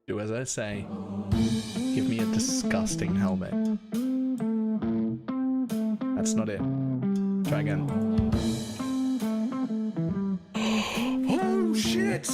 Do as I say. Give me a disgusting helmet. That's not it. Try again. Oh shit!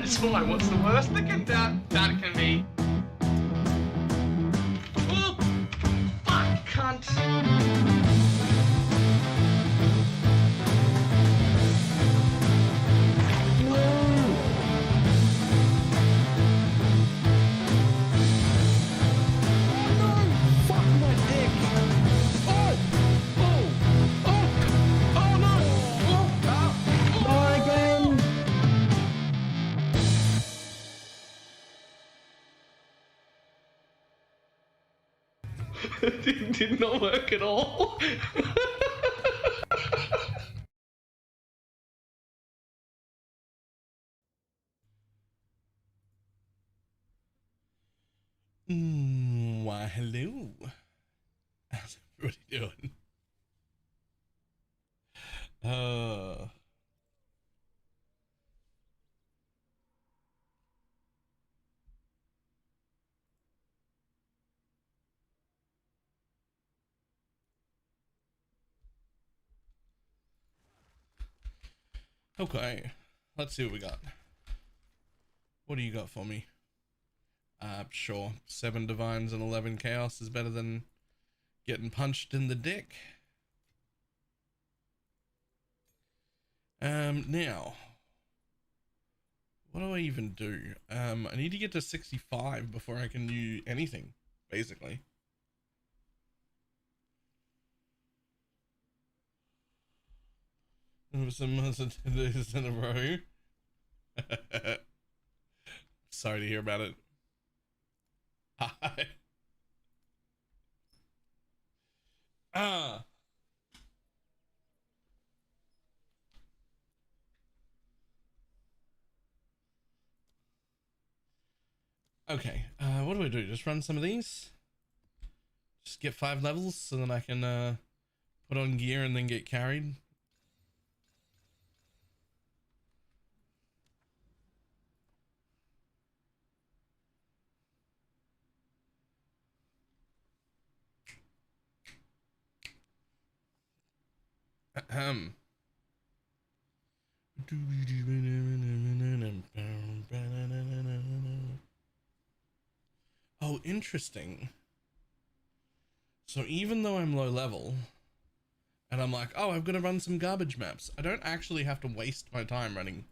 It's fine. What's the worst that can be? Oh, fuck, cunt. It did not work at all. Why, hello. How's everybody doing? Okay, let's see what we got. What do you got for me? Sure. 7 divines and 11 chaos is better than getting punched in the dick. Now, what do I even do? I need to get to 65 before I can do anything, basically. Some months and 10 days in a row. Sorry to hear about it. Hi. Okay, what do I do? Just run some of these? Just get 5 levels so then I can put on gear and then get carried? Ahem. Oh, interesting. So even though I'm low level and I'm like, oh, I've got to run some garbage maps, I don't actually have to waste my time running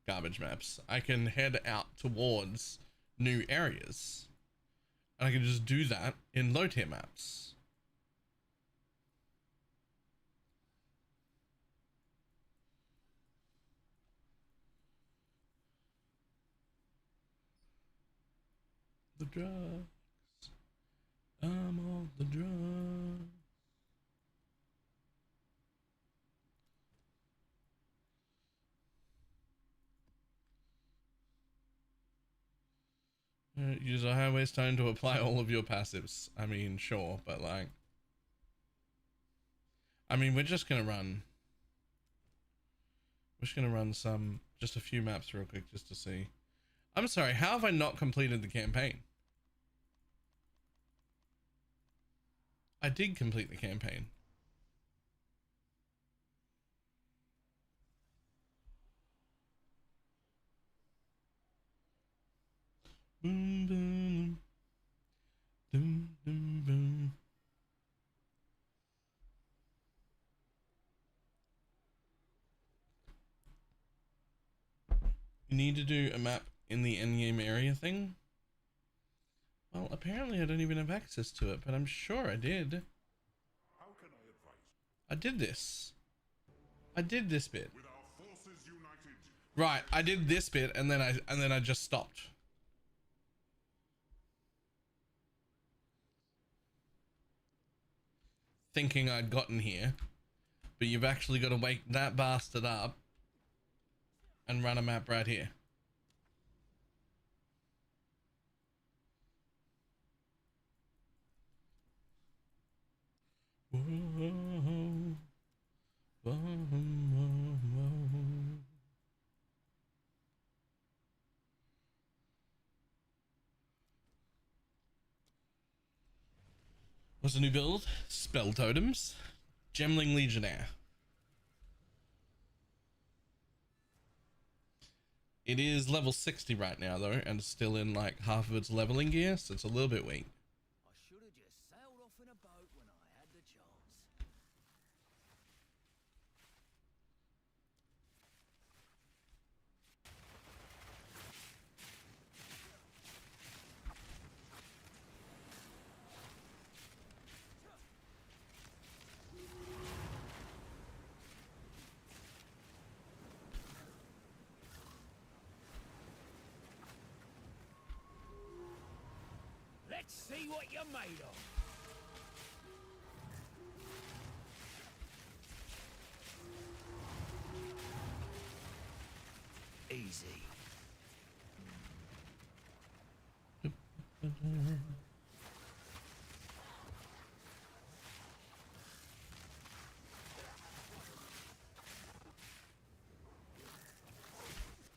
garbage maps. I can head out towards new areas and I can just do that in low tier maps. the drugs. I'm on the drugs. Use a highway stone to apply all of your passives. I mean, sure, but like, I mean, we're just gonna run just a few maps real quick just to see. I'm sorry, how have I not completed the campaign? I did complete the campaign. Boom, boom, boom, boom, boom. You need to do a map in the endgame area thing? Well, apparently I don't even have access to it, but I'm sure I did. How can I advise? I did this. I did this bit. With our forces united. Right, I did this bit and then I just stopped. Thinking I'd gotten here, but you've actually got to wake that bastard up and run a map right here. Whoa, whoa, whoa, whoa. What's the new build? Spell Totems. Gemling Legionnaire. It is level 60 right now though, and still in like half of its leveling gear, so it's a little bit weak. I should have just sailed off in a boat when I had the chance. Let's see what you're made of. Easy.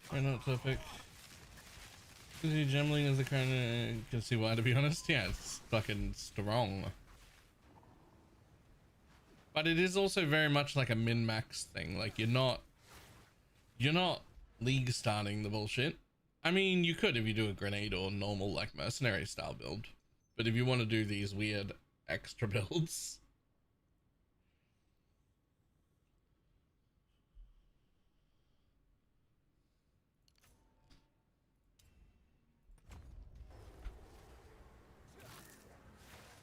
Why not topic? Because Gemling is the kind of, can see why, to be honest. Yeah, it's fucking strong. But it is also very much like a min-max thing. Like you're not league starting the bullshit. I mean, you could if you do a grenade or normal like mercenary style build. But if you want to do these weird extra builds,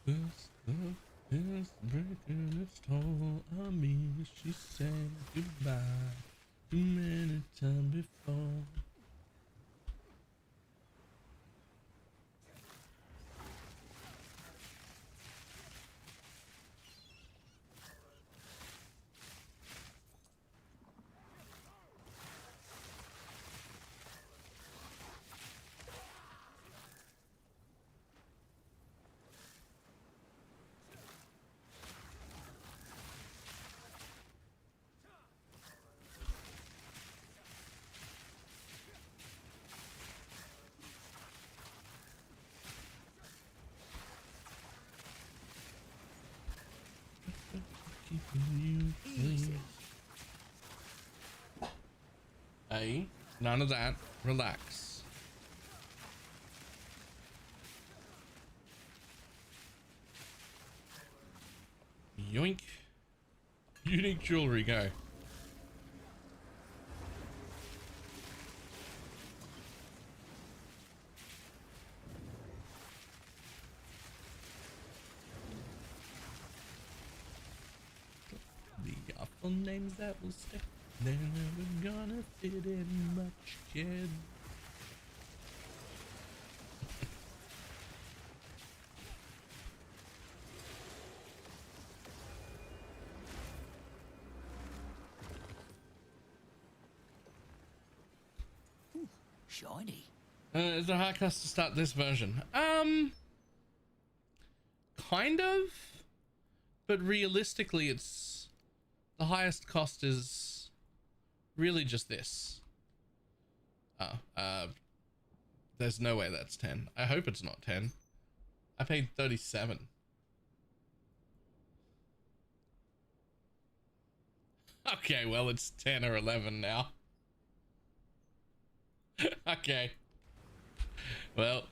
this love is breaking its toll on me. She said goodbye too many times before. Keeping you clean. Hey, none of that. Relax. Yoink. Unique jewelry, go. The awful names that will stick. They're never gonna fit in much, kid. Shiny. Is it a high cost to start this version? Kind of, but realistically, it's the highest cost is really just this. There's no way that's 10. I hope it's not 10. I paid 37. Okay, well, it's 10 or 11 now. Okay. Well.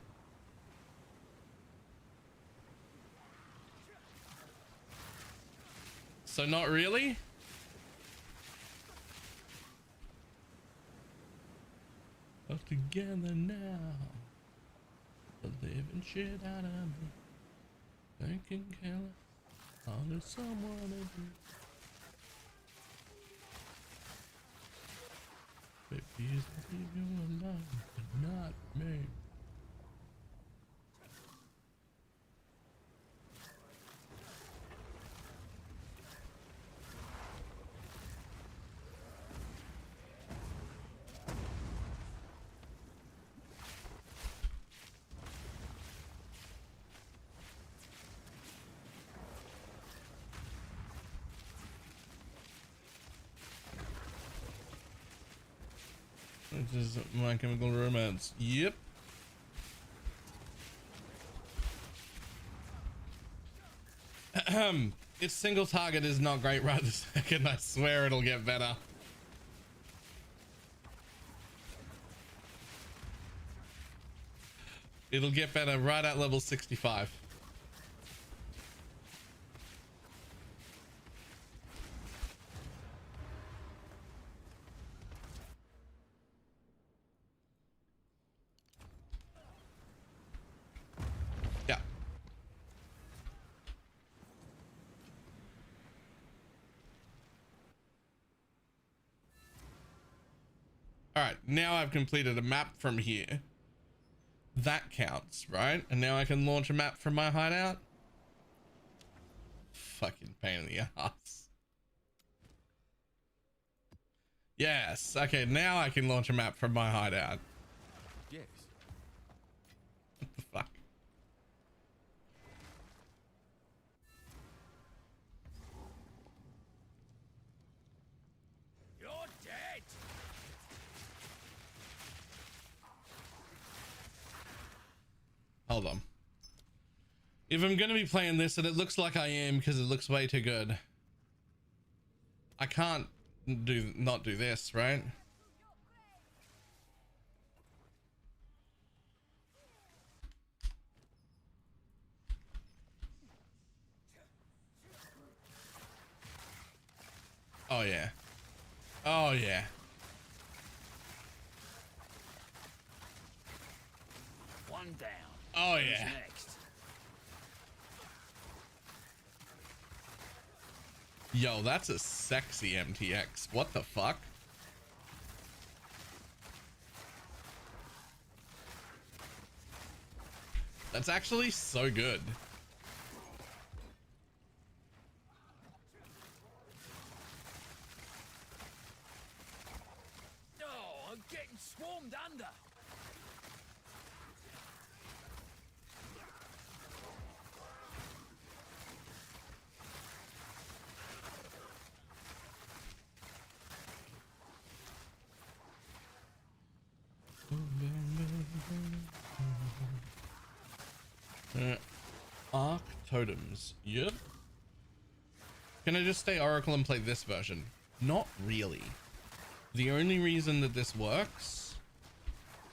So not really? All together now. The living shit out of me. Thinking can all there's someone to do. Babies leave you alone, but not me. This is My Chemical Romance. Yep. Its single target is not great right this second. I swear it'll get better. It'll get better right at level 65. Yeah. All right, now I've completed a map from here. That counts, right? And now I can launch a map from my hideout. Fucking pain in the ass. Yes. Okay, now I can launch a map from my hideout. Yes. What the fuck? You're dead. Hold on. If I'm gonna be playing this, and it looks like I am because it looks way too good, I can't not do this, right? Oh yeah. Oh yeah. One down. Oh Who's yeah. next? Yo, that's a sexy MTX. What the fuck? That's actually so good. Oh, I'm getting swarmed under. Arc Totems. Yep. Can I just stay Oracle and play this version? Not really. The only reason that this works,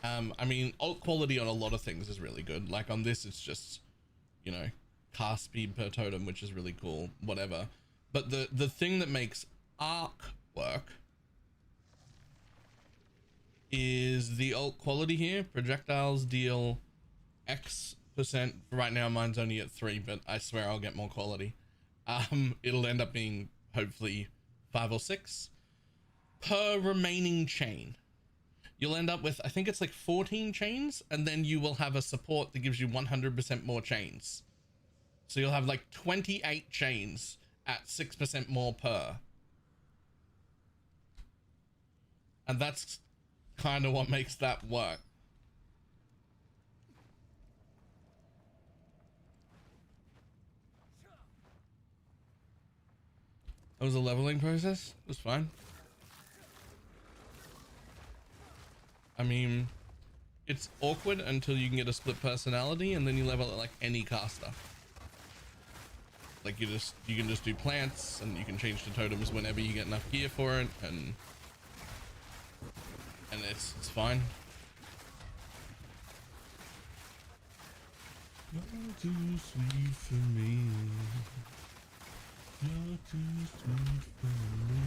I mean, ult quality on a lot of things is really good. Like on this, it's just, you know, cast speed per totem, which is really cool, whatever. But the thing that makes Arc work is the ult quality here. Projectiles deal X%. Right now mine's only at 3, but I swear I'll get more quality. It'll end up being hopefully 5 or 6 per remaining chain. You'll end up with, I think it's like 14 chains, and then you will have a support that gives you 100% more chains. So you'll have like 28 chains at 6% more per. And that's kind of what makes that work. That was a leveling process. It was fine. I mean, it's awkward until you can get a split personality, and then you level it like any caster. Like you can just do plants, and you can change to totems whenever you get enough gear for it, and it's fine. You're too sweet for me. You're too sweet for me.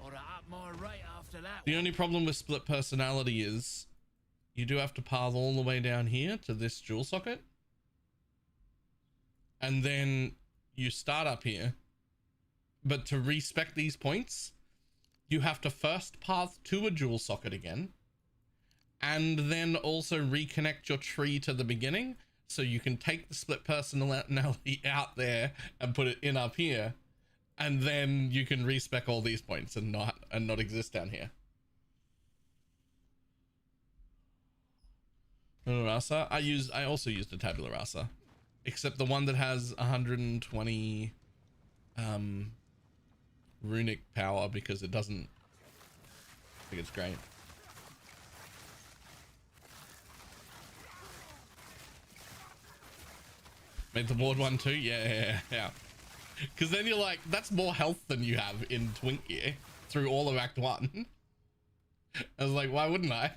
Oughta up my rate after that. The only problem with split personality is you do have to path all the way down here to this jewel socket. And then you start up here. But to respec these points, you have to first path to a jewel socket again. And then also reconnect your tree to the beginning. So you can take the split personality out there and put it in up here. And then you can respec all these points and not exist down here. Rasa. I also used a tabula rasa, except the one that has 120 runic power, because it doesn't. I think it's great. Made the ward one too? Yeah. Because then you're like, that's more health than you have in Twink gear through all of Act 1. I was like, why wouldn't I?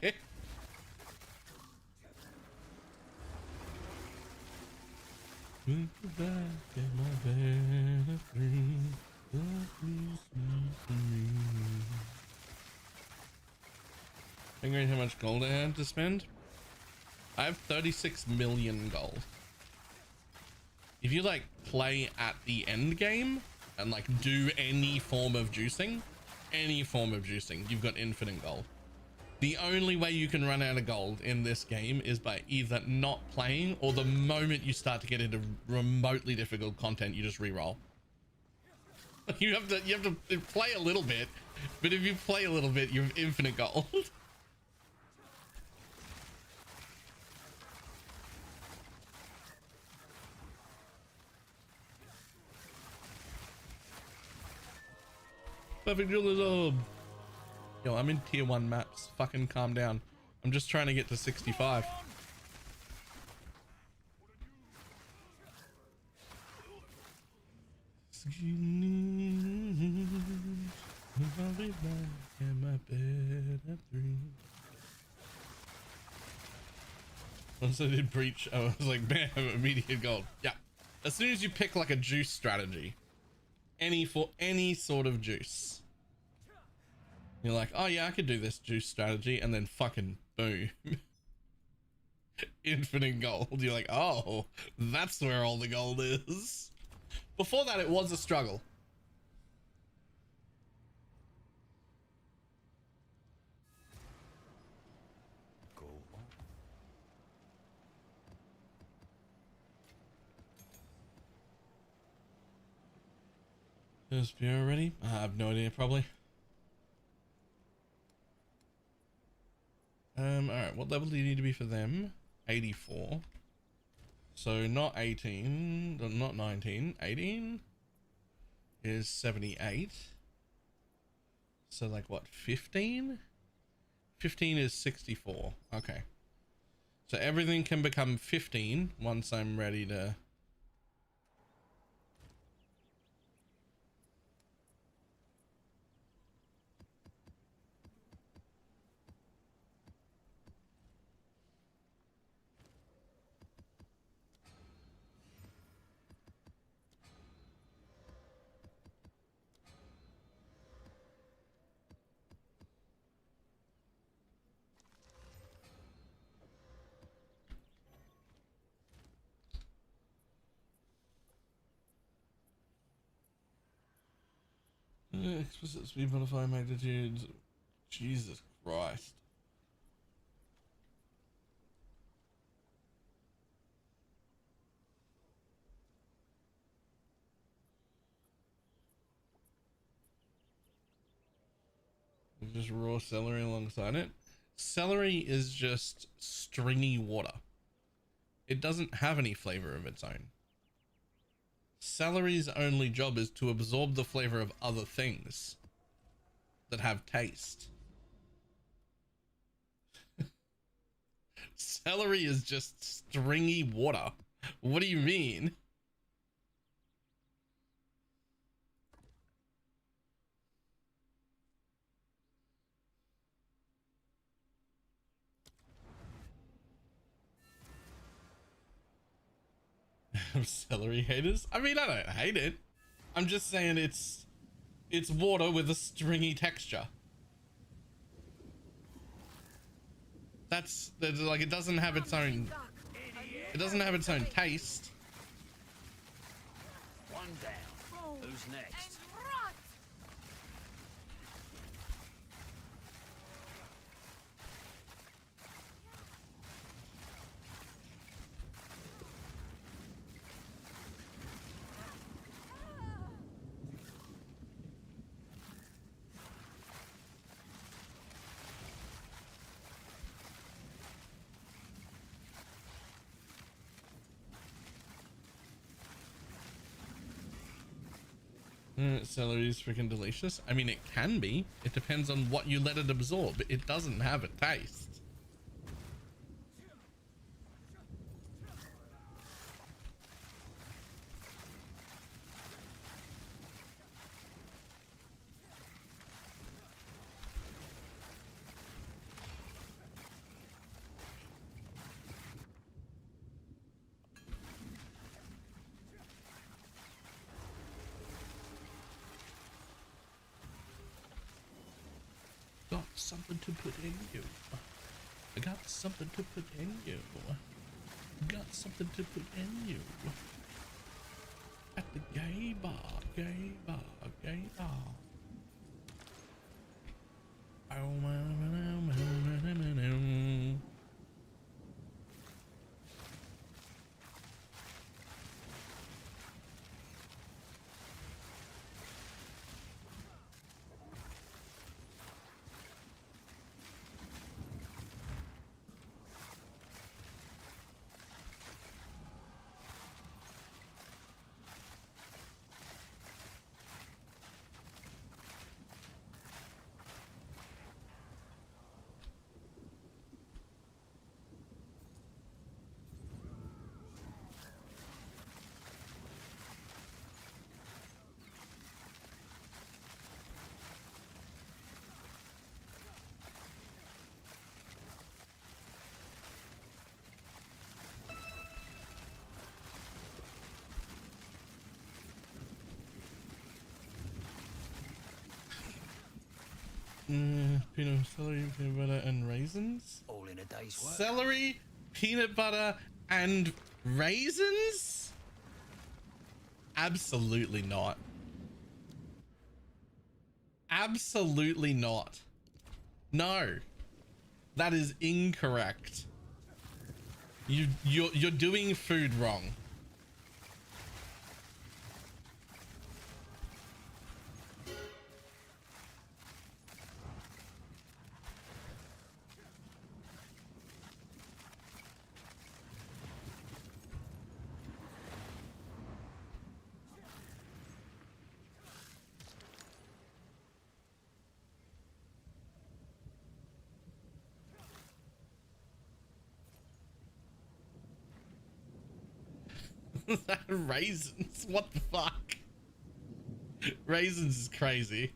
Figuring how much gold I have to spend? I have 36 million gold. If you like play at the end game and like do any form of juicing, you've got infinite gold. The only way you can run out of gold in this game is by either not playing, or the moment you start to get into remotely difficult content, you just re-roll. You have to play a little bit, but if you play a little bit, you have infinite gold. Perfect Jeweler's Orb. Yo, I'm in tier 1 maps. Fucking calm down. I'm just trying to get to 65. I'll be back in my bed at 3. Once I did breach, I was like, bam, immediate gold. Yeah. As soon as you pick like a juice strategy, any sort of juice, you're like, oh yeah, I could do this juice strategy, and then fucking boom. Infinite gold. You're like, oh, that's where all the gold is. Before that, it was a struggle. Go on. Is Bureau ready? I have no idea, probably. Alright, what level do you need to be for them? 84. So not 18, not 19, 18 is 78. So like what, 15? 15 is 64. Okay. So everything can become 15 once I'm ready to... Explicit speed modifier magnitudes. Jesus Christ. Just raw celery alongside it. Celery is just stringy water. It doesn't have any flavor of its own. Celery's only job is to absorb the flavor of other things that have taste. Celery is just stringy water. What do you mean? Celery haters? I mean, I don't hate it. I'm just saying it's water with a stringy texture. That's like, it doesn't have its own taste. One down. Who's next? Celery is freaking delicious. I mean, it can be. It depends on what you let it absorb. It doesn't have a taste. Got something to put in you. I got something to put in you. Got something to put in you. At the gay bar, gay bar, gay bar. Peanut celery, peanut butter, and raisins. All in a day's work. Celery, peanut butter, and raisins? Absolutely not. Absolutely not. No, that is incorrect. You're doing food wrong. Raisins? What the fuck? Raisins is crazy.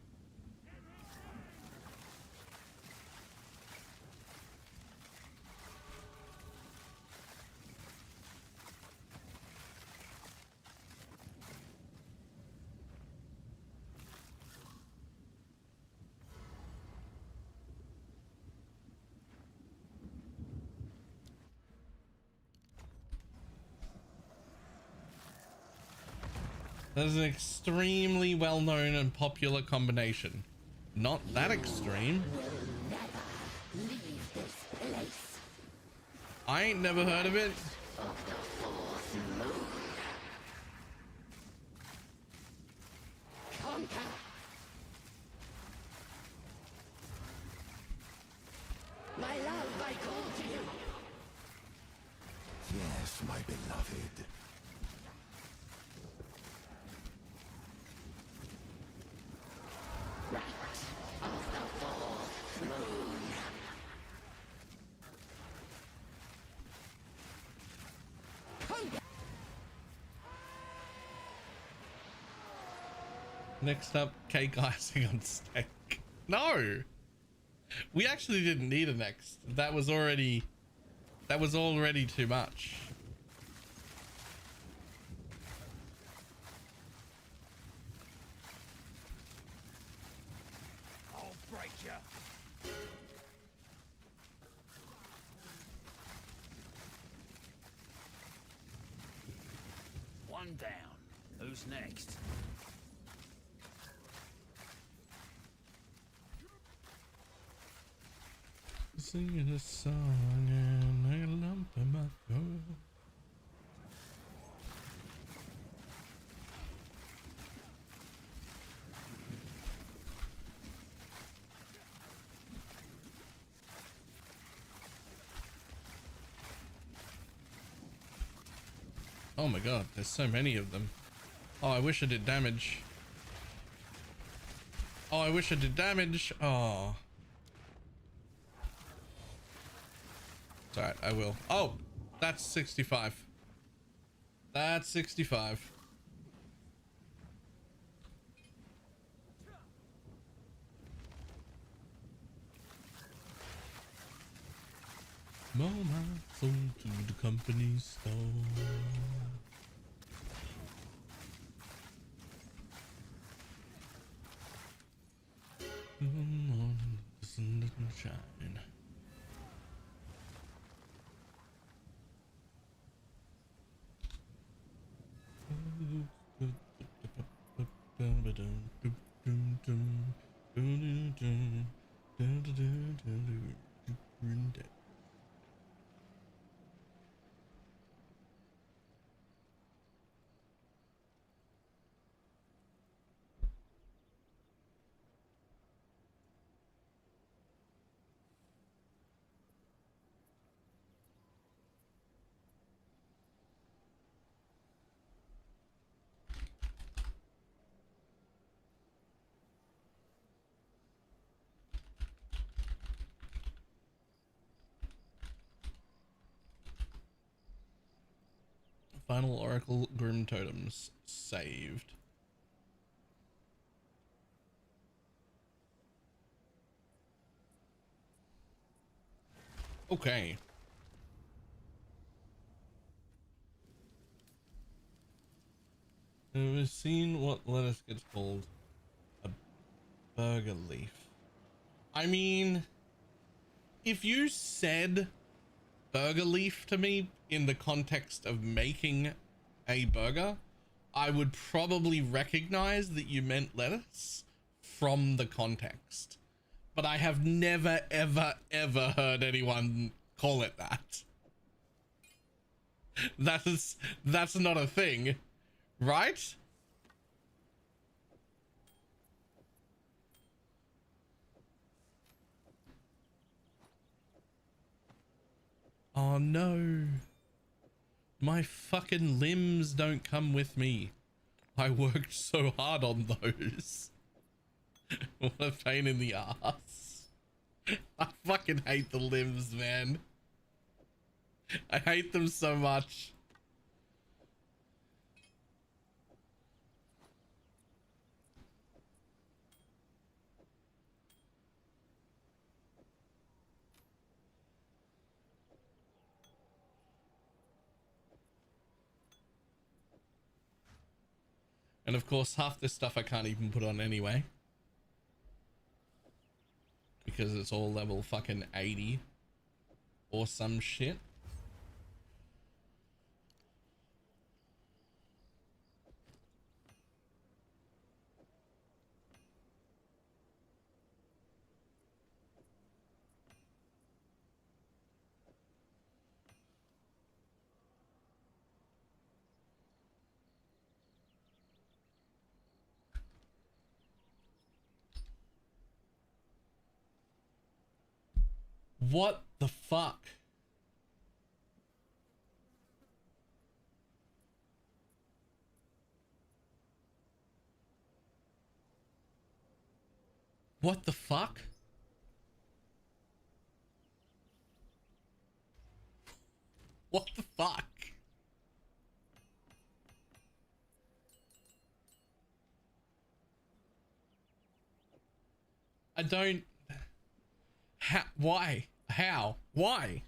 That is an extremely well-known and popular combination. Not that extreme. I ain't never heard of it. Yes, my beloved. Next up, cake icing on steak. No, we actually didn't need a next. That was already too much. I'll break you. One down. Who's next? Singing a song and I got a lump in my throat. Oh my god, there's so many of them. Oh, I wish I did damage. Oh, I wish I did damage. Oh. It's alright, I will. Oh, that's 65. That's 65. More my soul to the company store. Sun doesn't shine. Final Oracle Grim Totems saved. Okay. We've seen what lettuce gets called a burger leaf. I mean, if you said burger leaf to me in the context of making a burger, I would probably recognize that you meant lettuce from the context. But I have never, ever, ever heard anyone call it that. That's not a thing, right? Oh no. My fucking limbs don't come with me. I worked so hard on those. What a pain in the ass. I fucking hate the limbs, man. I hate them so much. And of course, half this stuff I can't even put on anyway. Because it's all level fucking 80 or some shit. What the fuck? What the fuck? What the fuck? I don't... Why? How? Why?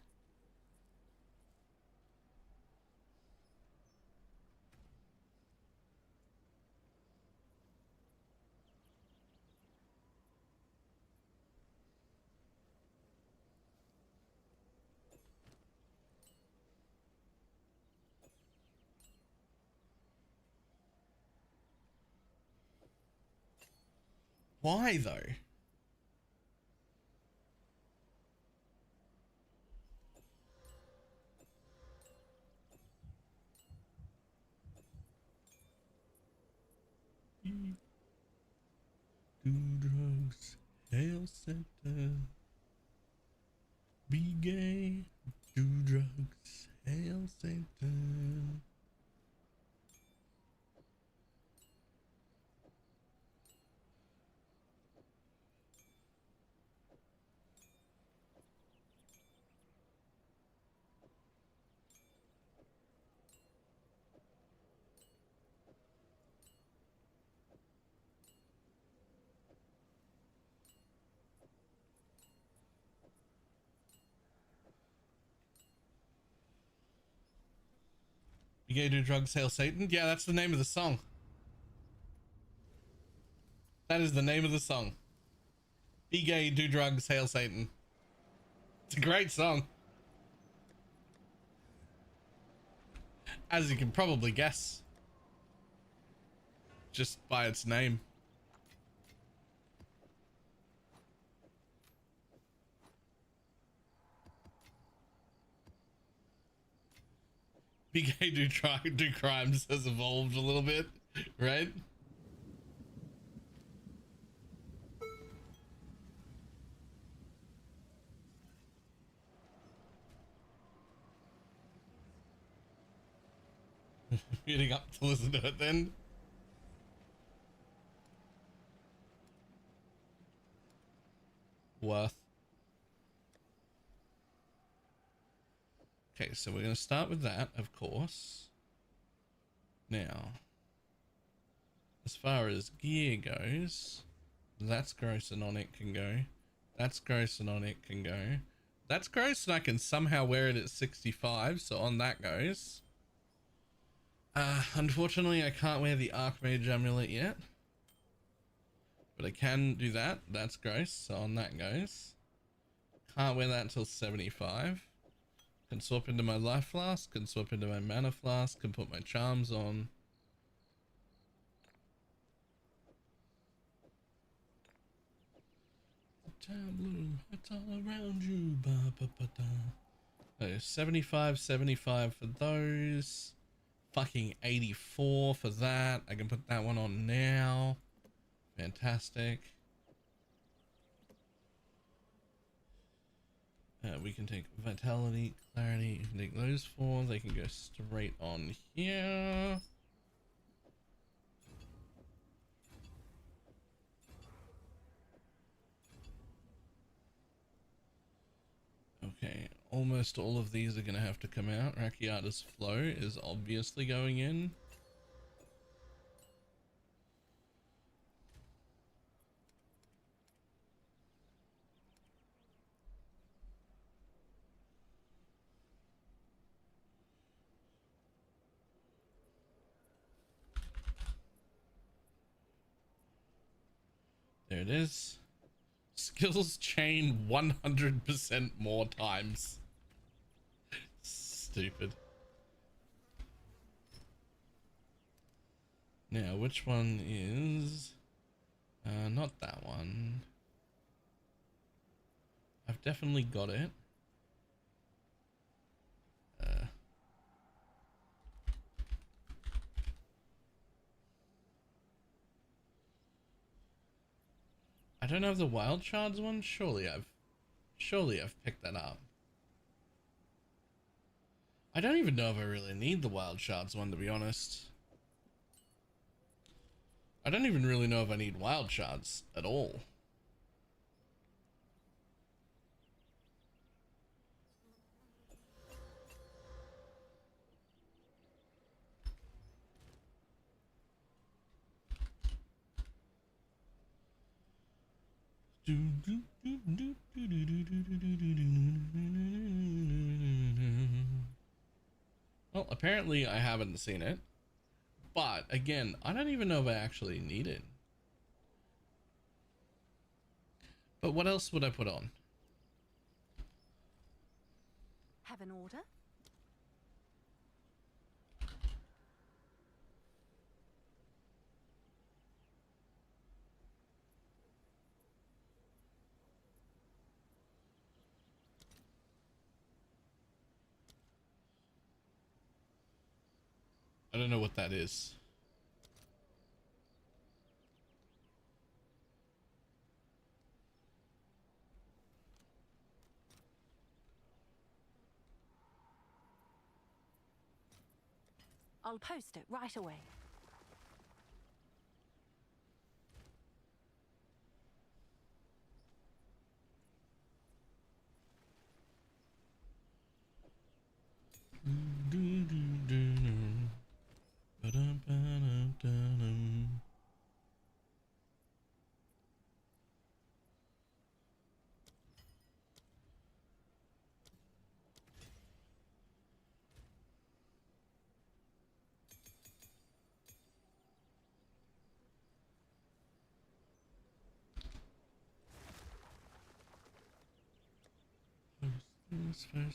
Why though? Do drugs, hail Santa. Be gay, do drugs, hail Santa. Be gay, do drugs, hail Satan? Yeah, that's the name of the song. That is the name of the song. Be gay, do drugs, hail Satan. It's a great song. As you can probably guess. Just by its name. Be gay, do crimes has evolved a little bit, right? Getting up to listen to it then. Worth. Okay, so we're going to start with that, of course. Now, as far as gear goes, that's gross and on it can go. That's gross and on it can go. That's gross and I can somehow wear it at 65, so on that goes. Unfortunately, I can't wear the Archmage amulet yet. But I can do that. That's gross, so on that goes. Can't wear that until 75. Can swap into my life flask, can swap into my mana flask, can put my charms on. Tableau, it's all around you. Ba, ba, ba, da. So 75, 75 for those. Fucking 84 for that. I can put that one on now. Fantastic. We can take Vitality, Clarity, you can take those four, they can go straight on here. Okay, almost all of these are going to have to come out. Rakiata's Flow is obviously going in. There it is. Skills chain 100% more times. Stupid. Now, which one is... not that one. I've definitely got it. I don't have the wild shards one. Surely I've Surely I've picked that up. I don't even know if I really need the wild shards one, to be honest. I don't even really know if I need wild shards at all. Well, apparently I haven't seen it, but again, I don't even know if I actually need it. But what else would I put on? Have an order? I don't know what that is. I'll post it right away. First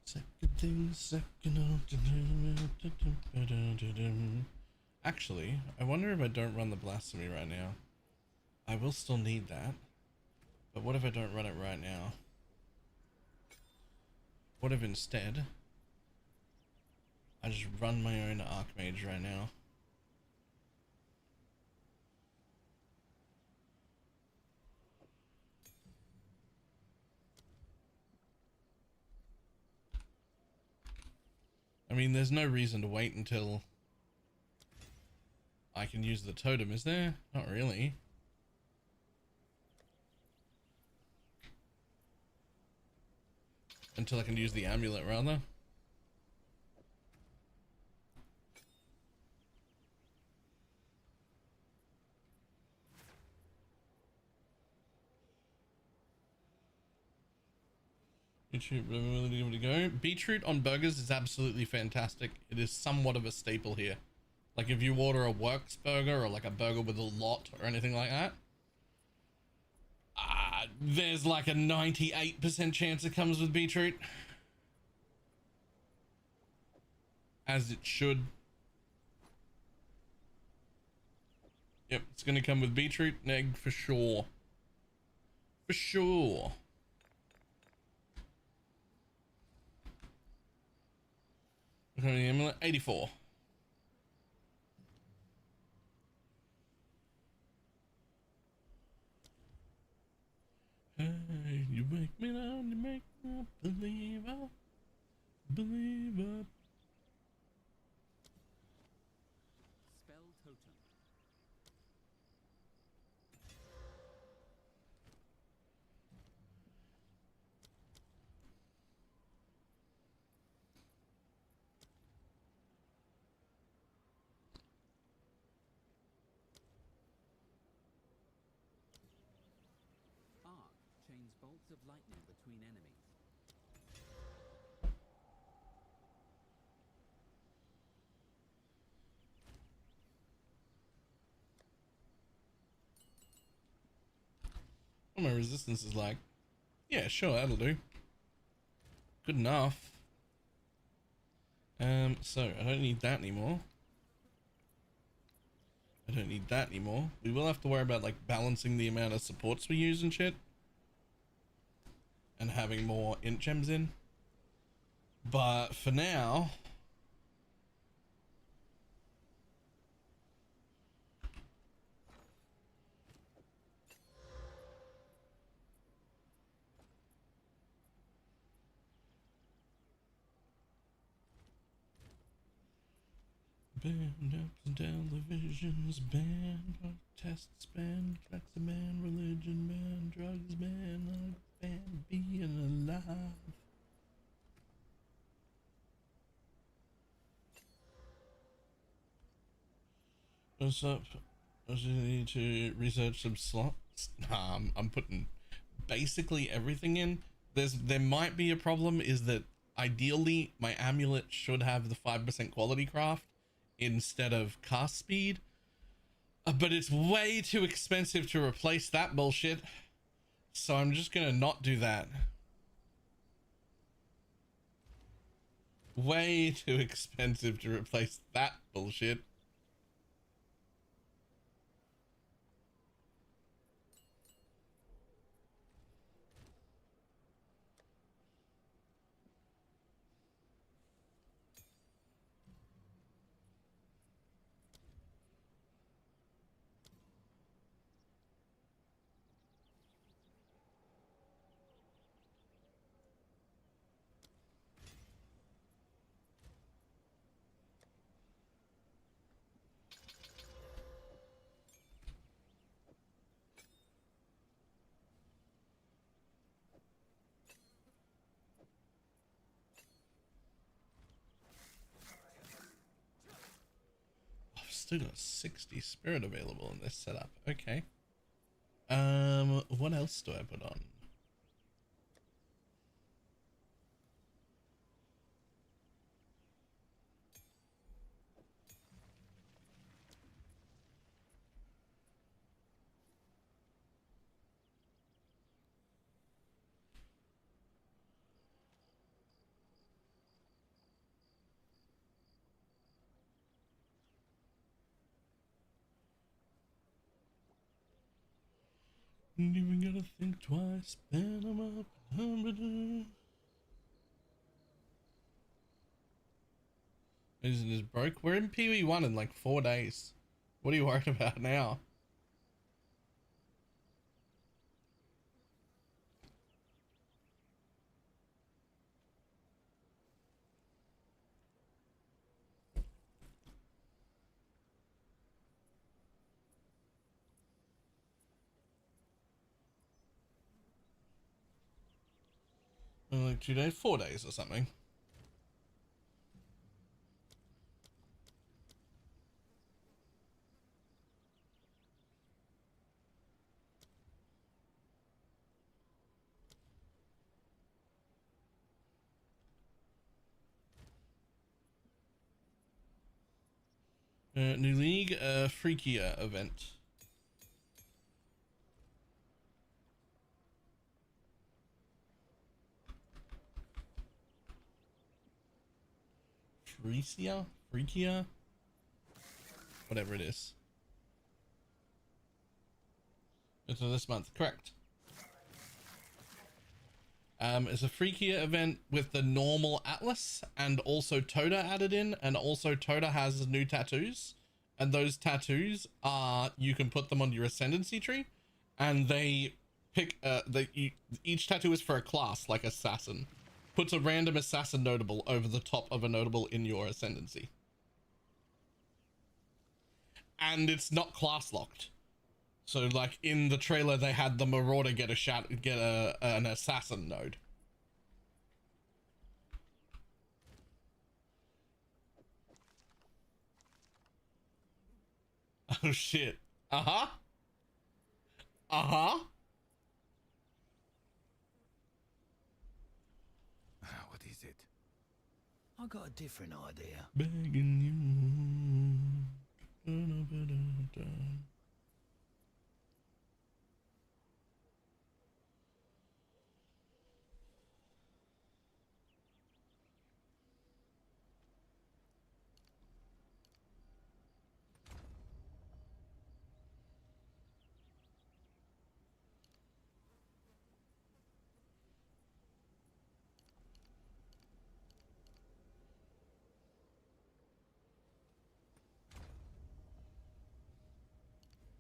second thing, second. Actually, I wonder if I don't run the blasphemy right now. I will still need that. But what if I don't run it right now? What if instead I just run my own Archmage right now? I mean, there's no reason to wait until I can use the totem, is there? Not really. Until I can use the amulet, rather. Beetroot, really give it a go. Beetroot on burgers is absolutely fantastic. It is somewhat of a staple here. Like if you order a works burger or like a burger with a lot or anything like that, there's like a 98% chance it comes with beetroot. As it should. Yep, it's gonna come with beetroot and egg for sure. For sure. Okay, amulet 84. Hey, you make me now, you make me believe I believe I. Spell totem. Arc chains bolts of lightning between enemies. What my resistance is like. Yeah, sure, that'll do. Good enough. So I don't need that anymore. I don't need that anymore. We will have to worry about like balancing the amount of supports we use and shit. and having more int gems in. But for now, banned ups and televisions, banned protests, banned tracks, banned religion, banned drugs, banned being alive. What's up? I just need to research some slots. I'm putting basically everything in. There might be a problem is that ideally my amulet should have the 5% quality craft instead of cast speed, but it's way too expensive to replace that bullshit, so I'm just gonna not do that. Way too expensive to replace that bullshit. Still got 60 spirit available in this setup. Okay. What else do I put on? Ain't even gotta think twice. Ban 'em up. Isn't this broke? We're in PV1 in like 4 days. What are you worried about now? Like 2 days, 4 days or something. New league, freakier event. Freakia, whatever it is. It's this month, correct. It's a freakier event with the normal Atlas and also Toda added in, and also Toda has new tattoos, and those tattoos are, you can put them on your ascendancy tree, and they pick each tattoo is for a class, like assassin. Puts a random assassin notable over the top of a notable in your ascendancy, and it's not class locked. So like in the trailer they had the Marauder get an assassin node. Oh shit. Uh-huh. Uh-huh. What is it? I got a different idea. Begging you.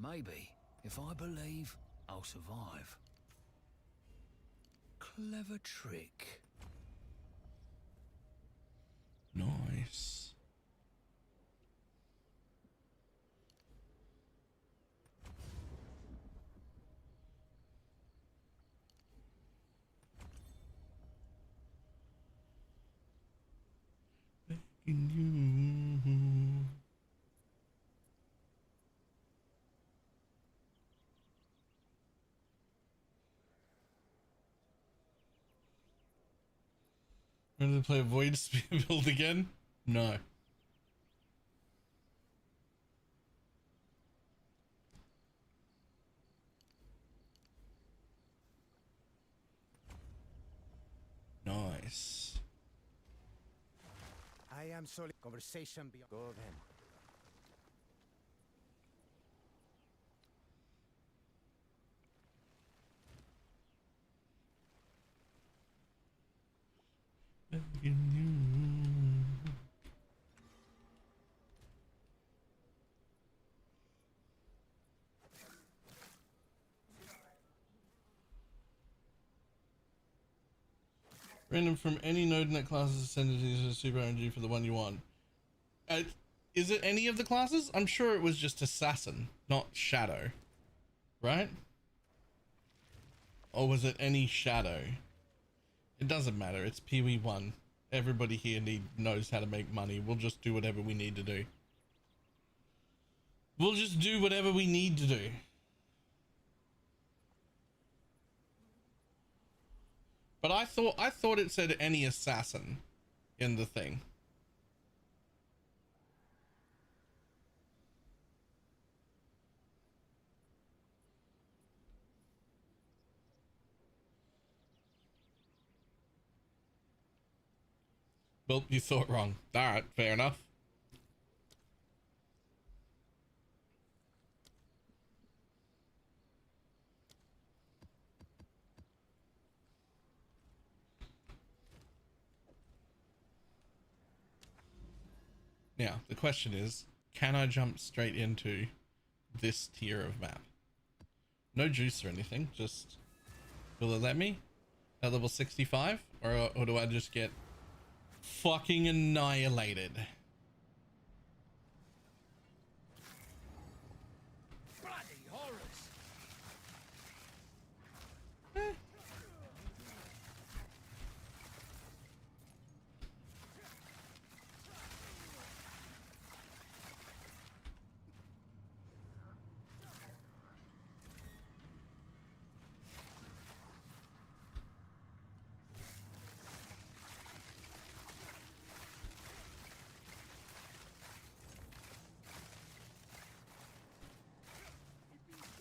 Maybe, if I believe, I'll survive. Clever trick. Nice. Begging you. Ready to play a Void Spear build again? No. Nice. I am sorry. Conversation beyond. Go then. Begging you. Random from any node in that class is ascended to super energy for the one you want. Is it any of the classes? I'm sure it was just Assassin, not Shadow. Right? Or was it any Shadow? It doesn't matter. It's Pee-wee 1. Everybody here knows how to make money. We'll just do whatever we need to do. We'll just do whatever we need to do. But I thought it said any assassin in the thing. Well, you thought wrong. All right, fair enough. Now, the question is, can I jump straight into this tier of map? No juice or anything, just... Will it let me? At level 65? Or do I just get fucking annihilated? Bloody horrors!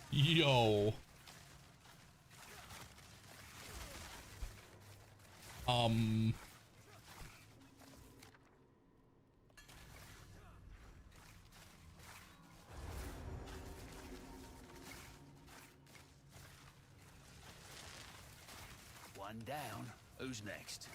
Yo. One down. Who's next?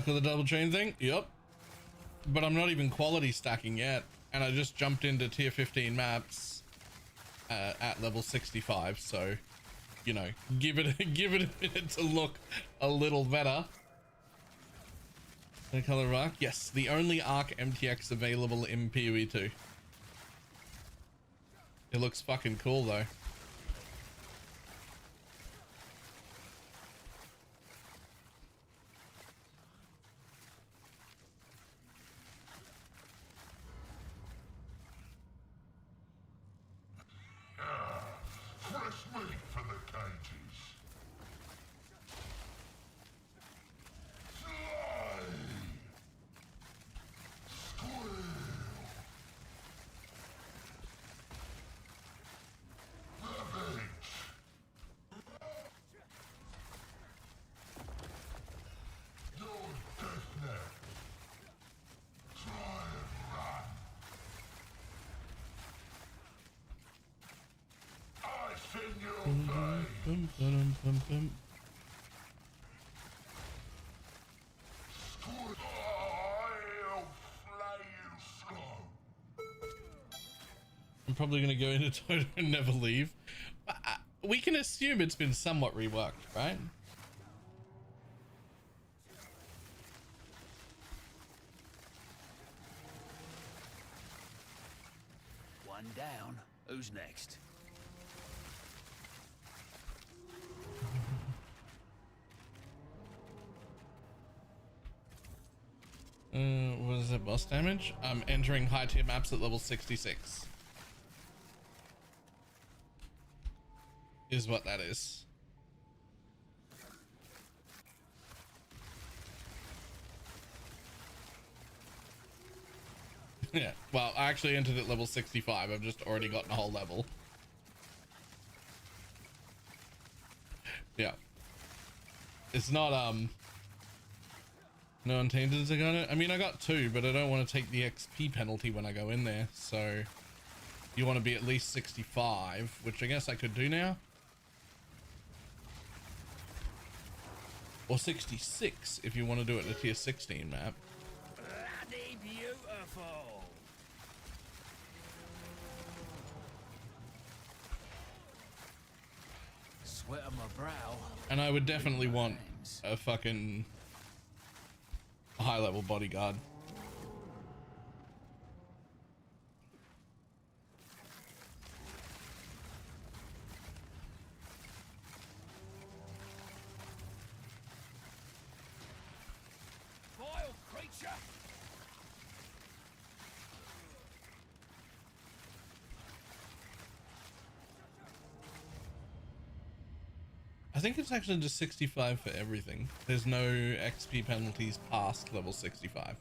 For the double chain thing? Yep. But I'm not even quality stacking yet. And I just jumped into tier 15 maps at level 65. So, you know, give it a minute to look a little better. The color arc? Yes, the only arc MTX available in PoE 2. It looks fucking cool though. Fresh meat for the cages. Slay. Squeal. Ravage. Your death net. Try and run. I sing your Bum, ba-dum, bum, bum. I'll flay you slow. I'm probably gonna go into Toto and never leave. We can assume it's been somewhat reworked, right? One down. Who's next? What is it, boss damage? I'm entering high tier maps at level 66. Is what that is. Yeah, well, I actually entered at level 65. I've just already gotten a whole level. Yeah. It's not, no untainted I got it. I mean, I got 2, but I don't want to take the XP penalty when I go in there. So you want to be at least 65, which I guess I could do now. Or 66 if you want to do it in a tier 16 map. Bloody beautiful. Sweat on my brow. And I would definitely want a fucking high level bodyguard. Vile creature. I think it's actually just 65 for everything. There's no XP penalties past level 65.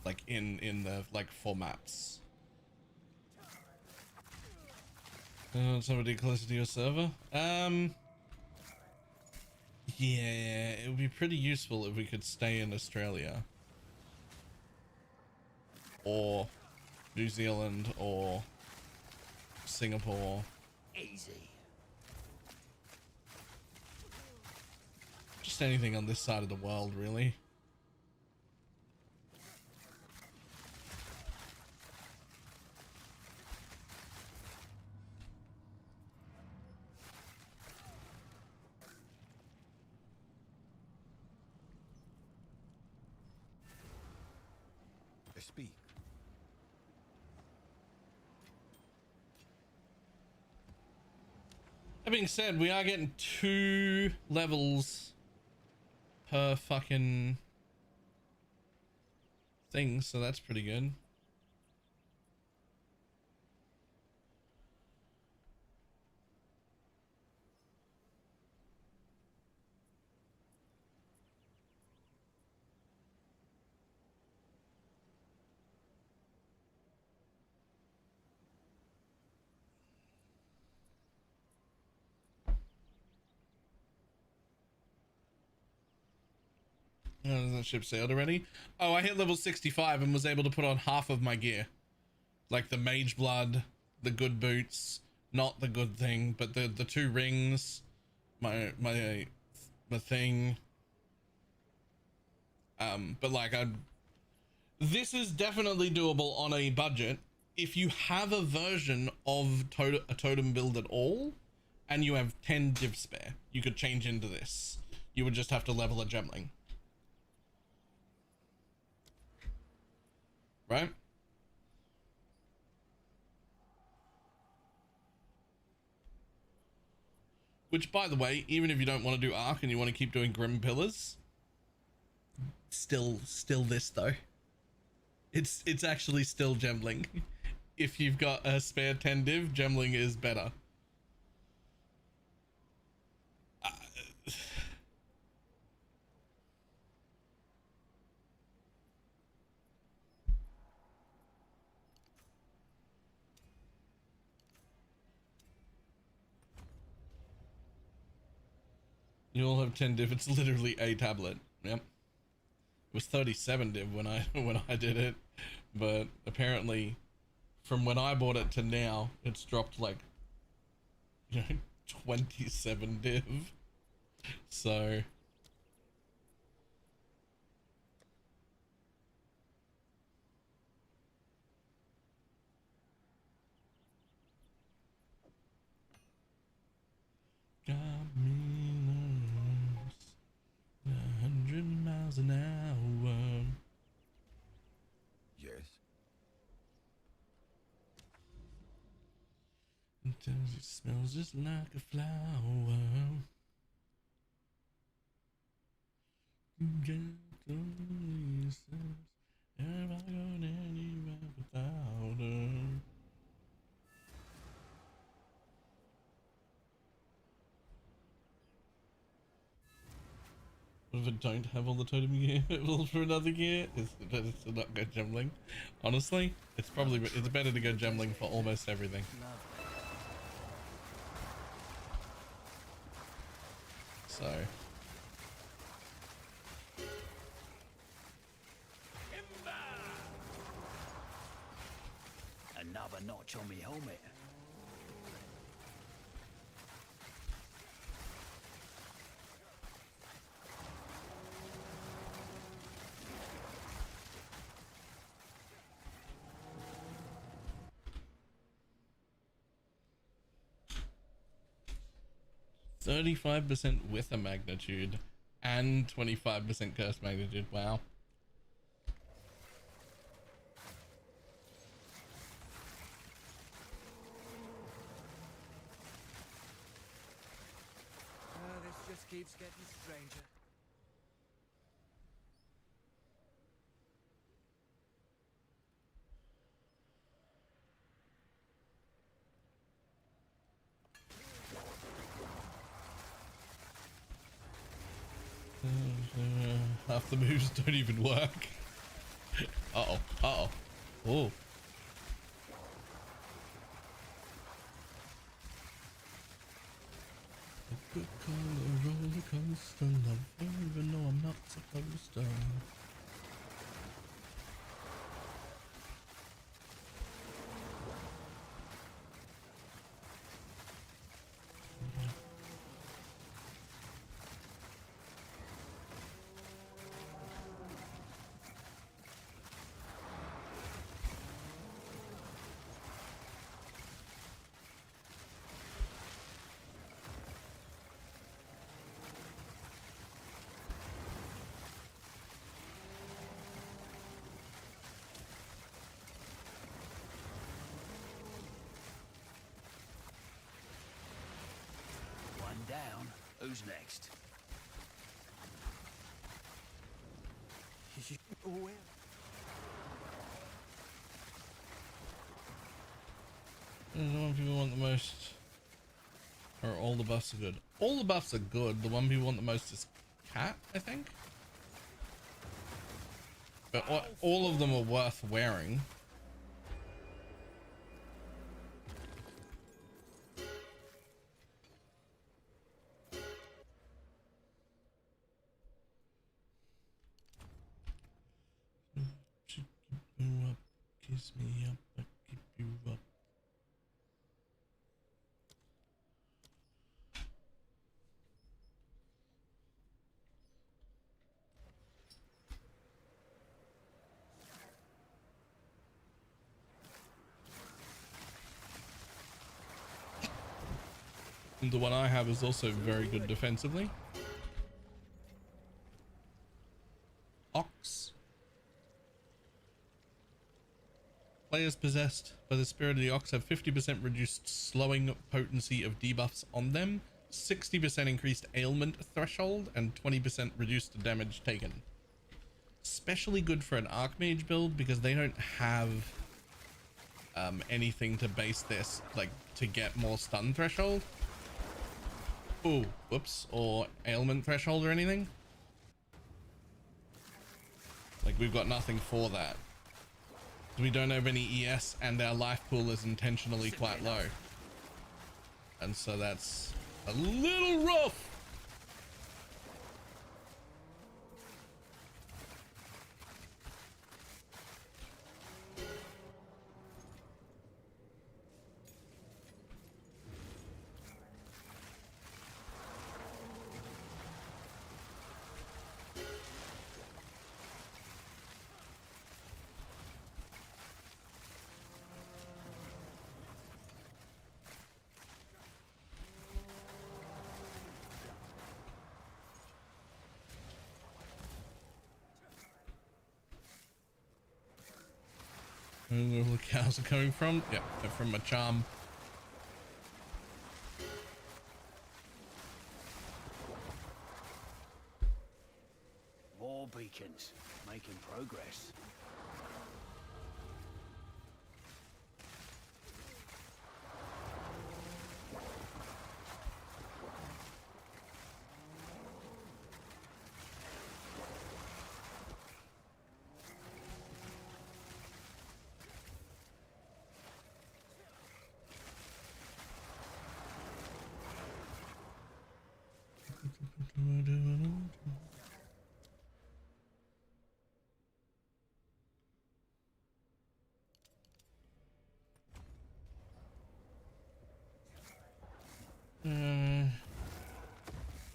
Like in the like 4 maps. Somebody closer to your server? Yeah, it would be pretty useful if we could stay in Australia. Or New Zealand or Singapore. Easy. Just anything on this side of the world, really. Speak. That being said, we are getting 2 levels per fucking thing, so that's pretty good. Oh, that ship sailed already? Oh, I hit level 65 and was able to put on half of my gear. Like the mage blood, the good boots, not the good thing, but the 2 rings, my thing. But like this is definitely doable on a budget. If you have a version of a totem build at all, and you have 10 div spare, you could change into this. You would just have to level a Gemling. Right? Which, by the way, even if you don't want to do Arc and you want to keep doing Grim Pillars, still this though. It's actually still Gemling. If you've got a spare 10 div, Gemling is better. You all have 10 div. It's literally a tablet. Yep. It was 37 div when I did it, but apparently from when I bought it to now, it's dropped like, you know, 27 div. So got me lost 100 miles an hour. Yes. It smells just like a flower. Get the reasons. Have I gone anywhere without her? What if I don't have all the totem gear for another gear? Is it better to not go Gemling? Honestly, it's better to go Gemling for almost everything. So Another notch on me helmet. %35% with a magnitude and 25% curse magnitude. Wow. This just keeps getting stranger. Half the moves don't even work. Uh-oh. Uh-oh. Oh. A good color roller coaster lover, even though I'm not supposed to. One down. Who's next? Where? The one people want the most, or all the buffs are good. All the buffs are good. The one people want the most is Cat, I think. But all of them are worth wearing. Keep you up, kiss me up, I keep you up. And the one I have is also very good defensively. Ox. Players possessed by the spirit of the ox have 50% reduced slowing potency of debuffs on them, 60% increased ailment threshold, and 20% reduced damage taken. Especially good for an Archmage build because they don't have anything to base this, like, to get more stun threshold. Oh, whoops, or ailment threshold or anything. Like, we've got nothing for that. We don't have any ES, and our life pool is intentionally quite low. And so that's a little rough. I don't know where the cows are coming from. Yeah, they're from my charm. More beacons, making progress.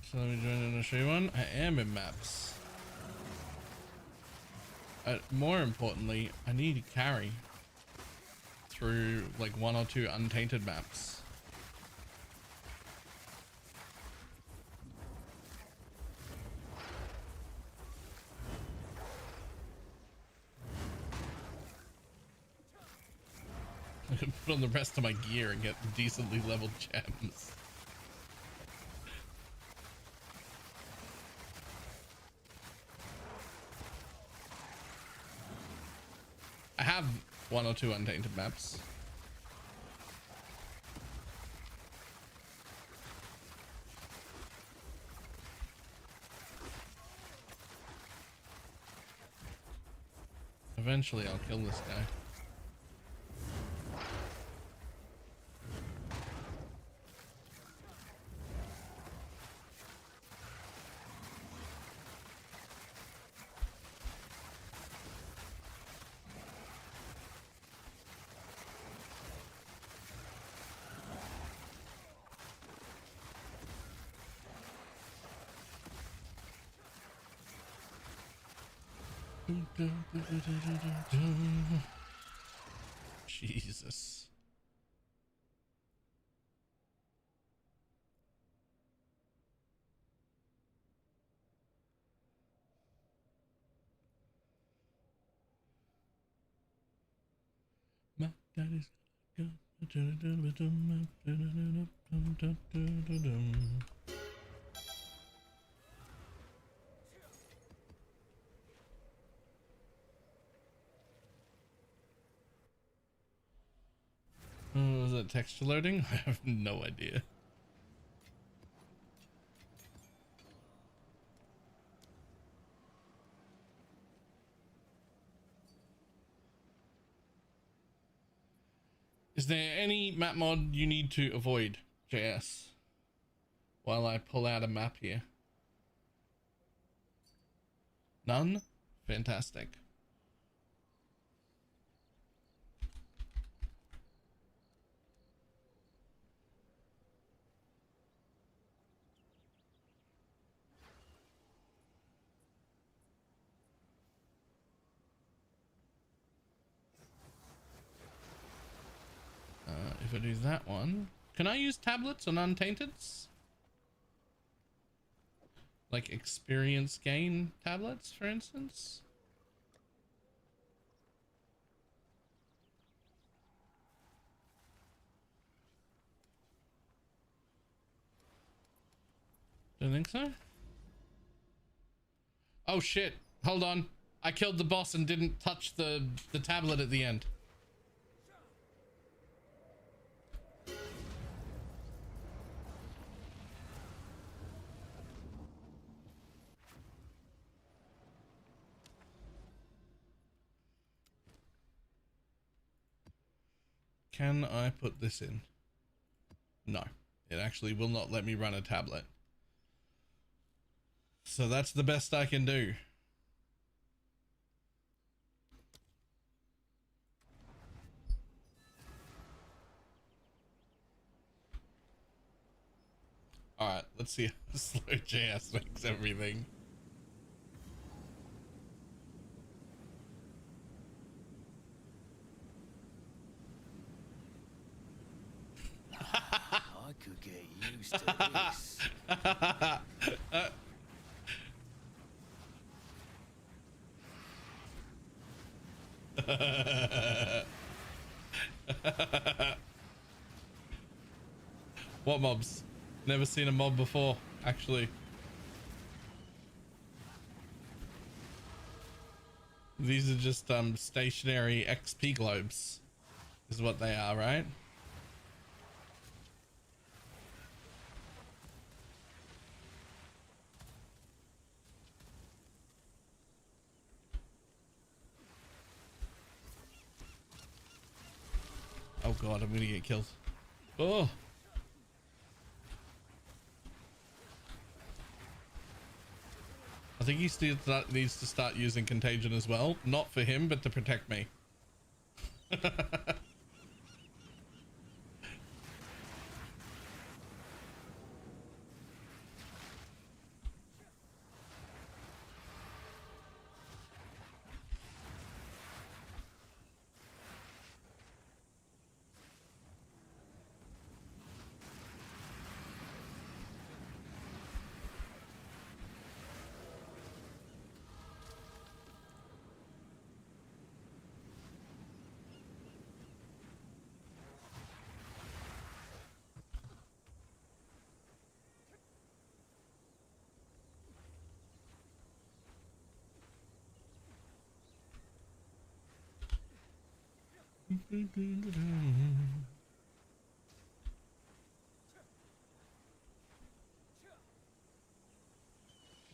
So let me join in and show you one. I am in maps. More importantly, I need to carry through like 1 or 2 untainted maps. I can put on the rest of my gear and get decently leveled gems. I have 1 or 2 untainted maps. Eventually I'll kill this guy. Jesus. My daddy's was that texture loading? I have no idea. Is there any map mod you need to avoid, JS? While I pull out a map here. None? Fantastic. If I do that one, can I use tablets on Untainteds? Like experience gain tablets, for instance? Don't think so. Oh shit, hold on. I killed the boss and didn't touch the tablet at the end. Can I put this in? No, it actually will not let me run a tablet. So that's the best I can do. Alright, let's see how slow JS makes everything. I could get used to this. What mobs? Never seen a mob before, actually. These are just stationary XP globes, is what they are, right? Oh god, I'm gonna get killed. Oh! I think he still needs to start using contagion as well. Not for him, but to protect me.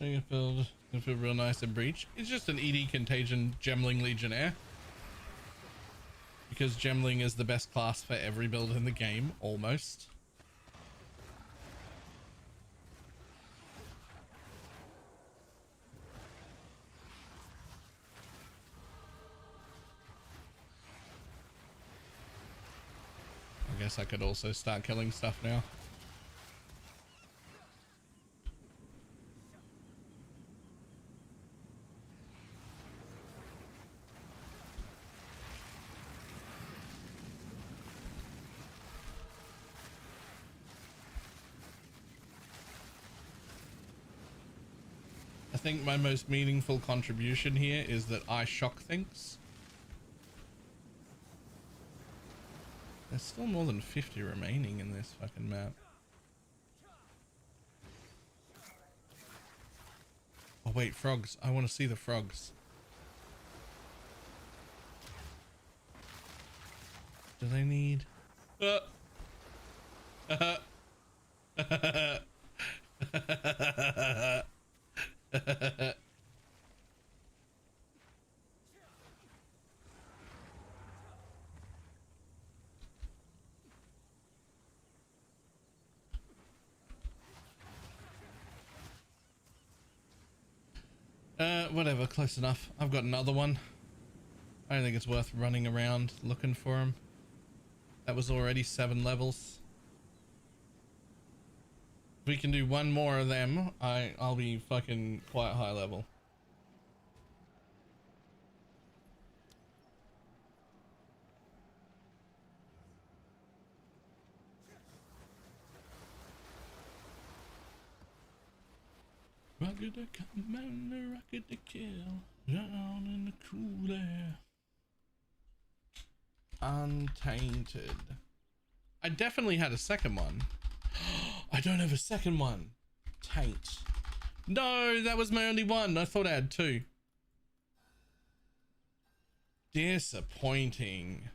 Gonna feel real nice in Breach. It's just an ED Contagion Gemling Legionnaire. Because Gemling is the best class for every build in the game, almost. I guess I could also start killing stuff now. I think my most meaningful contribution here is that I shock things. There's still more than 50 remaining in this fucking map. Oh wait, frogs. I want to see the frogs. Do they need... Whatever, close enough. I've got another one. I don't think it's worth running around looking for him. That was already 7 levels. If we can do one more of them, I'll be fucking quite high level. Rocket to command, rocket to kill, down in the cool air. Untainted. I definitely had a second one. I don't have a second one. Taint. No, that was my only one. I thought I had 2. Disappointing.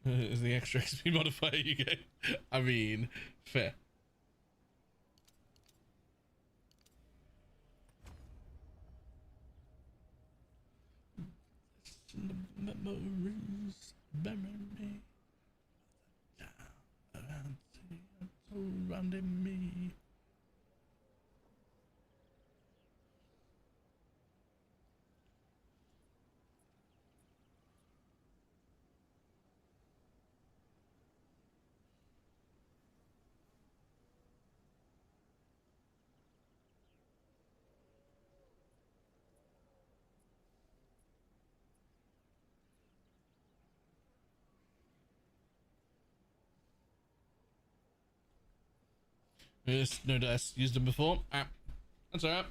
Is the extra XP modifier you get? I mean, fair. Memories bury me. Surrounding me. Yes, no dice. Used them before. Ah, that's alright.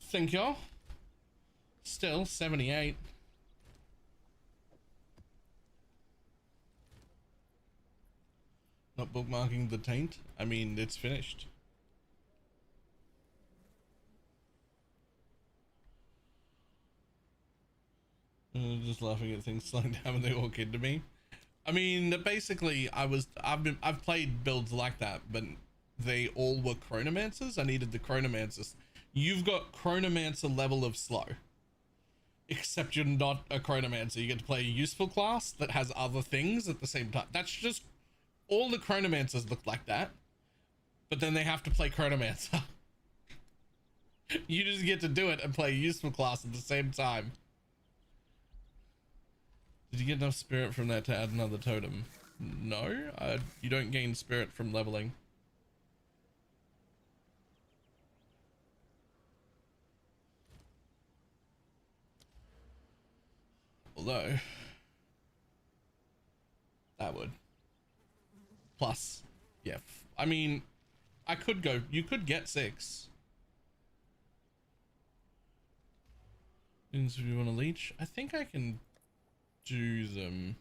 Thank you. Still 78. Not bookmarking the taint. I mean, it's finished. Just laughing at things slowing down when they walk into me. I mean, basically, I've played builds like that, but they all were chronomancers. I needed the chronomancers. You've got chronomancer level of slow, except you're not a chronomancer. You get to play a useful class that has other things at the same time. That's just all the chronomancers look like that, but then they have to play chronomancer. You just get to do it and play a useful class at the same time. Did you get enough spirit from that to add another totem? No, you don't gain spirit from leveling. Although, that would. Plus, yeah, I mean, you could get 6. Things if you want to leech. I think I can do them.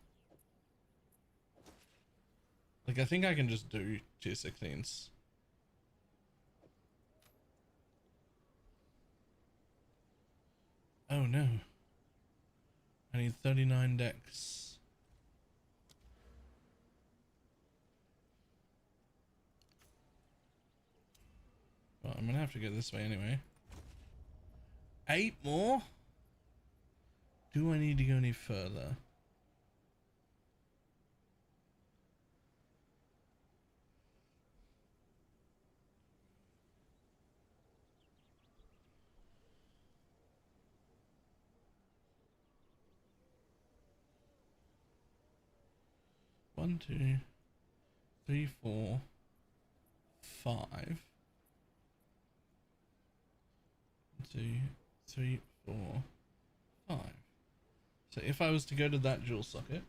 Like, I think I can just do tier 16s. Oh no. I need 39 decks. Well, I'm gonna have to go this way anyway. 8 more? Do I need to go any further? One, 2, 3, 4, 5. 2, 3, 4, 5. So if I was to go to that dual socket,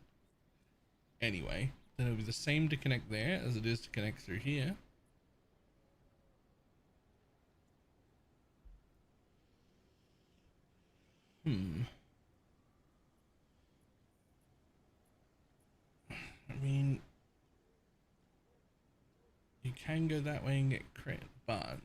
anyway, then it would be the same to connect there as it is to connect through here. I mean, you can go that way and get crit, but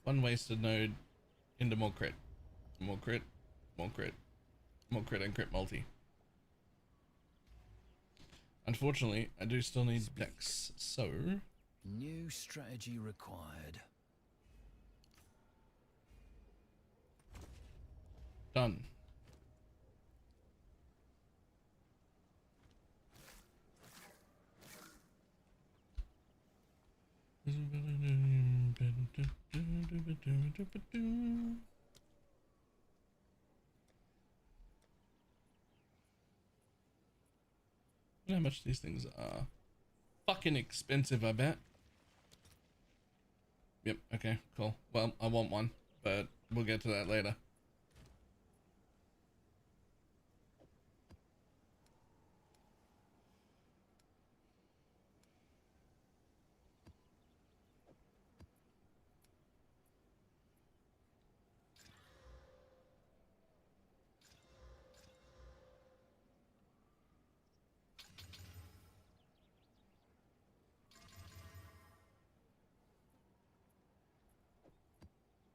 one wasted node into more crit, more crit, more crit, more crit, and crit multi. Unfortunately, I do still need decks, so New strategy required. done. How much these things are? Fucking expensive, I bet. Yep, okay, cool. Well, I want one, but we'll get to that later.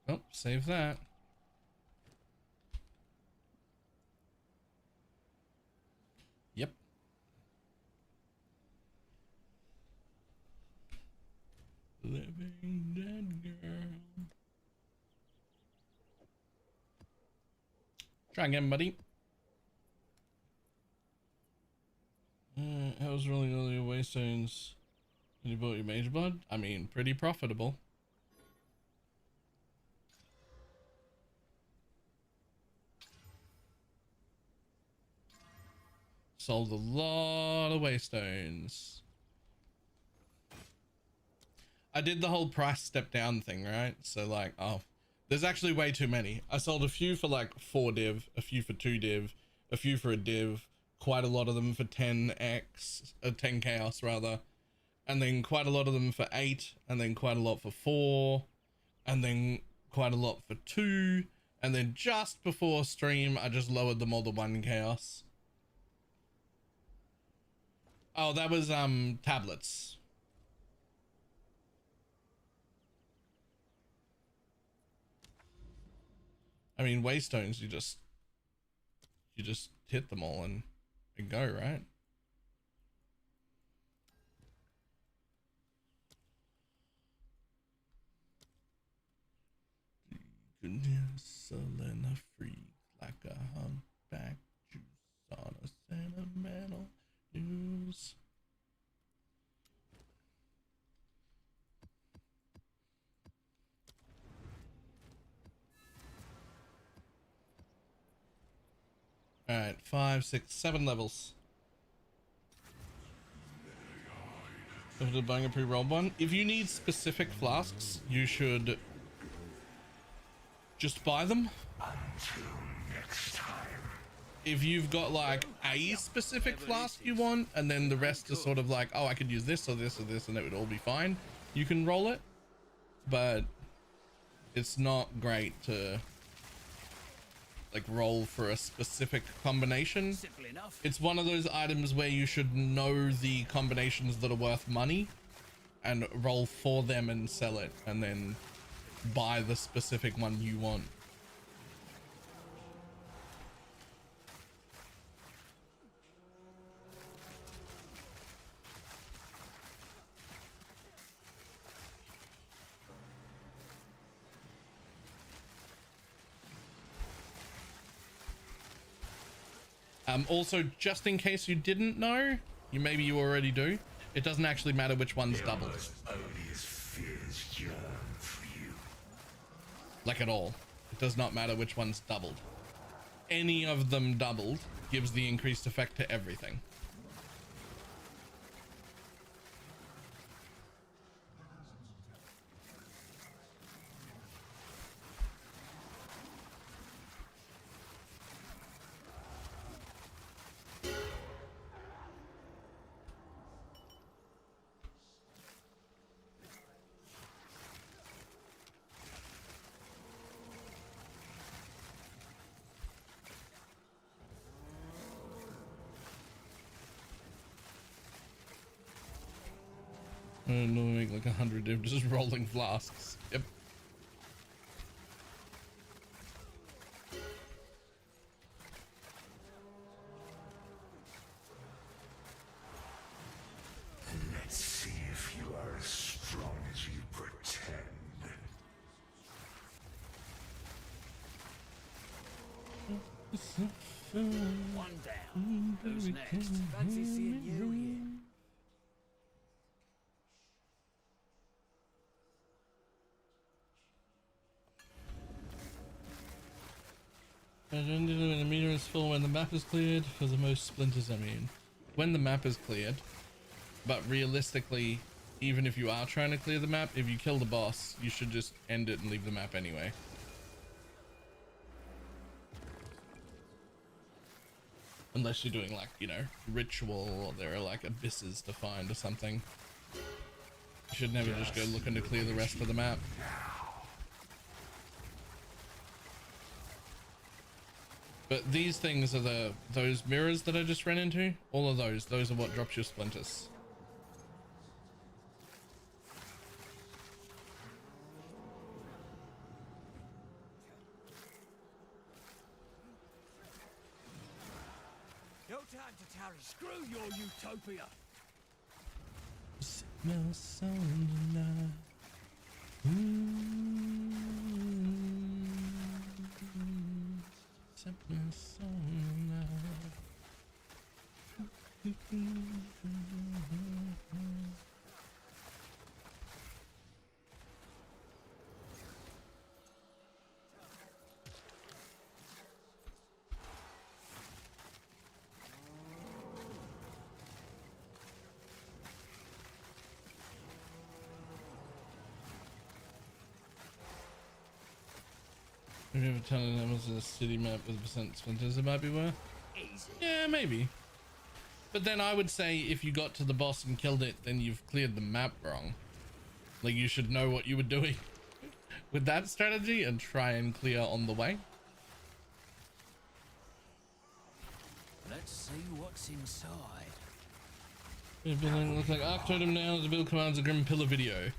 Oh, save that. Yep. Living dead girl. Try again, buddy. I was rolling earlier waystones. You bought your mage blood? I mean, pretty profitable. Sold a lot of waystones. I did the whole price step down thing, right? So like, oh, there's actually way too many. I sold a few for like 4 div, a few for 2 div, a few for a div, quite a lot of them for 10x, 10 chaos rather, and then quite a lot of them for 8, and then quite a lot for 4, and then quite a lot for 2, and then just before stream, I just lowered them all to 1 chaos. Oh, that was tablets. I mean, waystones, you just hit them all and go, right? Goodness, selling a freak like a humpback juice on a sentimental news. All right, 5, 6, 7 levels. After buying a pre-rolled one, if you need specific flasks, you should just buy them. Until next time. If you've got like a specific flask you want, and then the rest is sort of like, oh, I could use this or this or this, and it would all be fine, you can roll it. But it's not great to like roll for a specific combination. Simple enough. It's one of those items where you should know the combinations that are worth money and roll for them and sell it, and then buy the specific one you want. Also, just in case you didn't know, maybe you already do, it doesn't actually matter which one's doubled. Odious fears yearn for you. Like at all. It does not matter which one's doubled. Any of them doubled gives the increased effect to everything. Make like 100 of just rolling flasks. Yep. Let's see if you are as strong as you pretend. One down. Who's next? Fancy seeing you here. When the meter is full, when the map is cleared, for the most splinters, I mean. When the map is cleared, but realistically, even if you are trying to clear the map, if you kill the boss, you should just end it and leave the map anyway. Unless you're doing like, you know, ritual, or there are like abysses to find or something. You should never just go looking to clear the rest of the map. But these things are those mirrors that I just ran into. All of those are what drops your splinters. No time to tarry. Screw your utopia. Have you ever turned an Amazon city map with percent splinters it might be worth? Yeah, maybe. But then I would say if you got to the boss and killed it, then you've cleared the map wrong. Like you should know what you were doing with that strategy and try and clear on the way. Let's see what's inside. Looks like Arc Totem now to build commands a Grim Pillar video.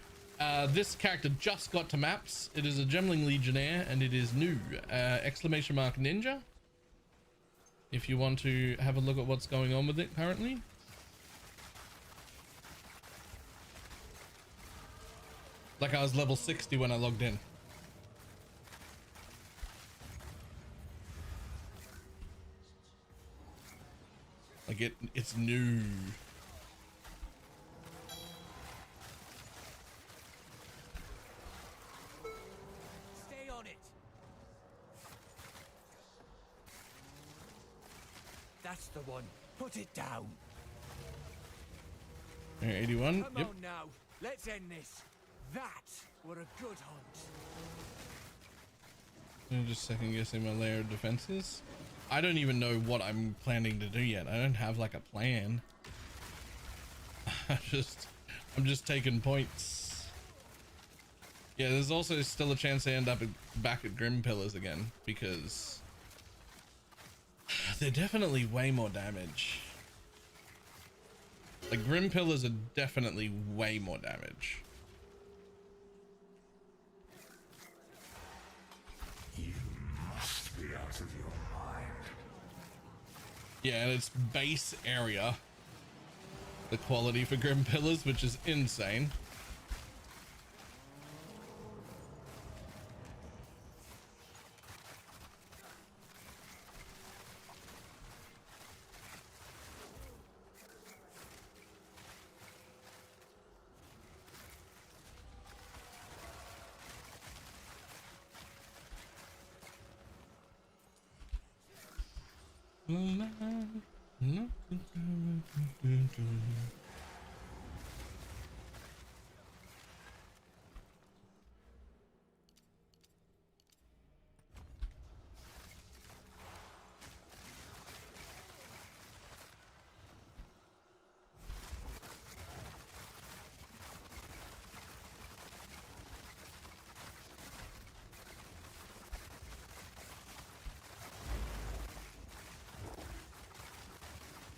This character just got to maps. It is a Gemling Legionnaire and it is new. Exclamation mark ninja. If you want to have a look at what's going on with it currently. Like I was level 60 when I logged in. Like it's new. Stay on it. That's the one. Put it down. 81. Come Yep. on now. Let's end this. That were a good hunt. I'm just second guessing my layer of defenses. I don't even know what I'm planning to do yet. I don't have like a plan. I'm just taking points. Yeah, there's also still a chance I end up back at Grim Pillars again because they're definitely way more damage. Like Grim Pillars are definitely way more damage. You must be out of your mind. Yeah, and it's base area. The quality for Grim Pillars, which is insane.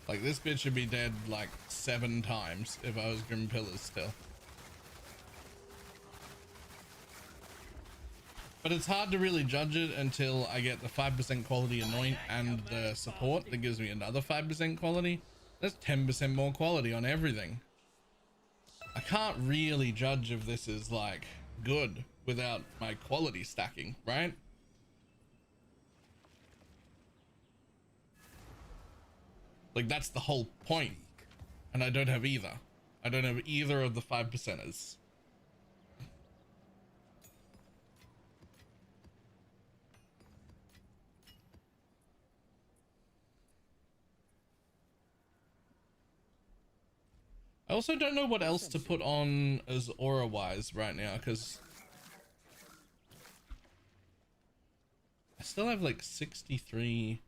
Like this bitch should be dead like 7 times if I was Grim Pillars still. But it's hard to really judge it until I get the 5% quality anoint and the support that gives me another 5% quality. That's 10% more quality on everything. I can't really judge if this is like good without my quality stacking, right? Like that's the whole point. And I don't have either. I don't have either of the 5%ers. I also don't know what else to put on as aura wise right now because I still have like 63.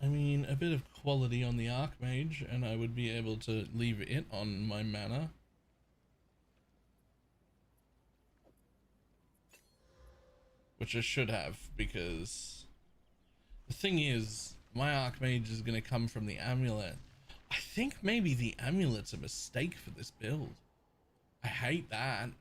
I mean, a bit of quality on the Archmage, and I would be able to leave it on my mana. Which I should have, because the thing is, my Archmage is going to come from the amulet. I think maybe the amulet's a mistake for this build. I hate that.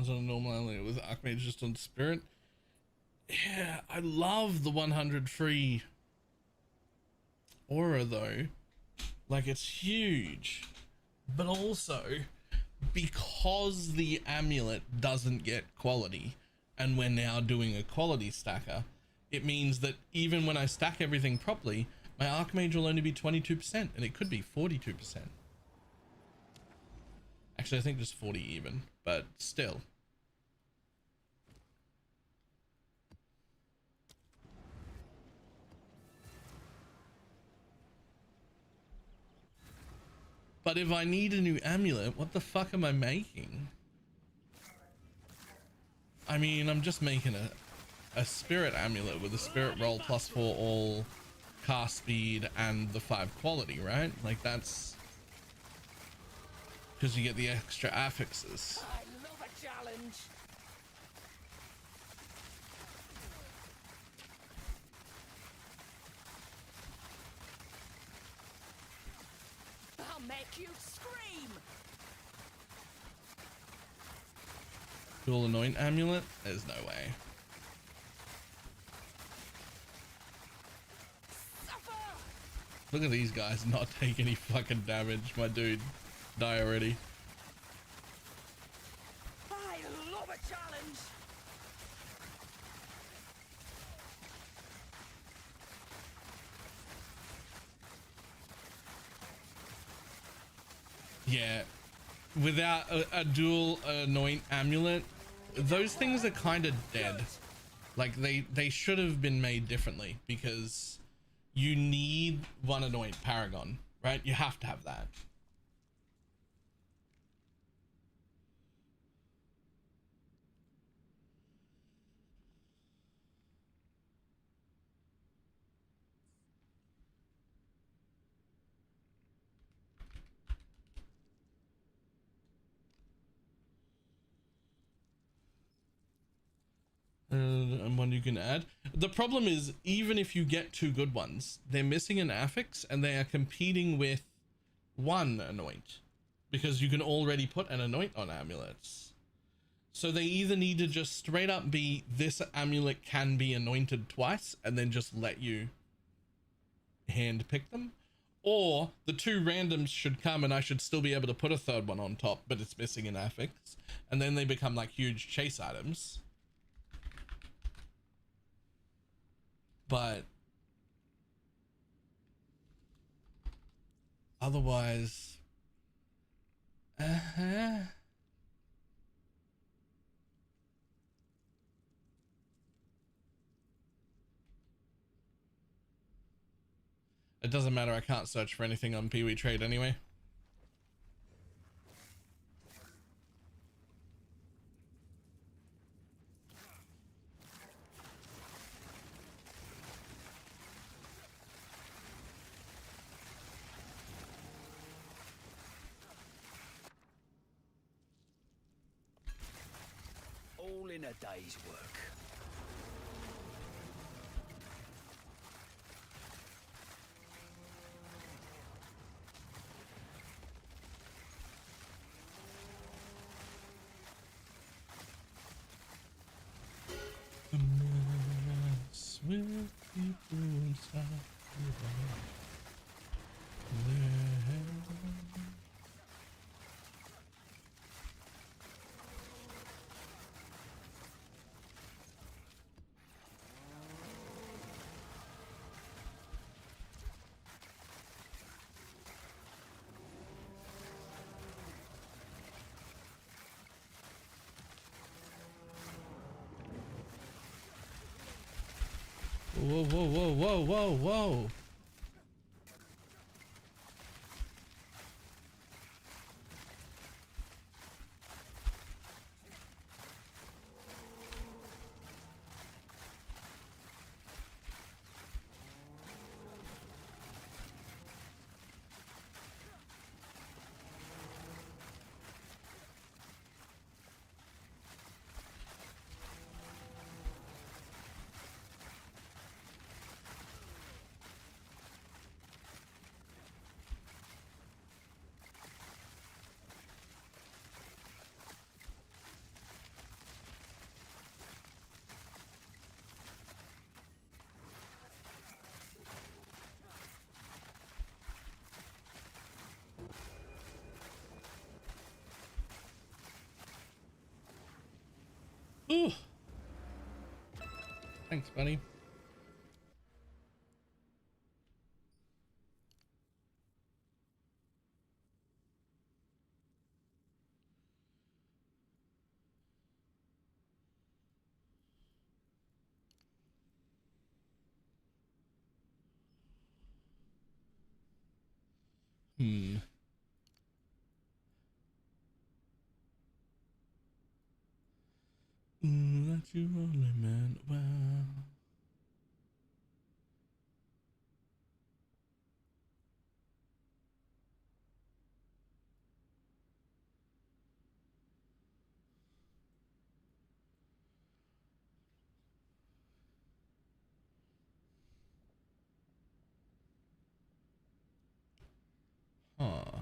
was on a normal amulet with Archmage just on spirit. Yeah, I love the 100 free aura though. Like, it's huge, but also because the amulet doesn't get quality and we're now doing a quality stacker, it means that even when I stack everything properly, my Archmage will only be 22% and it could be 42%. Actually, I think just 40 even, but still. But if I need a new amulet, what the fuck am I making? I mean, I'm just making a spirit amulet with a spirit roll plus 4 all cast speed and the 5 quality, right? Like, that's because you get the extra affixes. I love a challenge. I'll make you scream. Dual anoint amulet? There's no way. Suffer. Look at these guys not take any fucking damage. My dude, die already. I love a challenge. Yeah, without a dual anoint amulet, those things are kind of dead. Like, they should have been made differently, because you need one anoint paragon, right? You have to have that. And one you can add. The problem is, even if you get 2 good ones, they're missing an affix and they are competing with 1 anoint, because you can already put an anoint on amulets. So they either need to just straight up be, this amulet can be anointed twice, and then just let you hand pick them, or the 2 randoms should come and I should still be able to put a 3rd one on top, but it's missing an affix, and then they become like huge chase items. But otherwise, it doesn't matter. I can't search for anything on Pee-wee Trade anyway. All in a day's work. The mess with people inside Whoa, whoa, whoa, whoa, whoa, whoa. Ooh. Thanks, buddy. That you only meant well. Huh.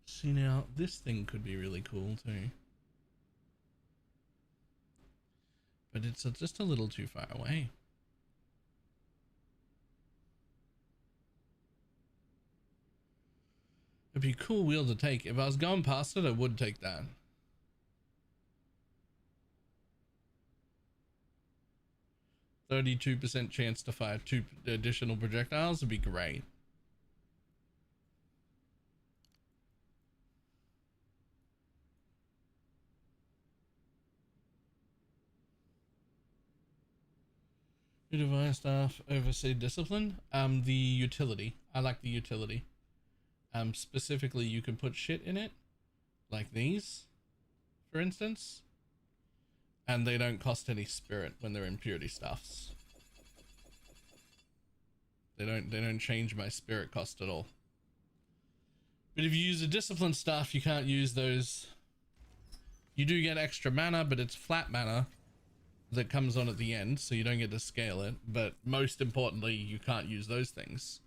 See, now this thing could be really cool too, but it's just a little too far away. It'd be a cool wheel to take. If I was going past it, I would take that. 32% chance to fire 2 additional projectiles would be great. Your device staff oversee discipline. The utility. I like the utility. Specifically, you can put shit in it, like these, for instance, and they don't cost any spirit when they're impurity stuffs. They don't change my spirit cost at all. But if you use a discipline staff, you can't use those. You do get extra mana, but it's flat mana that comes on at the end, so you don't get to scale it. But most importantly, you can't use those things.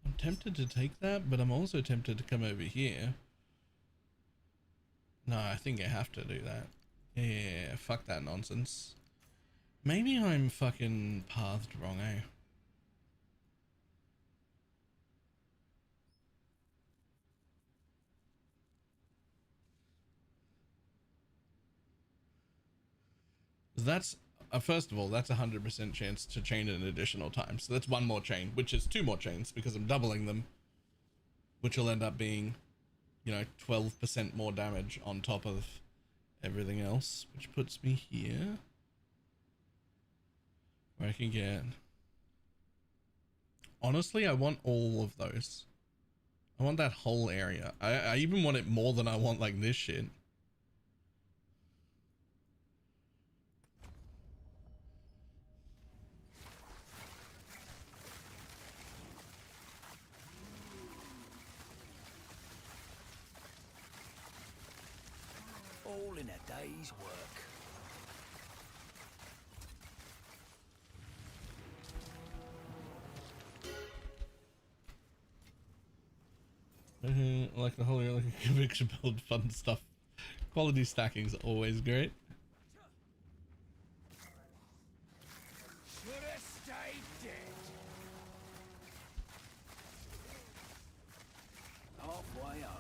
I'm tempted to take that, but I'm also tempted to come over here. No, I think I have to do that. Yeah, fuck that nonsense. Maybe I'm fucking pathed wrong, eh? That's first of all, that's 100% chance to chain an additional time. So that's 1 more chain, which is 2 more chains because I'm doubling them, which will end up being, you know, 12% more damage on top of everything else, which puts me here where I can get. Honestly, I want all of those. I want that whole area. I even want it more than I want like this shit. All in a day's work. Like the whole like a conviction build, fun stuff. Quality stacking's always great. Should have stayed dead. Halfway home.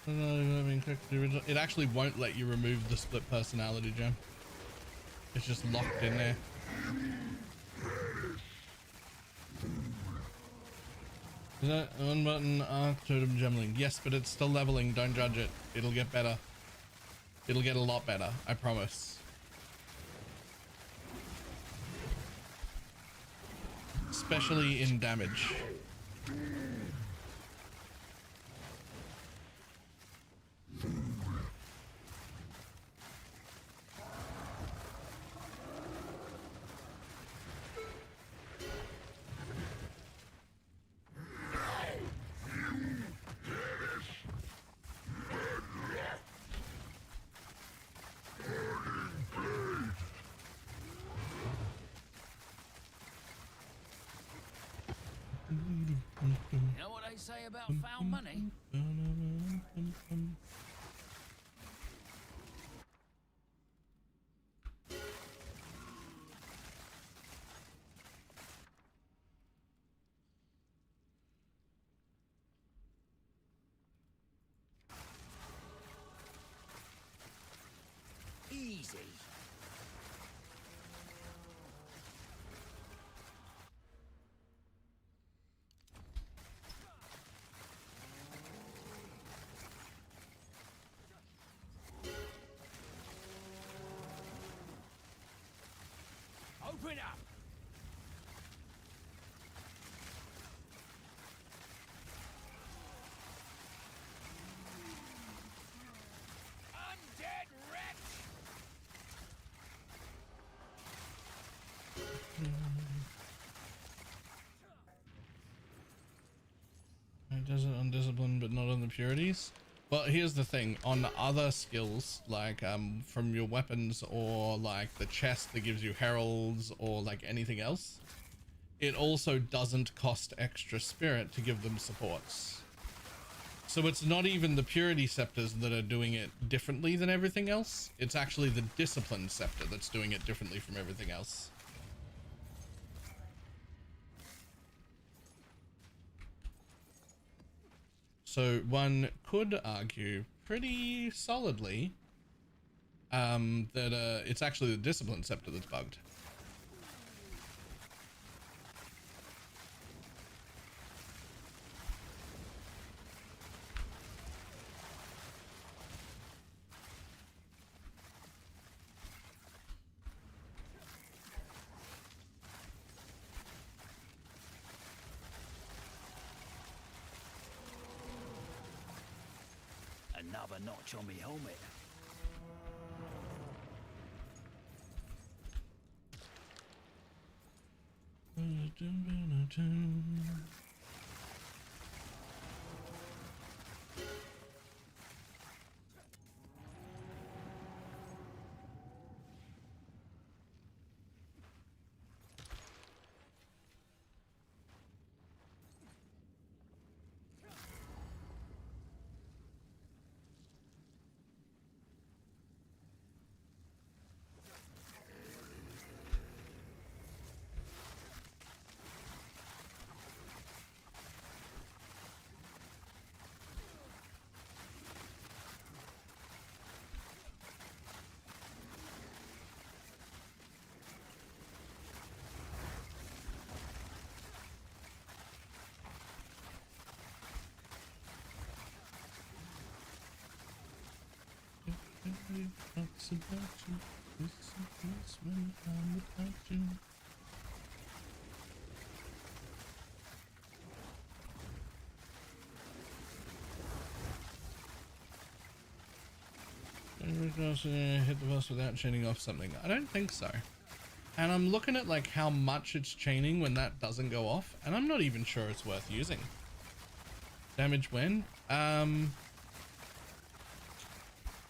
It actually won't let you remove the split personality gem. It's just locked in there. Is that one button? Arc Totem Gemling. Yes, but it's still leveling. Don't judge it. It'll get better. It'll get a lot better. I promise. Especially in damage. You know what they say about foul money? Easy. Open up! Undead wretch! It does it on discipline, but not on the purities. But here's the thing, on other skills, like from your weapons or like the chest that gives you heralds or like anything else, it also doesn't cost extra spirit to give them supports. So it's not even the purity scepters that are doing it differently than everything else. It's actually the discipline scepter that's doing it differently from everything else. So one could argue pretty solidly that it's actually the discipline scepter that's bugged. Another notch on me helmet. Talks about you. This when I'm without you. Hit the boss without chaining off something. I don't think so. And I'm looking at like how much it's chaining when that doesn't go off, and I'm not even sure it's worth using. Damage when?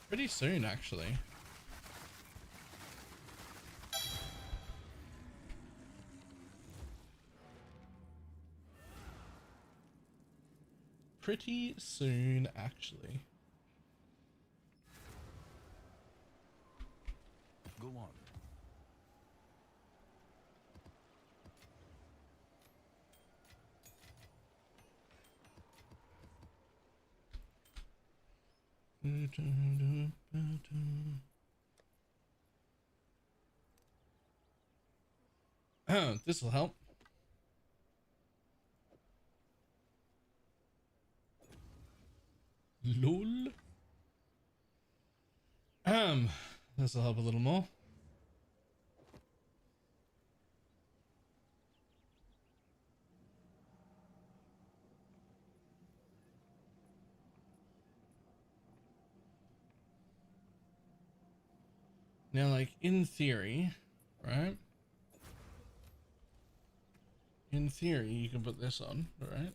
Pretty soon, actually. Pretty soon, actually. Go on. Oh, this will help. Lol. This will help a little more. Now, like, in theory, right? In theory, you can put this on, right?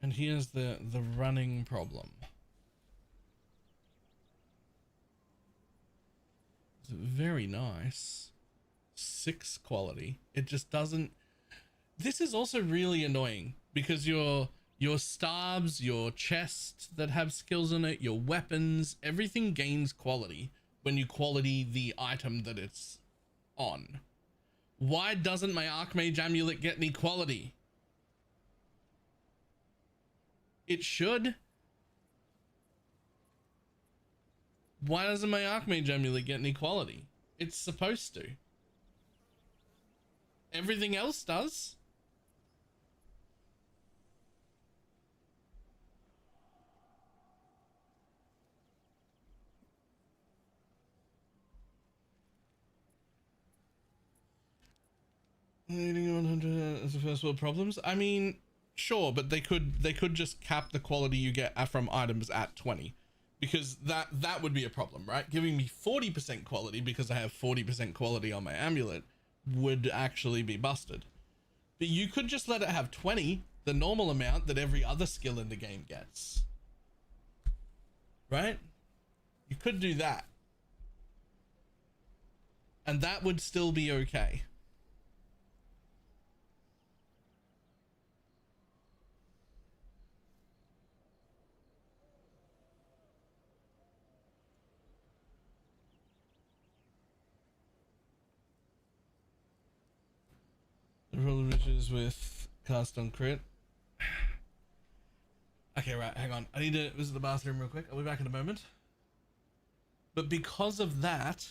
And here's the running problem. It's very nice. 6 quality. It just doesn't. This is also really annoying because your stabs, your chest that have skills in it, your weapons, everything gains quality when you quality the item that it's on. Why doesn't my Archmage amulet get any quality? It should. Why doesn't my Archmage amulet get any quality? It's supposed to. Everything else does. Needing 100 as the first world problems. I mean, sure, but they could just cap the quality you get from items at 20, because that would be a problem, right? Giving me 40% quality because I have 40% quality on my amulet would actually be busted. But you could just let it have 20, the normal amount that every other skill in the game gets, right? You could do that, and that would still be okay. The problem is with cast on crit. Okay, right, hang on. I need to visit the bathroom real quick. I'll be back in a moment. But because of that,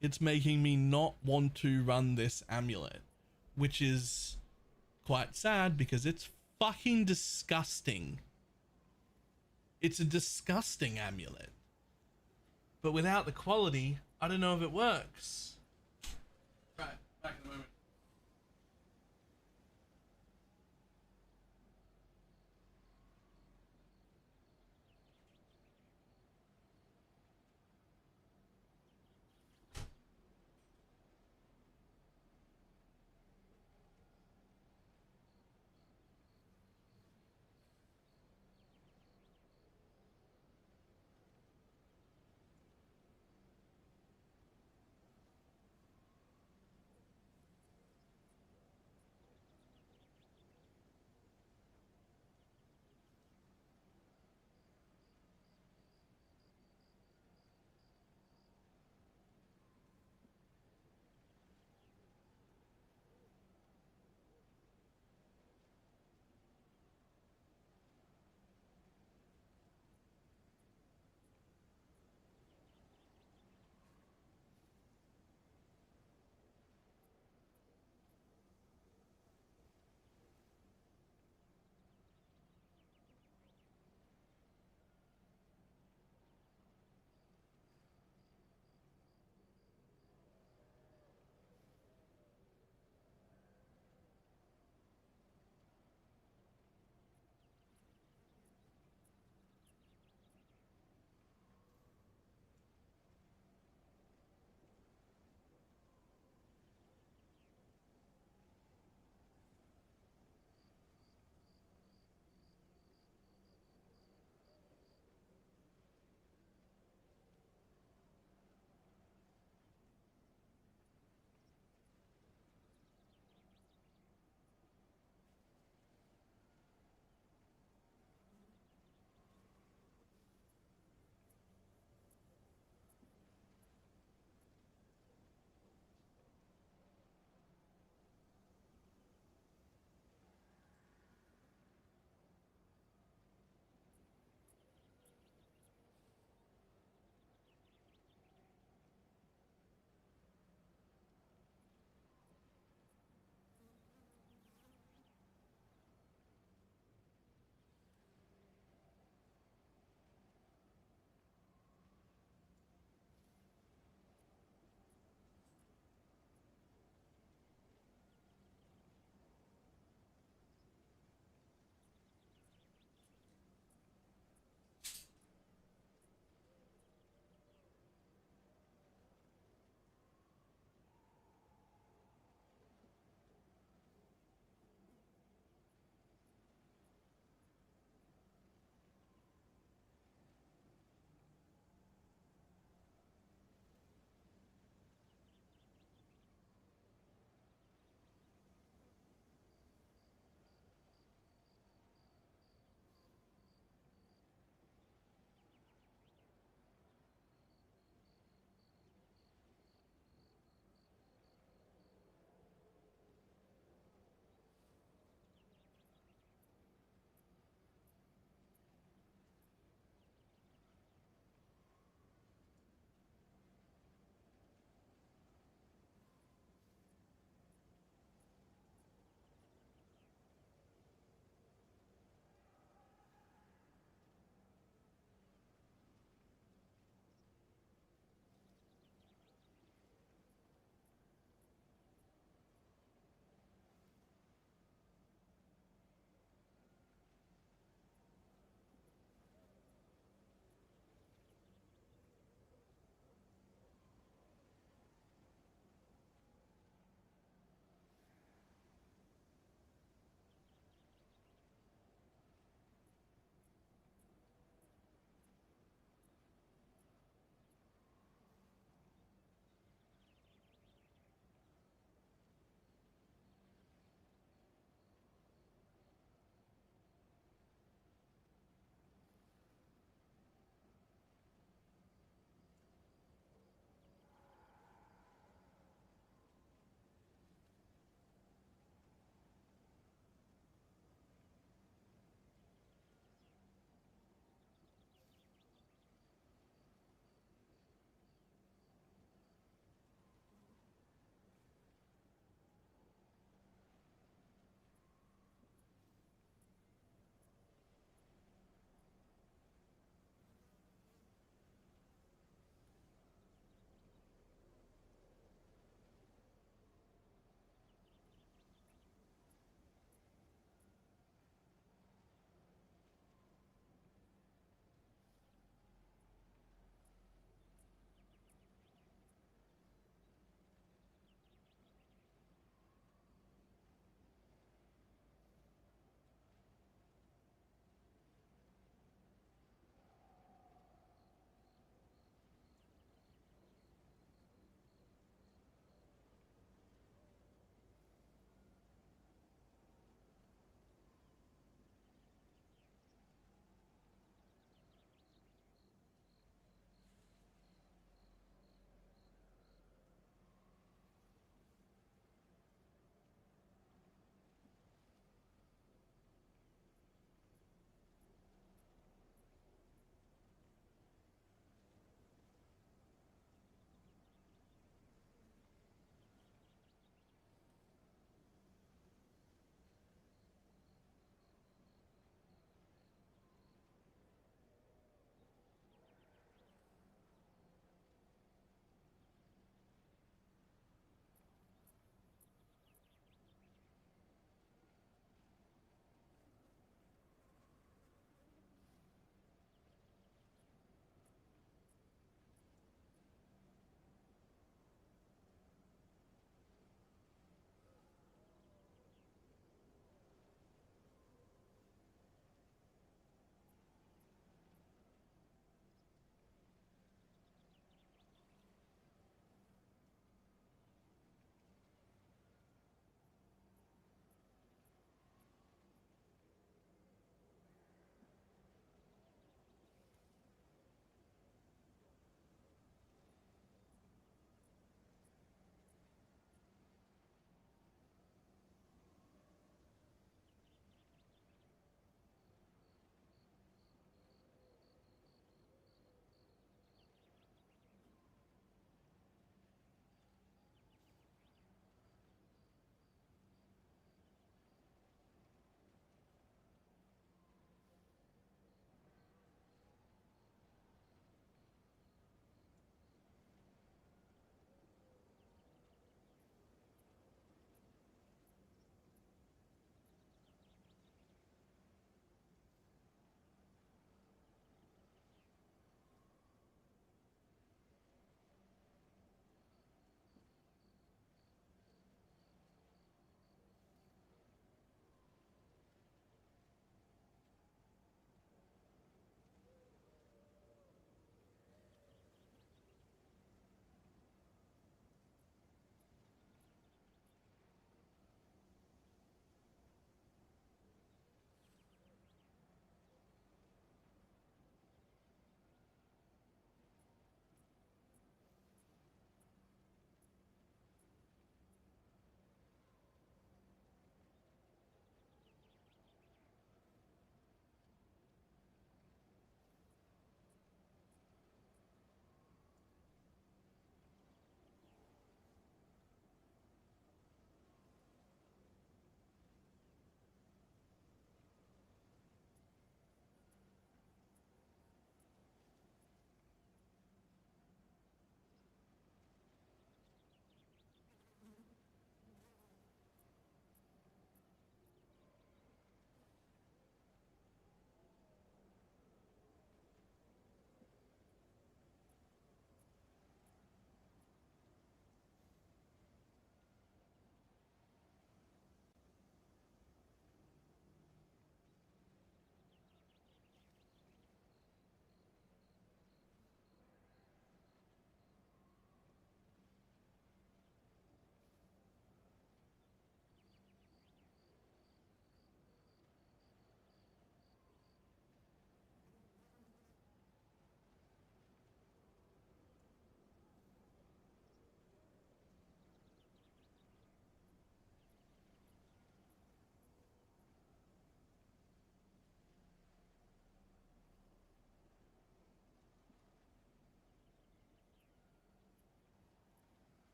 it's making me not want to run this amulet, which is quite sad because it's fucking disgusting. It's a disgusting amulet. But without the quality, I don't know if it works. Right, back in a moment.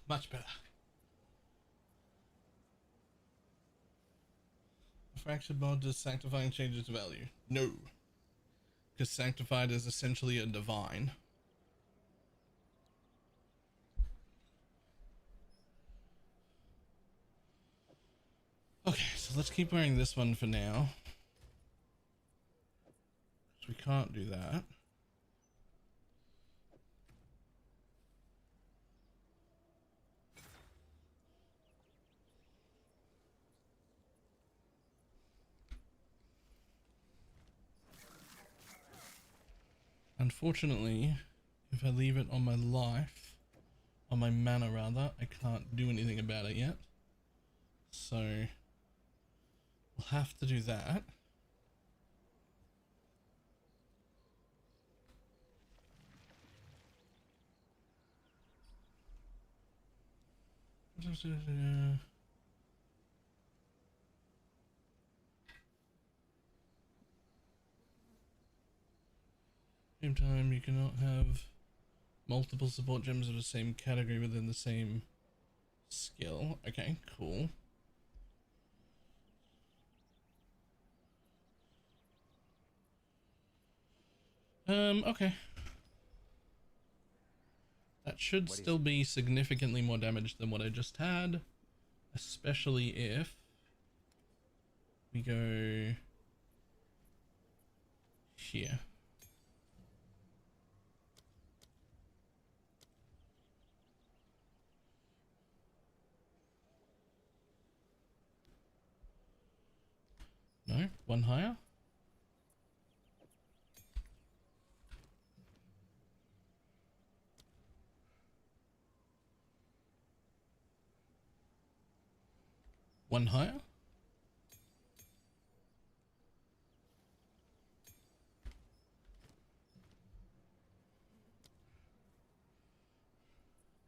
Much better. A fractured mod, does sanctifying change its value? No. Because sanctified is essentially a divine. Okay, so let's keep wearing this one for now. So we can't do that. Unfortunately, if I leave it on my life, on my mana rather, I can't do anything about it yet. So we'll have to do that. Same time, you cannot have multiple support gems of the same category within the same skill. Okay, cool. Okay. That should still be significantly more damage than what I just had, especially if we go here. No, one higher. One higher.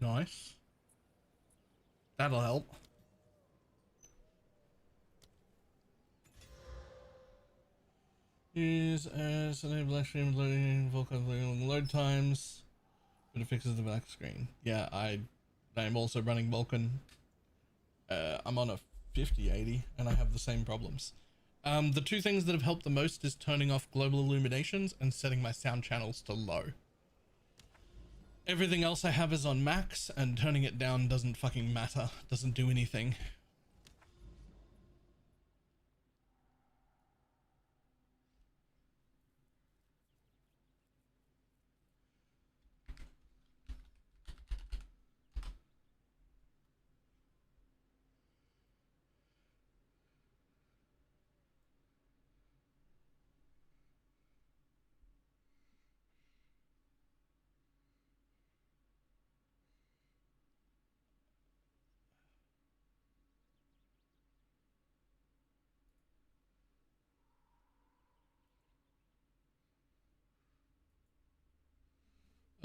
Nice. That'll help. Use as enable extreme loading Vulkan load times, but it fixes the black screen. Yeah, I'm also running Vulkan. I'm on a 5080 and I have the same problems. The two things that have helped the most is turning off global illuminations and setting my sound channels to low. Everything else I have is on max, and turning it down doesn't fucking matter. Doesn't do anything.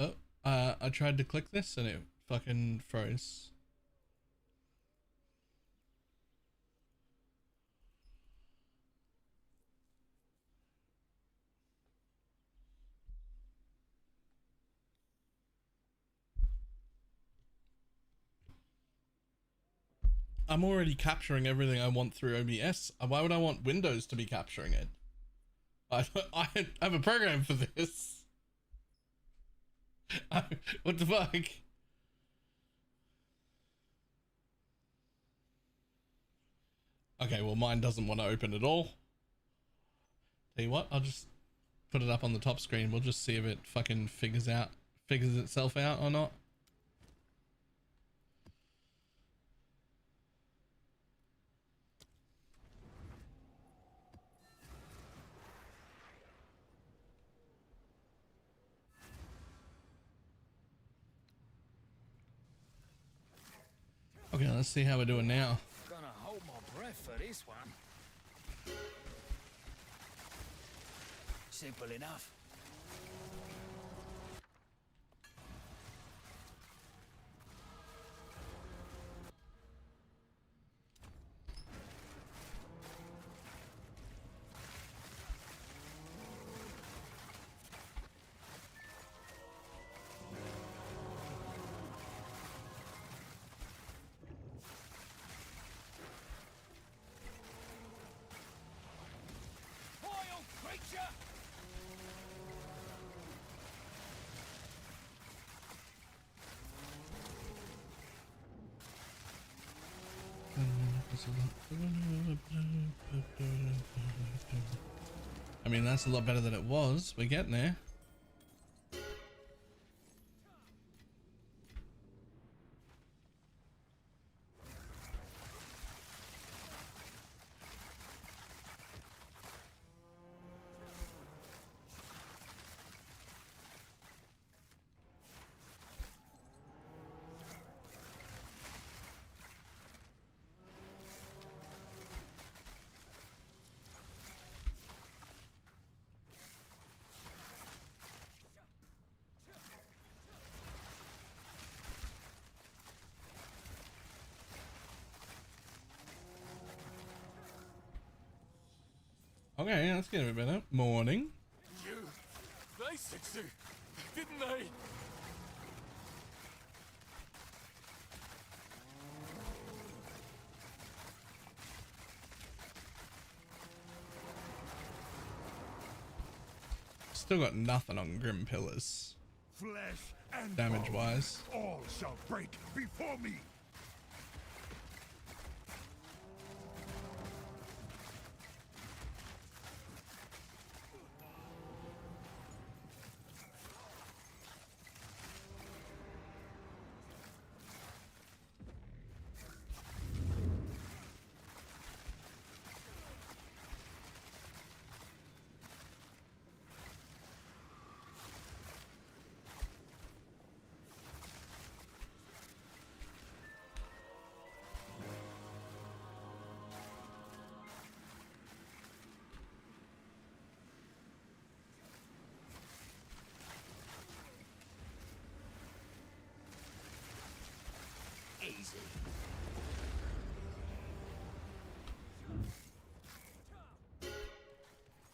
Oh, I tried to click this and it fucking froze. I'm already capturing everything I want through OBS. Why would I want Windows to be capturing it? I have a program for this. What the fuck? Okay, well mine doesn't want to open at all. Tell you what, I'll just put it up on the top screen. We'll just see if it fucking figures itself out or not. Okay, let's see how we're doing now. Gonna hold my breath for this one. Simple enough. I mean, that's a lot better than it was. We're getting there. Okay, that's getting a bit better. Morning. They succeeded, didn't they? Still got nothing on Grim Pillars. Flesh and Damage bone, wise. all shall break before me.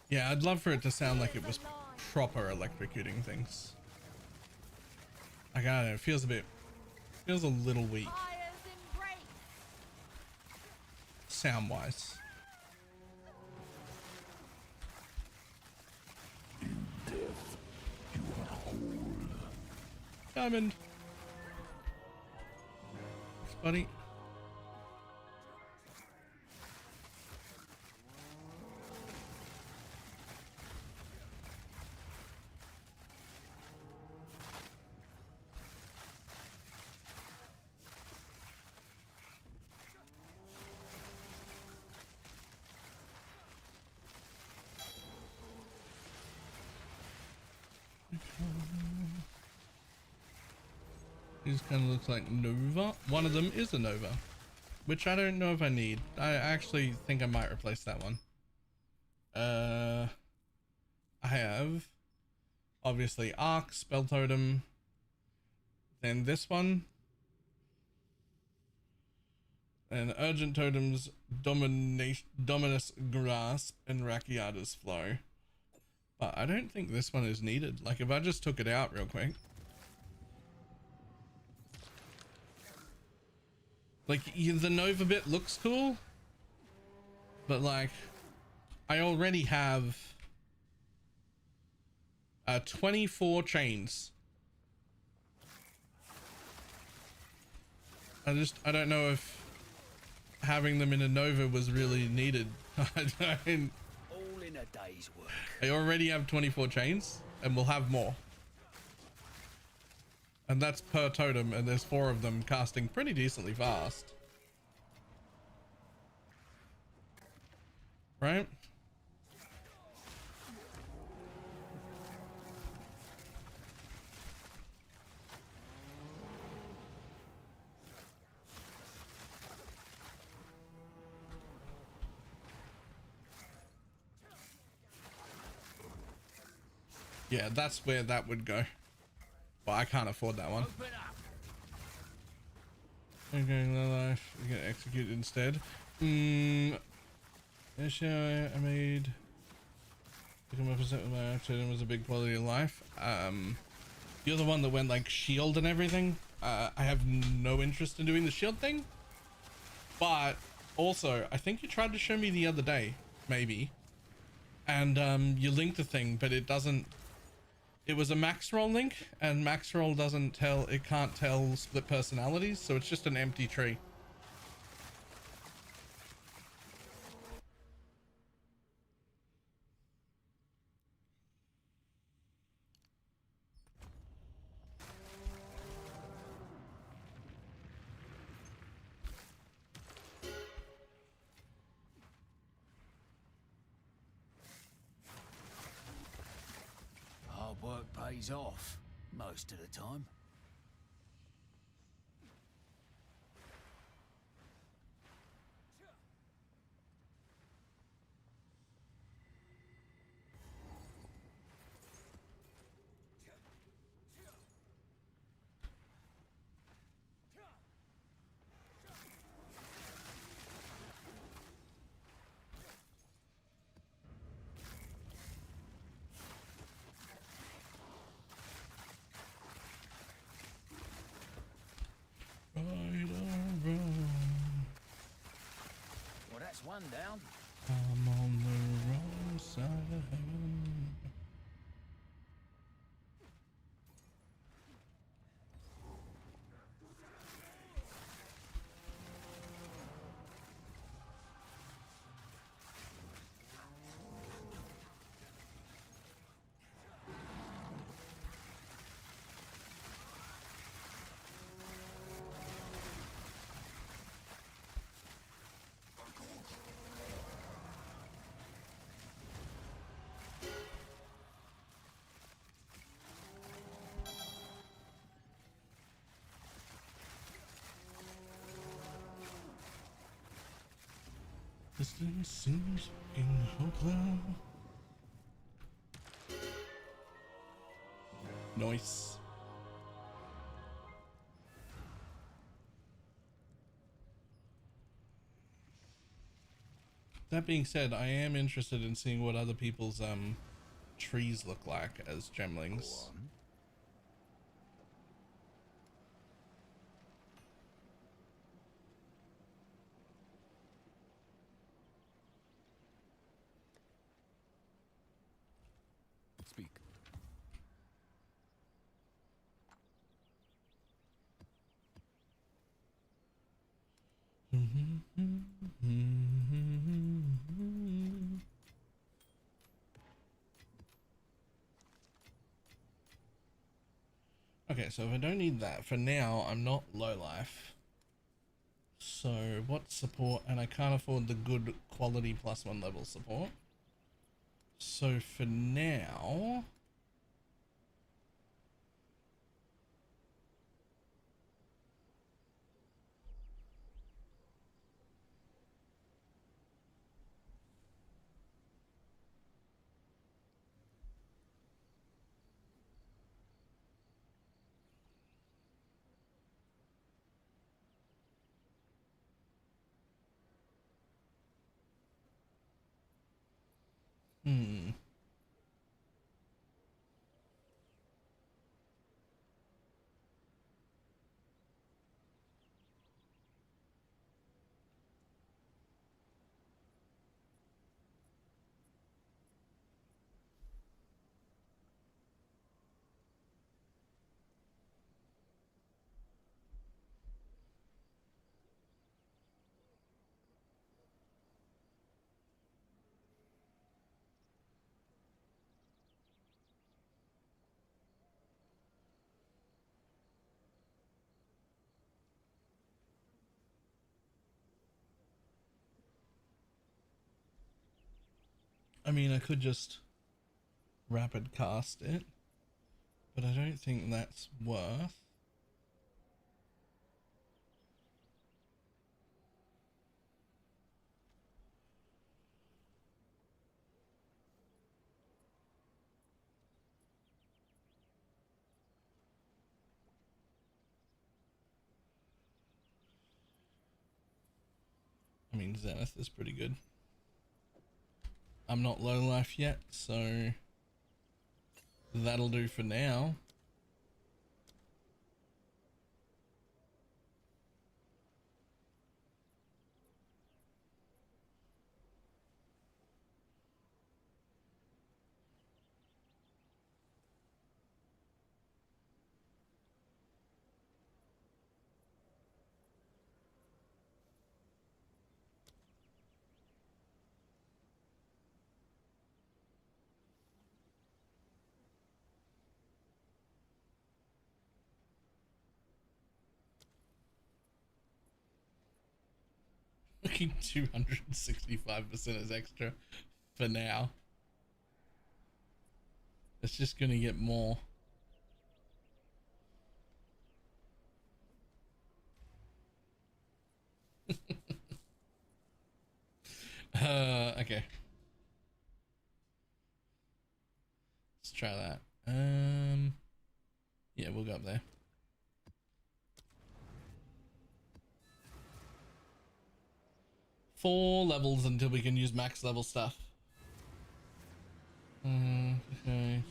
Yeah, I'd love for it to sound like it was proper electrocuting things. I don't know, it feels a little weak. Sound wise. In death, you are whole. Diamond. Thanks, buddy. These kind of looks like Nova. One of them is a Nova, which I don't know if I need. I actually think I might replace that one. I have obviously Arc, Spell Totem, then this one, and Urgent Totems, Dominus Grasp, and Rakiata's Flow. But I don't think this one is needed. Like if I just took it out real quick. Like the Nova bit looks cool, but like I already have 24 chains. I don't know if having them in a Nova was really needed. I mean, All in a day's work. I already have 24 chains and we'll have more. And that's per totem, and there's 4 of them casting pretty decently fast. Right? Yeah, that's where that would go. Well, I can't afford that one. Open up. Okay, low life. We get executed instead. This year I made. Become a percent of my totem was a big quality of life. The other one that went like shield and everything. I have no interest in doing the shield thing. But also, I think you tried to show me the other day, maybe. And you linked the thing, but it doesn't. It was a max roll link, and max roll doesn't tell, it can't tell split personalities, so it's just an empty tree. pays off most of the time. Right or wrong, Well, that's one down. I'm on the wrong side of heaven. Distance seems fucking hopeless. Nice. That being said, I am interested in seeing what other people's trees look like as gemlings. Speak. Okay, so if I don't need that, for now, I'm not low life. So what support, and I can't afford the good quality +1 level support. So for now, I mean, I could just rapid cast it, but I don't think that's worth. I mean, Zenith is pretty good. I'm not low life yet, so that'll do for now. Looking 265% as extra for now. It's just gonna get more. Okay. Let's try that. Yeah, we'll go up there. Four levels until we can use max level stuff. Okay.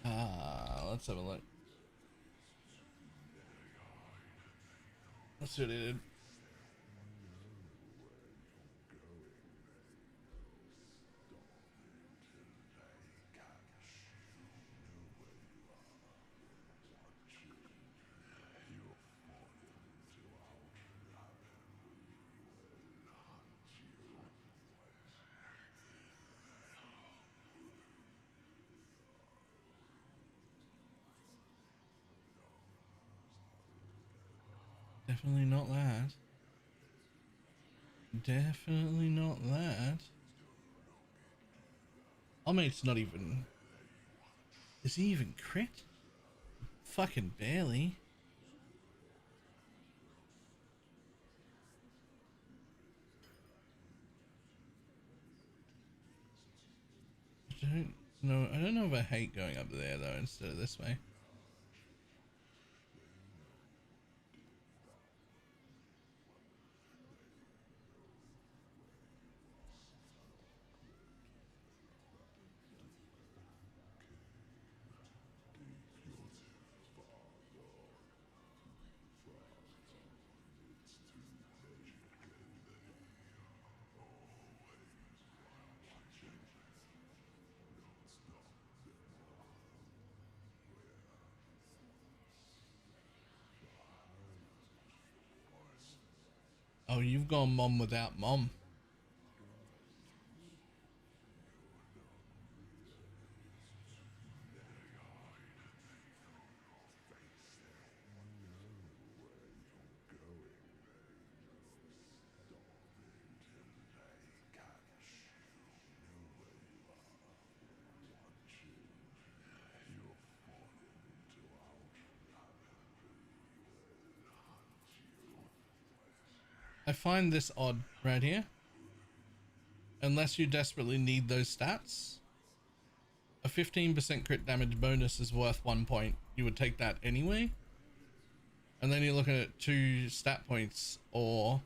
Let's have a look. Let's see what it did. Definitely not that. Definitely not that. BalorMage's not even... Is he even crit? Fucking barely. I don't know if I hate going up there though instead of this way. Oh, you've gone mom without mom. I find this odd right here. Unless you desperately need those stats, a 15% crit damage bonus is worth 1 point. You would take that anyway. And then you're looking at 2 stat points or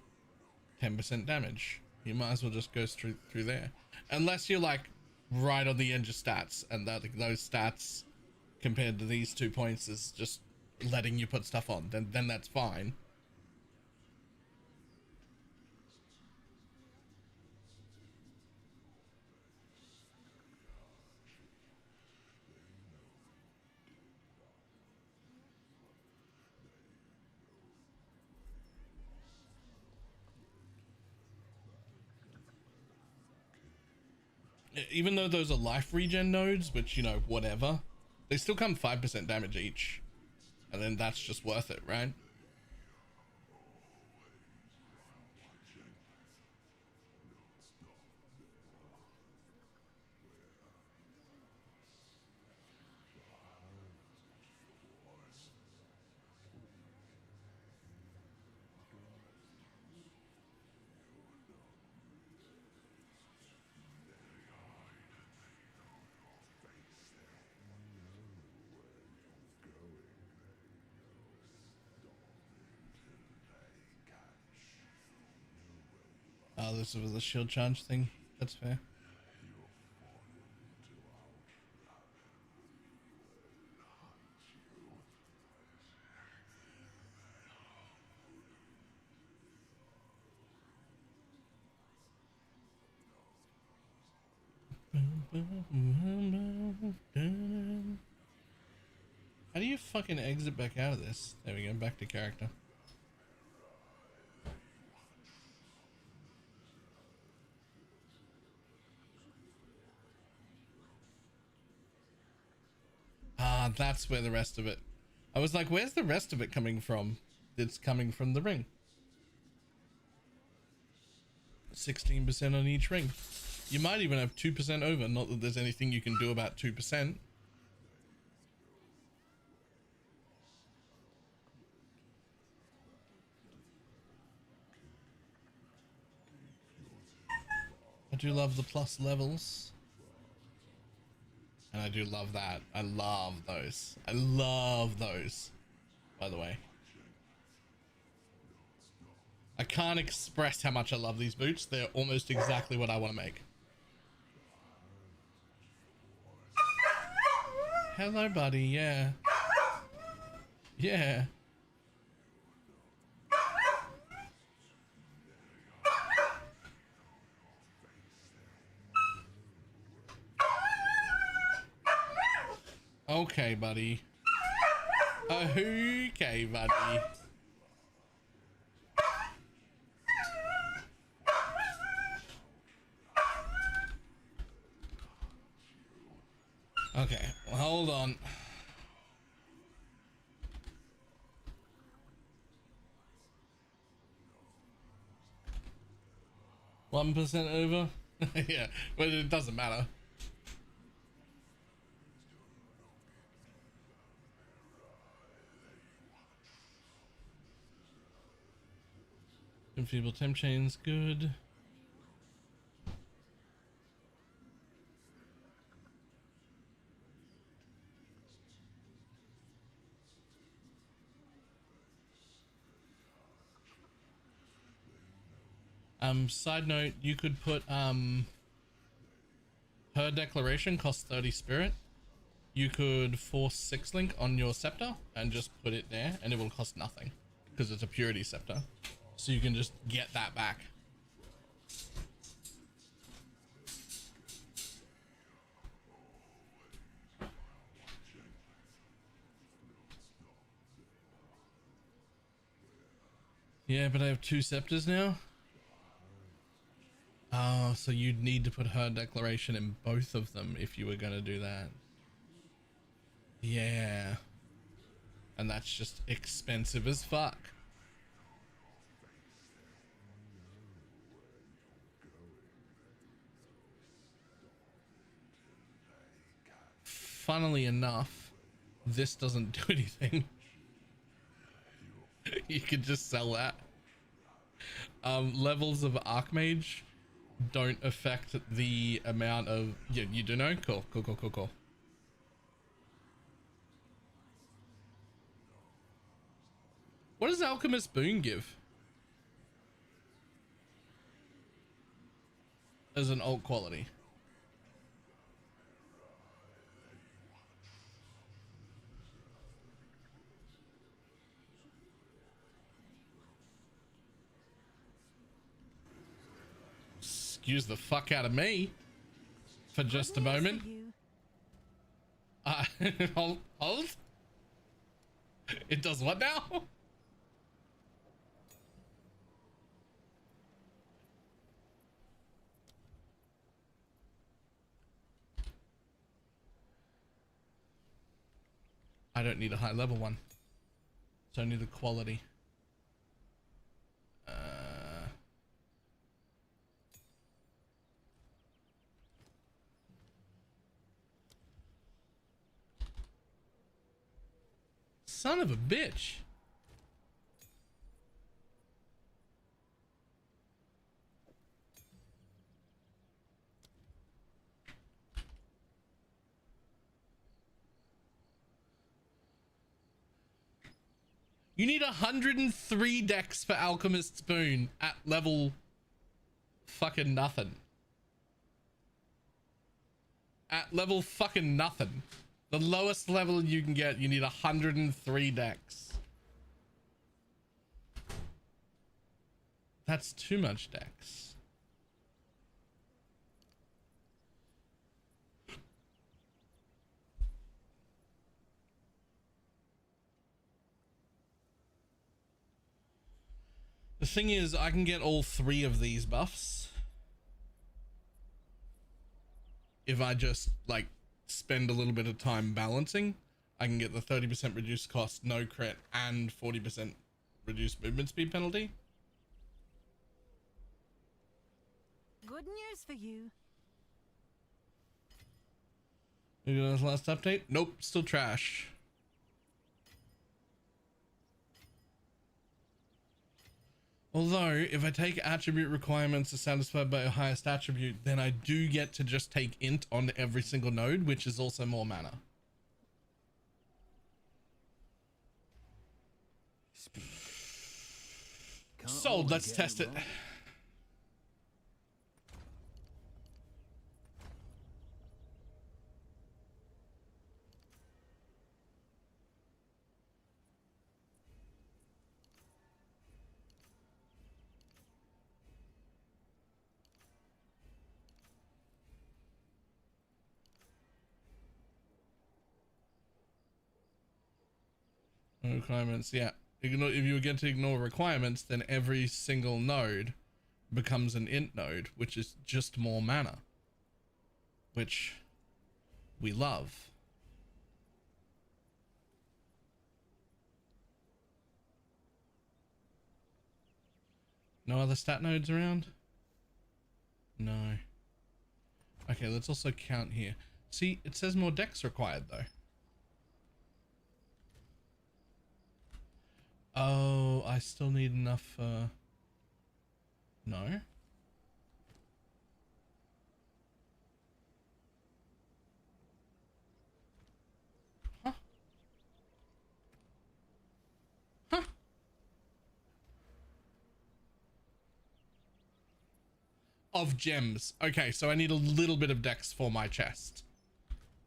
10% damage. You might as well just go through there. Unless you're like right on the edge of stats, and that those stats compared to these 2 points is just letting you put stuff on, then that's fine. Even though those are life regen nodes, which, you know, whatever, they still come 5% damage each. And then that's just worth it, right? Oh, this was a shield charge thing. That's fair. How do you fucking exit back out of this? There we go, back to character. Ah, that's where the rest of it. I was like, where's the rest of it coming from? It's coming from the ring. 16% on each ring. You might even have 2% over. Not that there's anything you can do about 2%. I do love the plus levels. And I do love that. I love those. I love those, by the way. I can't express how much I love these boots. They're almost exactly what I want to make. Hello, buddy. Yeah. Yeah. Okay, buddy. Okay, buddy. Okay, well, hold on. %1 over? Yeah, but it doesn't matter. Enfeeble temp chains, good. Side note, you could put her declaration costs 30 spirit. You could force 6 link on your scepter and just put it there and it will cost nothing because it's a purity scepter. So you can just get that back. Yeah, but I have 2 scepters now. Oh, so you'd need to put her declaration in both of them if you were going to do that. Yeah. And that's just expensive as fuck. Funnily enough, this doesn't do anything. You could just sell that. Levels of Archmage don't affect the amount of... Yeah, you do know? Cool. What does Alchemist Boon give? As an alt quality. Excuse the fuck out of me for just a moment. Hold. It does what now? I don't need a high level one. It's only the quality. Son of a bitch. You need 103 decks for Alchemist's Boon at level fucking nothing. At level fucking nothing. The lowest level you can get, you need 103 decks. That's too much decks. The thing is, I can get all 3 of these buffs if I just like spend a little bit of time balancing. I can get the 30% reduced cost, no crit, and 40% reduced movement speed penalty. Good news for you. You know, this last update? Nope, still trash. Although, if I take attribute requirements are satisfied by a highest attribute, then I do get to just take int on every single node, which is also more mana. Speak. Can't Sold, always let's get test it. right. Requirements, yeah. Ignore, if you get to ignore requirements, then every single node becomes an int node, which is just more mana, which we love. No other stat nodes around? No. Okay, let's also count here. See, it says more dex required though. Oh, I still need enough, no. Huh? Huh? Of gems. Okay, so I need a little bit of dex for my chest.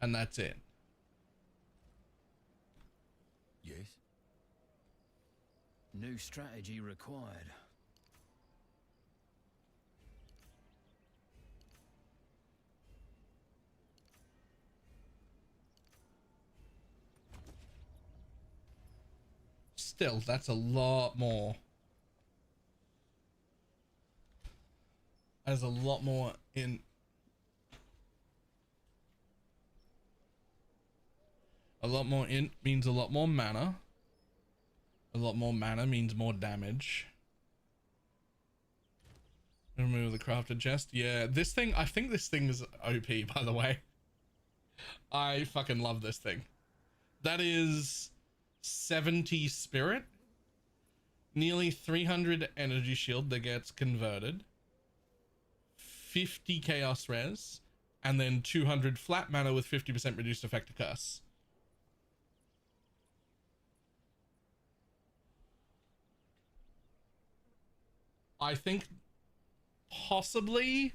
And that's it. Yes. New strategy required. Still, that's a lot more. There's a lot more in. A lot more int means a lot more mana. A lot more mana means more damage. Remove the crafted chest. Yeah, this thing, I think this thing is OP, by the way. I fucking love this thing. That is 70 spirit. Nearly 300 energy shield that gets converted. 50 chaos res. And then 200 flat mana with 50% reduced effect to curse. I think possibly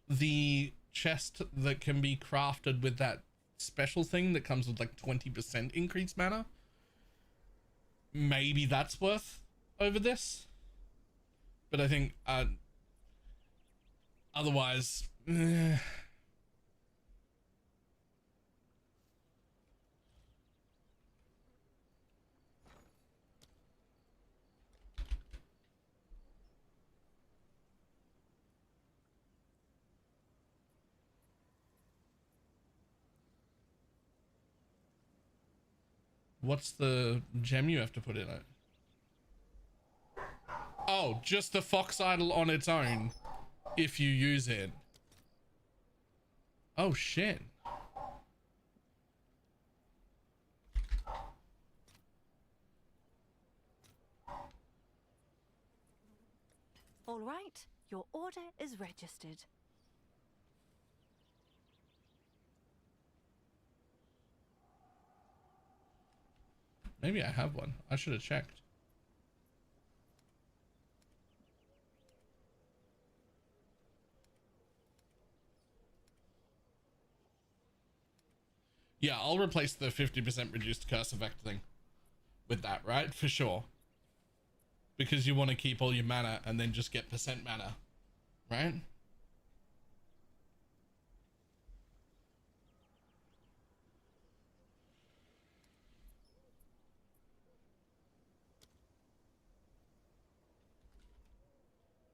the chest that can be crafted with that special thing that comes with like 20% increased mana, maybe that's worth over this, but I think otherwise what's the gem you have to put in it? Oh, just the fox idol on its own if you use it. Oh shit. All right, your order is registered. Maybe I have one. I should have checked. Yeah, I'll replace the 50% reduced curse effect thing with that, right? For sure. Because you want to keep all your mana and then just get percent mana, right?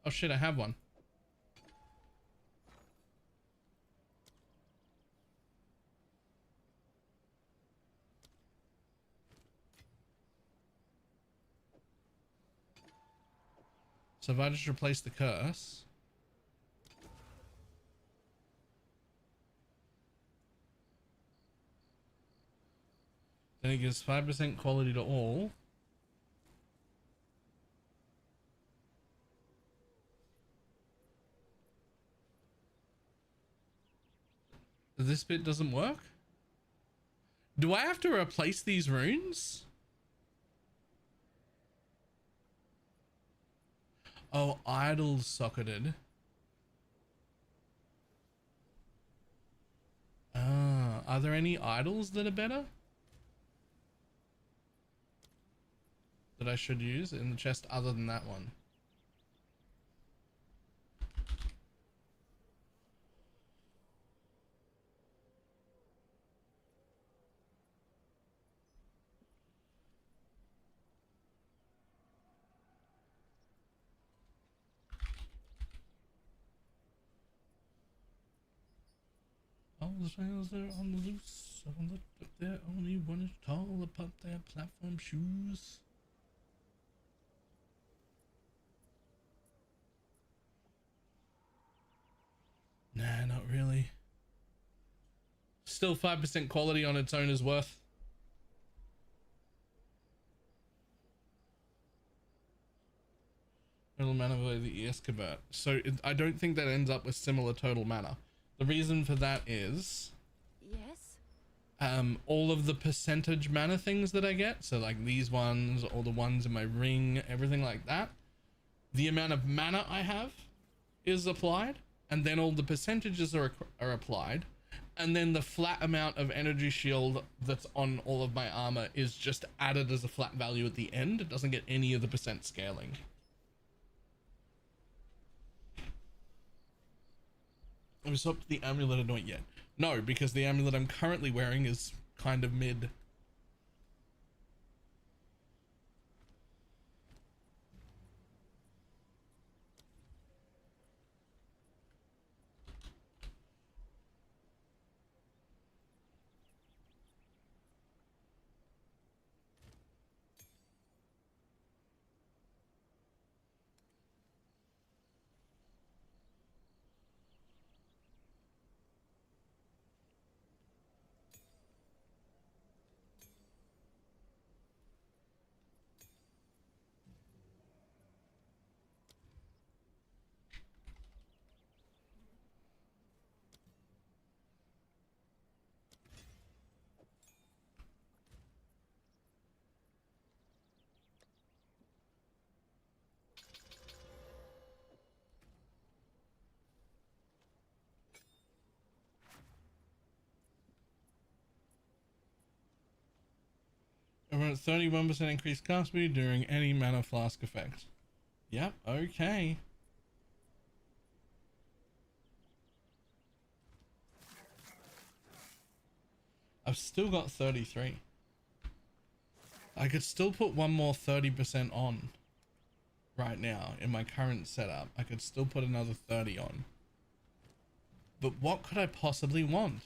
Oh shit, I have one. So if I just replace the curse. Then it gives 5% quality to all. This bit doesn't work? Do I have to replace these runes? Oh, idols socketed. Ah, are there any idols that are better? That I should use in the chest other than that one? All the sails are on the loose, on the up there, only one is tall, above their platform shoes. Nah, not really. Still 5% quality on its own is worth. Total mana by the ES convert. So I don't think that ends up with similar total mana. The reason for that is Yes? all of the percentage mana things that I get, so like these ones, all the ones in my ring, everything like that, the amount of mana I have is applied, and then all the percentages are applied, and then the flat amount of energy shield that's on all of my armor is just added as a flat value at the end. It doesn't get any of the percent scaling. Have you swapped the amulet or not yet? No, because the amulet I'm currently wearing is kind of mid. Around 31% increased cast speed during any mana flask effect. Yep, okay. I've still got 33. I could still put one more 30% on right now in my current setup. I could still put another 30 on. But what could I possibly want?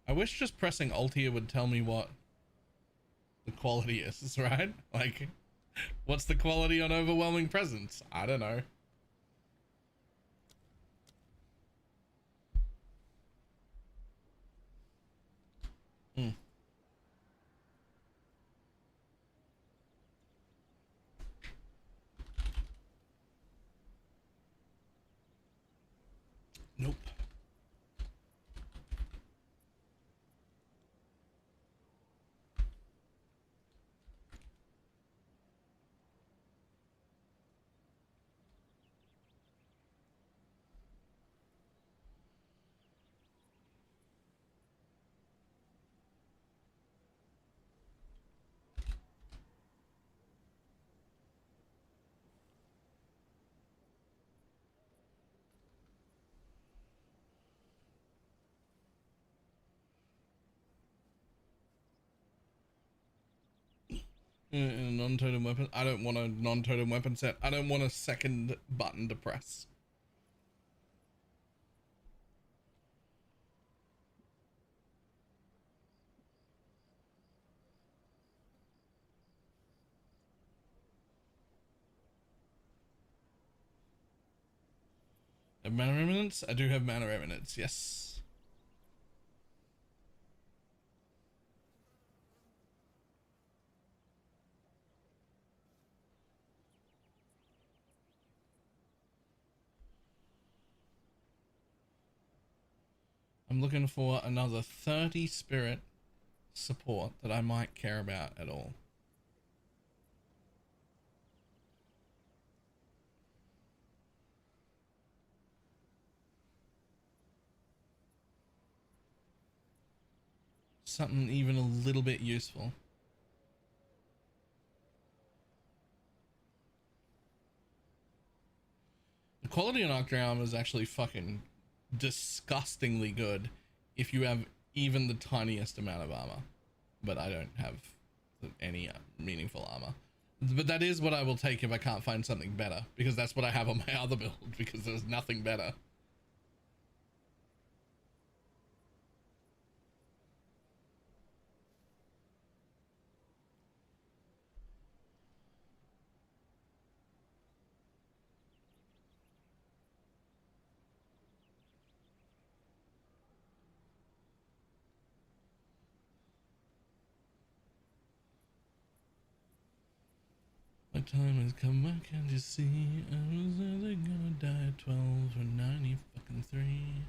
I wish just pressing Alt here would tell me what the quality is, right? Like, what's the quality on Overwhelming Presence? I don't know. Nope. In a non-totem weapon. I don't want a non-totem weapon set. I don't want a second button to press. Have mana remnants? I do have mana remnants, yes. I'm looking for another 30 spirit support that I might care about at all. Something even a little bit useful. The quality on Octary armor is actually fucking disgustingly good if you have even the tiniest amount of armor, but I don't have any meaningful armor. But that is what I will take if I can't find something better, because that's what I have on my other build, because there's nothing better. My time has come, why can't you see? I was either gonna die at 12 or 90 fucking 3.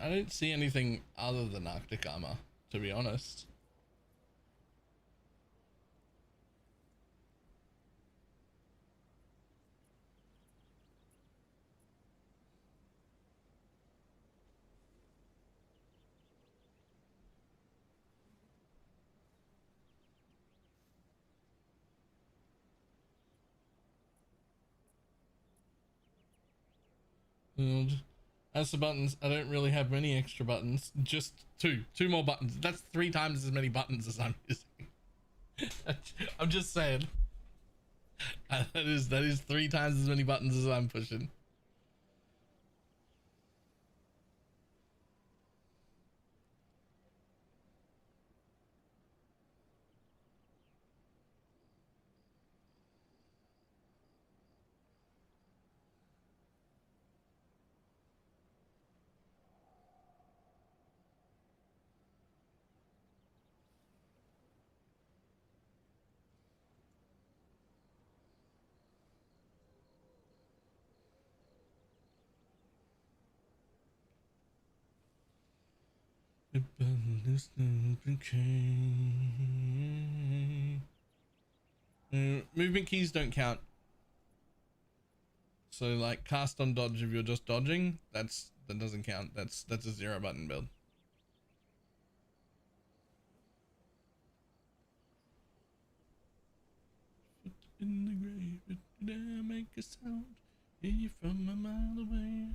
I don't see anything other than Arctic armor, to be honest. And as the buttons, I don't really have many extra buttons. Just two more buttons. That's 3 times as many buttons as I'm using. I'm just saying. That is 3 times as many buttons as I'm pushing. Movement keys don't count. So like cast on dodge, if you're just dodging, that doesn't count. That's a 0 button build. In the grave, did I make a sound? Hear you from a mile away.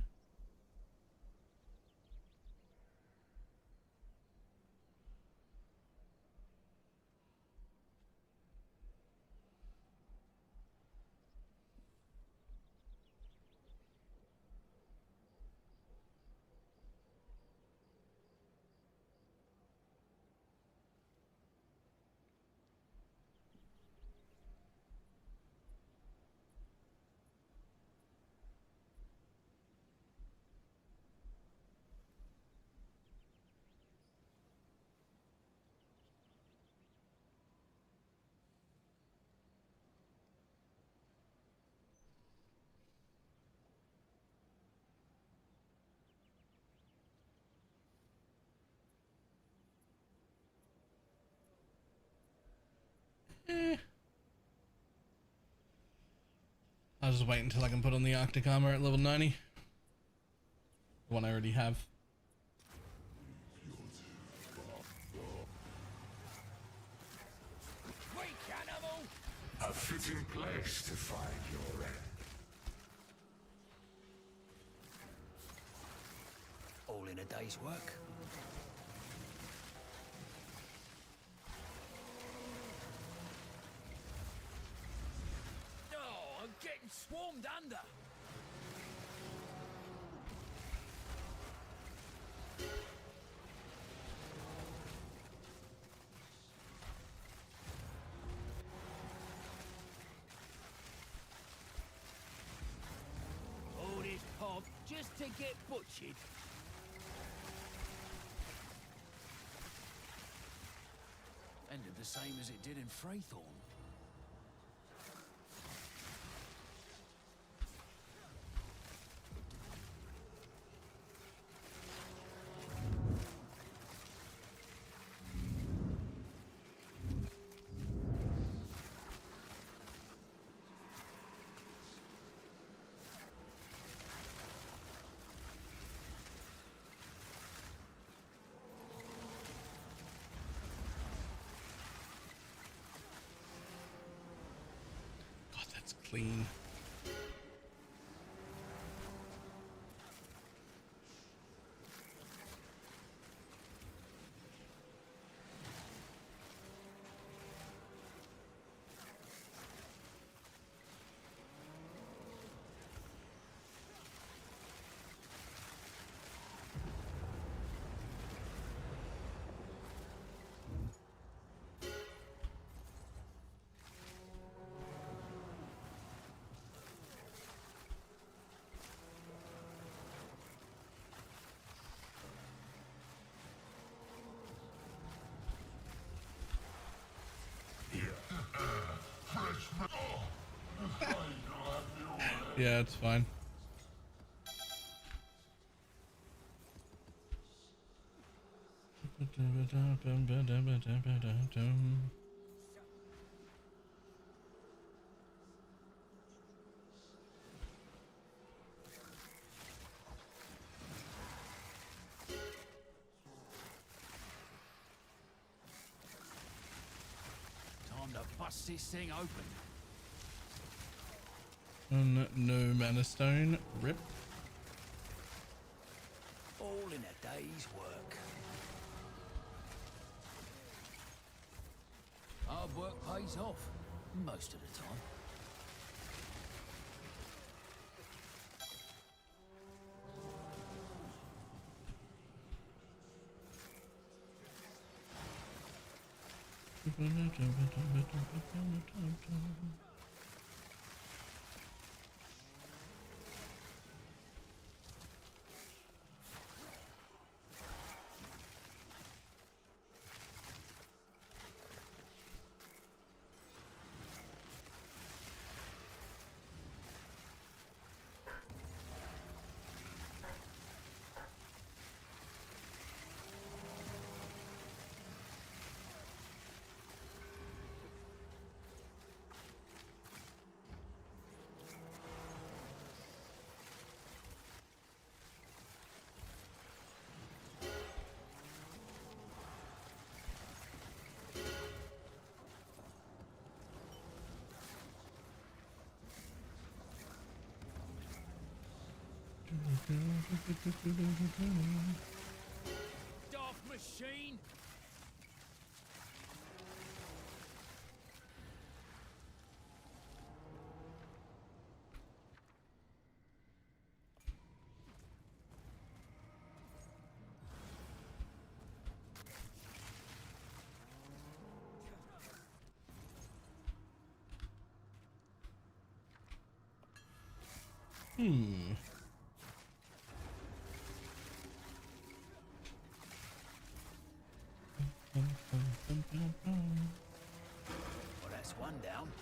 I'll just wait until I can put on the Arctic armor at level 90. The one I already have. A fitting place to find your end. All in a day's work. Oh, I'm getting swarmed under. All this pomp just to get butchered. Ended the same as it did in Freythorn. God, that's clean. Yeah, it's fine. Time to bust this thing open. No mana stone. Rip. All in a day's work. Hard work pays off, most of the time. Dark machine! Well, that's one down.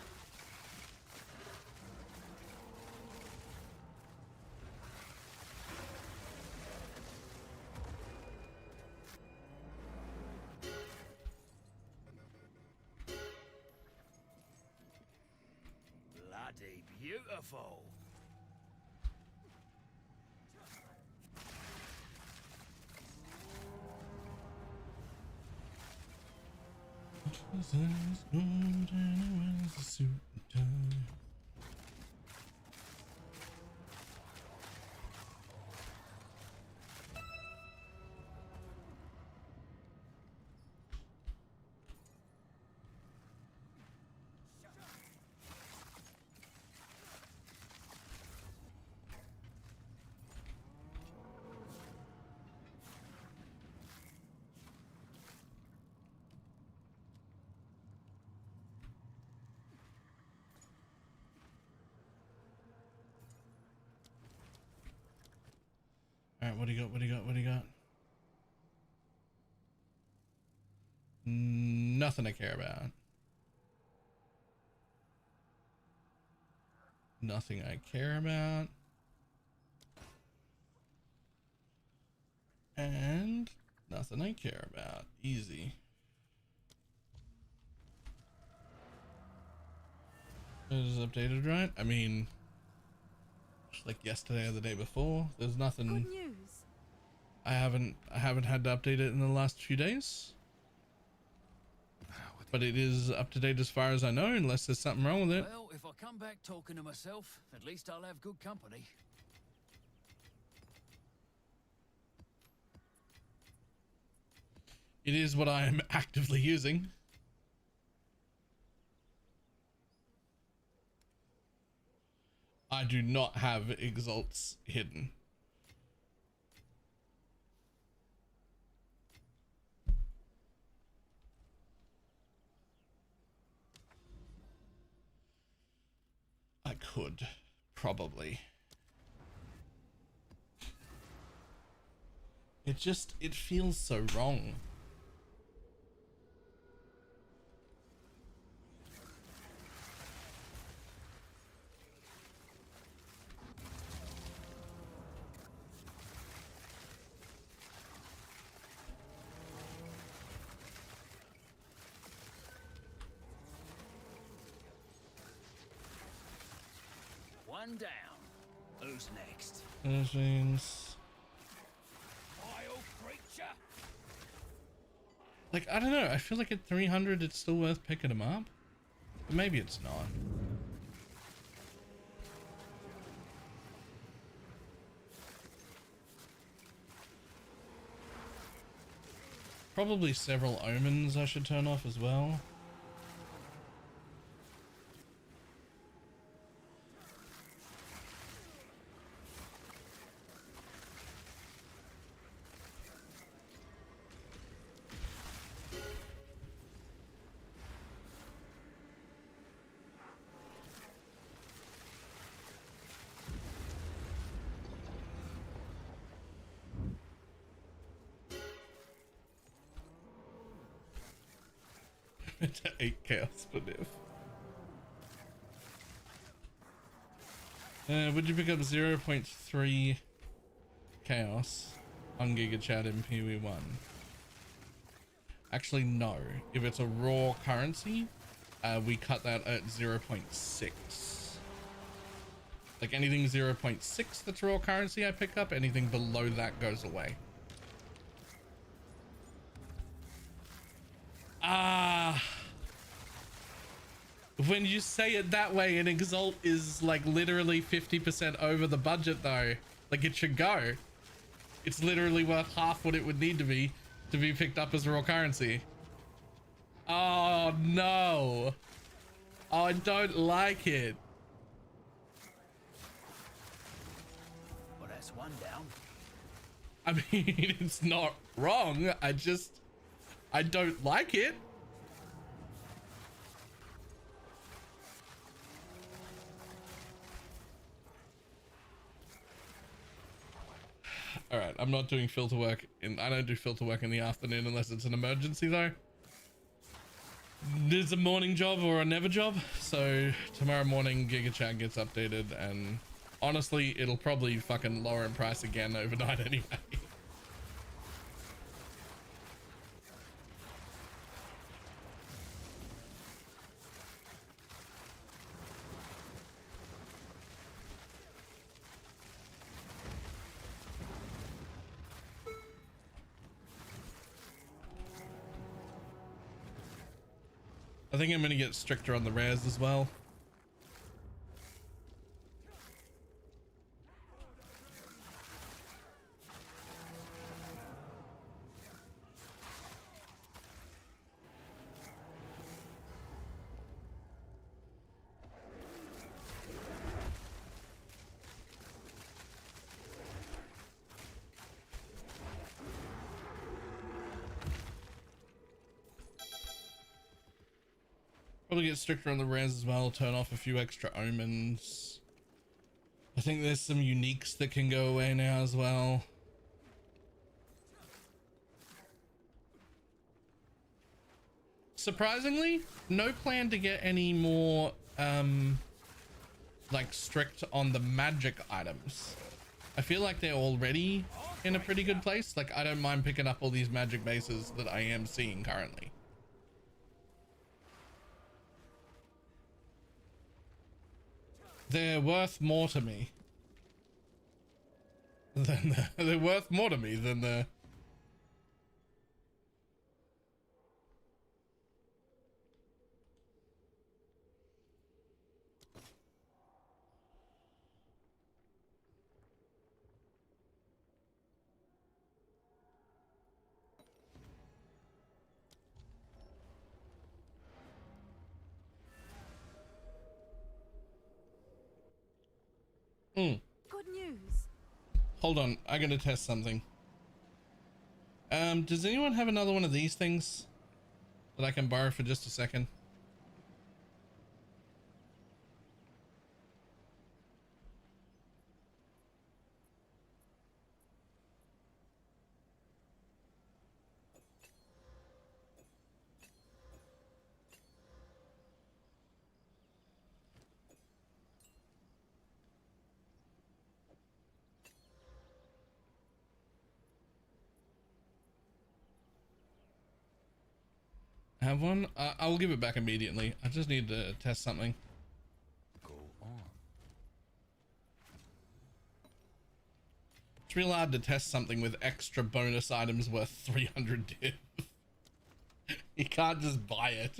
Bloody beautiful. Alright, what do you got? What do you got? What do you got? Nothing I care about. Nothing I care about. And nothing I care about. Easy. It is updated, right? I mean, just like yesterday or the day before. There's nothing. Good news. I haven't had to update it in the last few days. But it is up to date as far as I know, unless there's something wrong with it. Well, if I come back talking to myself, at least I'll have good company. It is what I am actively using. I do not have exalts hidden. I could, probably. It feels so wrong. One down. Who's next? Machines. Vile creature! Like, I don't know. I feel like at 300 it's still worth picking them up. But maybe it's not. Probably several omens I should turn off as well. To 8 chaos per div. Would you pick up 0.3 chaos on Giga Chat in PV1? Actually, no. If it's a raw currency, we cut that at 0.6. Like anything 0.6 that's raw currency I pick up, anything below that goes away. When you say it that way, an exalt is like literally 50% over the budget though. Like it should go. It's literally worth half what it would need to be picked up as raw currency. Oh no. Oh, I don't like it. Well, that's one down. I mean, it's not wrong. I don't like it. All right, I'm not doing filter work I don't do filter work in the afternoon unless it's an emergency though. There's a morning job or a never job. So tomorrow morning Giga Chat gets updated and honestly, it'll probably fucking lower in price again overnight anyway. I think I'm going to get stricter on the rares as well. Probably get stricter on the rares as well, turn off a few extra omens. I think there's some uniques that can go away now as well. Surprisingly, no plan to get any more like strict on the magic items. I feel like they're already in a pretty good place. Like, I don't mind picking up all these magic bases that I am seeing currently. They're worth more to me than they're worth more to me than the Good news. Hold on, I gotta test something. Does anyone have another one of these things that I can borrow for just a second? Have one? I will give it back immediately. I just need to test something. Go on. It's real hard to test something with extra bonus items worth 300 div. You can't just buy it.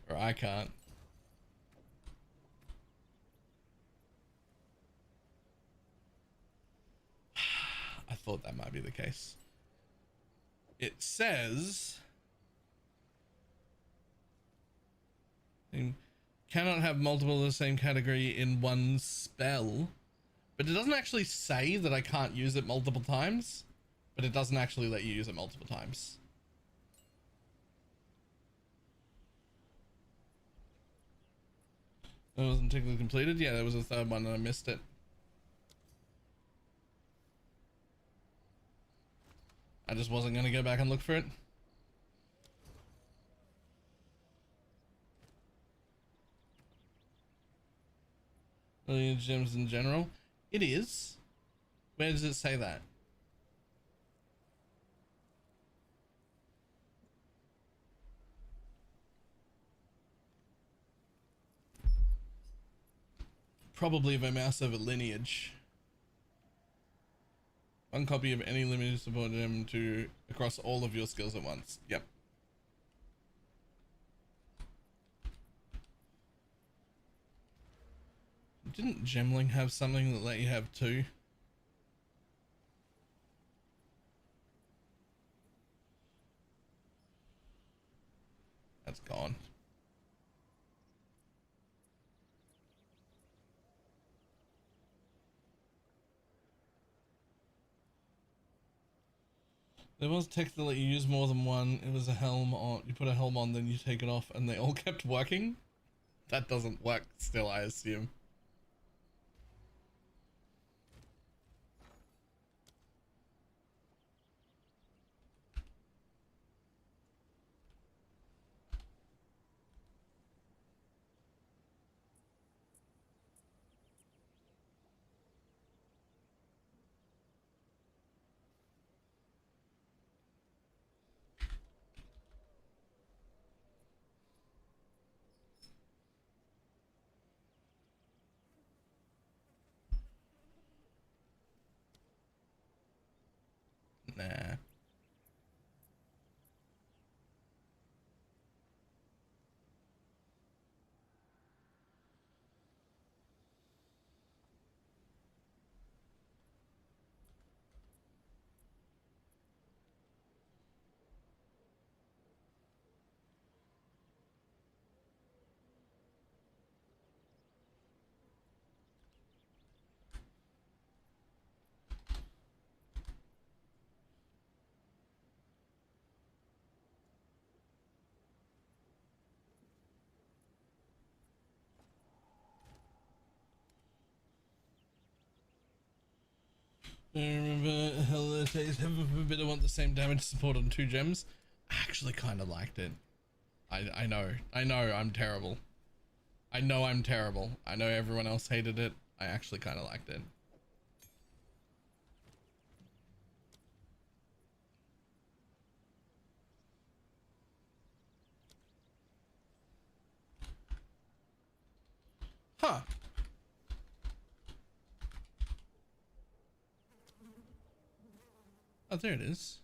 Or I can't. I thought that might be the case. It says... you cannot have multiple of the same category in one spell. But it doesn't actually say that I can't use it multiple times. But it doesn't actually let you use it multiple times. That wasn't technically completed? Yeah, there was a third one and I missed it. I just wasn't going to go back and look for it. Million gems in general. It is. Where does it say that? Probably if I mouse over lineage. One copy of any limited support gem to across all of your skills at once. Yep. Didn't Gemling have something that let you have two? That's gone. There was tech that let you use more than one. It was a helm on. You put a helm on, then you take it off, and they all kept working. That doesn't work still, I assume. Nah. I remember hell says heaven forbid I want the same damage support on 2 gems. I actually kind of liked it. I know I'm terrible. I know I'm terrible. I know everyone else hated it. I actually kind of liked it. Huh. Oh, there it is.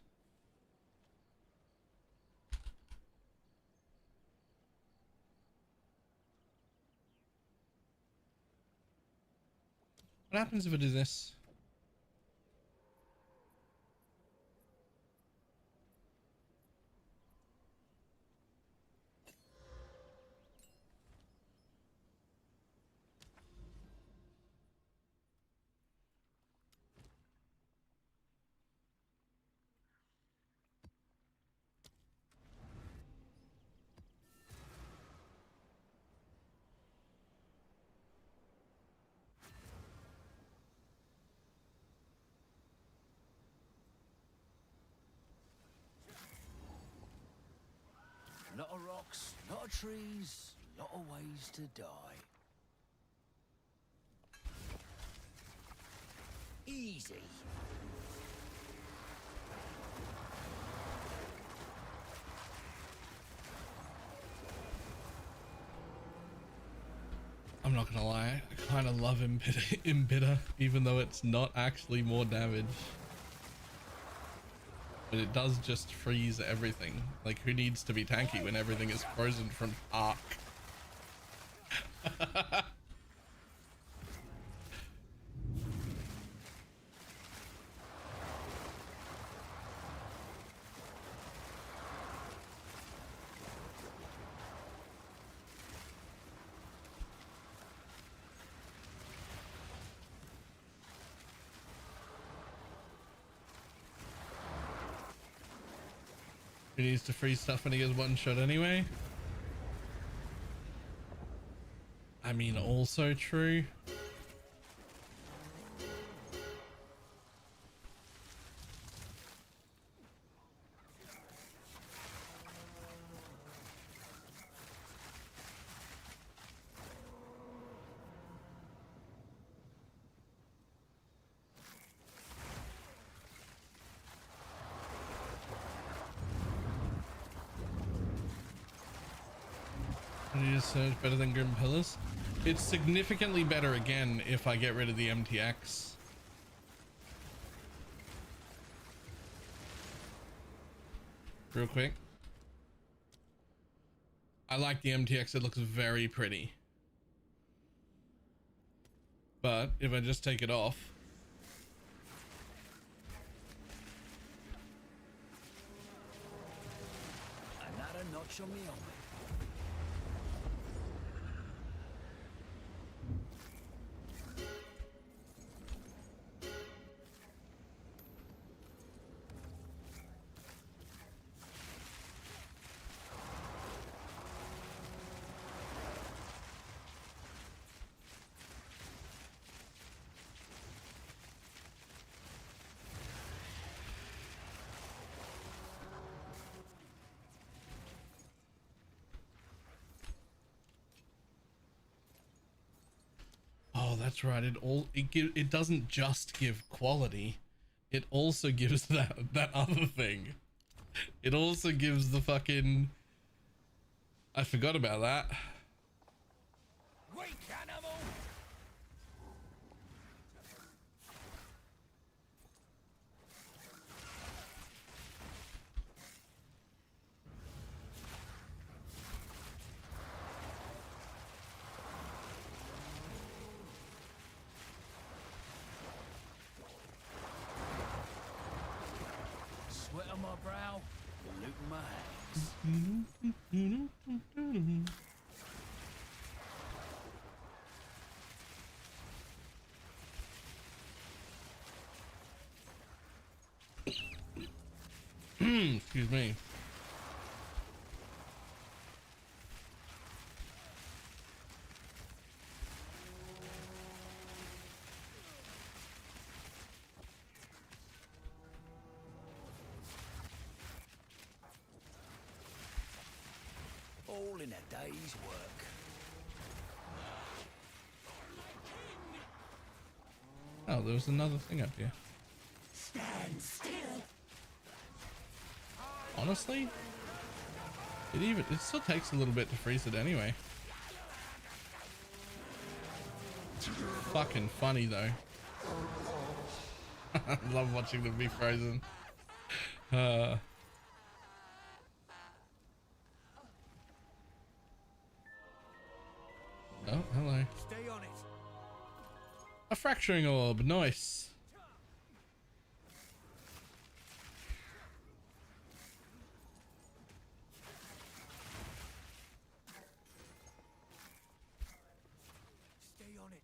What happens if I do this? Lot of rocks, lot of trees, lot of ways to die. Easy. I'm not gonna lie, I kind of love Embitter, even though it's not actually more damage. But it does just freeze everything. Like, who needs to be tanky when everything is frozen from arc? Who needs to freeze stuff when he gets one shot anyway? I mean, also true. It is so much better than Grim Pillars. It's significantly better again if I get rid of the MTX. Real quick. I like the MTX, it looks very pretty. But if I just take it off, Another notch on me helmet. oh, that's right. It doesn't just give quality. It also gives that other thing. It also gives the fucking, I forgot about that. Weak animal! Sweat on my brow, loot my hands. Excuse me. all in a day's work. Oh, there was another thing up here. Stand still. Honestly, it still takes a little bit to freeze it anyway. Fucking funny though. I love watching them be frozen. Oh, hello. Stay on it. A fracturing orb, nice. Stay on it.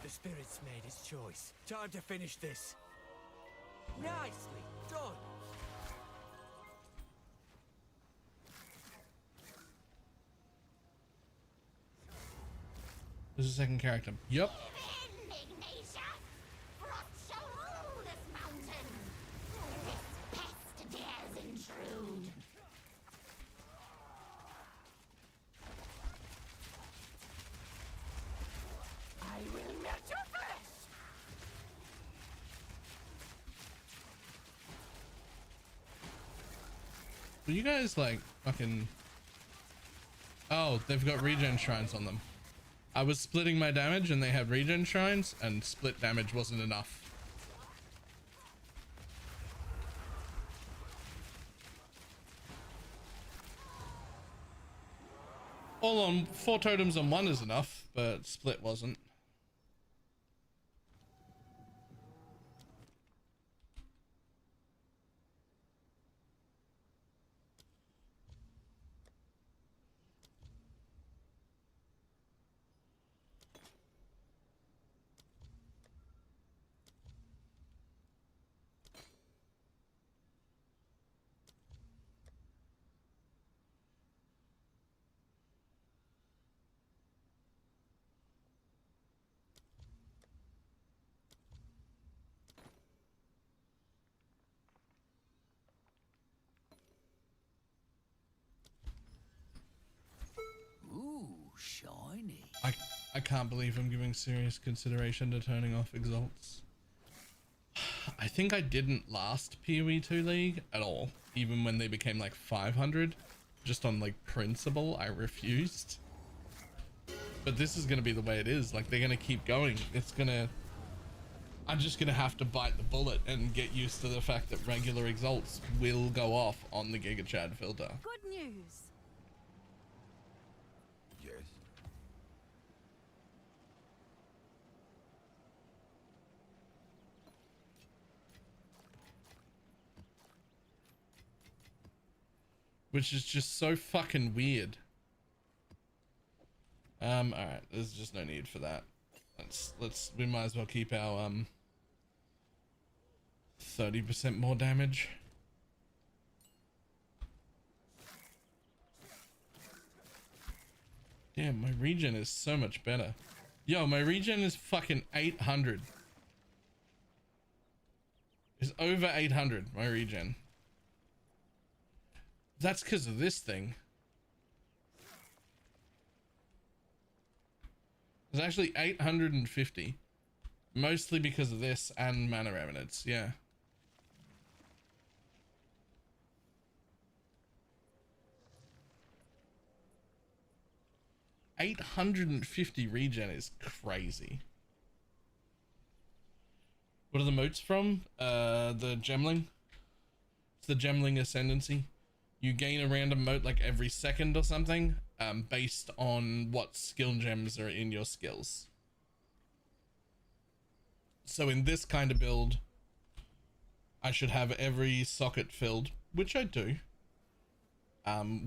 The spirit's made its choice. Time to finish this. Nicely done. There's a second character. Yup. Were you guys like fucking... Oh, they've got regen shrines on them. I was splitting my damage and they had regen shrines and split damage wasn't enough. All on 4 totems on 1 is enough, but split wasn't. Ooh, shiny. I can't believe I'm giving serious consideration to turning off exalts. I think I didn't last PoE 2 League at all, even when they became like 500. Just on like principle, I refused. But this is gonna be the way it is. Like they're gonna keep going. I'm just gonna have to bite the bullet and get used to the fact that regular exalts will go off on the Giga Chad filter. Good news. Yes. Which is just so fucking weird. Alright, there's just no need for that. We might as well keep our 30% more damage. Damn, my regen is so much better. Yo, my regen is fucking 800. It's over 800, my regen. That's because of this thing. It's actually 850. Mostly because of this and mana remnants, yeah. $850 regen is crazy. What are the motes from? The Gemling. It's the Gemling Ascendancy. You gain a random mote like every second or something, based on what skill gems are in your skills. So in this kind of build, I should have every socket filled, which I do,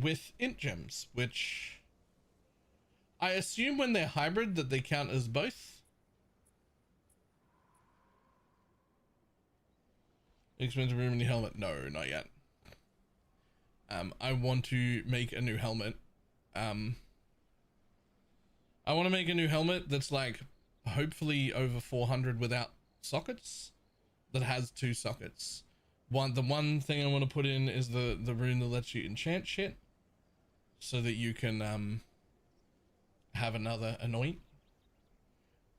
with int gems, which I assume when they're hybrid that they count as both. Expensive room in your helmet? No, not yet. I want to make a new helmet. I want to make a new helmet that's like hopefully over 400 without sockets, that has 2 sockets, The one thing I want to put in is the rune that lets you enchant shit, so that you can have another anoint,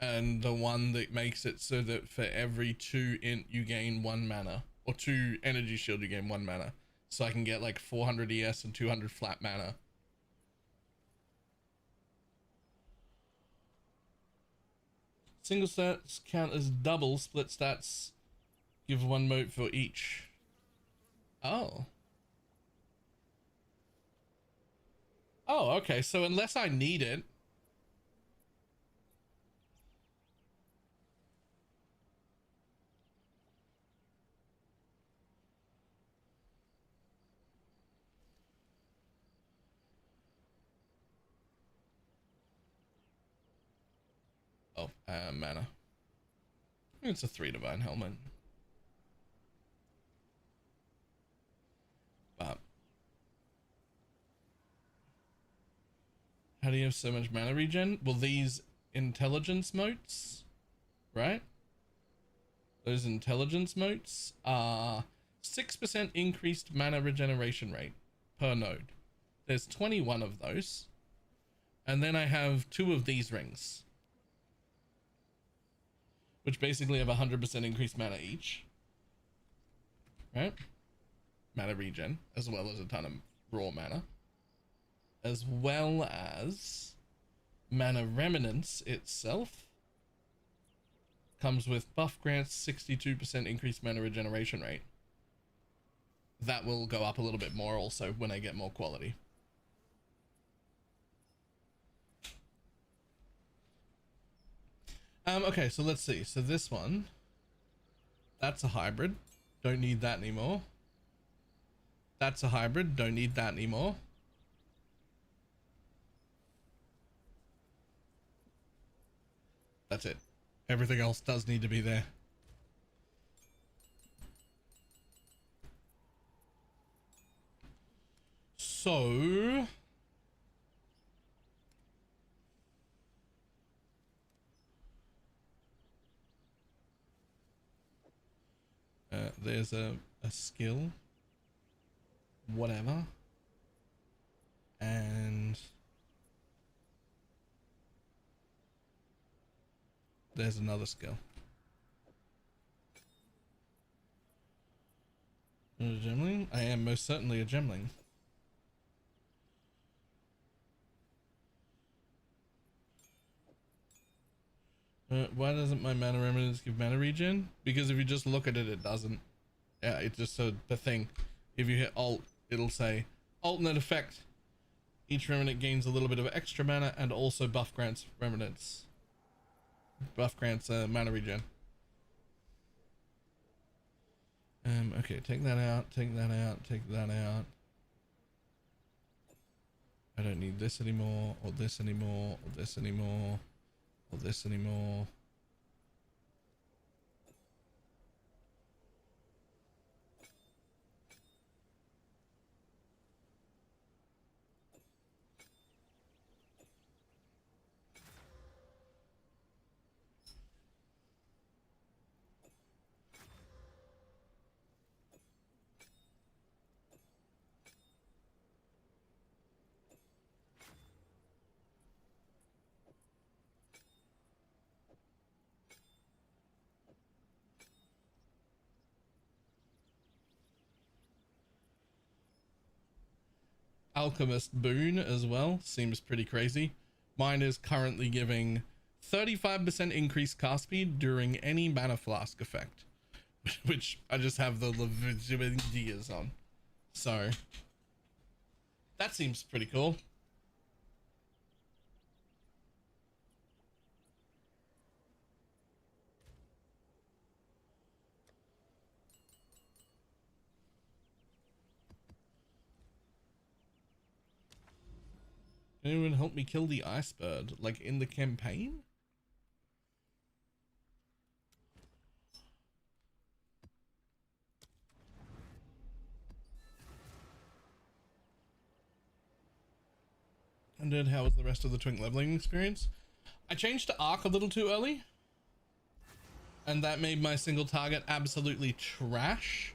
and the one that makes it so that for every 2 int you gain 1 mana, or 2 energy shield you gain 1 mana, so I can get like 400 ES and 200 flat mana. Single stats count as double, split stats give 1 mote for each. Oh. Oh, okay, so unless I need it. Oh, mana. It's a 3 divine helmet. But how do you have so much mana regen? Well, these intelligence motes, right? Those intelligence motes are 6% increased mana regeneration rate per node. There's 21 of those. And then I have 2 of these rings, which basically have 100% increased mana each, right? Mana regen, as well as a ton of raw mana, as well as mana remnants itself comes with buff grants, 62% increased mana regeneration rate. That will go up a little bit more also when I get more quality. Okay, so let's see. So this one, that's a hybrid. Don't need that anymore. That's a hybrid. Don't need that anymore. That's it. Everything else does need to be there. So there's a skill, whatever, and there's another skill. A Gemling? I am most certainly a Gemling. Why doesn't my mana remnants give mana regen? Because if you just look at it, it doesn't. Yeah, it's just the thing. If you hit alt, it'll say alternate effect. Each remnant gains a little bit of extra mana and also buff grants remnants. Buff grants mana regen. Okay, take that out, take that out, take that out. I don't need this anymore, or this anymore, or this anymore, or this anymore. Alchemist boon as well seems pretty crazy. Mine is currently giving 35% increased cast speed during any mana flask effect, which I just have the Levidias on, so that seems pretty cool. Anyone help me kill the ice bird, like in the campaign? And then how was the rest of the twink leveling experience? I changed to arc a little too early, and that made my single target absolutely trash.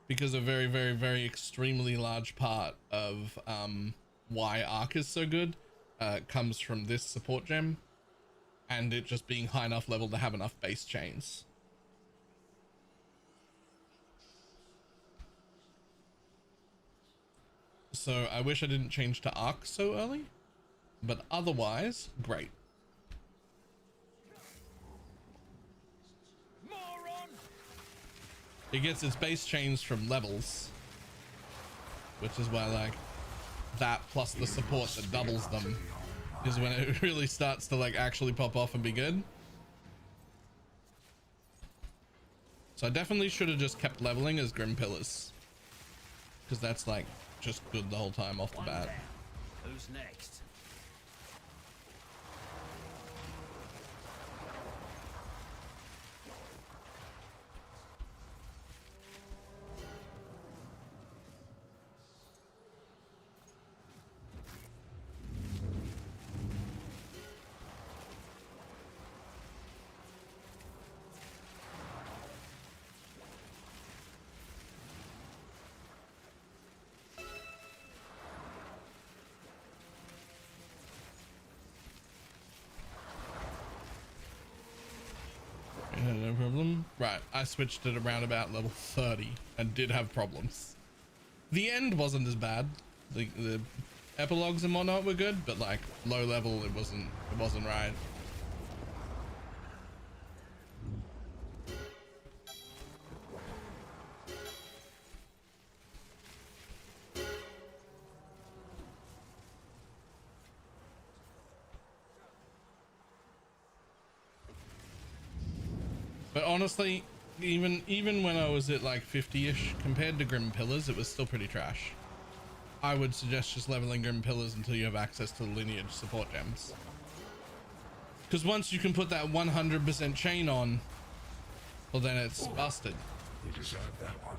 because a very, very, very extremely large part of why Arc is so good comes from this support gem and it just being high enough level to have enough base chains. So I wish I didn't change to Arc so early, but otherwise, great. It gets its base chains from levels, which is why like that plus the support that doubles them is when it really starts to like actually pop off and be good. So I definitely should have just kept leveling as Grim Pillars, because that's like just good the whole time off the bat. Who's next? No problem. Right, I switched it around about level 30 and did have problems. The end wasn't as bad. The epilogues and whatnot were good, but like low level it wasn't right. But honestly, even when I was at like 50-ish, compared to Grim Pillars, it was still pretty trash. I would suggest just leveling Grim Pillars until you have access to the lineage support gems. Because once you can put that 100% chain on, well then it's busted. You deserve that one.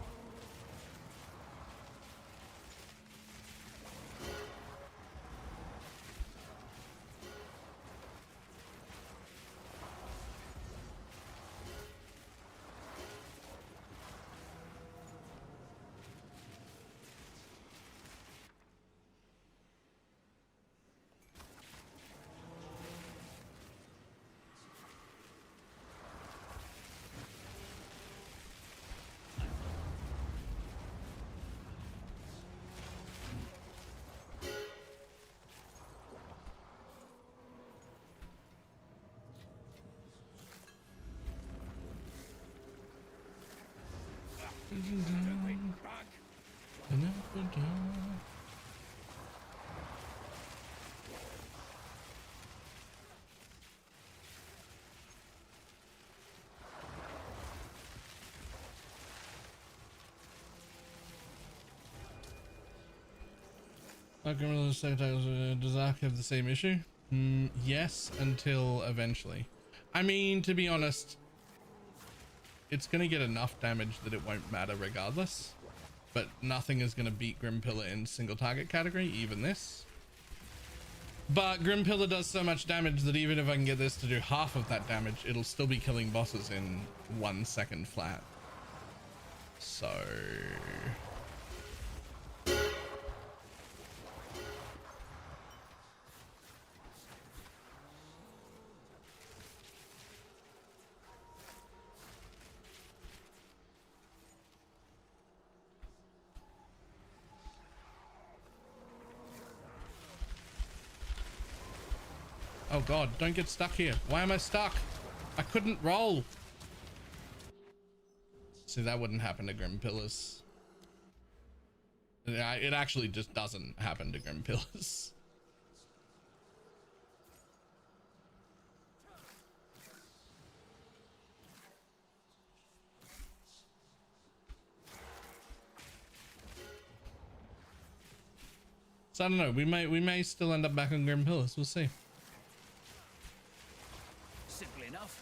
Does Ark have the same issue? Yes, until eventually. I mean, to be honest, it's going to get enough damage that it won't matter regardless, but nothing is going to beat Grim Pillar in single target category, even this. But Grim Pillar does so much damage that even if I can get this to do half of that damage, it'll still be killing bosses in 1 second flat. So... Oh god, don't get stuck here. Why am I stuck? I couldn't roll. See, that wouldn't happen to Grim Pillars. It actually just doesn't happen to Grim Pillars. So I don't know, we may still end up back on Grim Pillars, we'll see. Simple enough.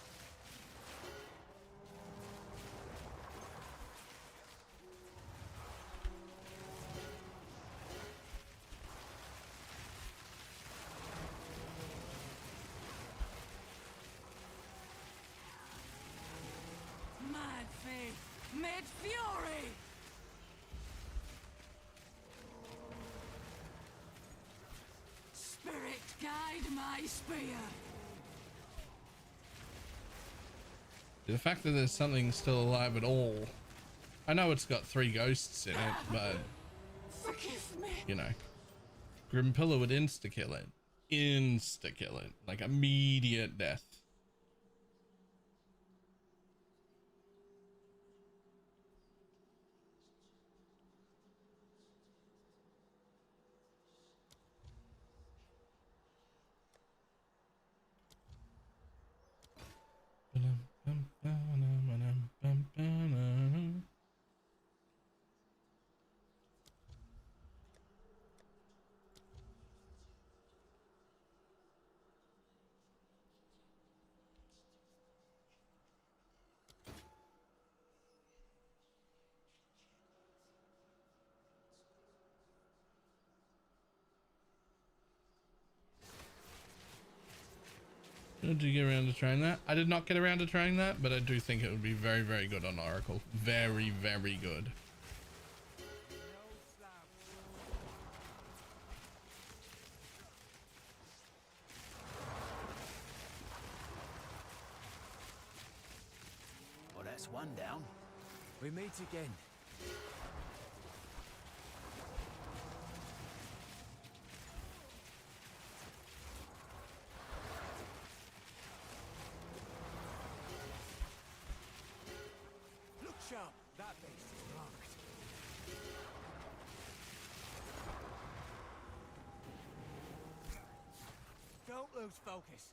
Mad faith, mad fury. my spear. The fact that there's something still alive at all. I know it's got 3 ghosts in it, but Forgive me. you know, Grimpilla would insta-kill it. Insta-kill it. Like immediate death. Did you get around to trying that? I did not get around to trying that, but I do think it would be very, very good on Oracle. Very, very good. Well, that's one down. We meet again. Look sharp. That beast is marked. Don't lose focus.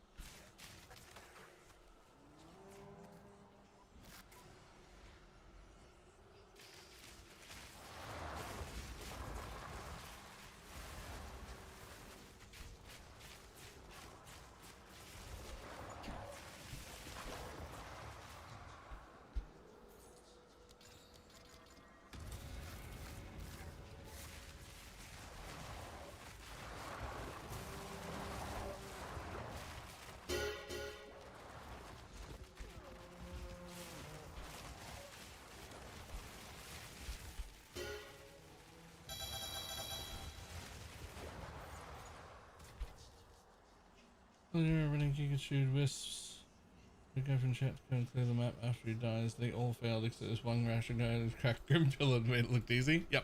Everything you can shoot wisps. The guy from chat to go and clear the map after he dies. They all failed except this one ration guy who cracked Grimpilla and made it look easy. Yep.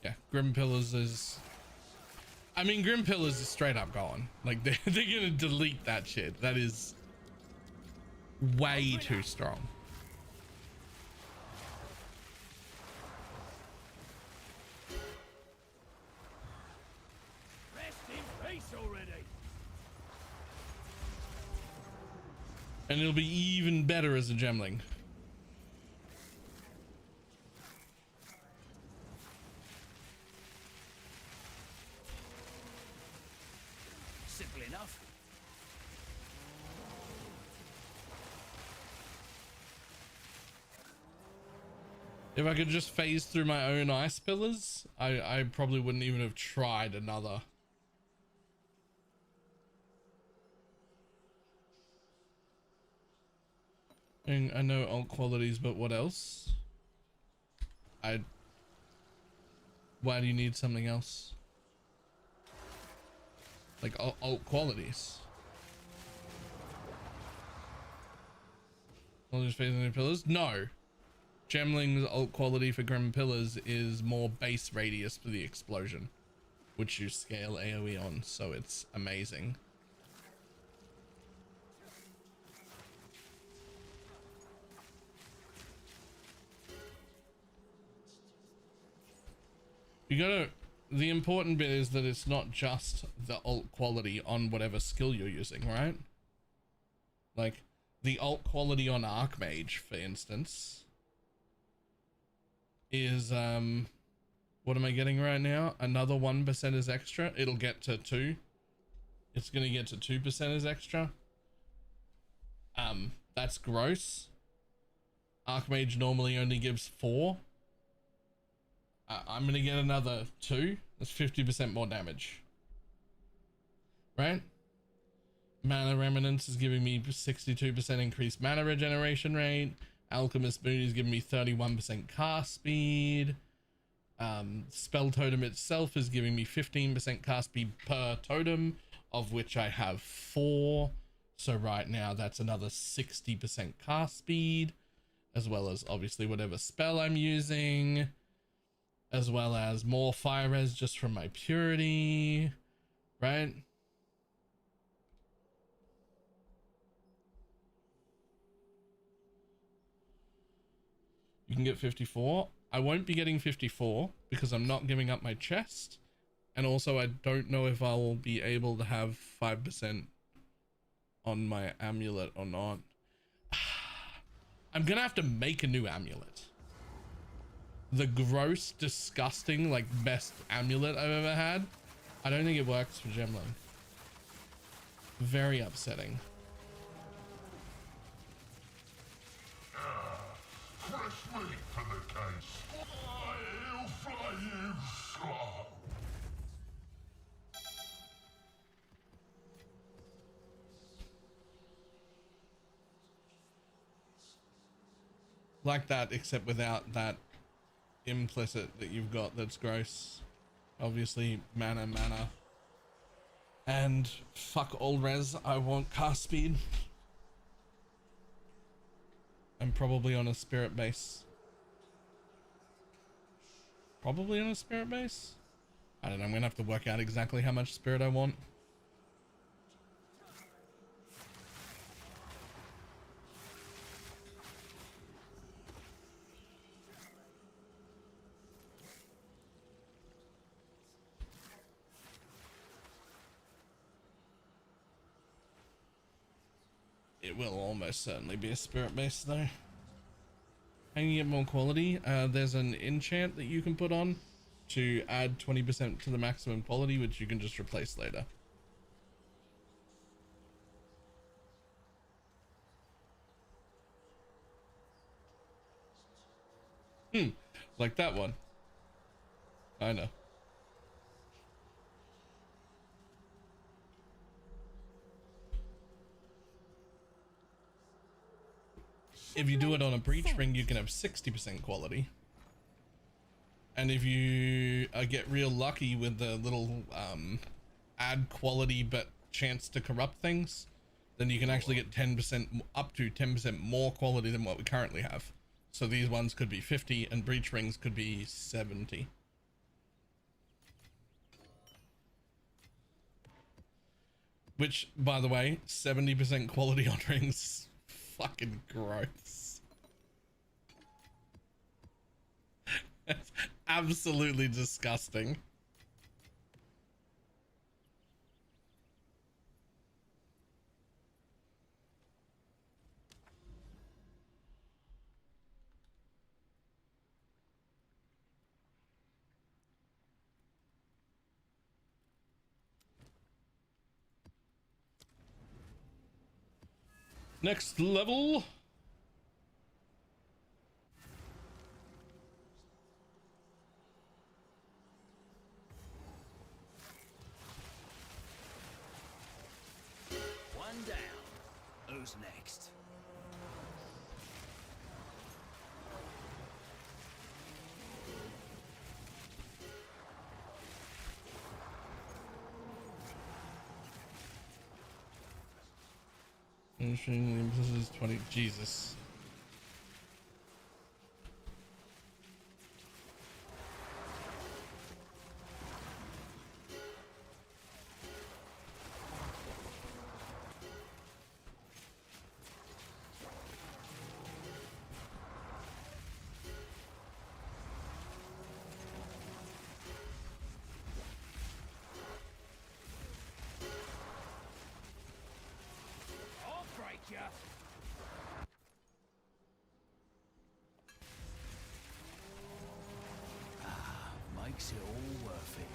Yeah, Grimpillas is... I mean, Grimpillas is straight up gone. Like, they're gonna delete that shit. That is way too strong. And it'll be even better as a Gemling. Simple enough. If I could just phase through my own ice pillars, I probably wouldn't even have tried another. I know alt qualities, but what else? Why do you need something else? Like alt qualities? I'll just phase into pillars? No. Gemling's alt quality for Grim Pillars is more base radius for the explosion, which you scale AoE on, so it's amazing. The important bit is that it's not just the alt quality on whatever skill you're using, right? Like the alt quality on Archmage, for instance, is what am I getting right now? Another 1% is extra. It'll get to 2. It's gonna get to 2% is extra. That's gross. Archmage normally only gives 4. I'm gonna get another 2. That's 50% more damage, right? Mana Remnants is giving me 62% increased mana regeneration rate. Alchemist Boon is giving me 31% cast speed. Spell totem itself is giving me 15% cast speed per totem, of which I have 4. So right now that's another 60% cast speed, as well as obviously whatever spell I'm using, as well as more fire res just from my purity, right? You can get 54. I won't be getting 54 because I'm not giving up my chest. And also I don't know if I'll be able to have 5% on my amulet or not. I'm gonna have to make a new amulet. The gross, disgusting, like best amulet I've ever had. I don't think it works for Gemling. Very upsetting. Fresh meat for the case. I'll fly you slow. Like that, except without that implicit that you've got that's gross. Obviously, mana. And fuck all res, I want cast speed. I'm probably on a spirit base. Probably on a spirit base? I don't know, I'm gonna have to work out exactly how much spirit I want. It will almost certainly be a spirit base though. How can you get more quality? There's an enchant that you can put on to add 20% to the maximum quality, which you can just replace later. Like that one. I know. If you do it on a breach ring, you can have 60% quality. And if you get real lucky with the little add quality but chance to corrupt things, then you can actually get 10%, up to 10% more quality than what we currently have. So these ones could be 50 and breach rings could be 70. Which, by the way, 70% quality on rings, fucking gross. It's absolutely disgusting. Next level. One down. Who's next? This is 20. Jesus. I'll break ya. Makes it all worth it.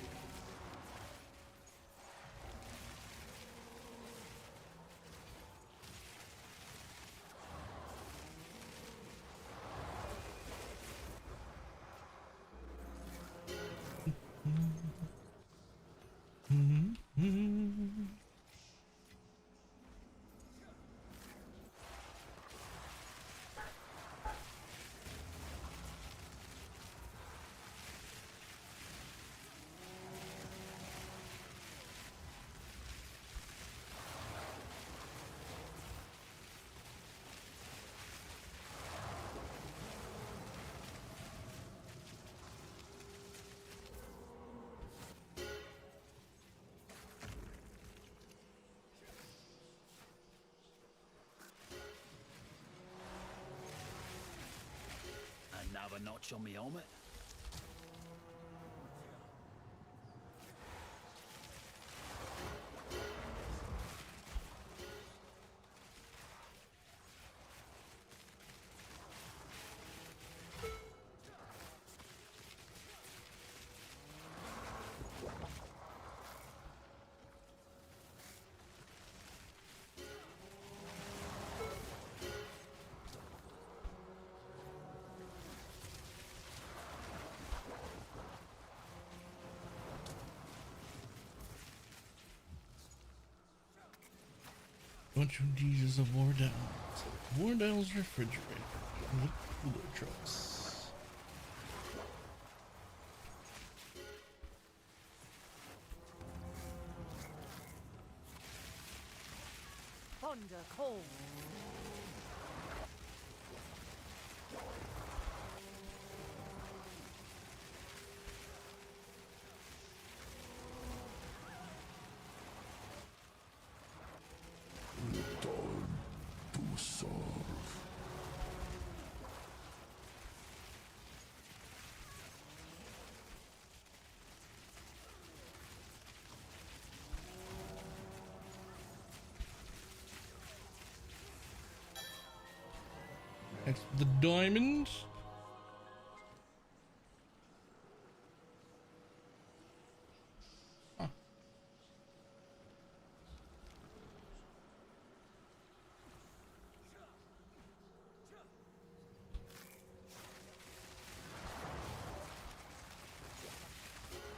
notch on me helmet? Bunch of Jesus of Wardell's. Wardell's refrigerator with cooler trucks. Thunder calls. To serve. Next, the diamond. Huh.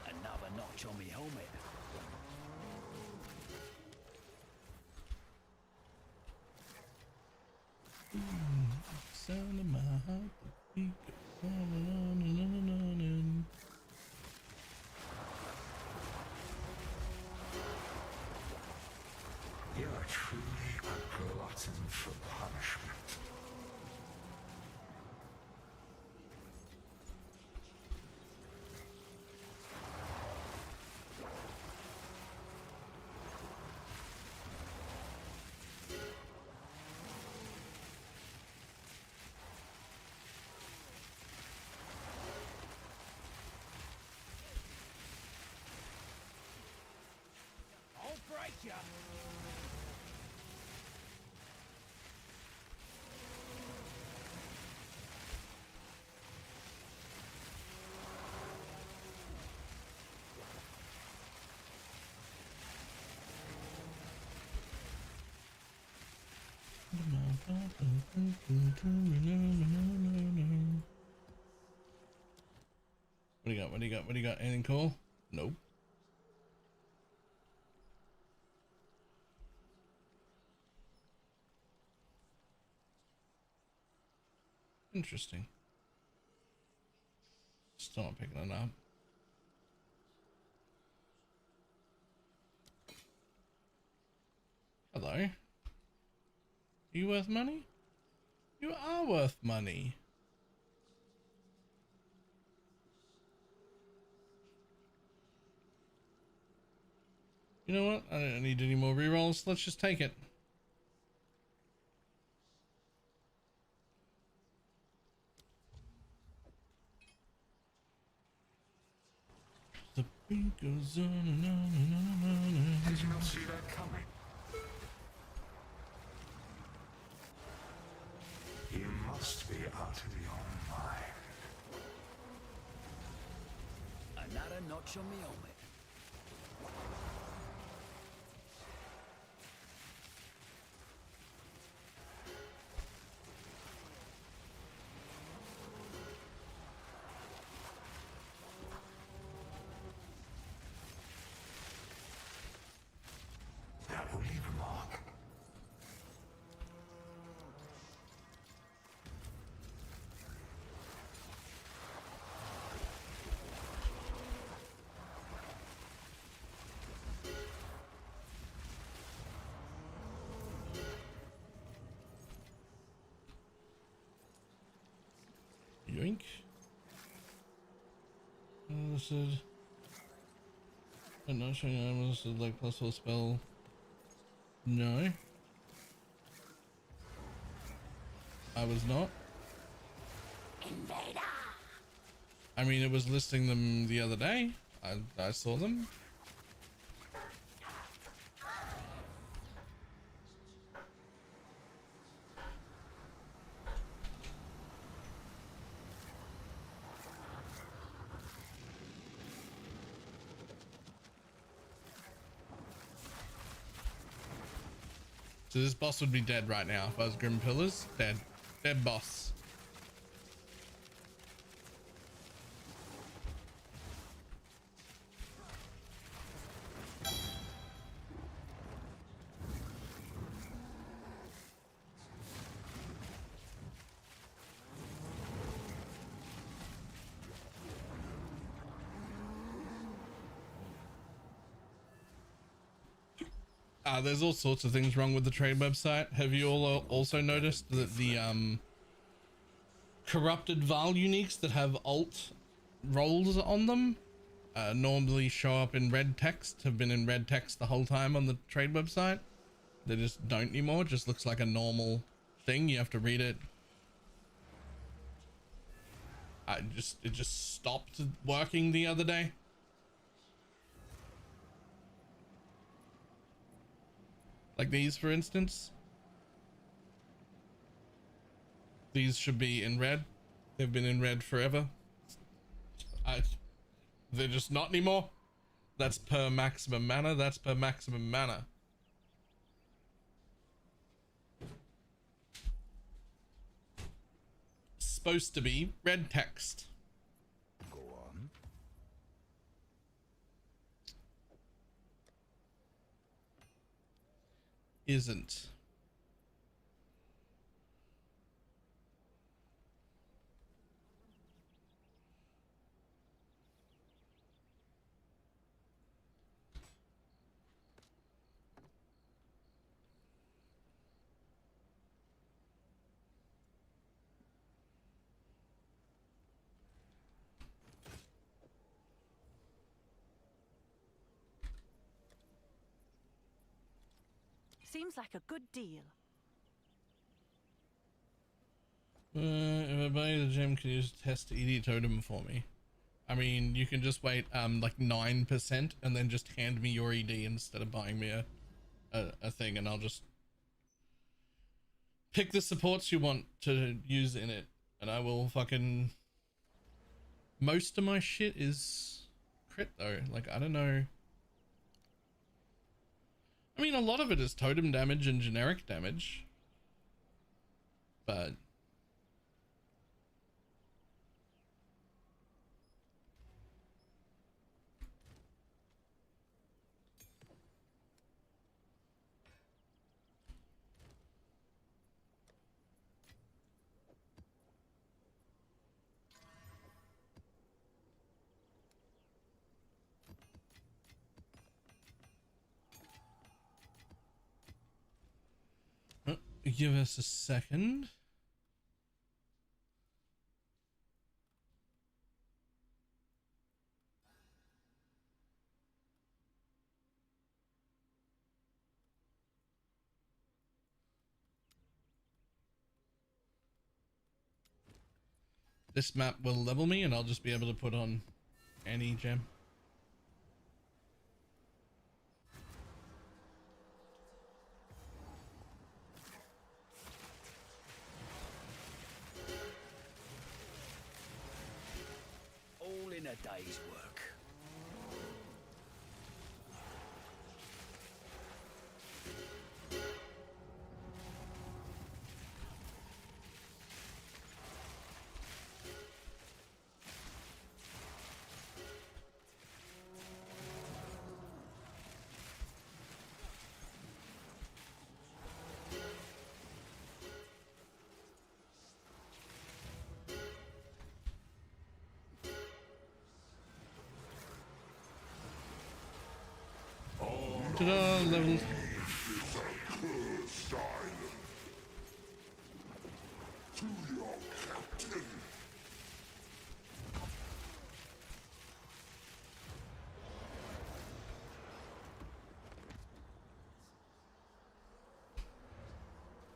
Another notch on me helmet. Sound of my heart, the beat goes on and on and on and on and You are truly a glutton for punishment. I'll break ya! What do you got? What do you got? What do you got? Anything cool? Nope. Interesting. Still not picking it up. Hello. Are you worth money? You are worth money. You know what? I don't need any more rerolls. Let's just take it. The beat goes on and on and on and on. Did you not see that coming? You must be out of your mind. Another notch on me helmet. That will leave a mark. Yoink. This is. I'm not showing you this is like plus 4 spell. No. I was not. Invader! I mean, it was listing them the other day. I saw them. So this boss would be dead right now if I was Grim Pillars. Dead. Dead boss. There's all sorts of things wrong with the trade website. Have you all also noticed that the corrupted Val uniques that have alt rolls on them normally show up in red text, have been in red text the whole time on the trade website? They just don't anymore. It just looks like a normal thing. You have to read it. It just stopped working the other day. Like these, for instance. These should be in red. They've been in red forever. They're just not anymore. That's per maximum mana. That's per maximum mana. Supposed to be red text. Go on. Isn't. Seems like a good deal. If I buy the gem, can you just test ED Totem for me? I mean, you can just wait like 9% and then just hand me your ED instead of buying me a thing, and I'll just pick the supports you want to use in it, and I will fucking... Most of my shit is crit though. Like, I don't know. I mean, a lot of it is totem damage and generic damage, but give us a second. This map will level me and I'll just be able to put on any gem. All in a day's work. Ta-da, level.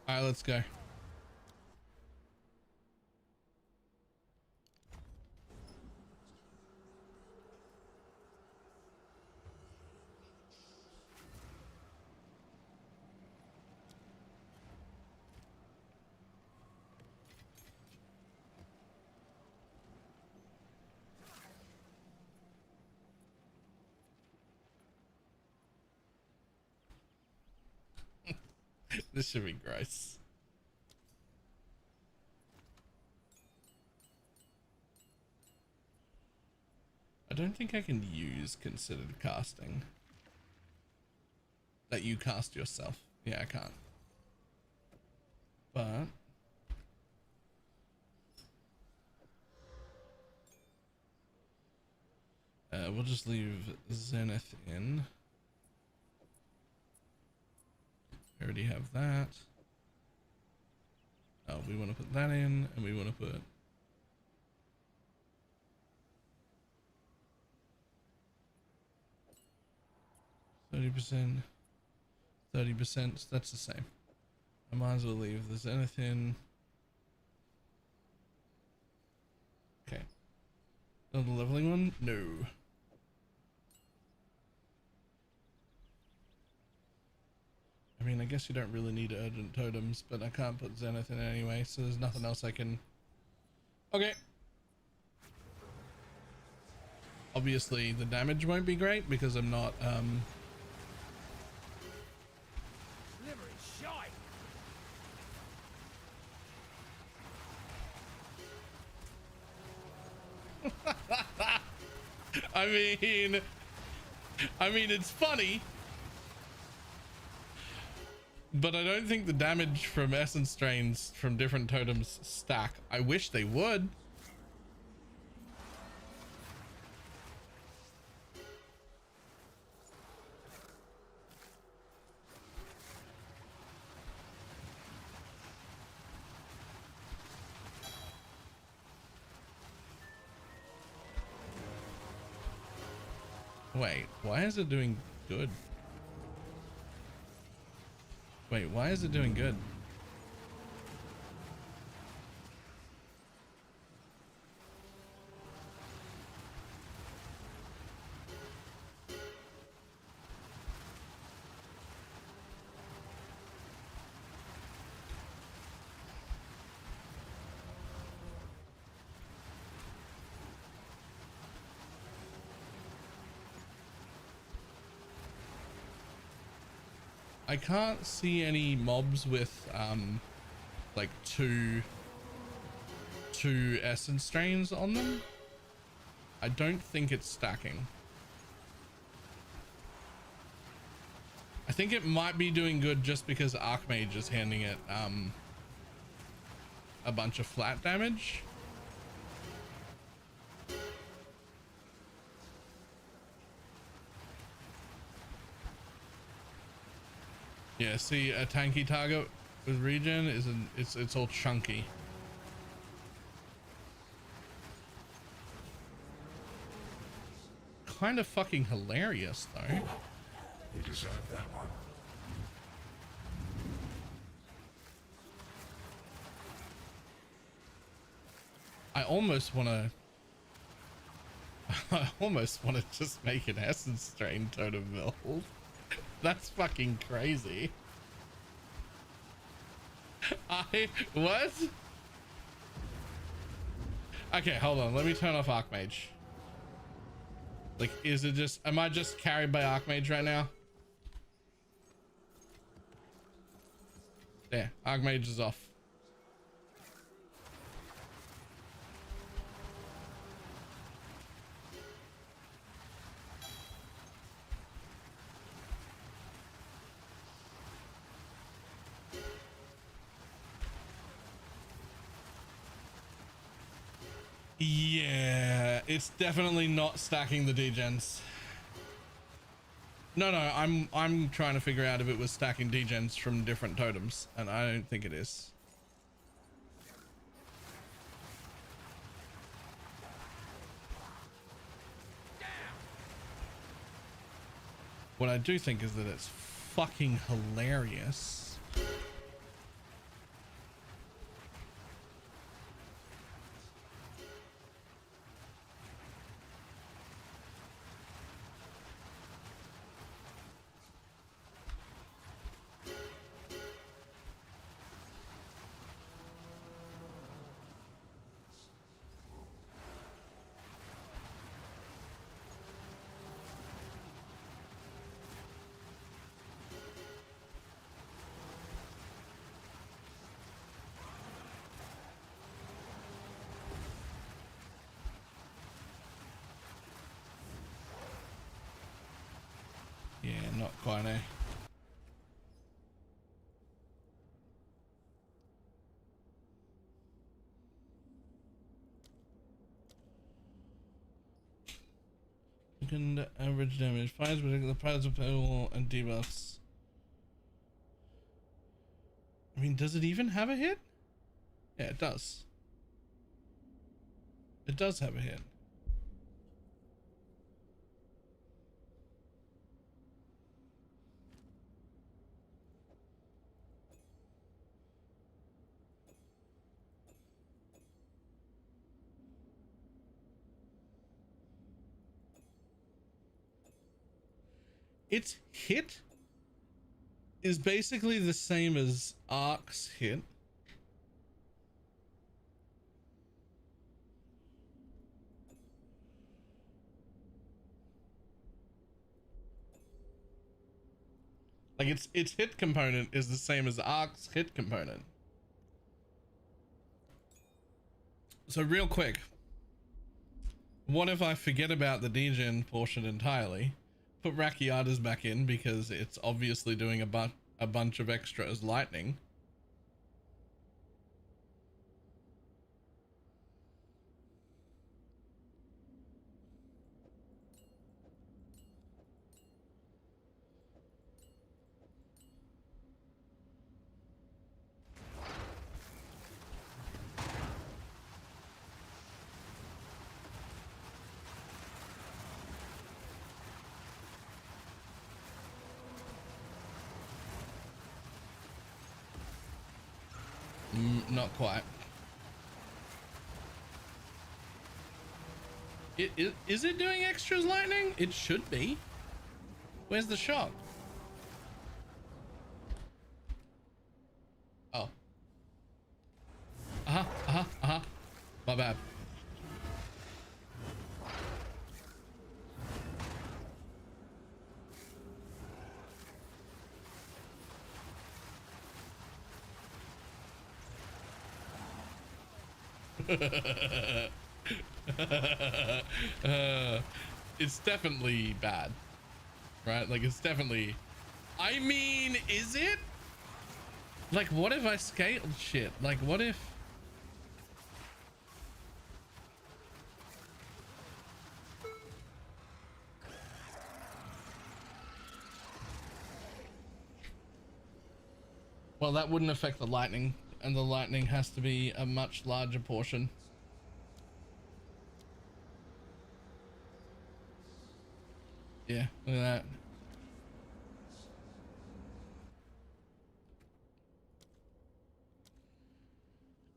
All right, let's go. This should be gross. I don't think I can use considered casting. That you cast yourself. Yeah, I can't. But we'll just leave Zenith in. I already have that. Oh, we want to put that in, and we want to put 30%, 30%. That's the same. I might as well leave the Zenith in. Okay. Another leveling one? No. I mean, I guess you don't really need urgent totems, but I can't put Zenith in anyway, so there's nothing else I can... Okay. Obviously, the damage won't be great because I'm not, I mean, it's funny, but I don't think the damage from essence strains from different totems stack. I wish they would. Wait, why is it doing good? Wait, why is it doing good? I can't see any mobs with like two essence strains on them. I don't think it's stacking. I think it might be doing good just because Archmage is handing it a bunch of flat damage. Yeah, see, a tanky target with regen isn't, it's all chunky. Kind of fucking hilarious though. You deserve that one. I almost want to just make an essence strain totem build. That's fucking crazy. What? Okay, hold on. Let me turn off Archmage. Like, is it just, am I just carried by Archmage right now? There, Archmage is off. Yeah, it's definitely not stacking the degens. No, I'm trying to figure out if it was stacking degens from different totems, and I don't think it is. What I do think is that it's fucking hilarious. Not quite, eh? Second average damage. Fires particular piles of payroll and debuffs. I mean, does it even have a hit? Yeah, it does. It does have a hit. Its hit is basically the same as Ark's hit. Like its hit component is the same as Ark's hit component. So real quick, what if I forget about the degen portion entirely? Put Rakiata's back in because it's obviously doing a bunch of extra as lightning. Not quite. Is it doing extras lightning? It should be. Where's the shot? Oh. My bad. It's definitely bad, right? Like it's definitely, I mean, is it? Like what if I scaled shit? Like what if well, that wouldn't affect the lightning, and the lightning has to be a much larger portion. Yeah, look at that.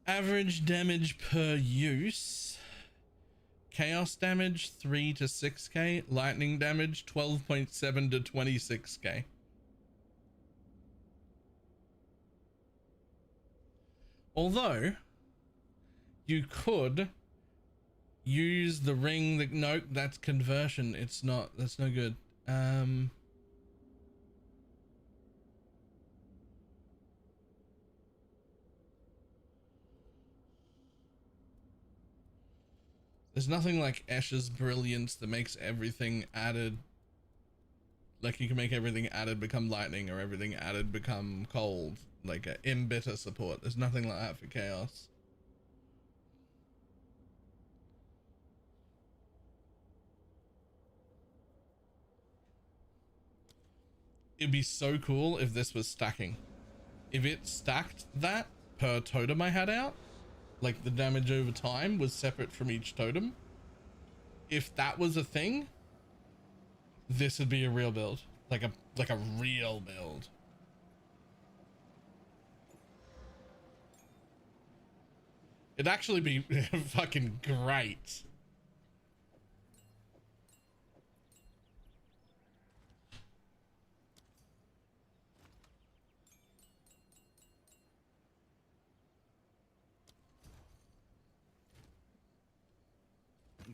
Average damage per use. Chaos damage 3 to 6k. Lightning damage 12.7 to 26k. Although you could use the ring that, nope, that's conversion. It's not, that's no good. There's nothing like Eshe's brilliance that makes everything added, like you can make everything added become lightning or everything added become cold, like a embitter support. There's nothing like that for chaos. It'd be so cool if this was stacking. If it stacked that per totem I had out, like the damage over time was separate from each totem. If that was a thing, this would be a real build, like a real build. It'd actually be fucking great.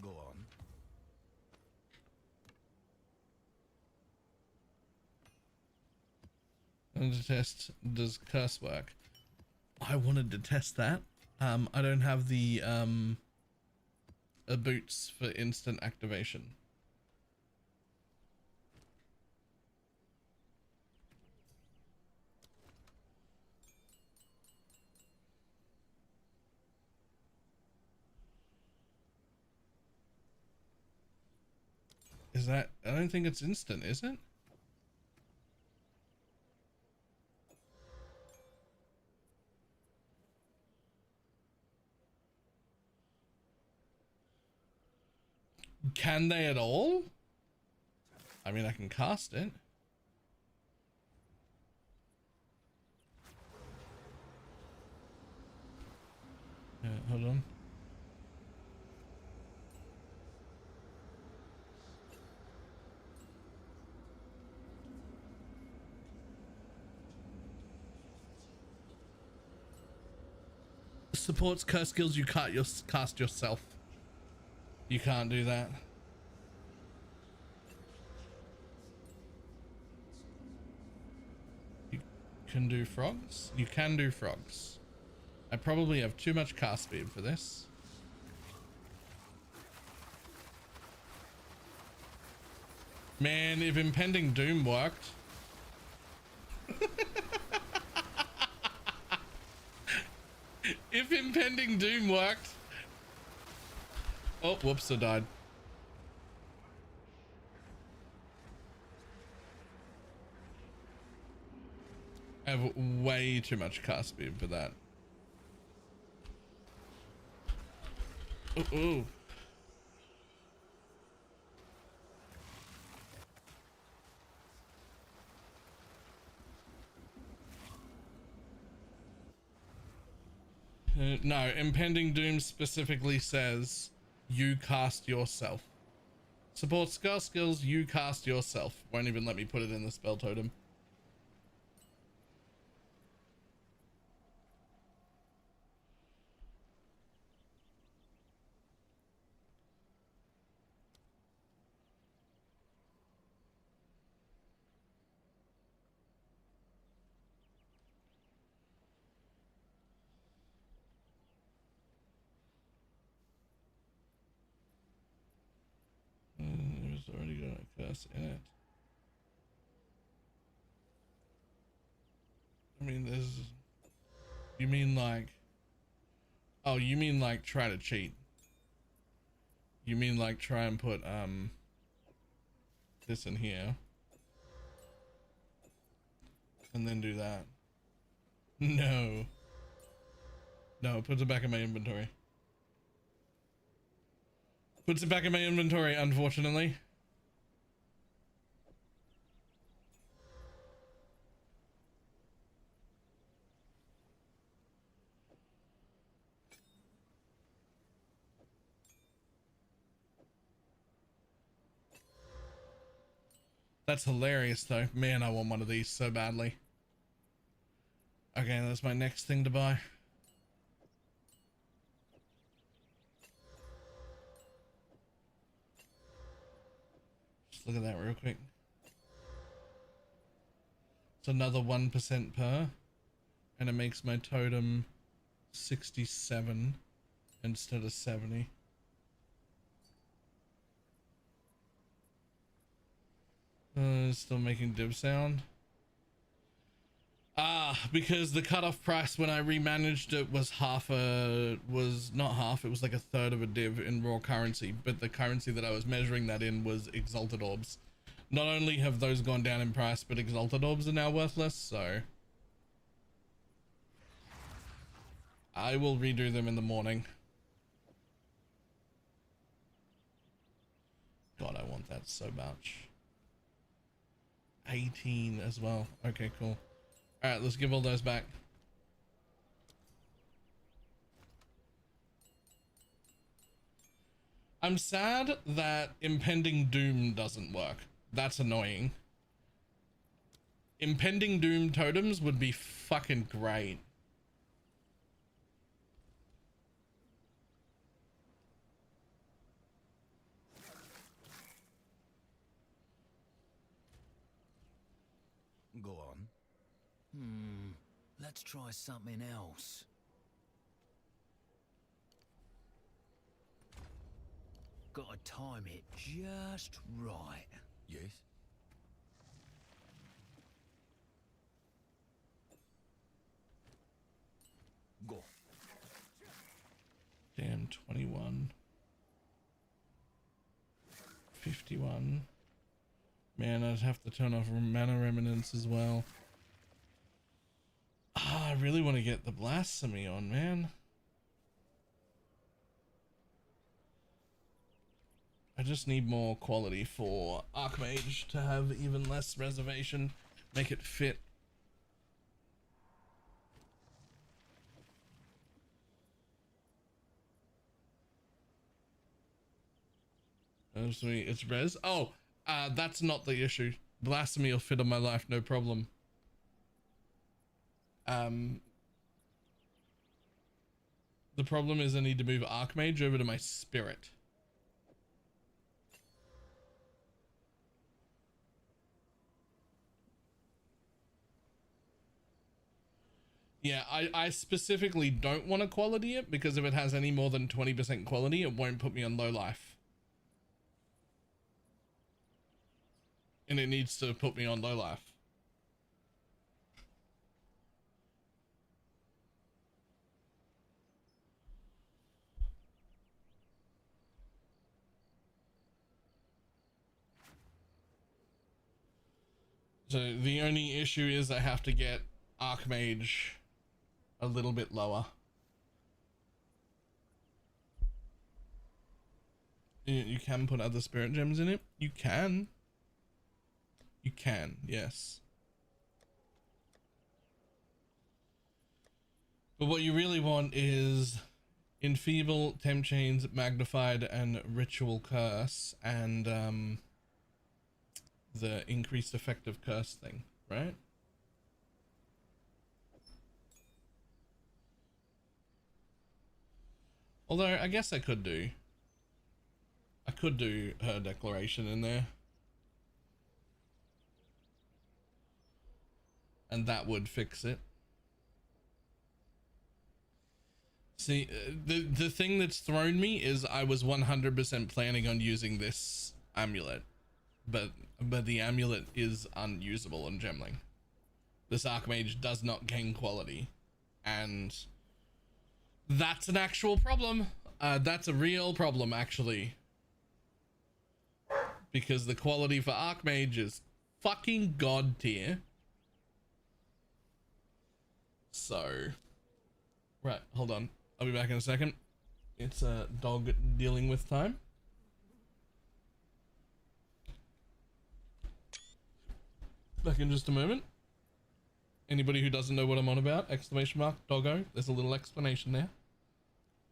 Go on. And to test, does curse work? I wanted to test that. I don't have the boots for instant activation. Is that, I don't think it's instant, is it? Can they at all? I mean, I can cast it. Hold on. Supports curse skills you can't cast yourself. You can't do that. You can do frogs? You can do frogs. I probably have too much cast speed for this. Man, if Impending Doom worked. If Impending Doom worked. Oh, whoops, I died. I have way too much cast speed for that. Ooh. No, Impending Doom specifically says you cast yourself. Support spell skills, you cast yourself. Won't even let me put it in the spell totem. It's already got a curse in it. I mean, there's... You mean like... Oh, you mean like try to cheat. You mean like try and put, this in here. And then do that. No. No, it puts it back in my inventory. Puts it back in my inventory, unfortunately. That's hilarious though. Man, I want one of these so badly. Okay, that's my next thing to buy. Just look at that real quick. It's another 1% per, and it makes my totem 67 instead of 70. Still making div sound. Because the cutoff price when I remanaged it was not half, it was like a third of a div in raw currency, but the currency that I was measuring that in was exalted orbs. Not only have those gone down in price, but exalted orbs are now worthless, so I will redo them in the morning. God, I want that so much. 18 as well. Okay, cool. All right, let's give all those back. I'm sad that Impending Doom doesn't work. That's annoying. Impending Doom totems would be fucking great. Go on. Let's try something else. Gotta time it just right. Yes? Go. Damn, 21. 15. 51. Man, I'd have to turn off mana remnants as well. Ah, I really want to get the blasphemy on, man. I just need more quality for Archmage to have even less reservation, make it fit. Oh, sweet, it's res. Oh, that's not the issue. Blasphemy will fit on my life, no problem. The problem is I need to move Archmage over to my spirit. Yeah, I specifically don't want to quality it because if it has any more than 20% quality, it won't put me on low life. And it needs to put me on low life. So the only issue is I have to get Archmage a little bit lower. You can put other spirit gems in it. You can. You can, yes. But what you really want is Enfeeble, Temp Chains, Magnified, and Ritual Curse, and the increased effective curse thing, right? Although I guess I could do her declaration in there, and that would fix it. See, the thing that's thrown me is I was 100% planning on using this amulet, but the amulet is unusable on Gemling. This Archmage does not gain quality, and that's an actual problem. That's a real problem, actually, because the quality for Archmage is fucking god tier. So, right, hold on. I'll be back in a second. It's a dog dealing with time. Back in just a moment. Anybody who doesn't know what I'm on about, exclamation mark, doggo. There's a little explanation there.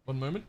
One moment.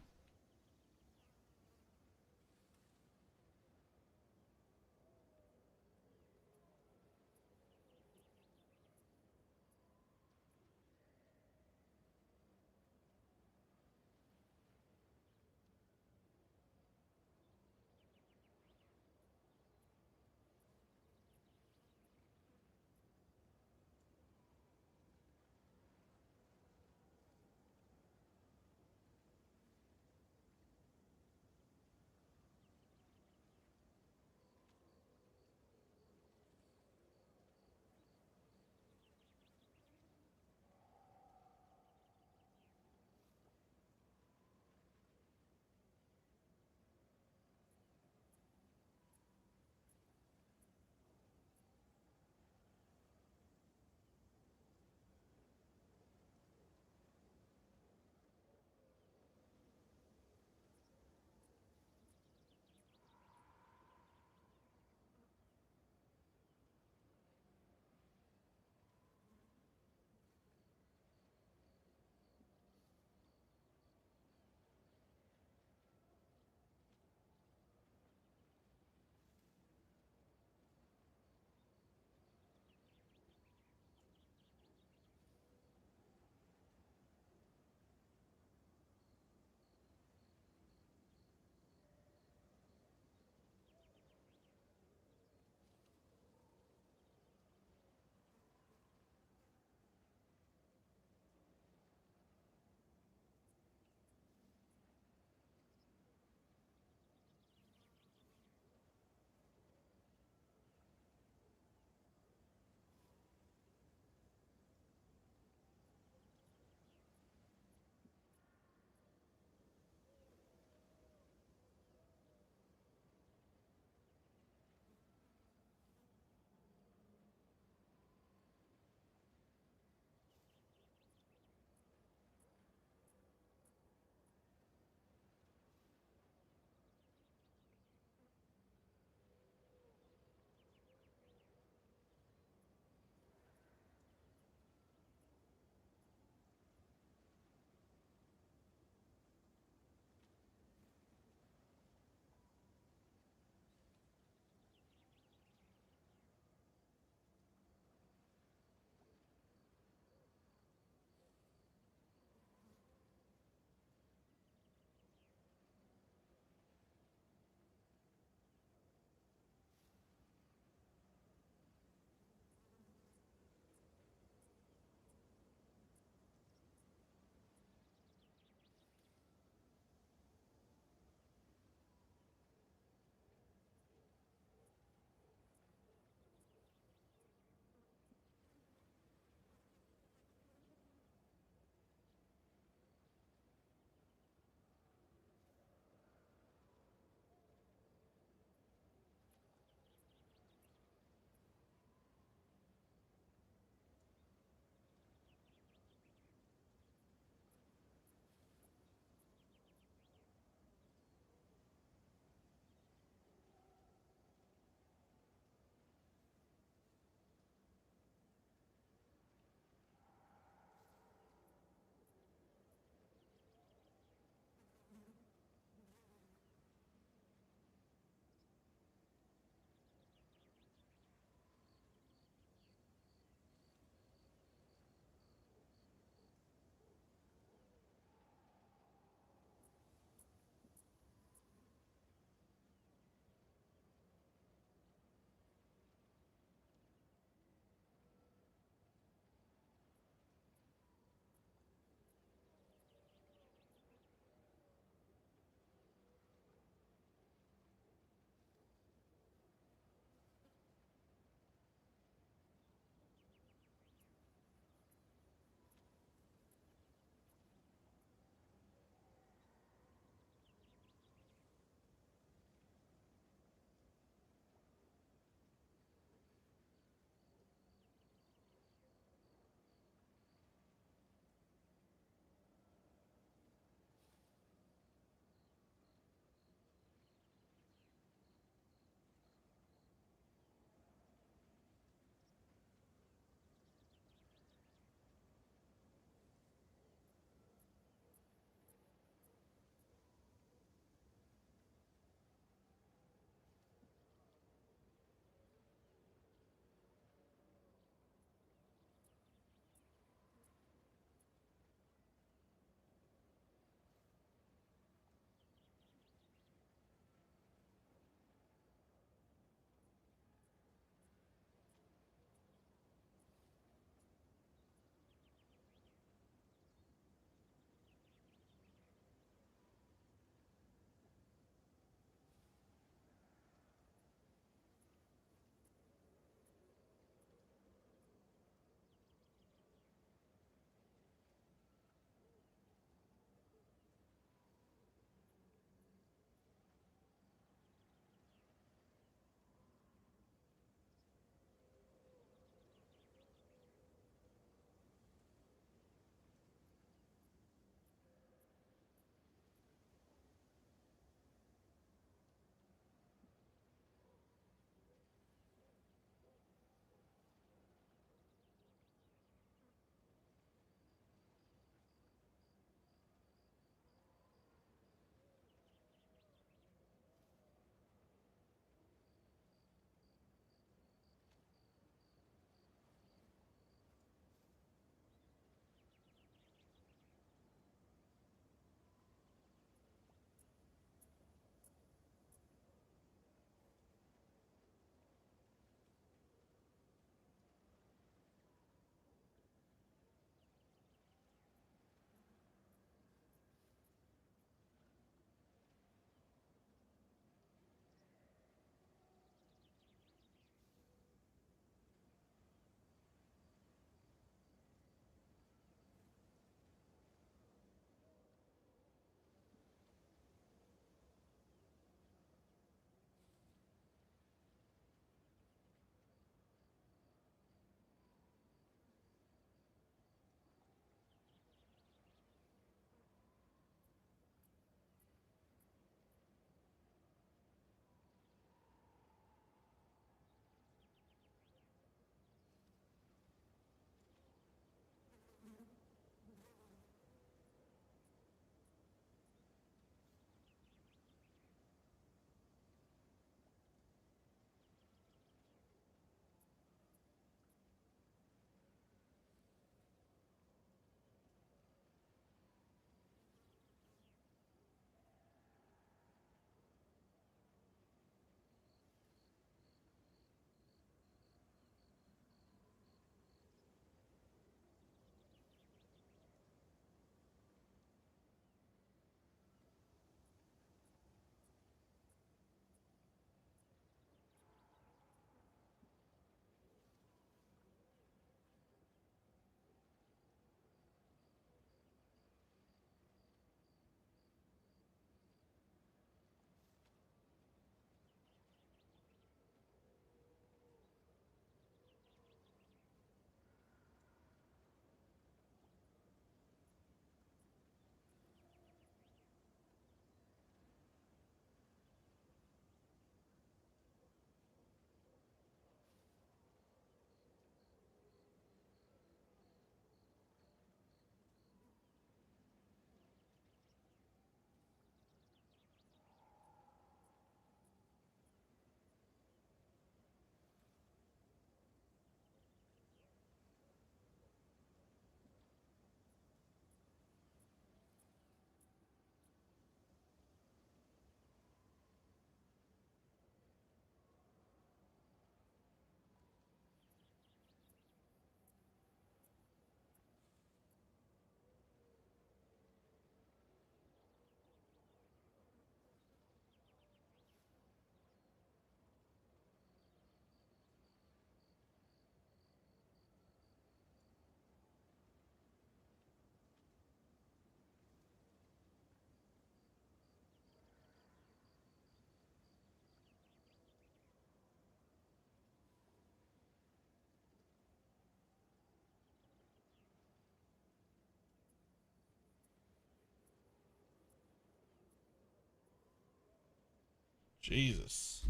Jesus.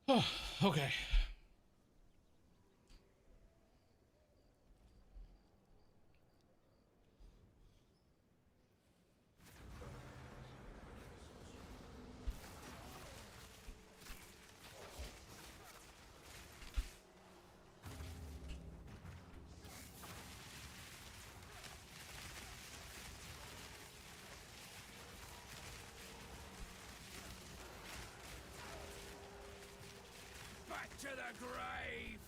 Oh, okay. Back to the grave!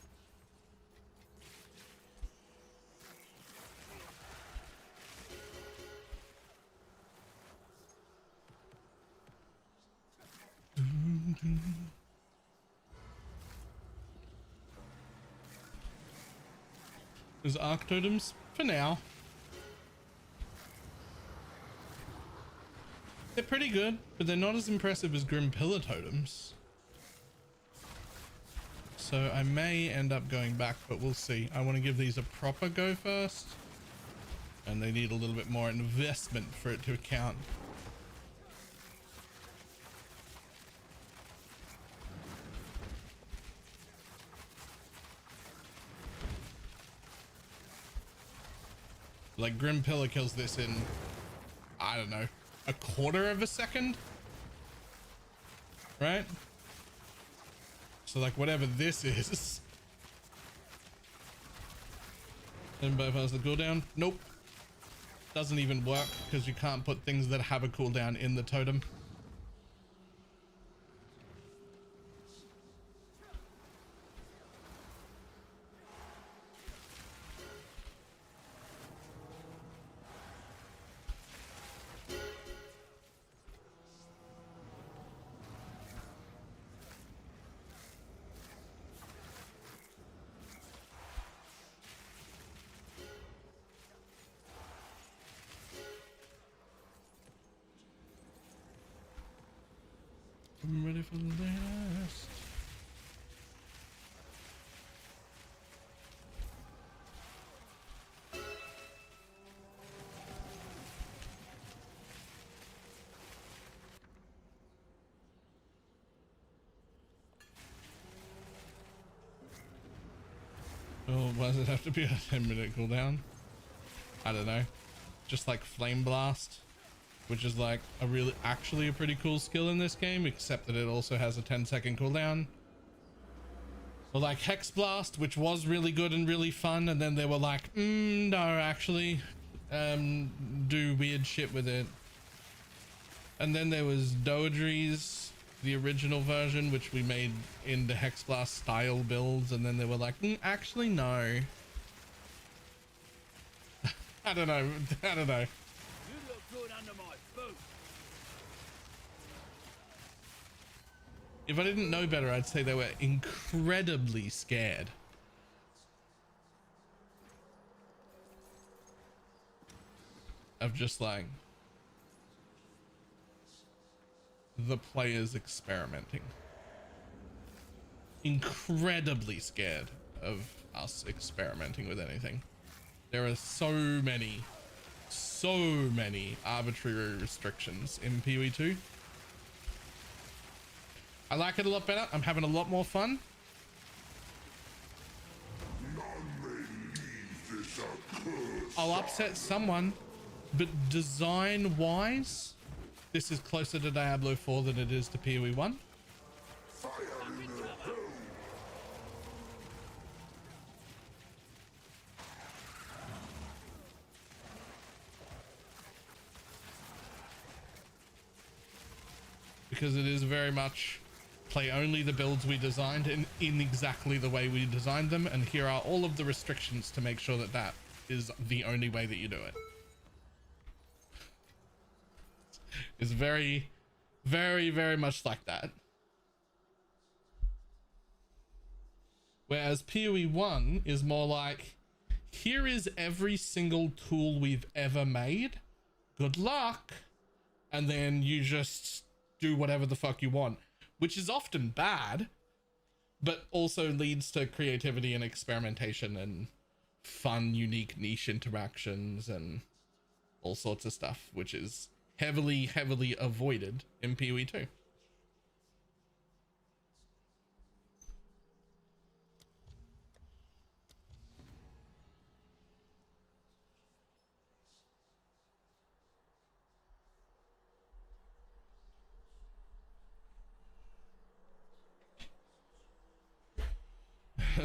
There's arc totems for now. They're pretty good, but they're not as impressive as Grim Pillar totems. So I may end up going back, but we'll see. I want to give these a proper go first. And they need a little bit more investment for it to count. Like Grim Pillar kills this in, I don't know, a quarter of a second, right? So like whatever this is. Then bypass the cooldown. Nope. Doesn't even work because you can't put things that have a cooldown in the totem. I'm ready for the last. Oh, why does it have to be a 10-minute cooldown? I don't know. Just like Flame Blast, which is like actually a pretty cool skill in this game, except that it also has a 10-second cooldown. Or like Hex Blast, which was really good and really fun, and then they were like, no, actually, do weird shit with it. And then there was Doedre's, the original version, which we made into Hex Blast style builds, and then they were like, actually, no. I don't know. You look good under my boot. If I didn't know better, I'd say they were incredibly scared. Of just like the players experimenting. Incredibly scared of us experimenting with anything. There are so many arbitrary restrictions in PoE 2. I like it a lot better. I'm having a lot more fun. I'll upset someone, but design wise, this is closer to Diablo 4 than it is to PoE 1. Because it is very much play only the builds we designed in exactly the way we designed them, and here are all of the restrictions to make sure that that is the only way that you do it. It's very, very, very much like that. Whereas PoE 1 is more like, here is every single tool we've ever made. Good luck. And then you just do whatever the fuck you want, which is often bad, but also leads to creativity and experimentation and fun, unique niche interactions and all sorts of stuff, which is heavily avoided in PoE 2.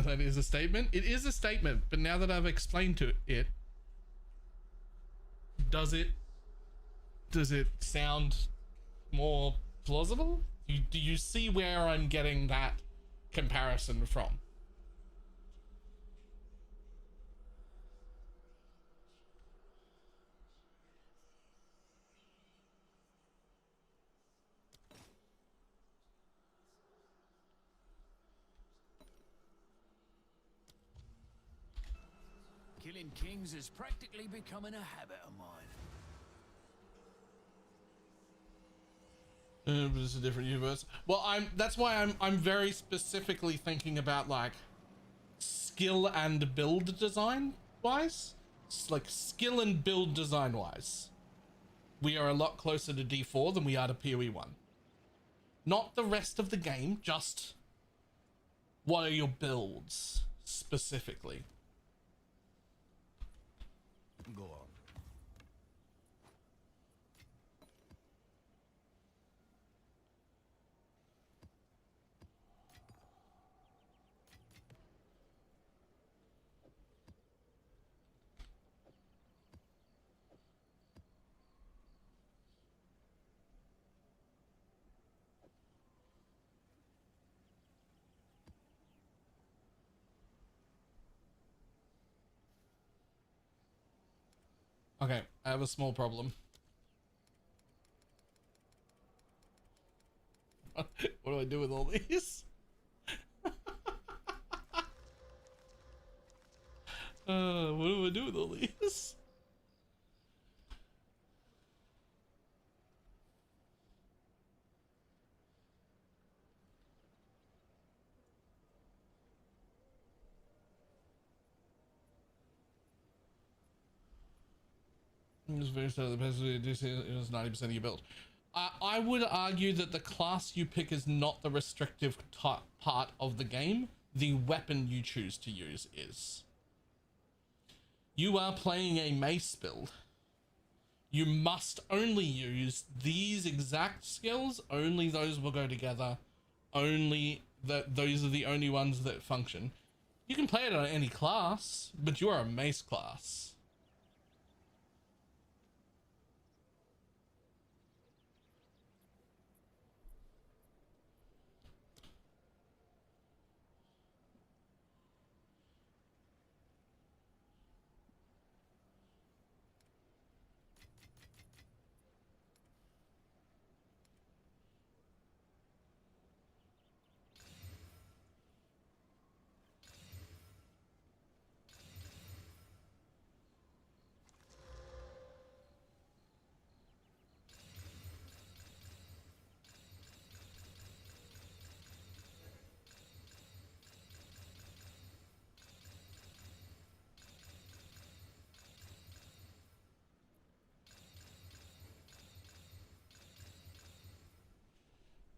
That is a statement. It is a statement, but now that I've explained to it, does it sound more plausible? Do you see where I'm getting that comparison from? Killing kings is practically becoming a habit of mine. But it's a different universe. Well, that's why I'm very specifically thinking about like skill and build design wise. It's like skill and build design wise, we are a lot closer to D4 than we are to PoE 1. Not the rest of the game, just what are your builds specifically. Go on. Okay, I have a small problem. What do I do with all these? What do I do with all these? It's very slow. The best way to do is 90% of your build. I would argue that the class you pick is not the restrictive part of the game. The weapon you choose to use is. You are playing a mace build. You must only use these exact skills. Only those will go together. Only those are the only ones that function. You can play it on any class, but you are a mace class.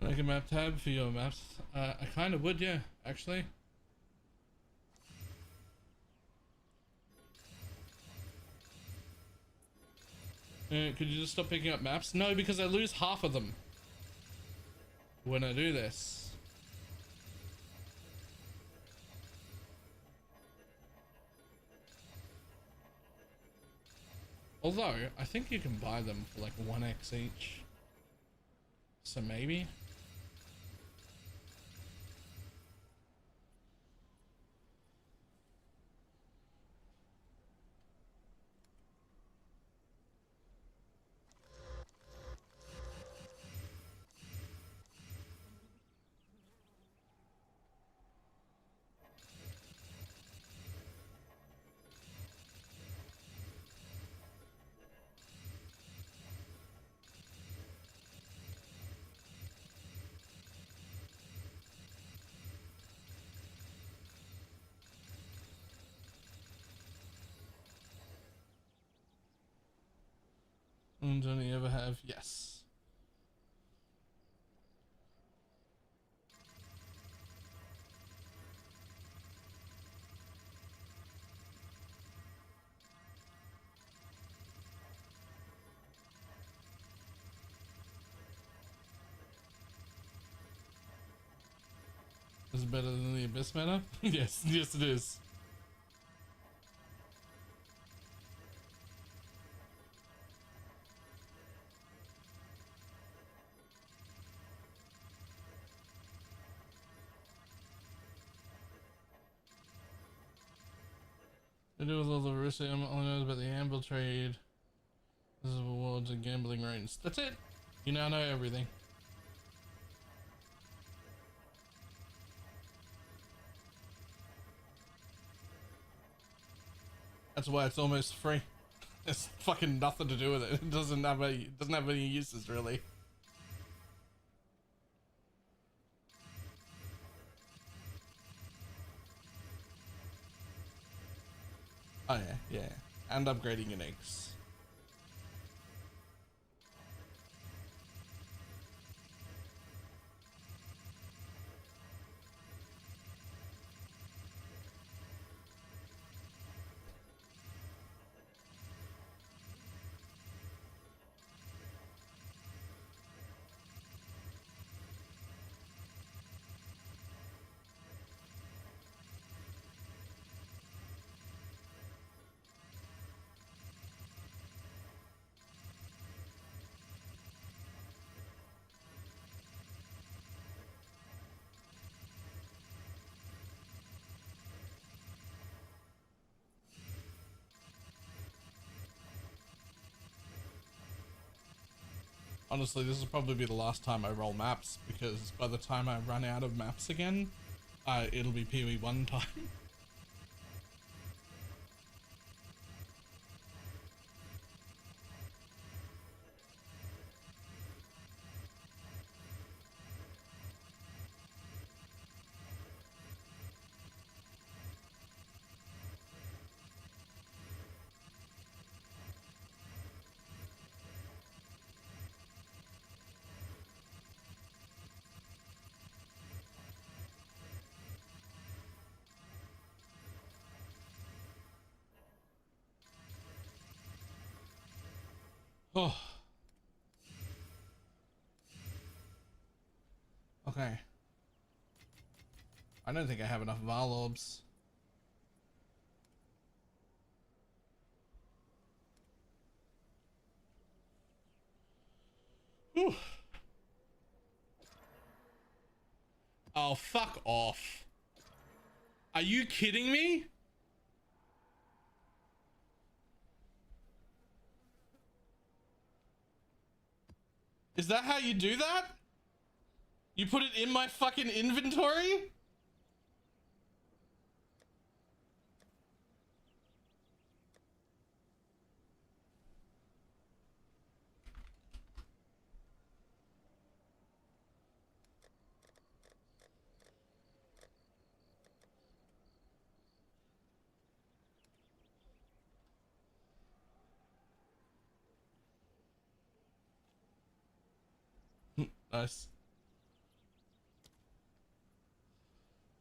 Make a map tab for your maps. I kind of would, yeah, actually. Could you just stop picking up maps? No, because I lose half of them when I do this. Although, I think you can buy them for like 1x each. So maybe. And don't you ever have? Yes. Is it better than the Abyss meta? Yes, yes it is. I do with all the risk. I'm only knows about the amble trade. This is awards and gambling range. That's it. You now know everything. That's why it's almost free. There's fucking nothing to do with it. It doesn't have any uses really. Oh yeah, yeah. And upgrading your eggs. Honestly, this will probably be the last time I roll maps, because by the time I run out of maps again, it'll be PoE1 time. Oh. Okay. I don't think I have enough Val orbs. Whew. Oh, fuck off. Are you kidding me? Is that how you do that? You put it in my fucking inventory? Nice.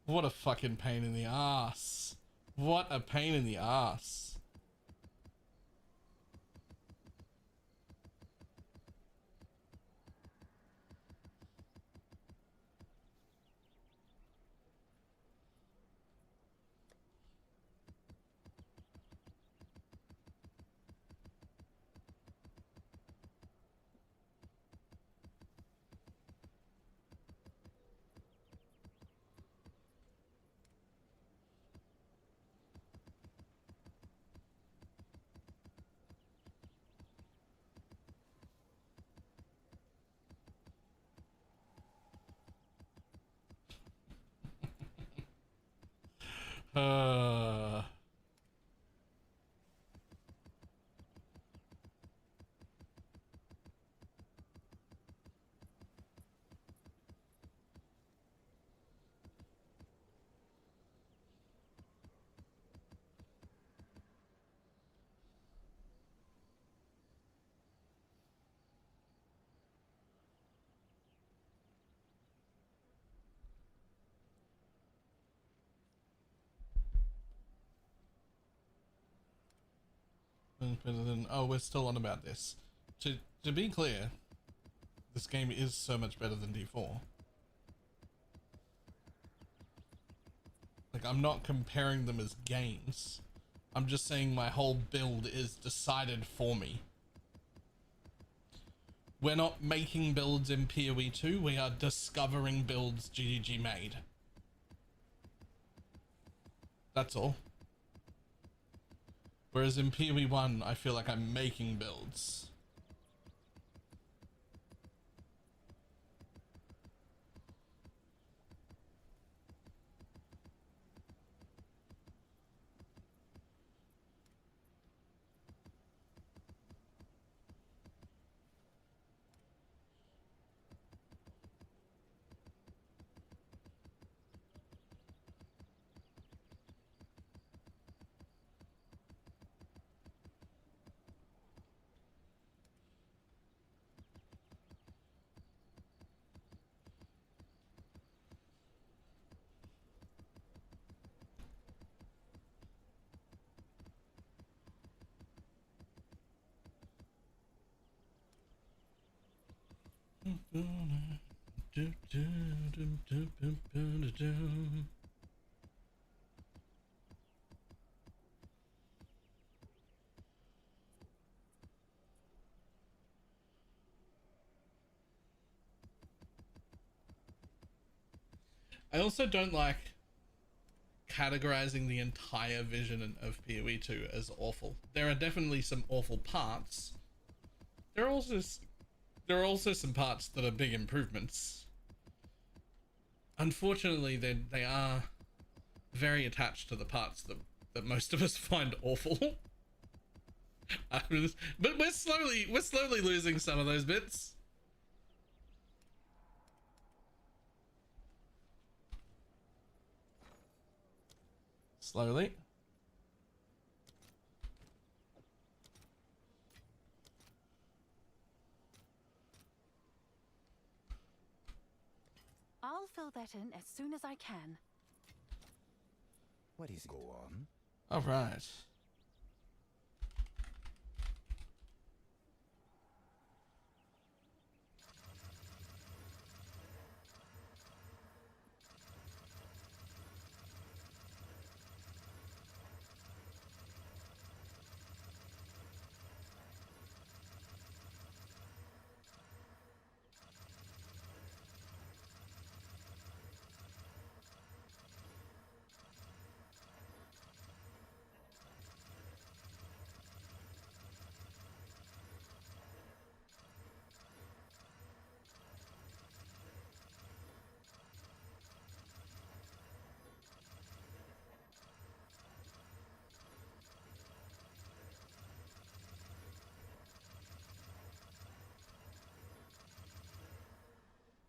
What a fucking pain in the ass. What a pain in the ass. Uh... better than. Oh, we're still on about this. To be clear, this game is so much better than D4. Like, I'm not comparing them as games. I'm just saying my whole build is decided for me. We're not making builds in PoE 2, we are discovering builds GGG made. That's all. Whereas in PoE 1, I feel like I'm making builds. I also don't like categorizing the entire vision of PoE 2 as awful. There are definitely some awful parts. There are also some parts that are big improvements. Unfortunately, they are very attached to the parts that most of us find awful. But we're slowly losing some of those bits. Slowly. I'll fill that in as soon as I can. What is it? Go on. All right.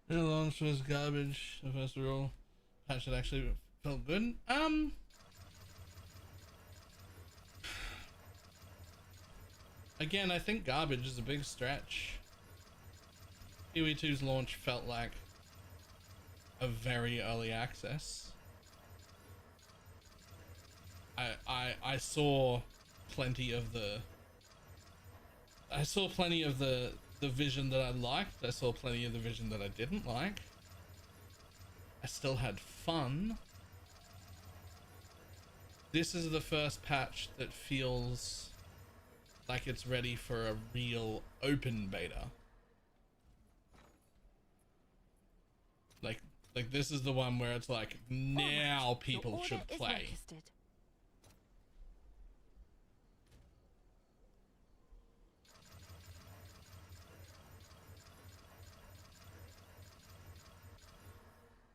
The launch was garbage. First of all, patch that actually felt good. Again, I think garbage is a big stretch. PoE 2's launch felt like a very early access. I saw plenty of the vision that I liked. I saw plenty of the vision that I didn't like. I still had fun. This is the first patch that feels like it's ready for a real open beta. Like this is the one where it's like, now people should play.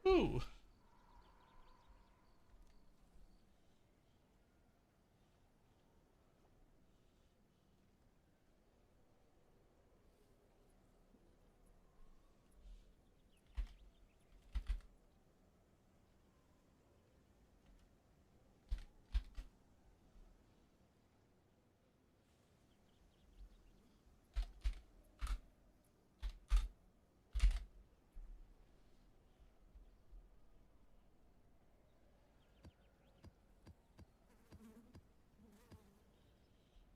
Ooh.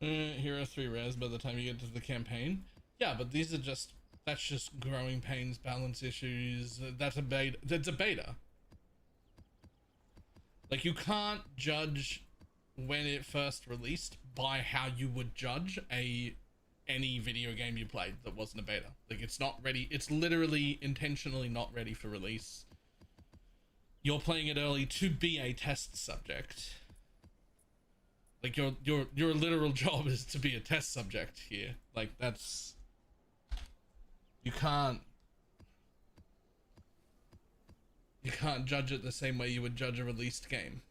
Here are 3 rares by the time you get to the campaign. Yeah, but these are just, that's just growing pains, balance issues. That's a beta. That's a beta. Like, you can't judge when it first released by how you would judge any video game you played that wasn't a beta. Like, it's not ready. It's literally intentionally not ready for release. You're playing it early to be a test subject. Like, your literal job is to be a test subject here. Like, that's, you can't judge it the same way you would judge a released game.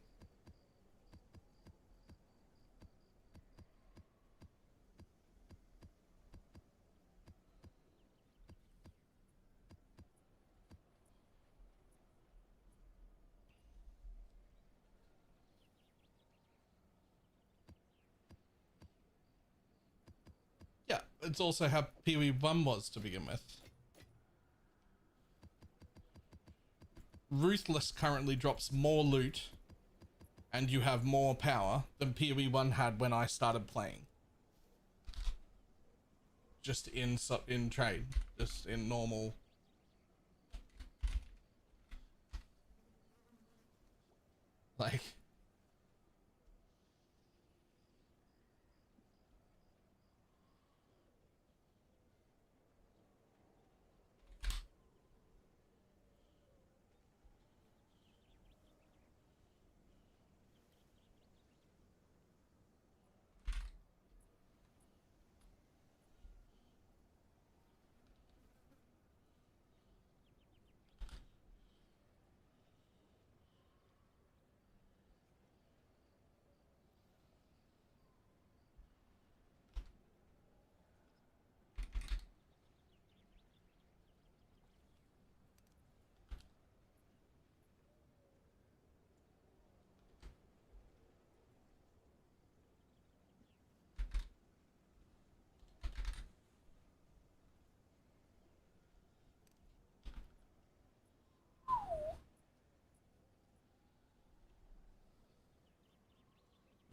Yeah, it's also how PoE 1 was to begin with. Ruthless currently drops more loot and you have more power than PoE 1 had when I started playing. Just in trade, just in normal. Like,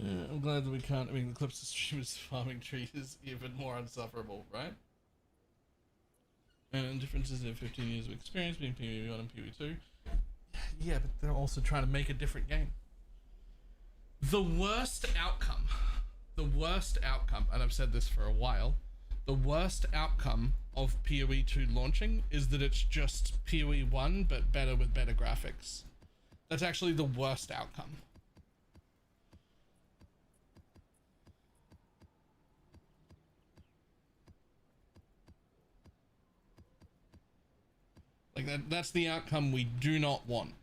yeah, I'm glad that we can't. I mean, Eclipse's streamer's farming tree is even more insufferable, right? And differences in 15 years of experience between PoE1 and PoE2. Yeah, but they're also trying to make a different game. The worst outcome, and I've said this for a while, the worst outcome of PoE2 launching is that it's just PoE1 but better with better graphics. That's actually the worst outcome. Like that's the outcome we do not want.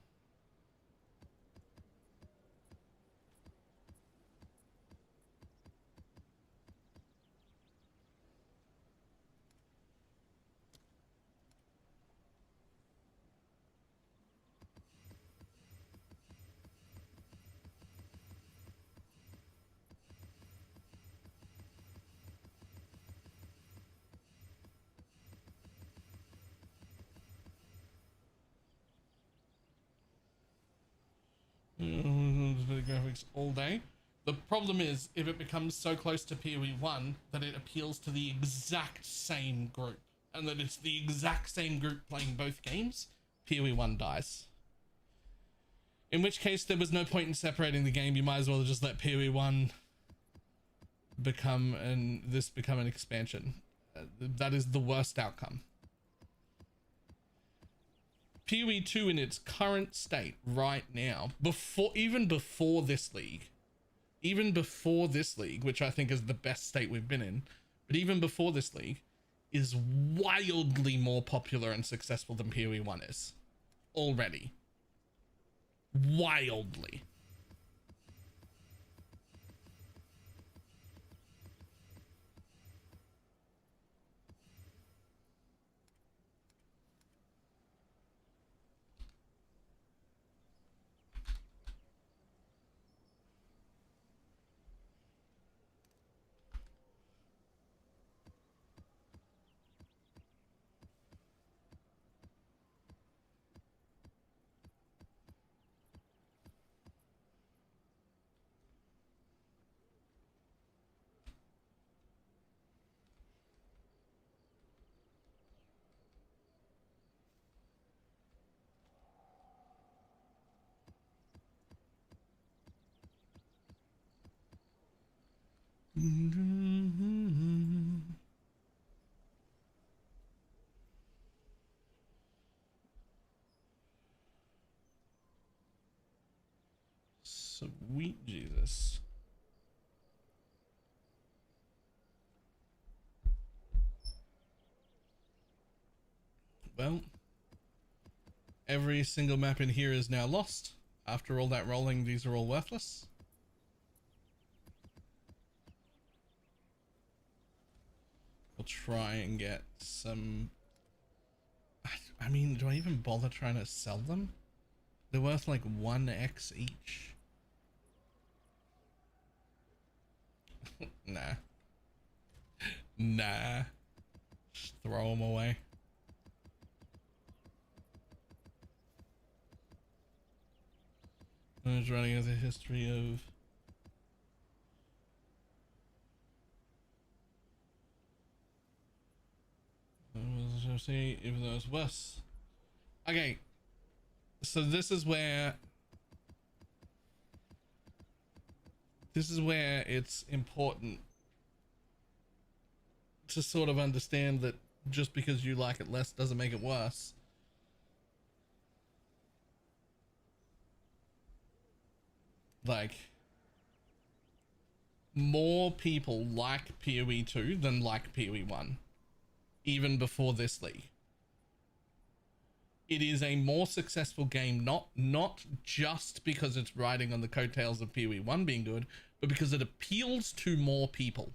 Graphics all day. The problem is if it becomes so close to PoE1 that it appeals to the exact same group and that it's the exact same group playing both games, PoE1 dies. In which case there was no point in separating the game. You might as well just let PoE1 become an expansion. That is the worst outcome. PoE2 in its current state right now, even before this league, which I think is the best state we've been in, but even before this league, is wildly more popular and successful than PoE1 is already. Wildly. Sweet Jesus. Well, every single map in here is now lost. After all that rolling, these are all worthless. We'll try and get some... I mean, do I even bother trying to sell them? They're worth like 1x each. Nah. Nah. Just throw them away. I was running as a history of... see if there was worse. Okay. So this is where it's important to sort of understand that just because you like it less doesn't make it worse. Like, more people like PoE 2 than like PoE 1, even before this league. It is a more successful game, not just because it's riding on the coattails of PoE 1 being good, but because it appeals to more people.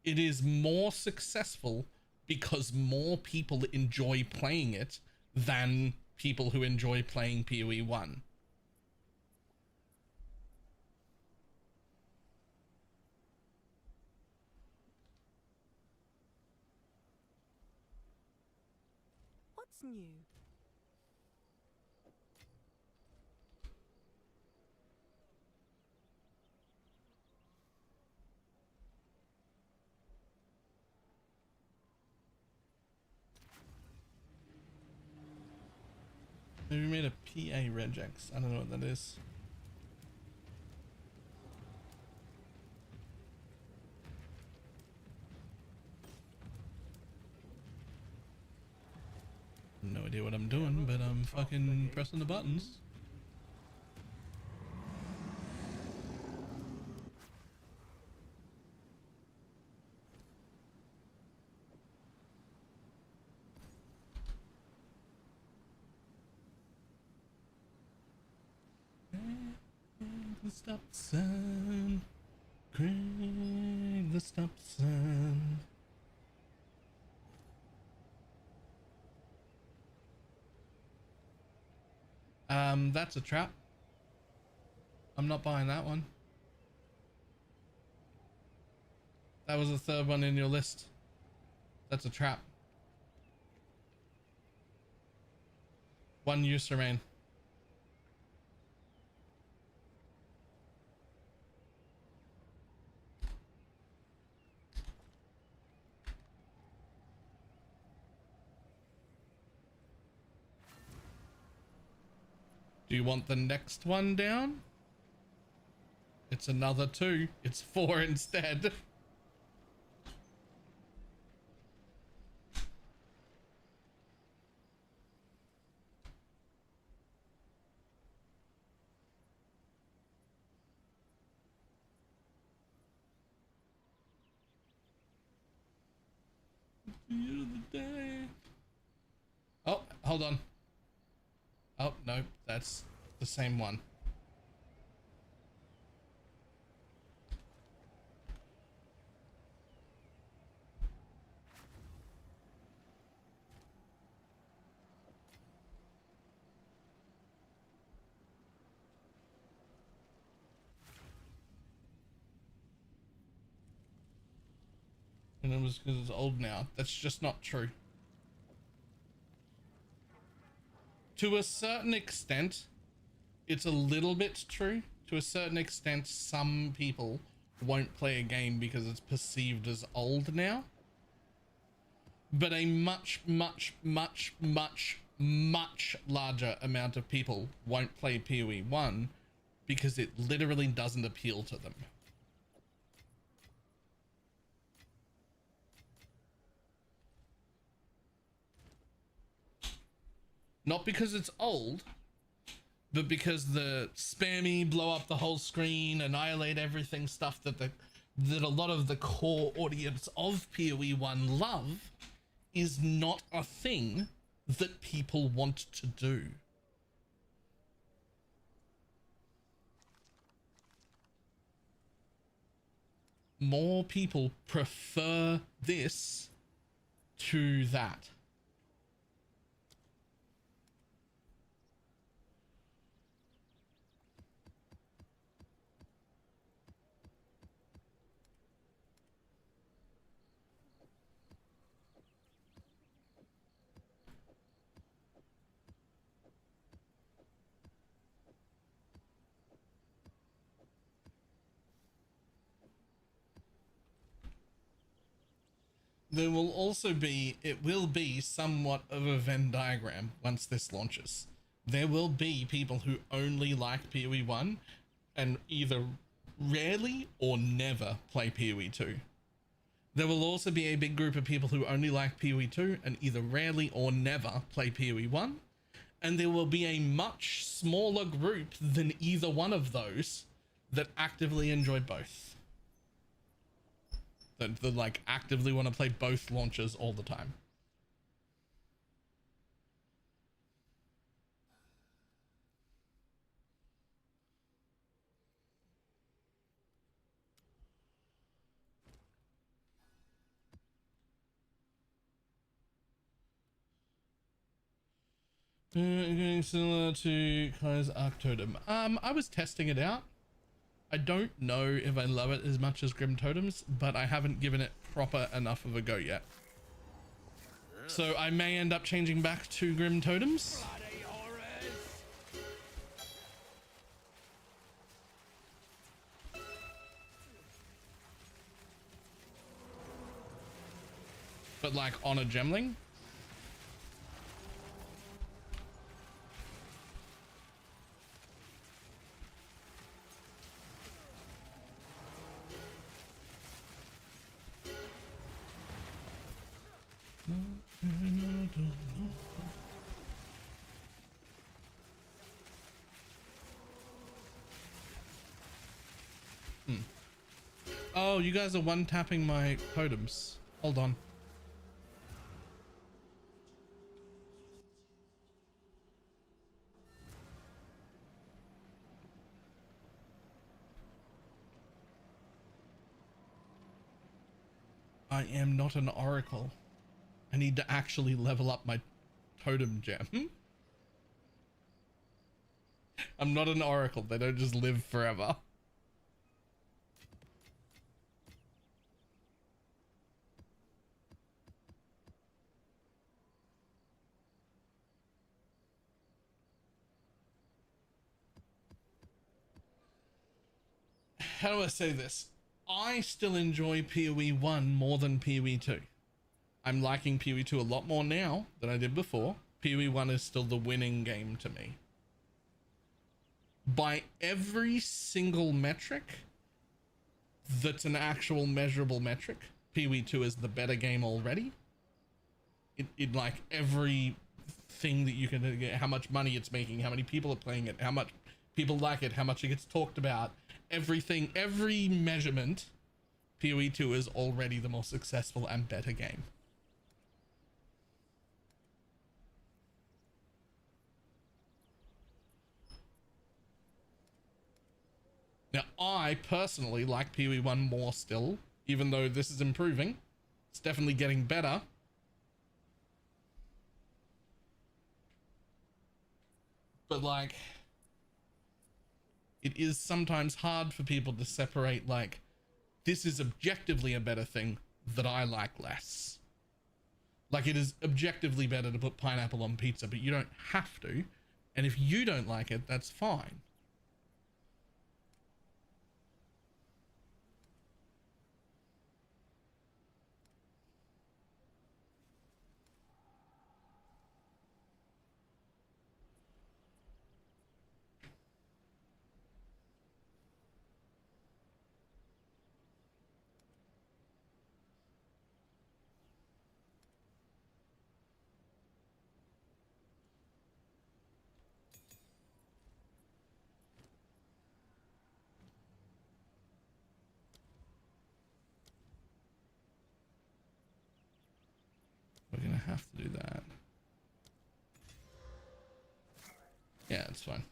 It is more successful because more people enjoy playing it than people who enjoy playing PoE 1. What's new? Maybe we made a PA regex. I don't know what that is. No idea what I'm doing, but I'm fucking pressing the buttons. The stop sign. Craig the stop sign. That's a trap. I'm not buying that one. That was the third one in your list. That's a trap. One use remain. Do you want the next one down? It's another 2. It's 4 instead. Oh, hold on. Oh, no, that's the same one. And it was because it's old now. That's just not true. To a certain extent, it's a little bit true. To a certain extent, some people won't play a game because it's perceived as old now. But a much, much, much, much, much larger amount of people won't play PoE 1 because it literally doesn't appeal to them. Not because it's old, but because the spammy, blow up the whole screen, annihilate everything stuff that a lot of the core audience of PoE 1 love is not a thing that people want to do. More people prefer this to that. There will also be, it will be somewhat of a Venn diagram once this launches. There will be people who only like PoE 1 and either rarely or never play PoE 2. There will also be a big group of people who only like PoE 2 and either rarely or never play PoE 1. And there will be a much smaller group than either one of those that actively enjoy both. That like actively want to play both launches all the time. Going similar to Kai's Arc Totem. I was testing it out. I don't know if I love it as much as Grim Totems, but I haven't given it proper enough of a go yet. So I may end up changing back to Grim Totems. But like on a Gemling. Oh, you guys are one-tapping my totems. Hold on. I am not an oracle. I need to actually level up my totem gem. I'm not an oracle. They don't just live forever. How do I say this? I still enjoy PoE 1 more than PoE 2. I'm liking PoE 2 a lot more now than I did before. PoE 1 is still the winning game to me. By every single metric that's an actual measurable metric, PoE 2 is the better game already. It like every thing that you can get, how much money it's making, how many people are playing it, how much people like it, how much it gets talked about, everything, every measurement, PoE 2 is already the more successful and better game. Now, I personally like PoE 1 more still, even though this is improving. It's definitely getting better. But like, it is sometimes hard for people to separate, like, this is objectively a better thing that I like less. Like, it is objectively better to put pineapple on pizza, but you don't have to. And if you don't like it, that's fine. We're gonna have to do that. Yeah, it's fine.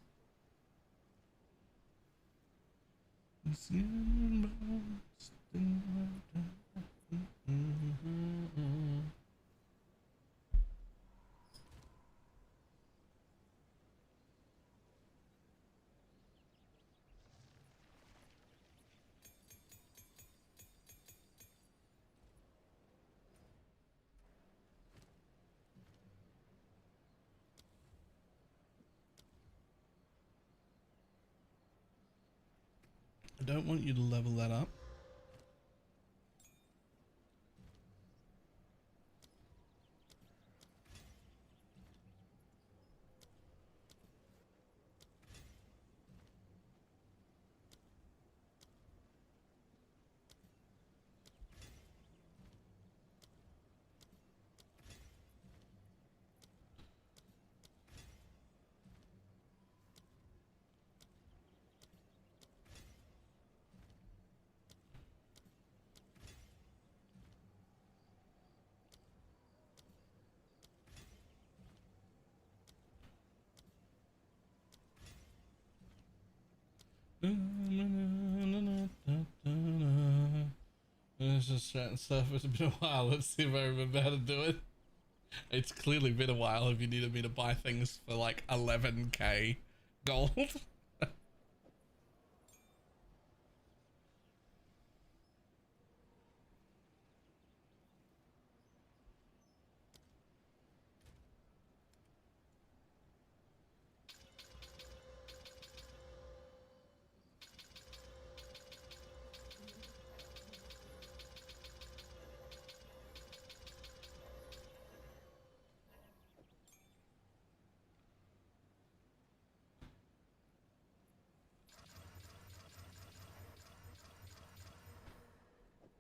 I don't want you to level that up. It's just chatting stuff. It's been a while. Let's see if I remember how to do it. It's clearly been a while if you needed me to buy things for like 11k gold.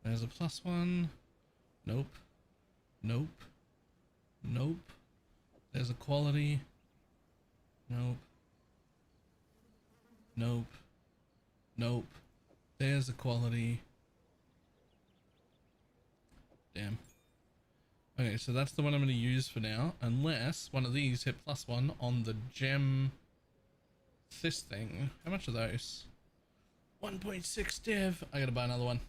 There's a +1. Nope. Nope. Nope. There's a quality. Nope. Nope. Nope. There's a quality. Damn. Okay, so that's the one I'm going to use for now, unless one of these hit +1 on the gem. This thing. How much are those? 1.6 div. I gotta buy another one.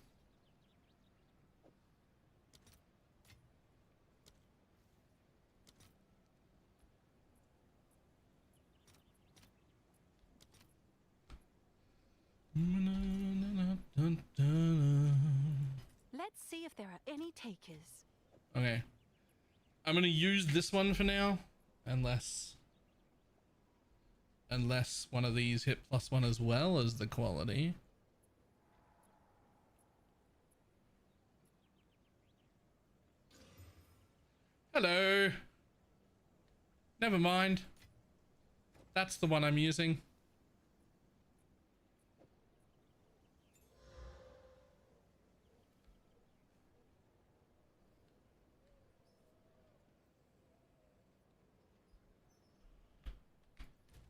Let's see if there are any takers. Okay. I'm gonna use this one for now, unless one of these hit +1 as well as the quality. Hello. Never mind. That's the one I'm using.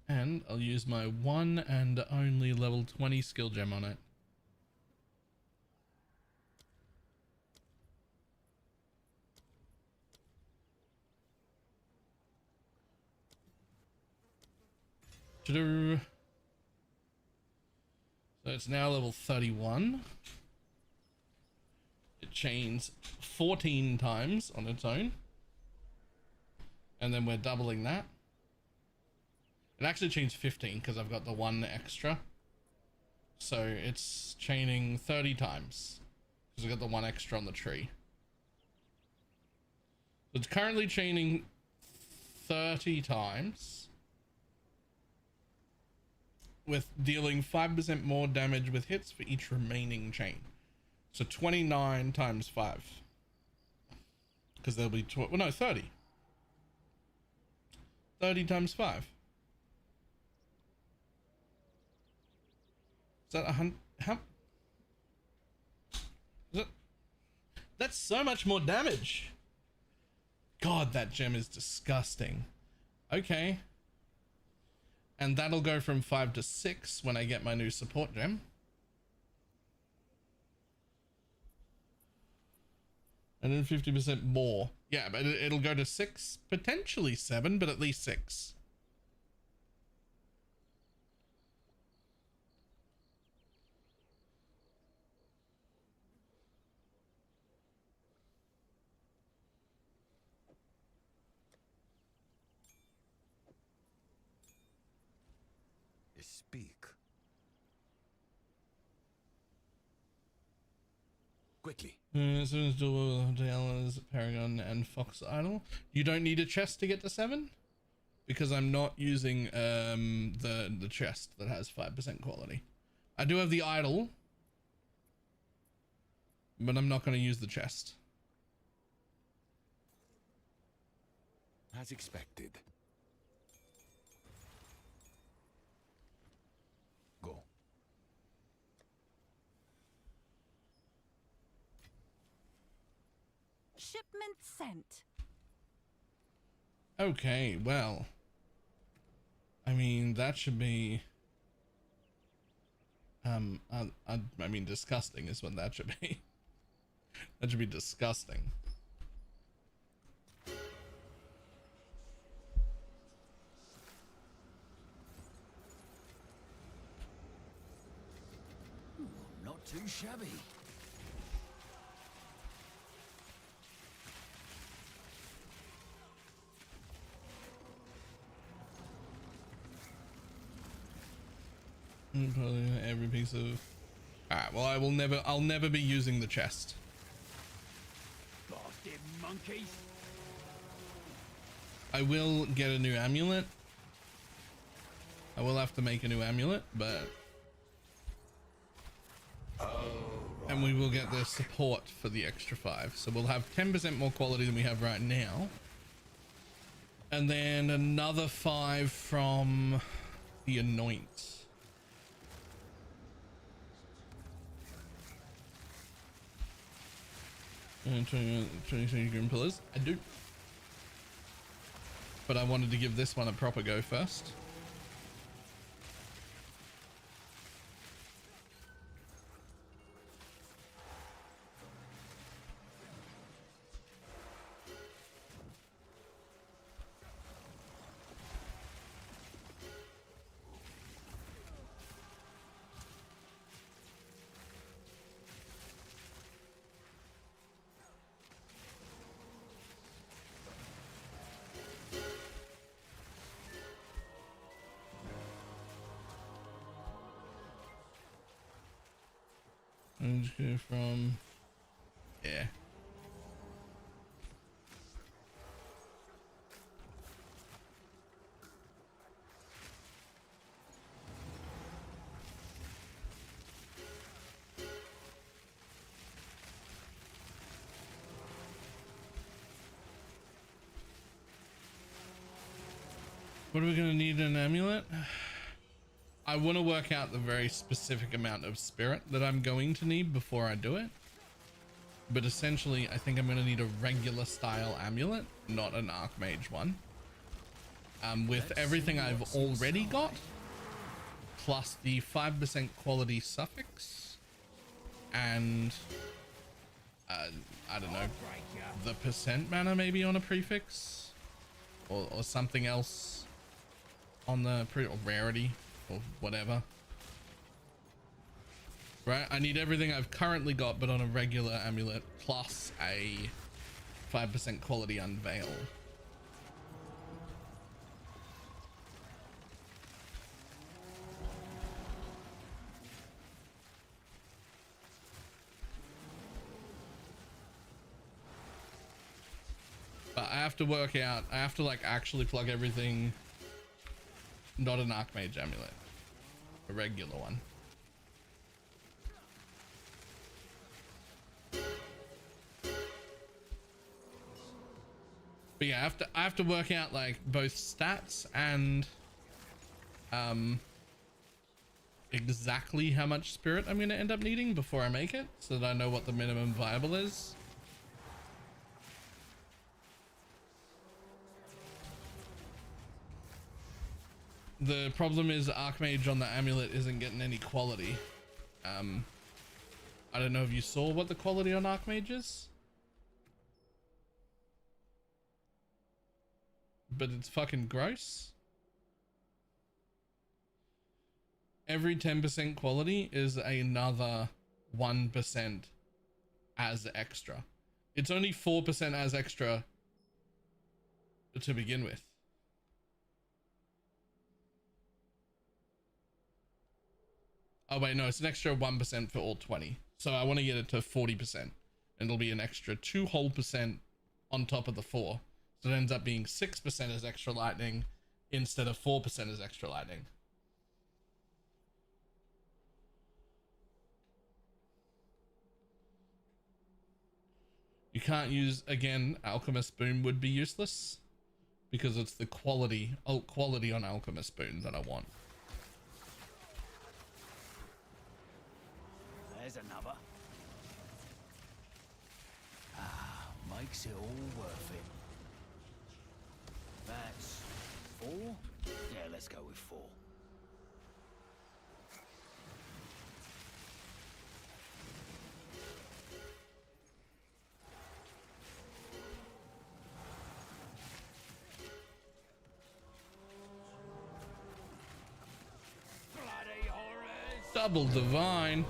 And I'll use my one and only level 20 skill gem on it. So it's now level 31. It chains 14 times on its own. And then we're doubling that. It actually chains 15 because I've got the one extra. So it's chaining 30 times because I've got the one extra on the tree. So it's currently chaining 30 times with dealing 5% more damage with hits for each remaining chain. So 29 times 5. Because there'll be 30. 30 times 5. Is that 100? How? Is it? That's so much more damage. God, that gem is disgusting. Okay. And that'll go from 5 to 6 when I get my new support gem. And then 50% more Yeah, but it'll go to 6, potentially 7, but at least 6. Speak. Quickly. As soon as Hotel Paragon and Fox Idol. You don't need a chest to get to 7? Because I'm not using the chest that has 5% quality. I do have the idol, but I'm not going to use the chest. As expected. Go. Shipment sent. Okay, well, I mean, that should be, I mean, disgusting is what that should be. That should be disgusting. Not too shabby. Probably every piece of. Alright, well, I'll never be using the chest. Bastard monkeys. I will get a new amulet. I will have to make a new amulet, but. And we will get the support for the extra 5. So we'll have 10% more quality than we have right now. And then another 5 from the Anoint. And 20 green pillars. I do. But I wanted to give this one a proper go first. And just go from, yeah. What are we going to need an amulet? I want to work out the very specific amount of spirit that I'm going to need before I do it. But essentially, I think I'm going to need a regular style amulet, not an Archmage one. With everything I've already got, plus the 5% quality suffix, and I don't know, the percent mana maybe on a prefix, or something else on the or rarity. Or whatever. Right, I need everything I've currently got, but on a regular amulet, plus a 5% quality unveil. But I have to work out, I have to like actually plug everything. Not an Archmage amulet, a regular one. But yeah, I have to work out like both stats and exactly how much spirit I'm going to end up needing before I make it, so that I know what the minimum viable is. The problem is Archmage on the amulet isn't getting any quality. I don't know if you saw what the quality on Archmage is. but it's fucking gross. Every 10% quality is another 1% as extra. It's only 4% as extra to begin with. Oh wait, no, it's an extra 1% for all 20. So I want to get it to 40%. And it'll be an extra 2 whole percent on top of the 4. So it ends up being 6% as extra lightning instead of 4% as extra lightning. You can't use, again, Alchemist Boon would be useless because it's the quality, alt quality on Alchemist Boon that I want. There's another. Ah, makes it all worth it. That's 4? Yeah, let's go with 4. Bloody horrors! Double divine.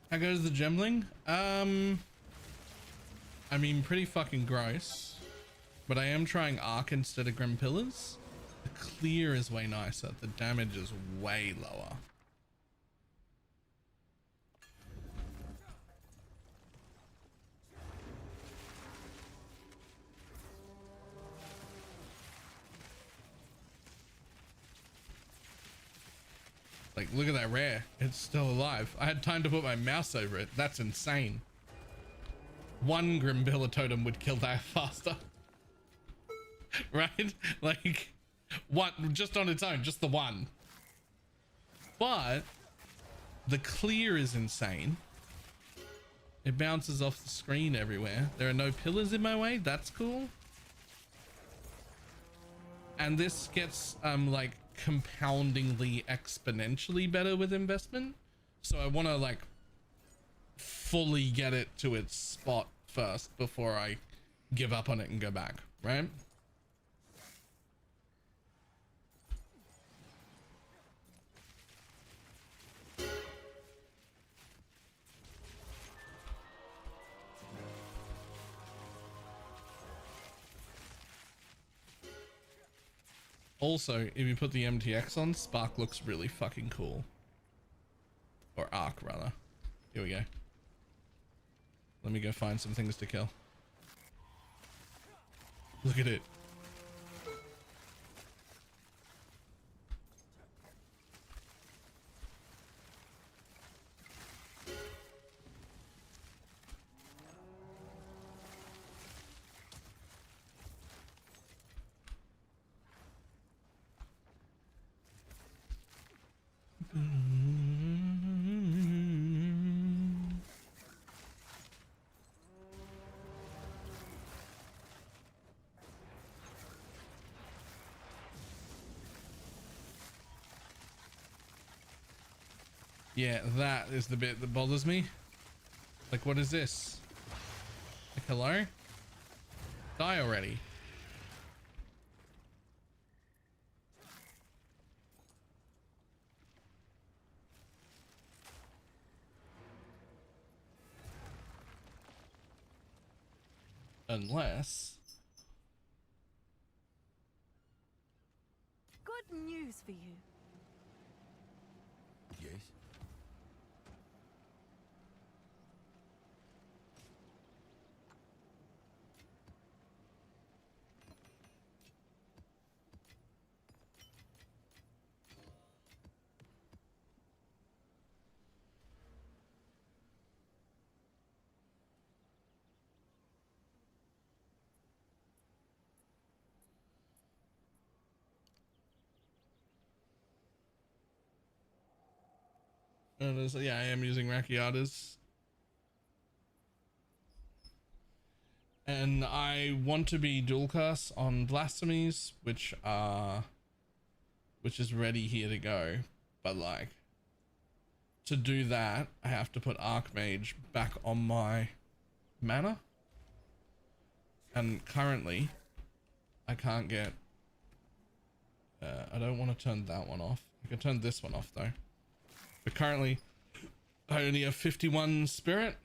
How goes the Gemling? I mean, pretty fucking gross, but I am trying Arc instead of Grim Pillars. The clear is way nicer. The damage is way lower. Like, look at that rare. It's still alive. I had time to put my mouse over it. That's insane. One Grim Pillar totem would kill that faster. Right? Like, one, just on its own, just the one. But the clear is insane. It bounces off the screen everywhere. There are no pillars in my way. That's cool. And this gets like compoundingly exponentially better with investment. So I want to like fully get it to its spot first before I give up on it and go back, right? Also, if you put the MTX on, Spark looks really fucking cool. Or Arc, rather. Here we go. Let me go find some things to kill. Look at it. Yeah, that is the bit that bothers me. Like, what is this? Like, hello? Die already. Unless... Good news for you. Yes? Yeah, I am using Rakiatas. And I want to be dual curse on blasphemies, which is ready here to go. But like, to do that, I have to put Archmage back on my mana. And currently, I can't get... I don't want to turn that one off. I can turn this one off though. But currently, I only have 51 spirit.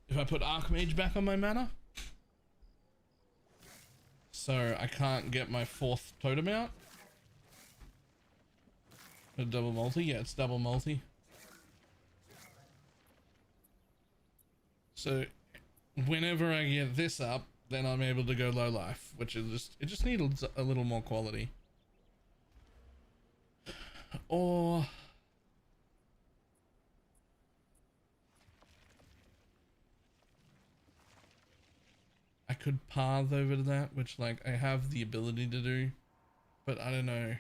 If I put Archmage back on my mana. So I can't get my 4th totem out. A double multi? Yeah, it's double multi. So whenever I get this up, then I'm able to go low life, which is just, it just needs a little more quality. Or I could path over to that, which like I have the ability to do, but I don't know.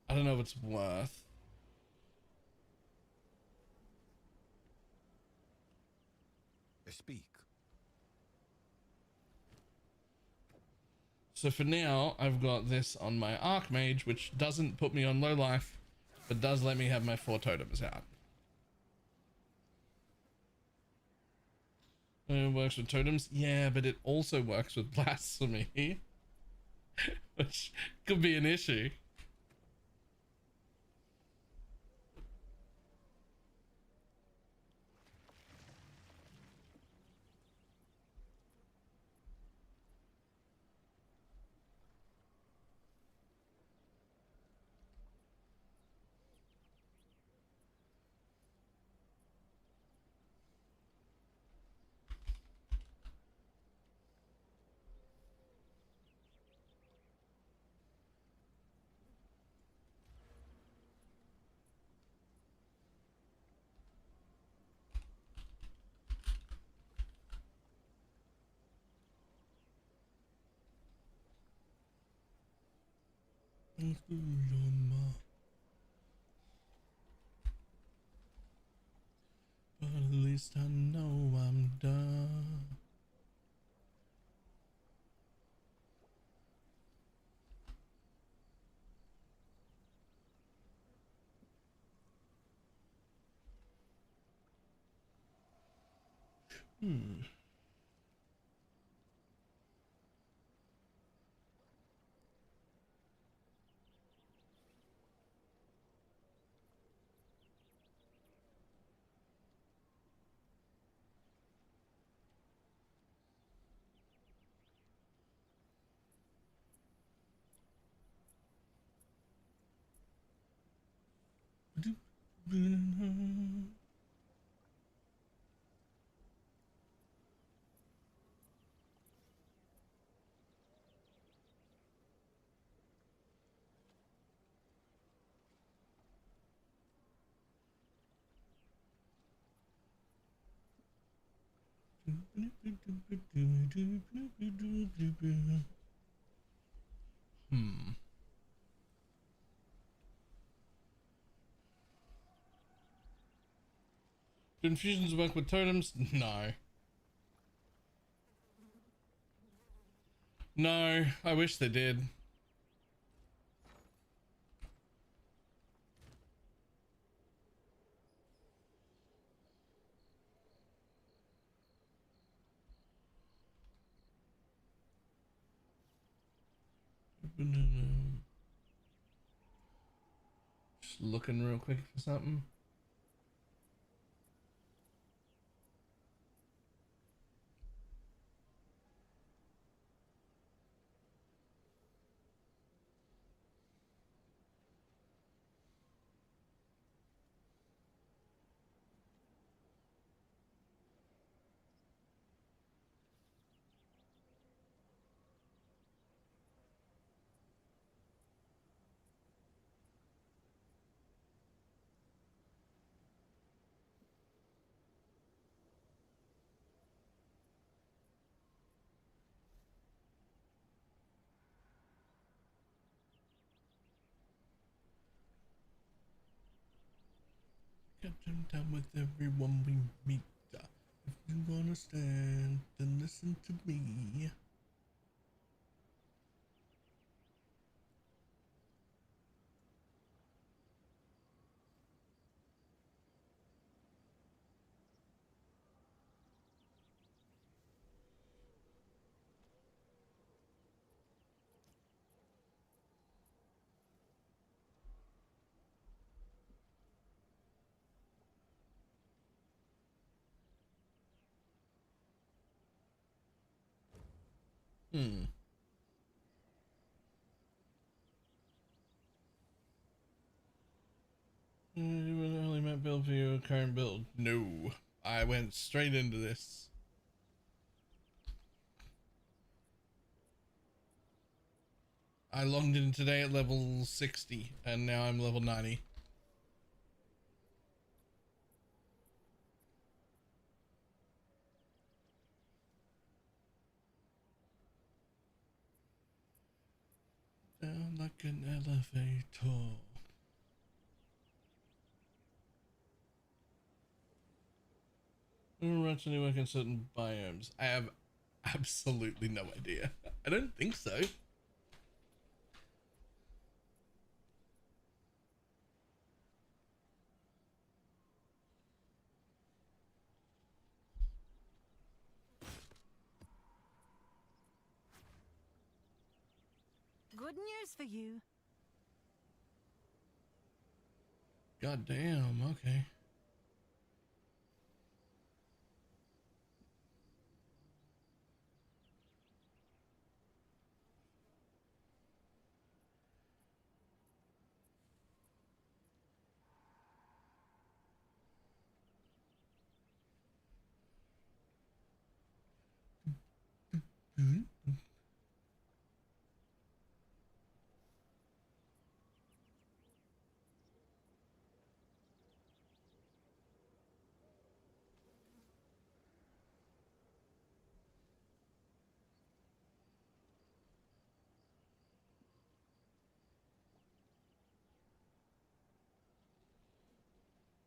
I don't know if it's worth. Speak. So for now, I've got this on my Archmage, which doesn't put me on low life, but does let me have my 4 totems out. It works with totems? Yeah, but it also works with blasphemy, which could be an issue. But at least I know I'm done. Do infusions work with totems? No. No, I wish they did. Just looking real quick for something. Get them down with everyone we meet. If you wanna stand, then listen to me. You an early map build for your current build? No. I went straight into this. I logged in today at level 60 and now I'm level 90. Down like an elevator. Who actually work in certain biomes? I have absolutely no idea. I don't think so. Good news for you. God damn, okay.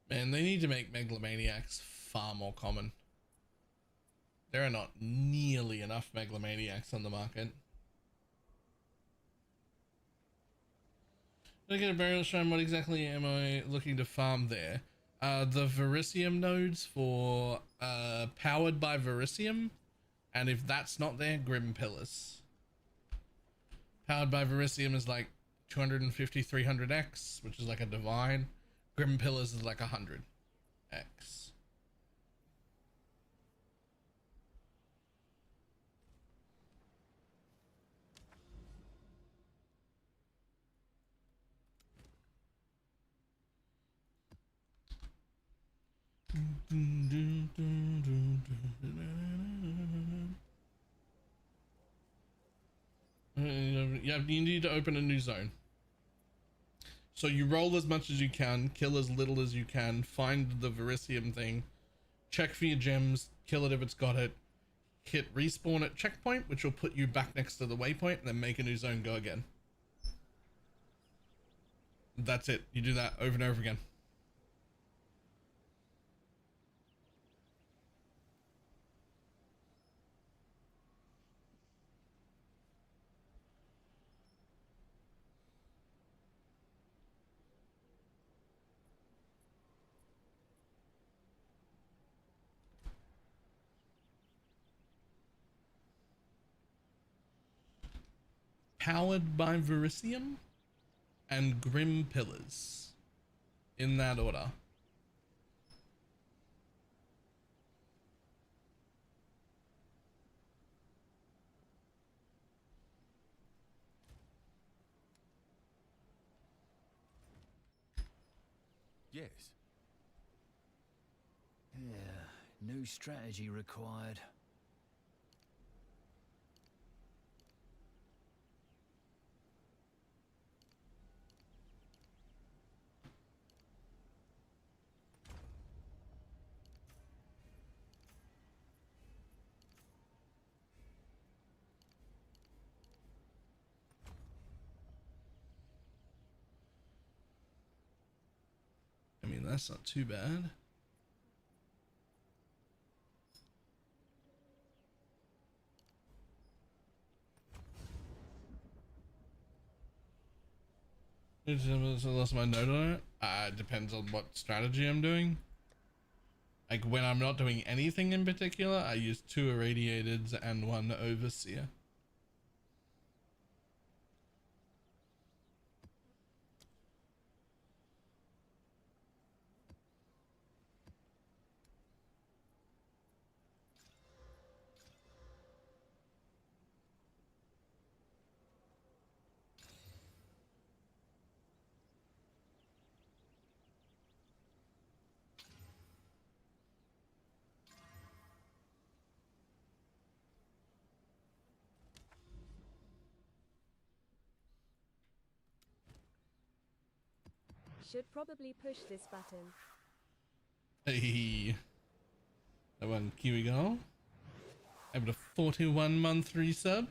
Man, they need to make megalomaniacs far more common. There are not nearly enough megalomaniacs on the market. Look at a burial shrine. What exactly am I looking to farm there? The Verisium nodes for powered by Verisium, and if that's not there, Grim Pillars. Powered by Verisium is like 250, 300x, which is like a divine. Grim Pillars is like 100x. Yeah, you need to open a new zone. So you roll as much as you can, kill as little as you can, find the Verisium thing, check for your gems, kill it if it's got it, hit respawn at checkpoint, which will put you back next to the waypoint, and then make a new zone, go again. That's it. You do that over and over again. Powered by Verisium and Grim Pillars, in that order. Yes. Yeah, new strategy required. I mean, that's not too bad. I lost my note on it. It depends on what strategy I'm doing. Like when I'm not doing anything in particular, I use 2 irradiateds and 1 overseer. Should probably push this button. Hey, that one, here we go. Able to 41-month resub.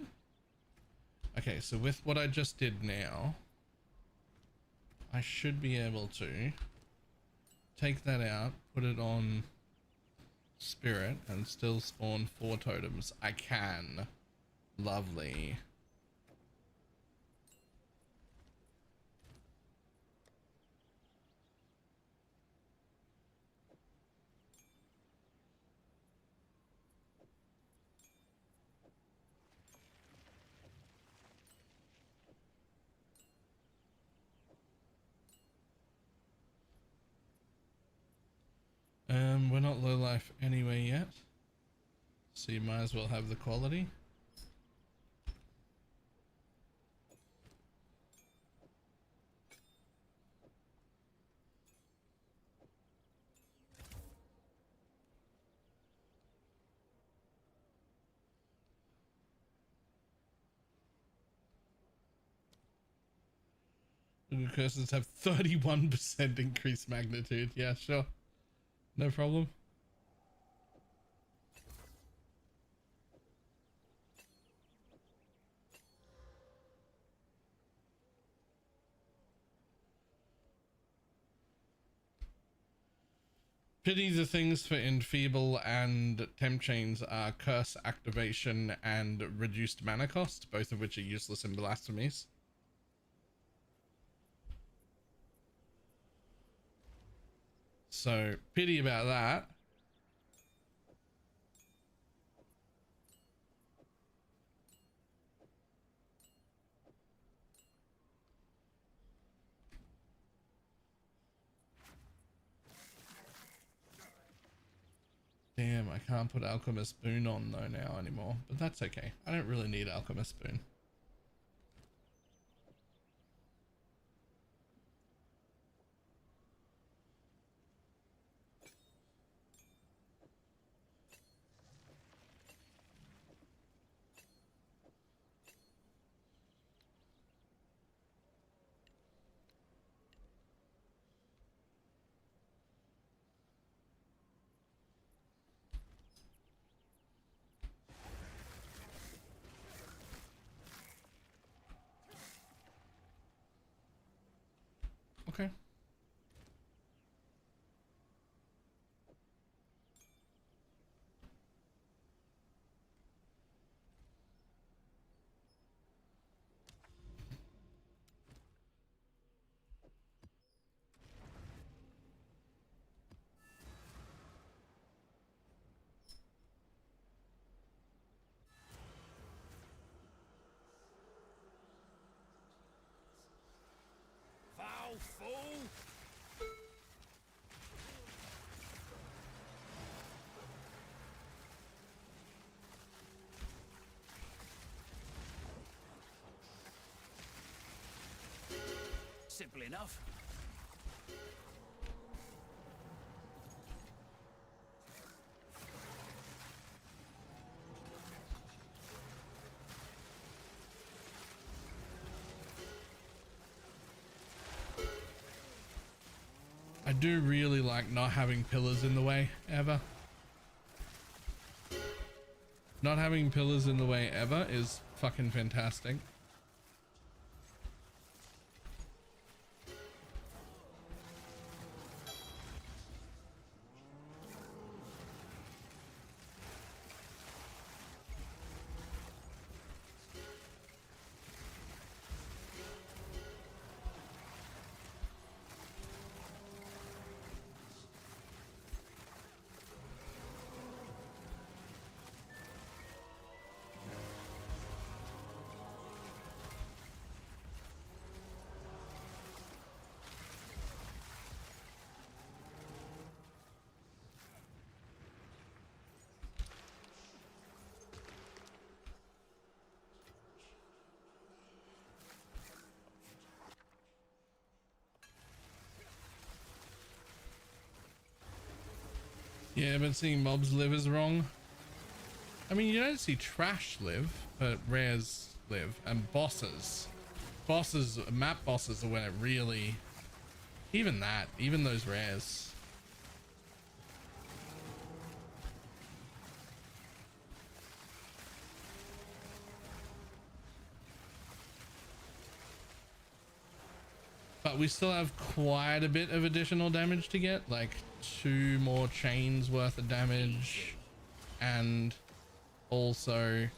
Okay, so with what I just did now, I should be able to take that out, put it on Spirit, and still spawn 4 totems. I can. Lovely. We're not low life anyway yet, so you might as well have the quality. Google cursors have 31% increased magnitude. Yeah, sure. No problem. Pity the things for Enfeeble and Temp Chains are Curse Activation and Reduced Mana Cost, both of which are useless in Blasphemies. So, pity about that. Damn, I can't put Alchemist Boon on though now anymore, but that's okay. I don't really need Alchemist Boon. Okay. fool! Simple enough. I do really like not having pillars in the way ever. Not having pillars in the way ever is fucking fantastic. Yeah, but seeing mobs live is wrong. I mean, you don't see trash live, but rares live, and bosses. Map bosses are when it really, even those rares. But we still have quite a bit of additional damage to get, like 2 more chains worth of damage, and also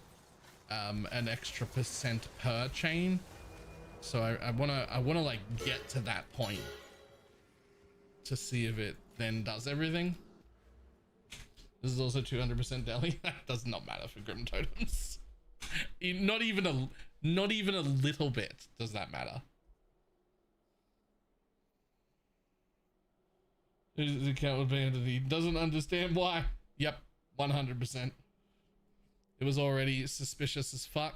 an extra % per chain. So I wanna like get to that point to see if it then does everything. This is also 200% deli. That does not matter for Grim Totems. Not even a little bit does that matter. His account was banned and he doesn't understand why. Yep, 100%. It was already suspicious as fuck.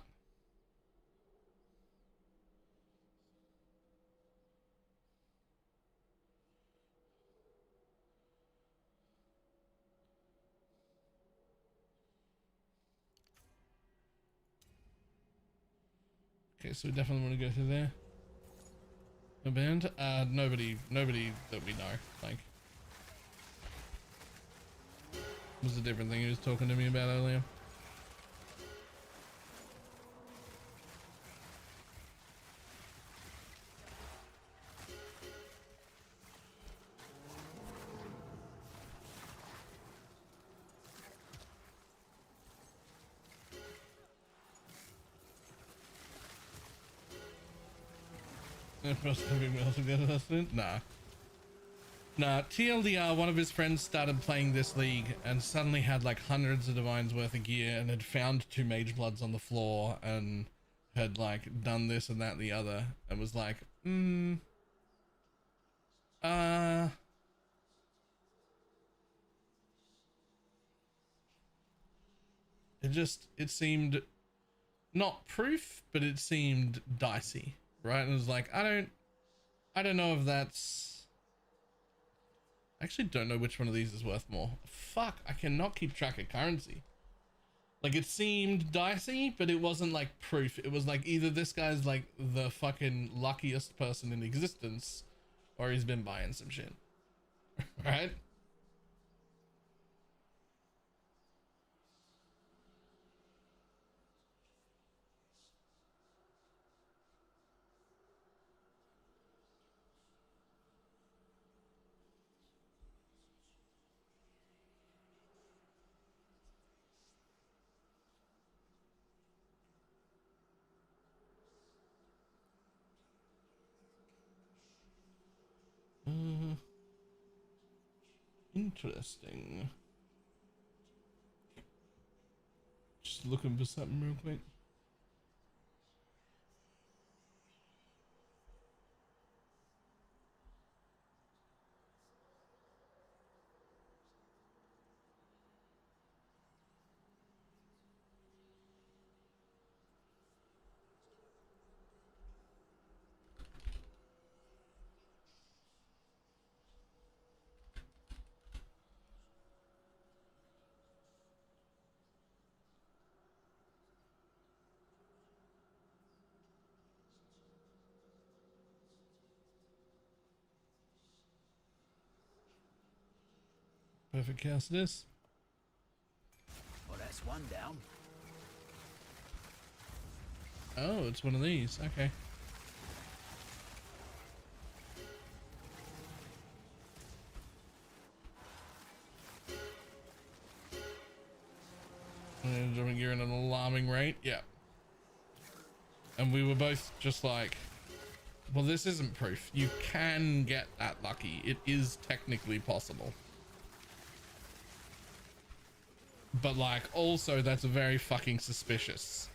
Okay, so we definitely want to go through there. A band? Nobody that we know. Like, was a different thing he was talking to me about earlier. Nah, TLDR, one of his friends started playing this league and suddenly had like hundreds of divines worth of gear and had found 2 mage bloods on the floor and had like done this and that and the other and was like, it seemed not proof, but it seemed dicey, right? And it was like, I don't know if that's, I actually don't know which one of these is worth more. Fuck, I cannot keep track of currency. Like, it seemed dicey, but it wasn't like proof. It was like either this guy's like the fucking luckiest person in existence or he's been buying some shit. Right? Interesting. Just looking for something real quick. Perfect chaos it is. Well, that's one down. Oh, it's one of these. Okay. You're in an alarming rate. Yeah. And we were both just like, well, this isn't proof. You can get that lucky. It is technically possible. But like, also that's very fucking suspicious.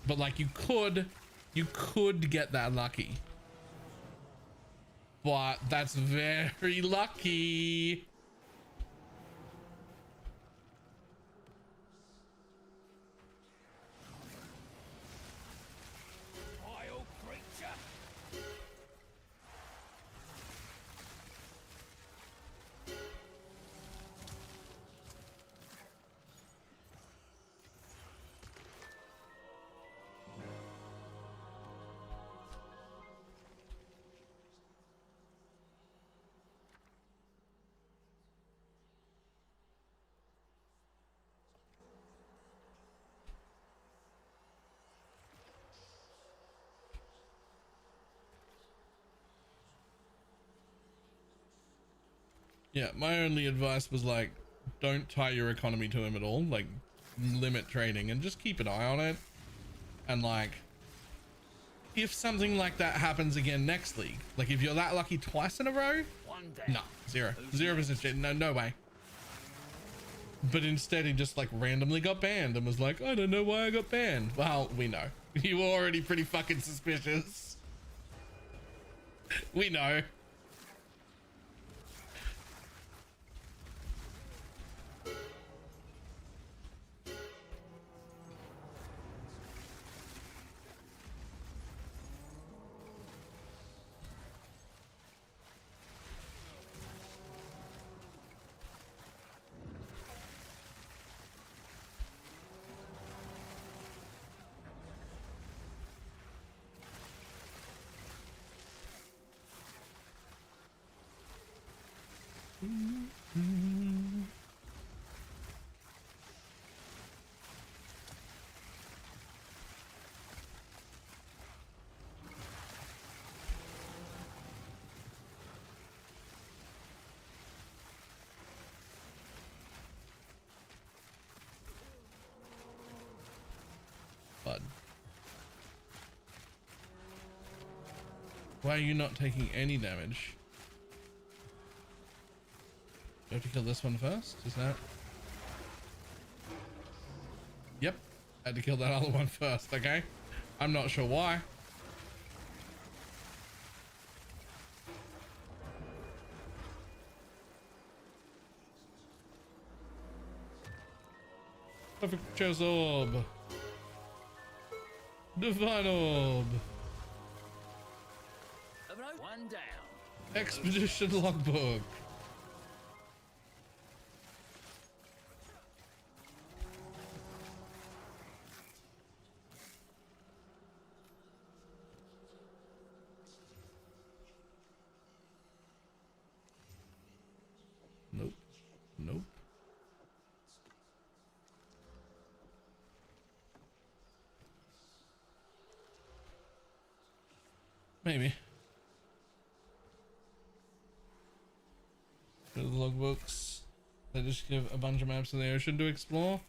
But like, you could get that lucky. But that's very lucky. Yeah, my only advice was like, don't tie your economy to him at all. Like, limit trading and just keep an eye on it. And like, if something like that happens again next league, like if you're that lucky twice in a row, no, 0%, no way. But instead he just like randomly got banned and was like, I don't know why I got banned. Well, we know. You were already pretty fucking suspicious. We know. Bud. Why are you not taking any damage? Do I have to kill this one first? Is that? Yep. I had to kill that other one first, okay? I'm not sure why. Perfect Chess Orb. Divine Orb. One down. Expedition Logbook. Nope. Nope. Maybe. Go to the logbooks. They just give a bunch of maps of the ocean to explore.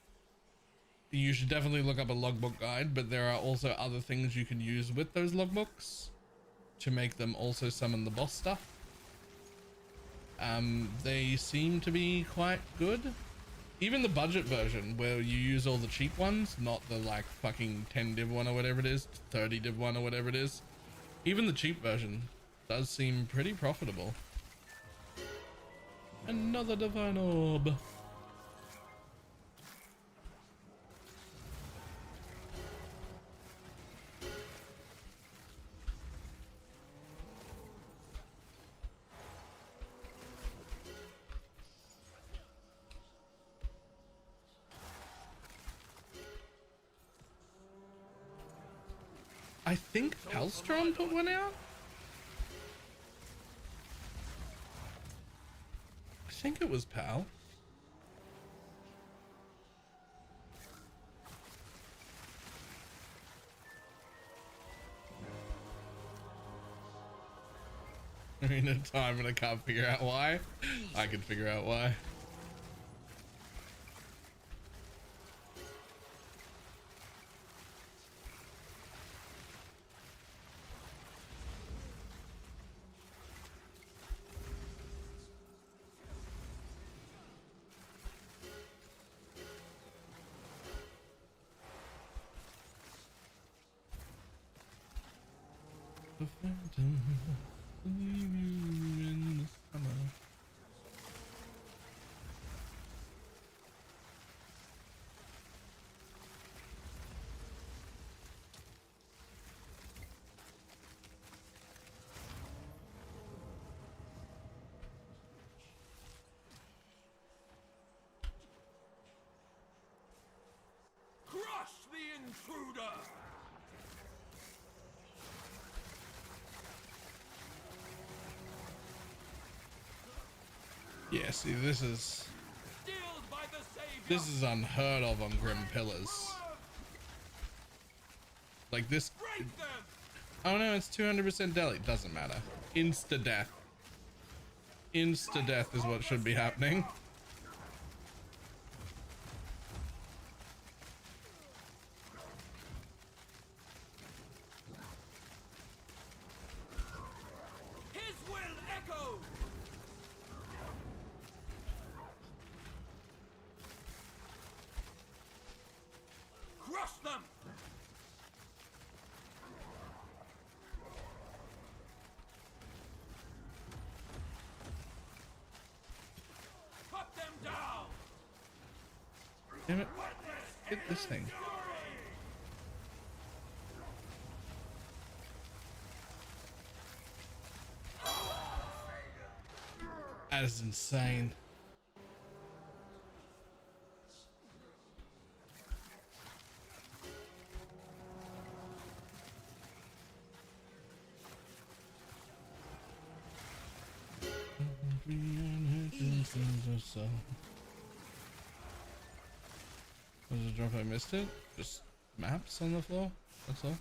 You should definitely look up a logbook guide, but there are also other things you can use with those logbooks to make them also summon the boss stuff. They seem to be quite good. Even the budget version where you use all the cheap ones, not the like fucking 10 div one or whatever it is, 30 div one or whatever it is. Even the cheap version does seem pretty profitable. Another divine orb. I think Hellstrom put one out. I think it was PAL. I'm in a time and I can't figure out why. I can figure out why. The phantom, leave you in the summer. Crush the intruder! Yeah, see, this is unheard of on Grim Pillars. Like this. Oh no, it's 200% deli. Doesn't matter. Insta death. Insta death is what should be happening. His will echo! Crush them! Cut them down! Damn it. Hit this thing. That is insane. Was it a drop? I missed it? Just maps on the floor? That's all.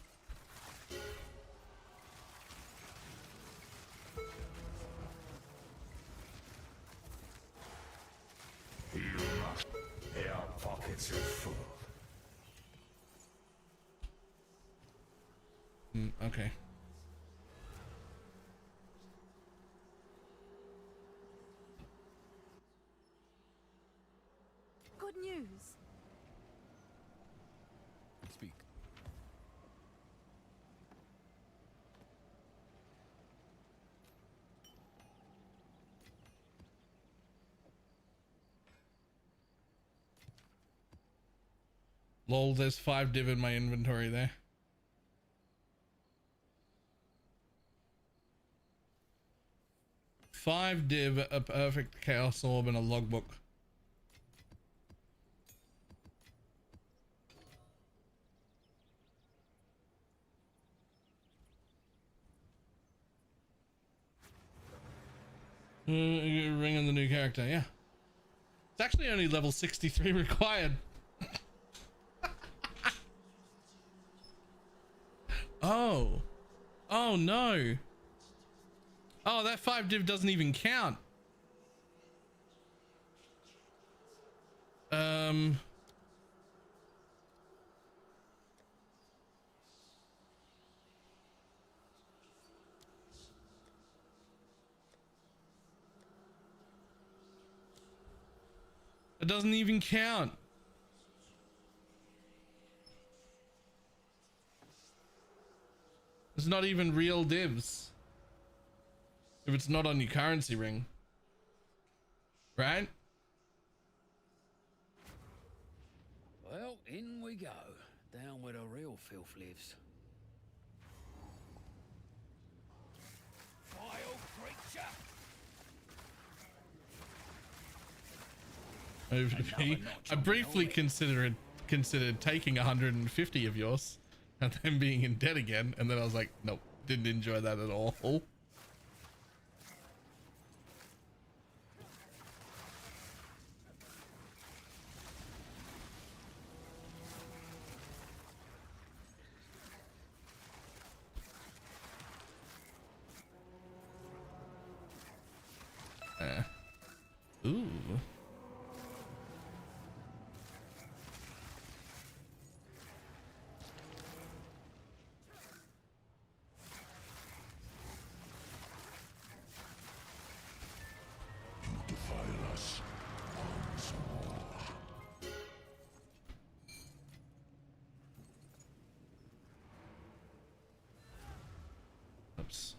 Our pockets are full. Okay. Good news. Speak. Lol, there's 5 div in my inventory there. Five div, a perfect chaos orb, and a logbook. Ring on the new character, yeah. It's actually only level 63 required. Oh. Oh no. Oh, that 5 div doesn't even count. It doesn't even count. It's not even real divs. If it's not on your currency ring. Right? Well, in we go. Down where the real filth lives. Vile creature! I briefly considered taking 150 of yours and then being in debt again, and then I was like, nope, didn't enjoy that at all. Ooh. You defile us once more. Oops.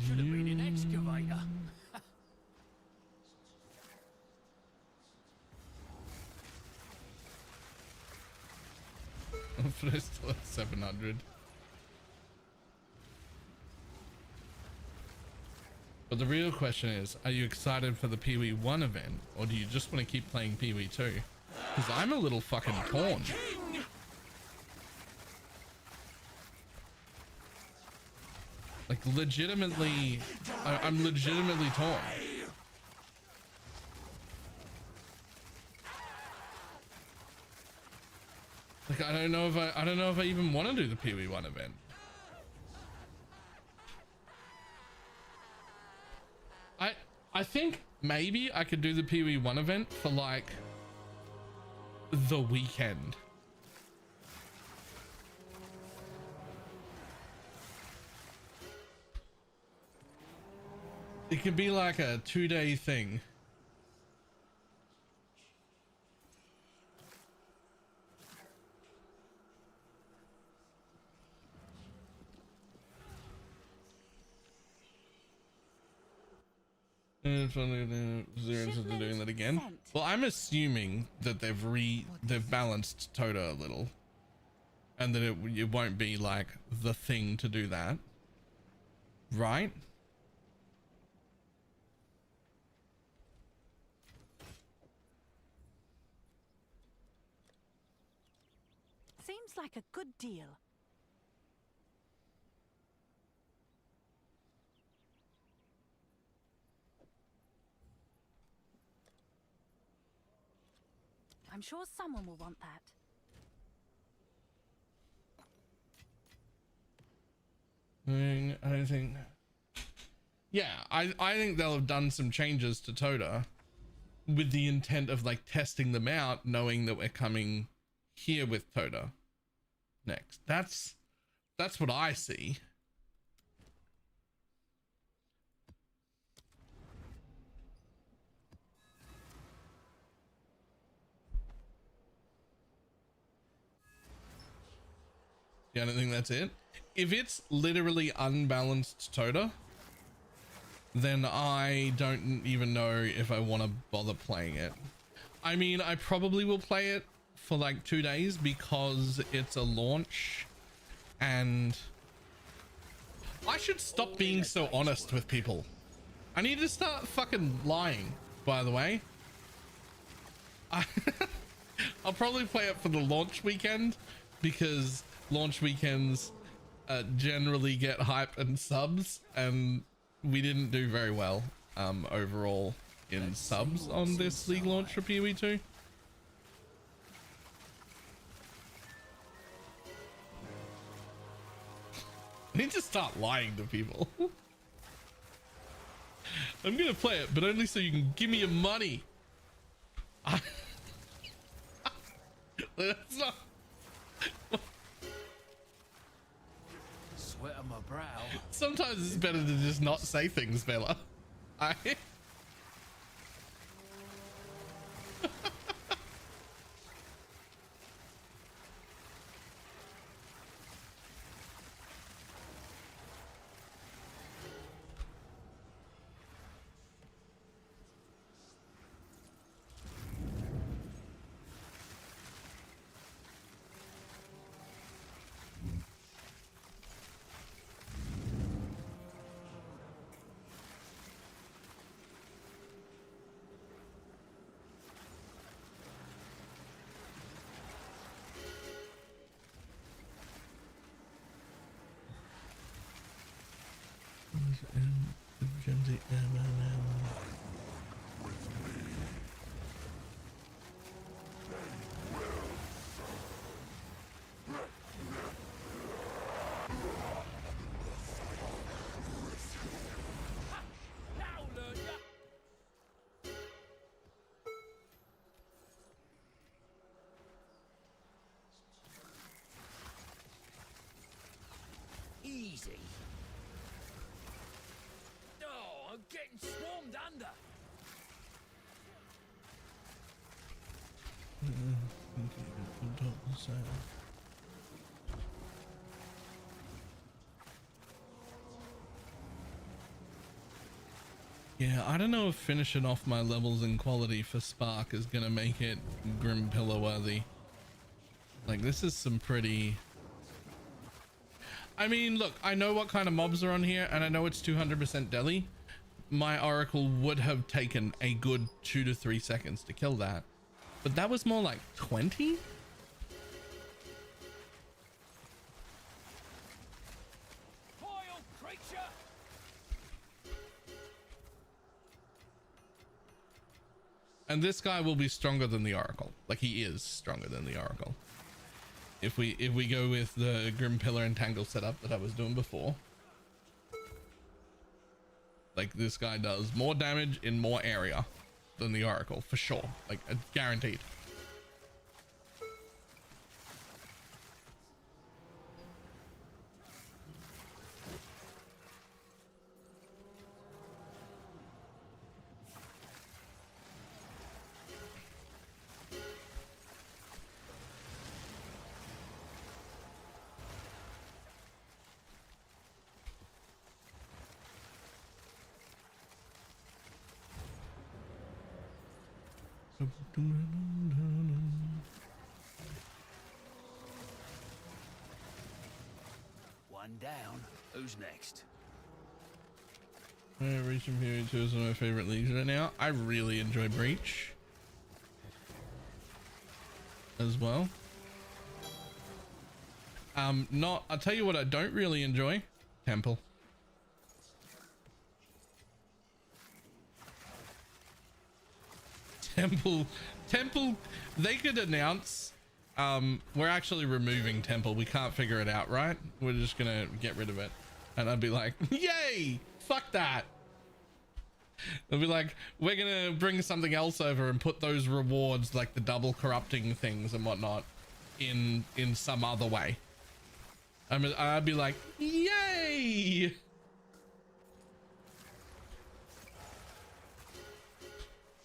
Should have been an excavator. But I still at 700. But the real question is, are you excited for the Pee-wee 1 event, or do you just want to keep playing Pee-wee 2? Because I'm a little fucking torn. Like, legitimately, I'm legitimately torn. Like, I don't know if I even want to do the Pee-wee 1 event. I think maybe I could do the Pee-wee 1 event for like the weekend. It could be like a 2-day thing. Zero's doing that again. Well, I'm assuming that they've balanced Tota a little, and that it won't be like the thing to do that, right? Seems like a good deal. I'm sure someone will want that. I don't think. Yeah, I think they'll have done some changes to Tota with the intent of like testing them out, knowing that we're coming here with Tota next. That's what I see. Yeah, I don't think that's it. If it's literally unbalanced Tota, then I don't even know if I want to bother playing it. I mean, I probably will play it for like 2 days because it's a launch, and I should stop being so honest with people. I need to start fucking lying, by the way. I'll probably play it for the launch weekend because launch weekends generally get hype and subs, and we didn't do very well overall in subs on this league launch for Pee-wee 2. I need to start lying to people. I'm gonna play it, but only so you can give me your money. That's not. Sweat on my brow. Sometimes it's better to just not say things, Bella. Easy. Oh, I'm getting swarmed under. Yeah, I don't know if finishing off my levels in quality for Spark is gonna make it Grim Pillar worthy. Like, this is some pretty... I mean, look, I know what kind of mobs are on here, and I know it's 200% deli. My Oracle would have taken a good 2 to 3 seconds to kill that. But that was more like 20? And this guy will be stronger than the Oracle. Like, he is stronger than the Oracle. If we go with the Grim Pillar and Tangle setup that I was doing before. Like, this guy does more damage in more area than the Oracle, for sure. Like, guaranteed. One down. Who's next? Reach and Fury 2 is one of my favorite leagues right now. I really enjoy Breach as well. I'll tell you what I don't really enjoy. Temple. Temple, they could announce, we're actually removing Temple. We can't figure it out, right? We're just gonna get rid of it. And I'd be like, yay, fuck that. They'll be like, we're gonna bring something else over and put those rewards, like the double corrupting things and whatnot, in some other way. I'd be like, yay.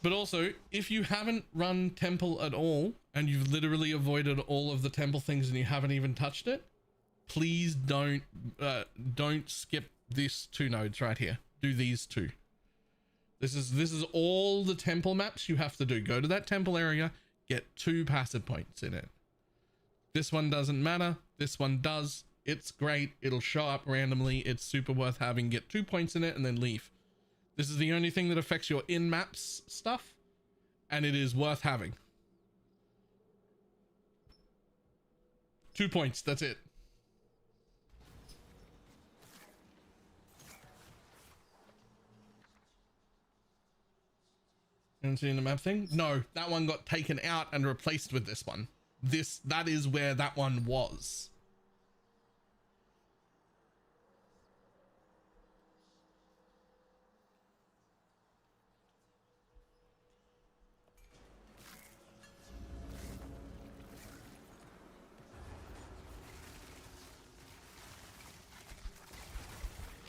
But also, if you haven't run Temple at all, and you've literally avoided all of the Temple things and you haven't even touched it, please don't skip these 2 nodes right here. Do these 2. This is all the Temple maps you have to do. Go to that Temple area, get 2 passive points in it. This one doesn't matter. This one does. It's great. It'll show up randomly. It's super worth having. Get 2 points in it and then leave. This is the only thing that affects your in-maps stuff, and it is worth having. 2 points, that's it. You haven't seen the map thing? No, that one got taken out and replaced with this one. That is where that one was.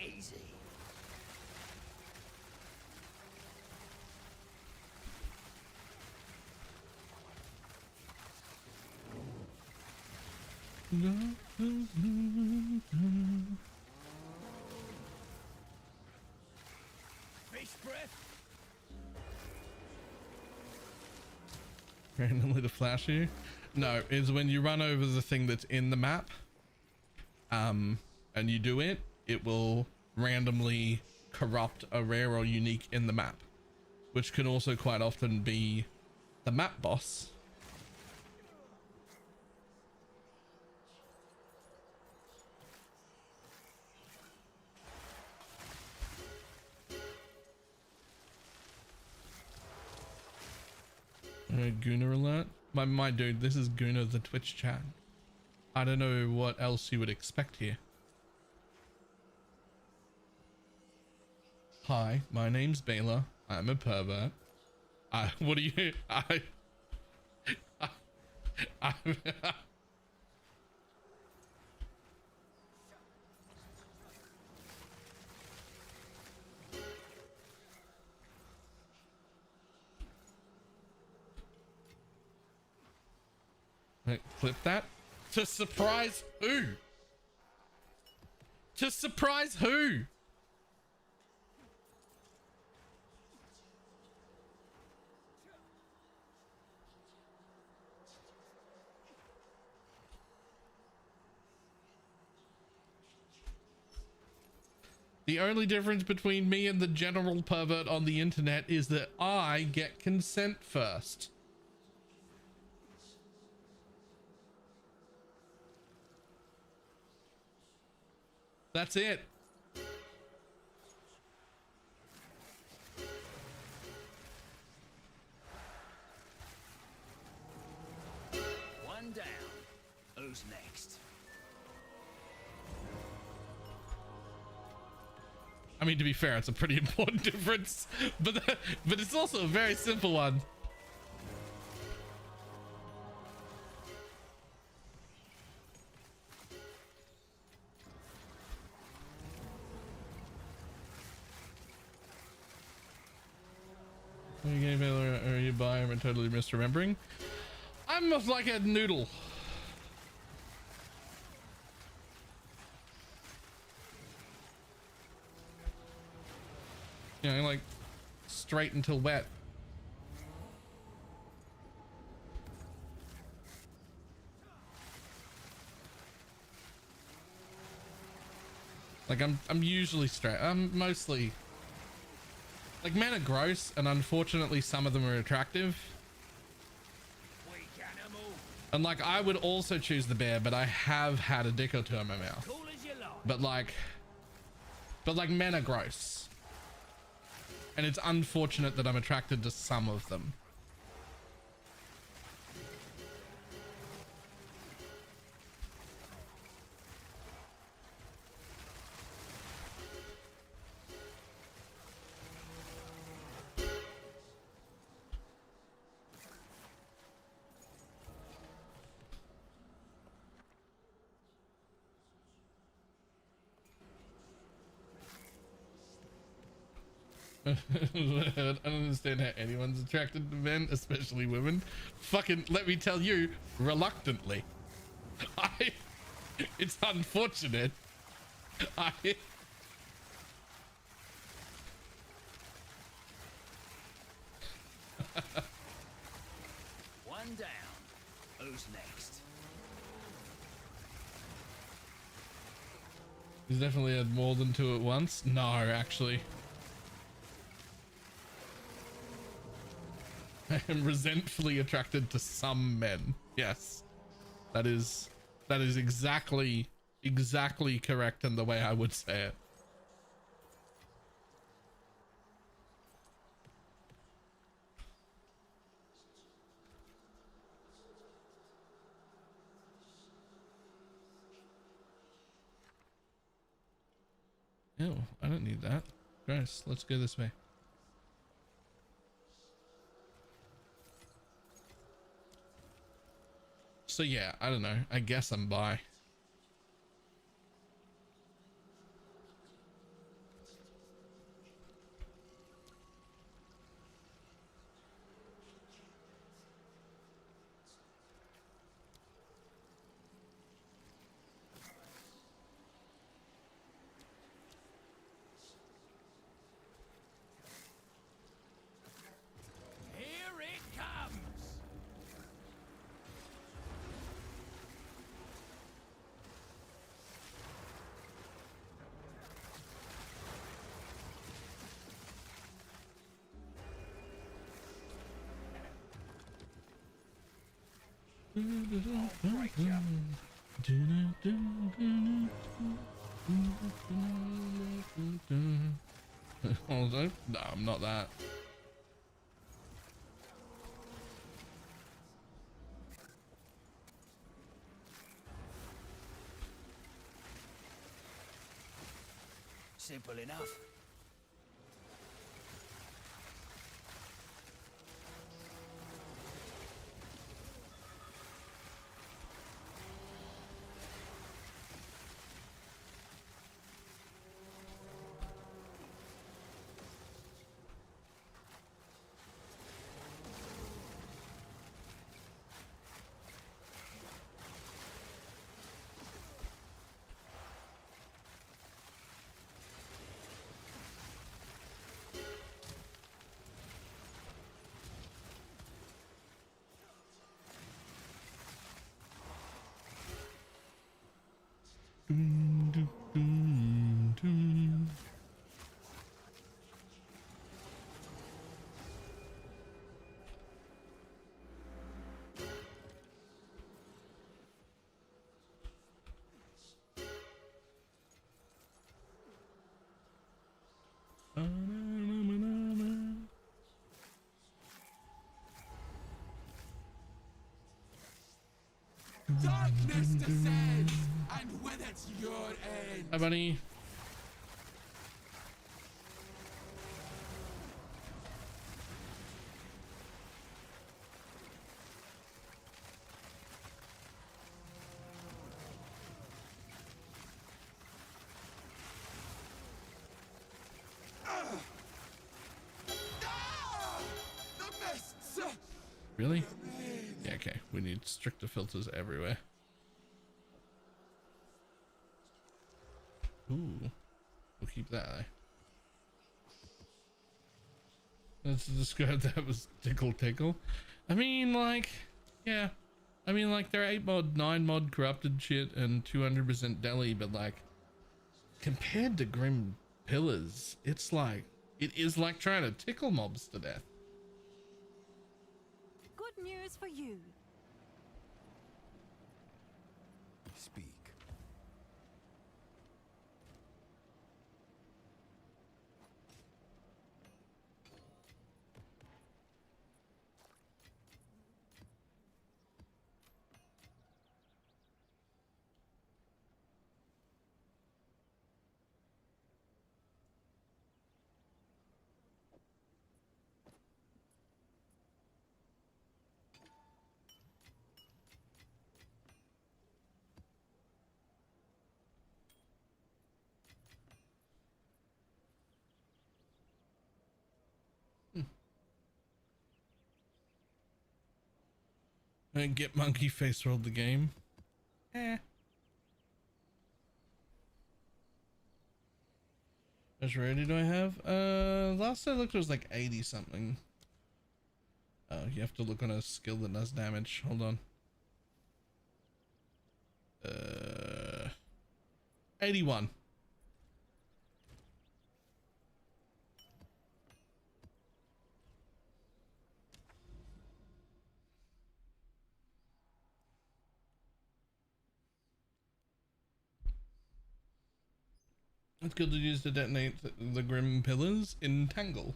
Easy. Fish breath. Randomly to flash you? No, it's when you run over the thing that's in the map, and you do it, it will randomly corrupt a rare or unique in the map, which can also quite often be the map boss. Guna alert. My dude, this is Guna the Twitch chat. I don't know what else you would expect here. Hi, my name's Baylor. I'm a pervert. What are you? Wait, clip that. To surprise who? To surprise who? The only difference between me and the general pervert on the internet is that I get consent first. That's it. One down. Who's next? I mean, to be fair, it's a pretty important difference, but it's also a very simple one. Are you getting better, or are you by? Am I totally misremembering? I'm like a noodle. You know, like straight until wet. Like I'm usually straight. I'm mostly like, men are gross, and unfortunately some of them are attractive. And like, I would also choose the bear, but I have had a dick or two in my mouth. But like men are gross. And it's unfortunate that I'm attracted to some of them. I don't understand how anyone's attracted to men, especially women. Fucking, let me tell you, reluctantly. It's unfortunate. One down. Who's next? He's definitely had more than two at once. No, actually. I am resentfully attracted to some men. Yes, that is exactly correct in the way I would say it. Ew, I don't need that. Gross. Let's go this way. So yeah, I don't know. I guess I'm bi. Here it comes. Although, no, I'm not that. Simple enough. Darkness descends, and with it your end. Hi, buddy. The mists. Really? Yeah, okay. We need stricter filters everywhere. Ooh. We'll keep that. Let's describe that was tickle. I mean, like, yeah. I mean, like, they're 8 mod, 9 mod corrupted shit and 200% deli, but like, compared to Grim Pillars, it's like, it is like trying to tickle mobs to death. Good news for you. Speak. And get monkey face rolled the game. Eh. Which rarity do I have? Last I looked it was like 80 something. Oh, you have to look on a skill that does damage. Hold on. 81. It's good to use to detonate the Grim Pillars in Tangle.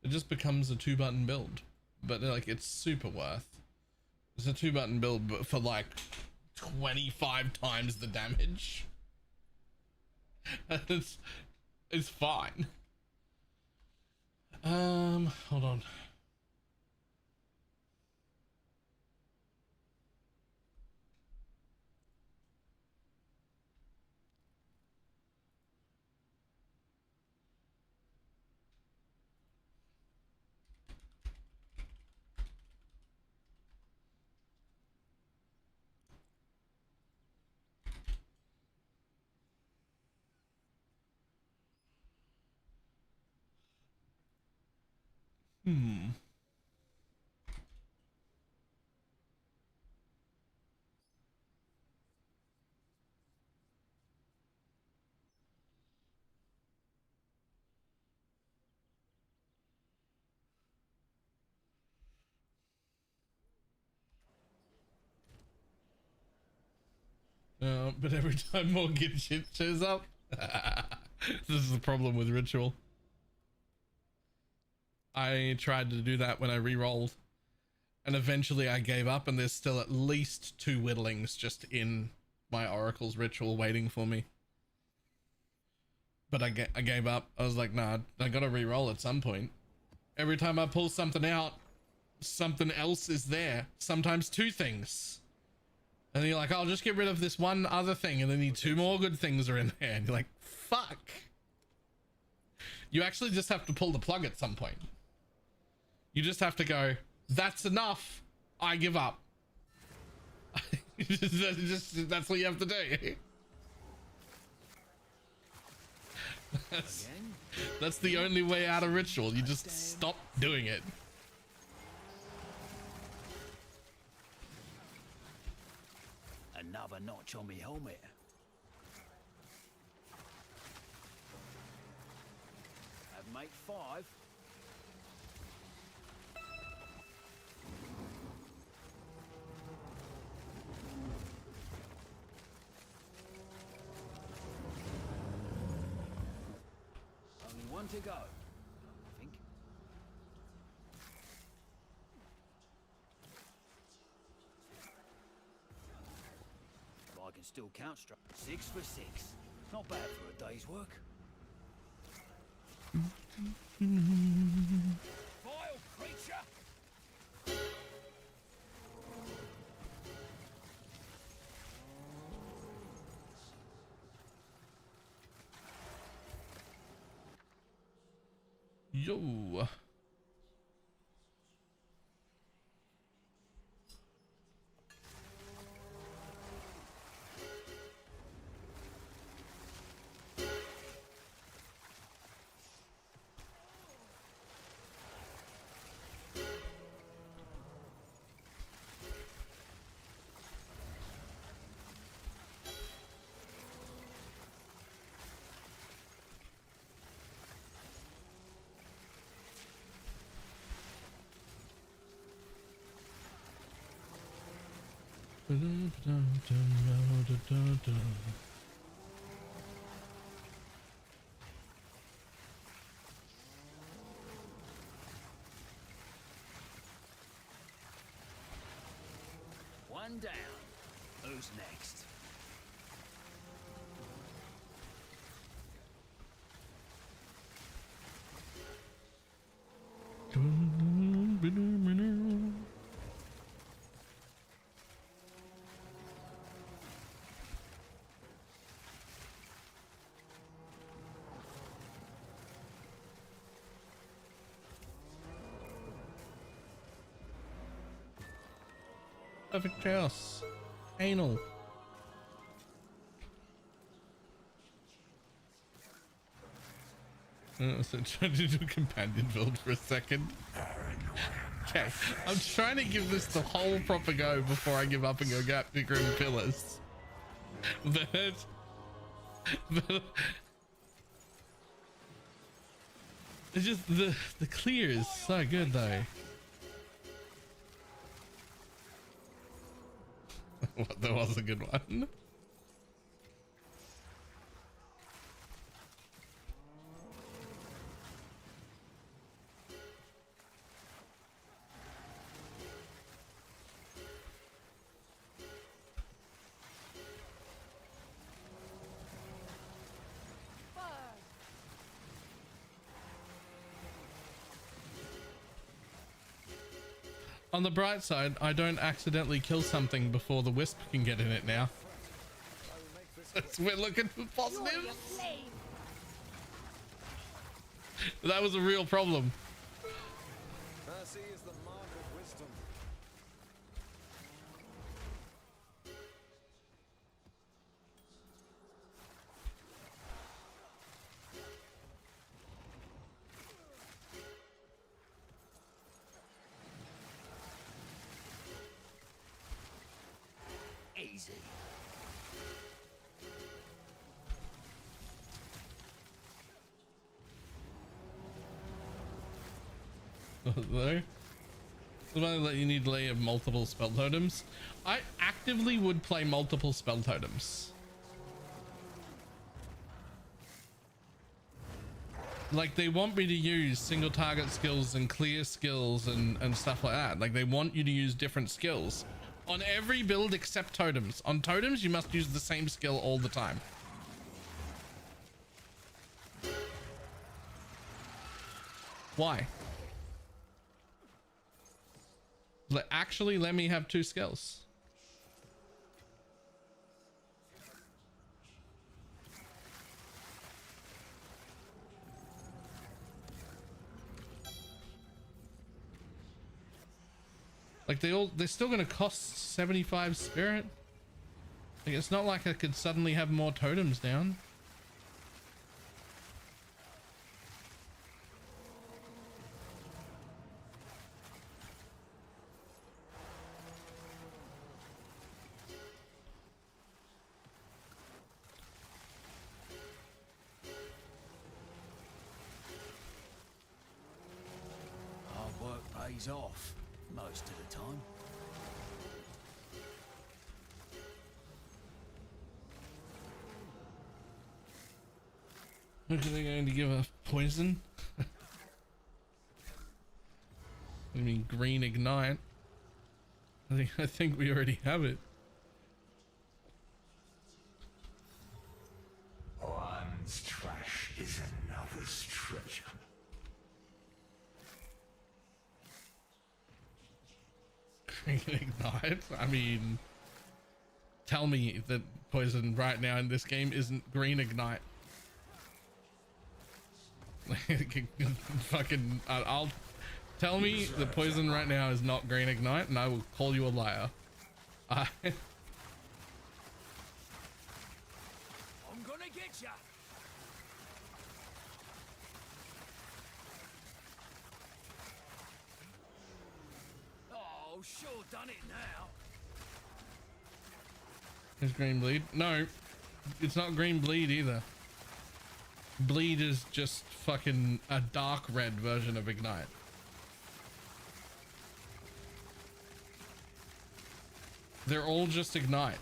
It just becomes a 2-button build, but like it's super worth. It's a 2-button build, but for like 25 times the damage. It's fine. Hold on. But every time more good shit shows up, this is the problem with Ritual. I tried to do that when I re-rolled, and eventually I gave up, and there's still at least 2 whittlings just in my Oracle's Ritual waiting for me. But I gave up. I was like, nah, I gotta re-roll at some point. Every time I pull something out, something else is there. Sometimes 2 things. And then you're like, I'll just get rid of this one other thing, and then 2 more good things are in there. And you're like, fuck. You actually just have to pull the plug at some point. You just have to go, that's enough. I give up. That's what you have to do. That's the only way out of ritual. You just stop doing it. Another notch on me helmet. I've made 5. Only 1 to go, I think. I can still count straight. 6 for 6. Not bad for a day's work. Vile creature! Yo. One down. Who's next? Perfect chaos. Anal. So trying to do a companion build for a second. Okay, I'm trying to give this the whole proper go before I give up and go get the Grim Pillars. But it's just the clear is so good though. What, that was a good one. On the bright side, I don't accidentally kill something before the wisp can get in it now. We're looking for positives. That was a real problem. Mercy is the mark of wisdom. Easy. There. Something that you need to lay of multiple spell totems. I actively would play multiple spell totems. Like they want me to use single target skills and clear skills and stuff like that. Like they want you to use different skills on every build except totems. On totems, you must use the same skill all the time. Why? Actually, let me have 2 skills. Like they're still gonna cost 75 spirit. Like it's not like I could suddenly have more totems down. pays off most of the time. Look, are they going to give us poison? I mean, green ignite. I think we already have it. One's trash is another's treasure. Green ignite? I mean, tell me that poison right now in this game isn't green ignite. Fucking, I'll tell me the poison right now is not green ignite and I will call you a liar. I'm gonna get ya. Oh, sure done it now. Is green bleed? No, it's not green bleed either. Bleed is just fucking a dark red version of ignite. They're all just ignite.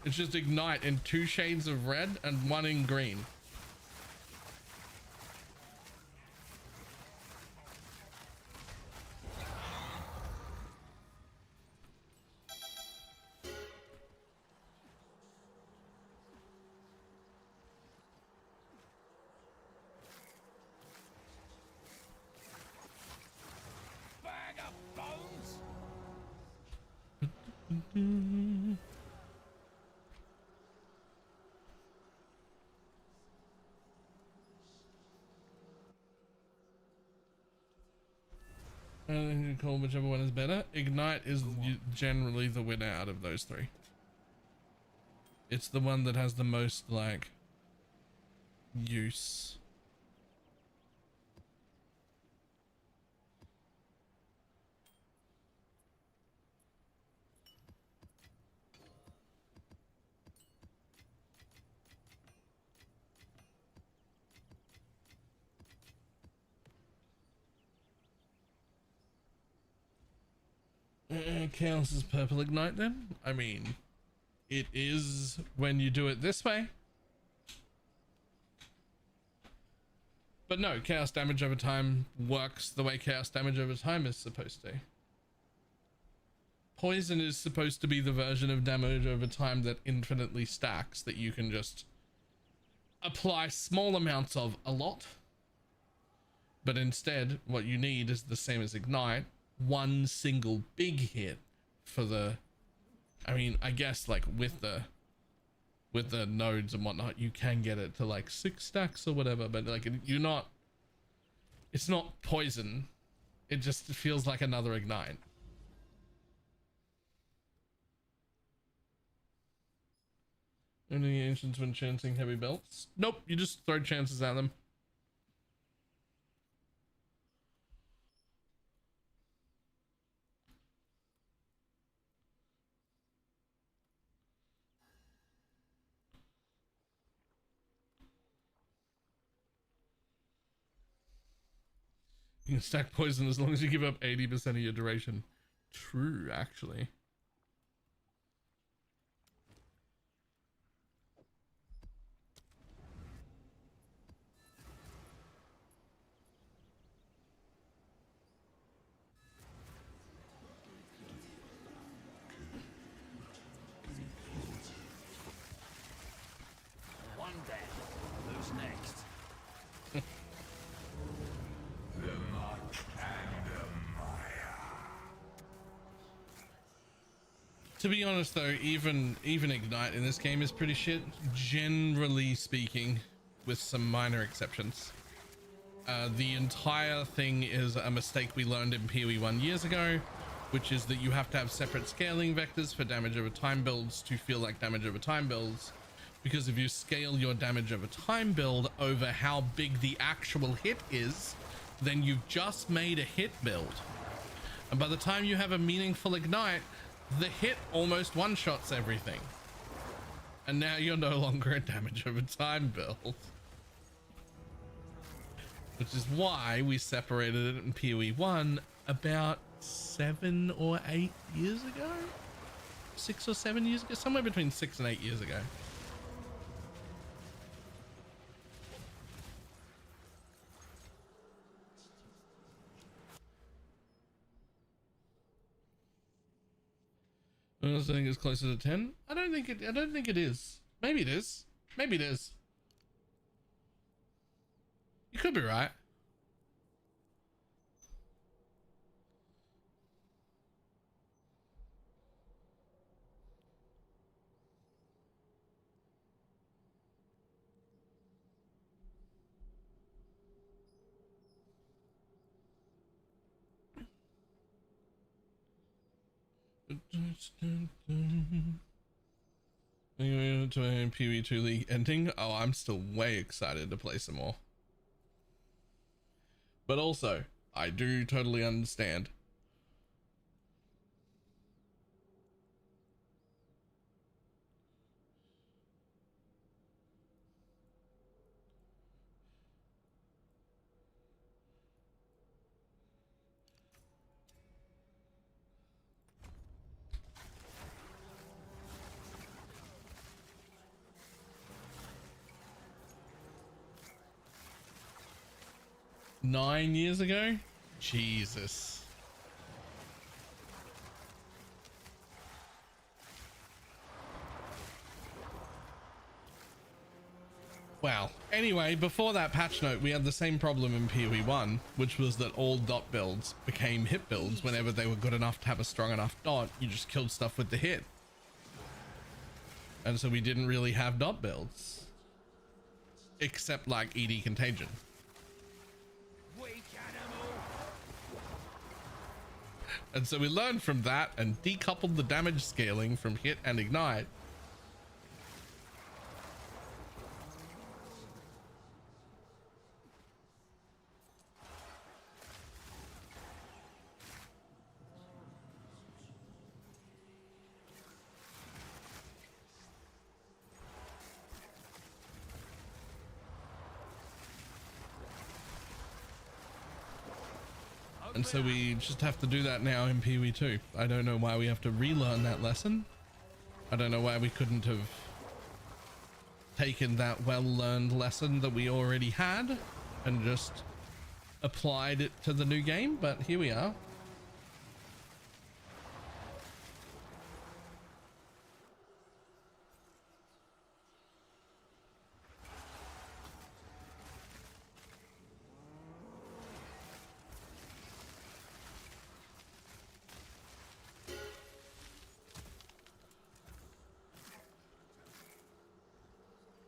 It's just ignite in 2 shades of red and 1 in green. Bag of bones. I think you call whichever one is better. Ignite is generally the winner out of those 3. It's the one that has the most like use. Chaos is purple ignite then? I mean, it is when you do it this way. But no, chaos damage over time works the way chaos damage over time is supposed to. Poison is supposed to be the version of damage over time that infinitely stacks, that you can just apply small amounts of a lot. But instead, what you need is the same as ignite. 1 single big hit for the, I mean, I guess like with the nodes and whatnot, you can get it to like 6 stacks or whatever, but like you're not, it's not poison. It just feels like another ignite. Only ancients when chancing heavy belts? Nope, you just throw chances at them. You can stack poison as long as you give up 80% of your duration. True, actually. One down. Who's next? To be honest though, even ignite in this game is pretty shit, generally speaking, with some minor exceptions. The entire thing is a mistake we learned in PoE 1 years ago, which is that you have to have separate scaling vectors for damage over time builds to feel like damage over time builds, because if you scale your damage over time build over how big the actual hit is, then you've just made a hit build, and by the time you have a meaningful ignite, the hit almost one-shots everything, and now you're no longer a damage over time build. which is why we separated it in PoE 1 about 7 or 8 years ago. 6 or 7 years ago, somewhere between 6 and 8 years ago. I don't think it's closer to 10. I don't think it is. Maybe it is. Maybe it is. You could be right. Anyway, to a PoE2 League ending. Oh, I'm still way excited to play some more. But also, I do totally understand. Nine years ago? Jesus. Wow. Anyway, before that patch note, we had the same problem in PoE 1, which was that all dot builds became hit builds whenever they were good enough to have a strong enough dot. You just killed stuff with the hit. And so we didn't really have dot builds. Except like ED Contagion. And so we learned from that and decoupled the damage scaling from hit and ignite. And so we just have to do that now in PoE 2. I don't know why we have to relearn that lesson. I don't know why we couldn't have taken that well-learned lesson that we already had and just applied it to the new game, but here we are.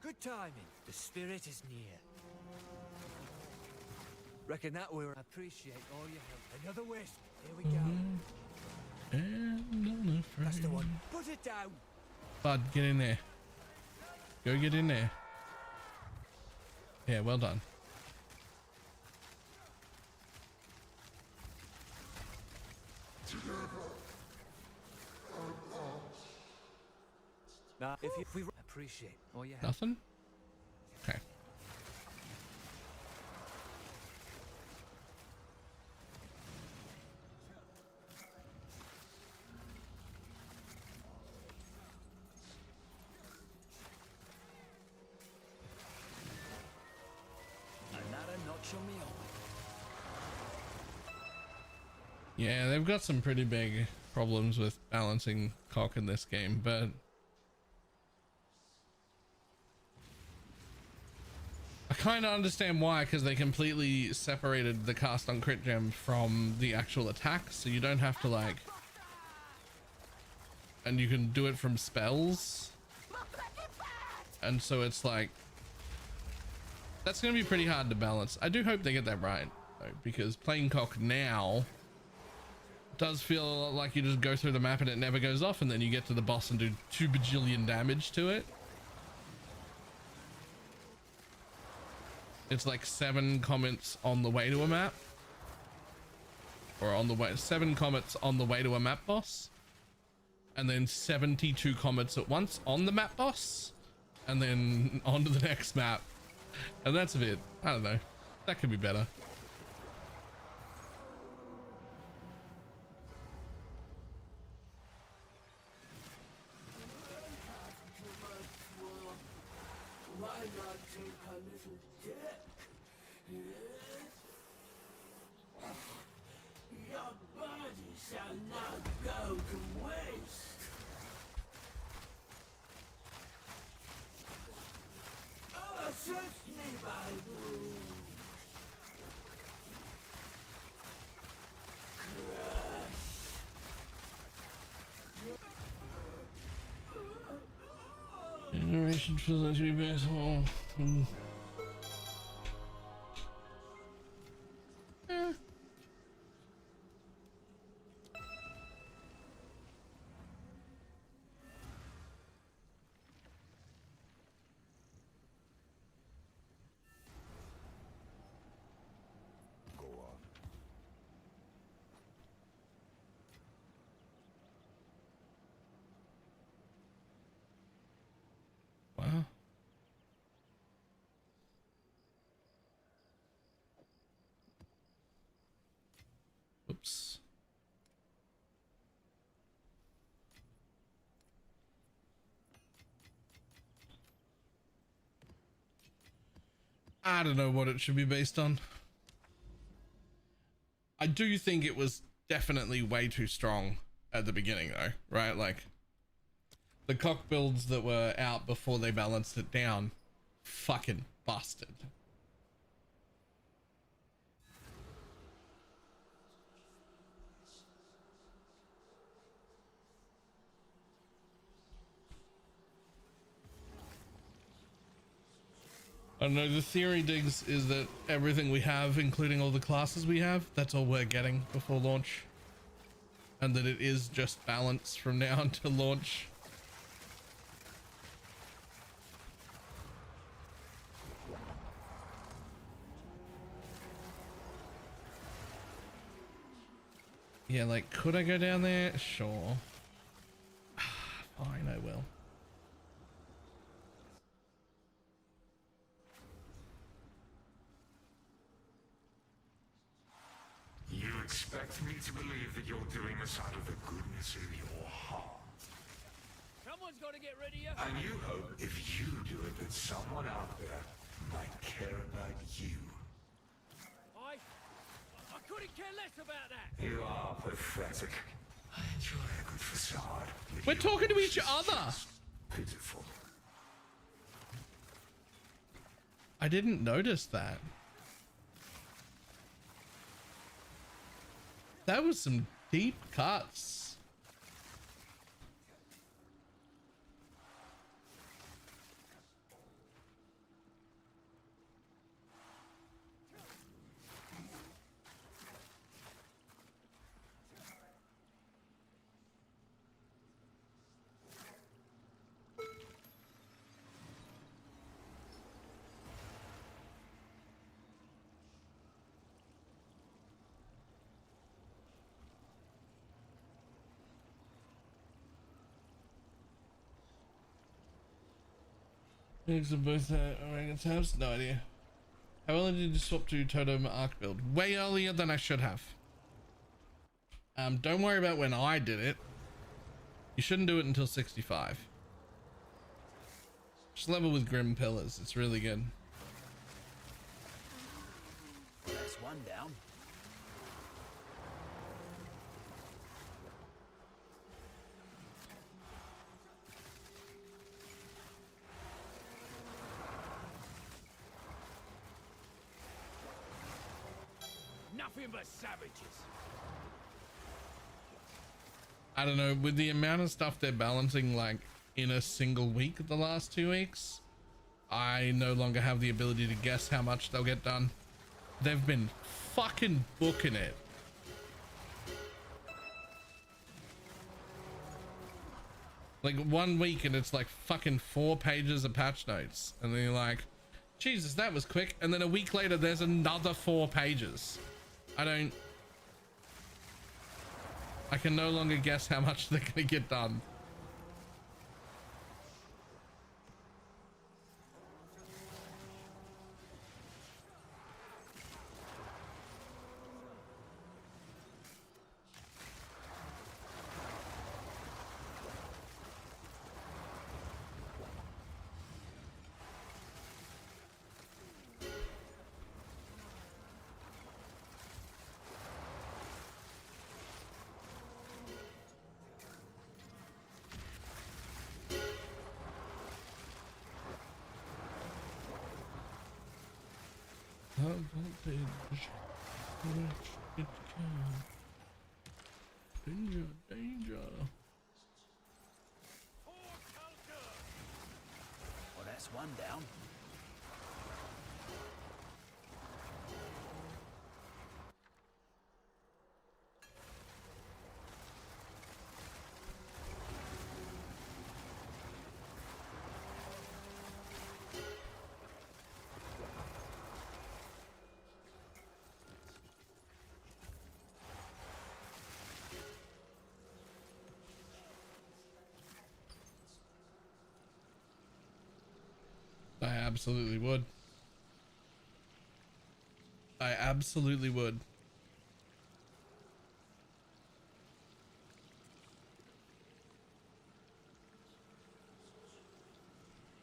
Good timing. The spirit is near. Reckon that we're... Appreciate all your help. Another wisp. Here we go. And That's the one. Put it down. Bud, get in there. Go get in there. Yeah, well done. Now, if we appreciate all your help. Nothing? Okay. Another notch on me on. Yeah, they've got some pretty big problems with balancing cock in this game, but I kind of understand why, because they completely separated the cast on crit gem from the actual attack, so you don't have to like, and you can do it from spells, and so it's like, that's going to be pretty hard to balance. I do hope they get that right, though, because playing cock now does feel like you just go through the map and it never goes off, and then you get to the boss and do 2 bajillion damage to it. It's like 7 comments on the way to a map, or on the way, 7 comments on the way to a map boss, and then 72 comments at once on the map boss, and then on to the next map, and that's a bit, I don't know. That could be better. Generation feels like to be best. Wow. Oops. I don't know what it should be based on. I do think it was definitely way too strong at the beginning though, right? Like the cock builds that were out before they balanced it down, fucking busted. I don't know, the theory, Diggs, is that everything we have, including all the classes we have, that's all we're getting before launch. And that it is just balance from now until launch. Yeah, like, could I go down there? Sure. Fine, I will. You expect me to believe that you're doing this out of the goodness of your heart. Someone's got to get rid of you. And you hope if you do it that someone out there might care about you. I couldn't care less about that. You are pathetic. I enjoy a good facade. We're talking to each other. Pitiful. I didn't notice that. That was some deep cuts. Things are both Oregon tabs? No idea. How early did you swap to Totem Arc build? Way earlier than I should have. Don't worry about when I did it. You shouldn't do it until 65. Just level with Grim Pillars. It's really good. That's one down. Nothing but savages. I don't know, with the amount of stuff they're balancing like in a single week the last 2 weeks, I no longer have the ability to guess how much they'll get done. They've been fucking booking it. Like 1 week and it's like fucking 4 pages of patch notes. And then you're like, Jesus, that was quick. And then a week later, there's another 4 pages. I can no longer guess how much they're gonna get done. voltage. It can. Danger, danger. Well, that's one down. I absolutely would. I absolutely would.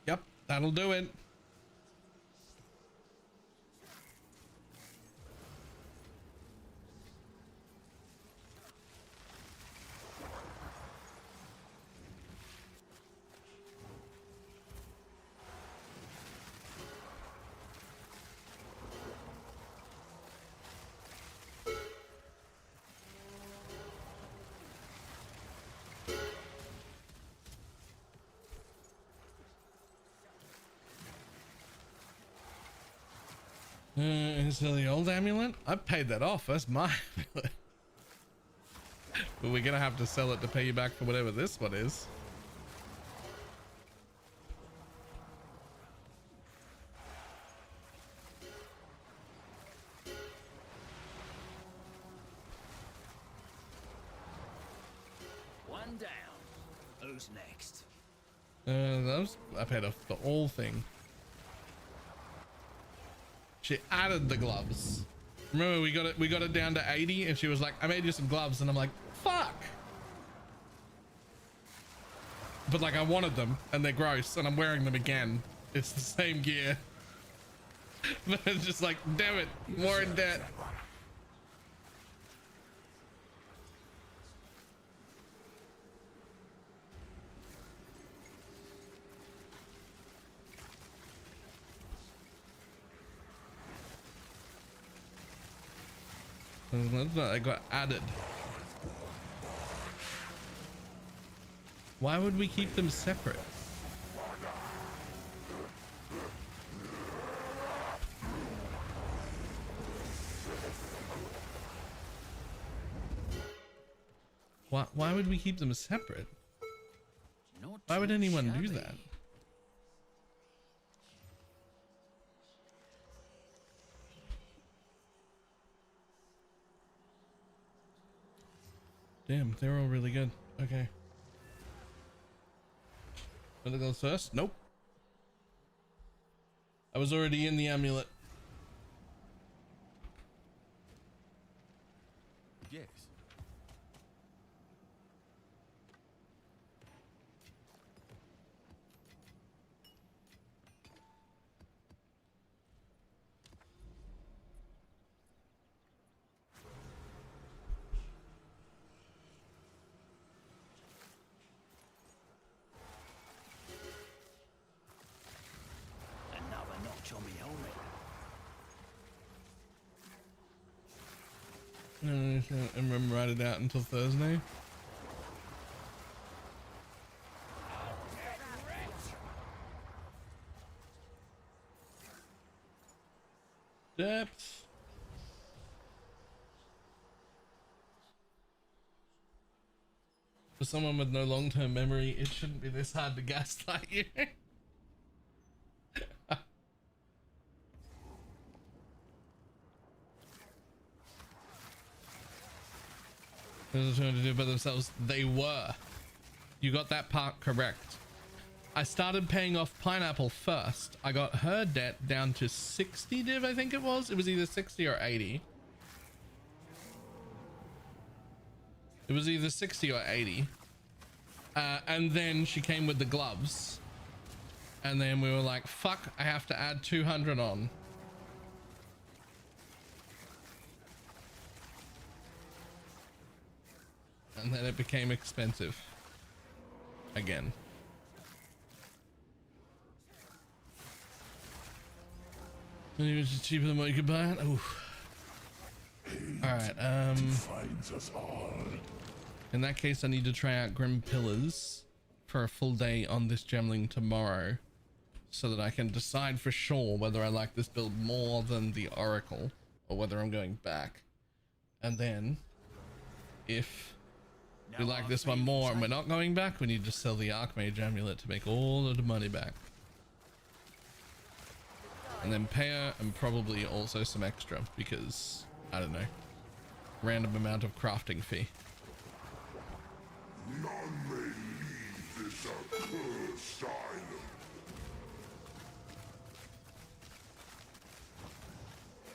Yep, that'll do it. Is it the old amulet? I paid that off. That's my amulet. But we're gonna have to sell it to pay you back for whatever this one is. One down. Who's next? I paid off the all thing. She added the gloves. Remember, we got it down to 80, and she was like, "I made you some gloves," and I'm like, "Fuck!" But like, I wanted them, and they're gross, and I'm wearing them again. It's the same gear, but it's just like, damn it, more in debt. I got added. Why would we keep them separate? Why would we keep them separate? Why would anyone do that? Damn, they're all really good. Okay. Want to go first? Nope. I was already in the amulet. Yes. Another notch on me helmet. And remember, write it out until Thursday. Depth. For someone with no long-term memory, it shouldn't be this hard to gaslight you. Those are trying to do by themselves. They were. You got that part correct. I started paying off Pineapple first. I got her debt down to 60 div, I think it was. It was either 60 or 80. It was either 60 or 80. And then she came with the gloves. And then we were like, fuck, I have to add 200 on. And then it became expensive again. Maybe it's cheaper than what you could buy it. Ooh. Alright, Finds us all. in that case I need to try out Grim Pillars for a full day on this Gemling tomorrow, so that I can decide for sure whether I like this build more than the Oracle or whether I'm going back. And then if we like this one more and we're not going back, we need to sell the Archmage amulet to make all of the money back. And then pay her, and probably also some extra because, I don't know, random amount of crafting fee. None may leave this accursed island.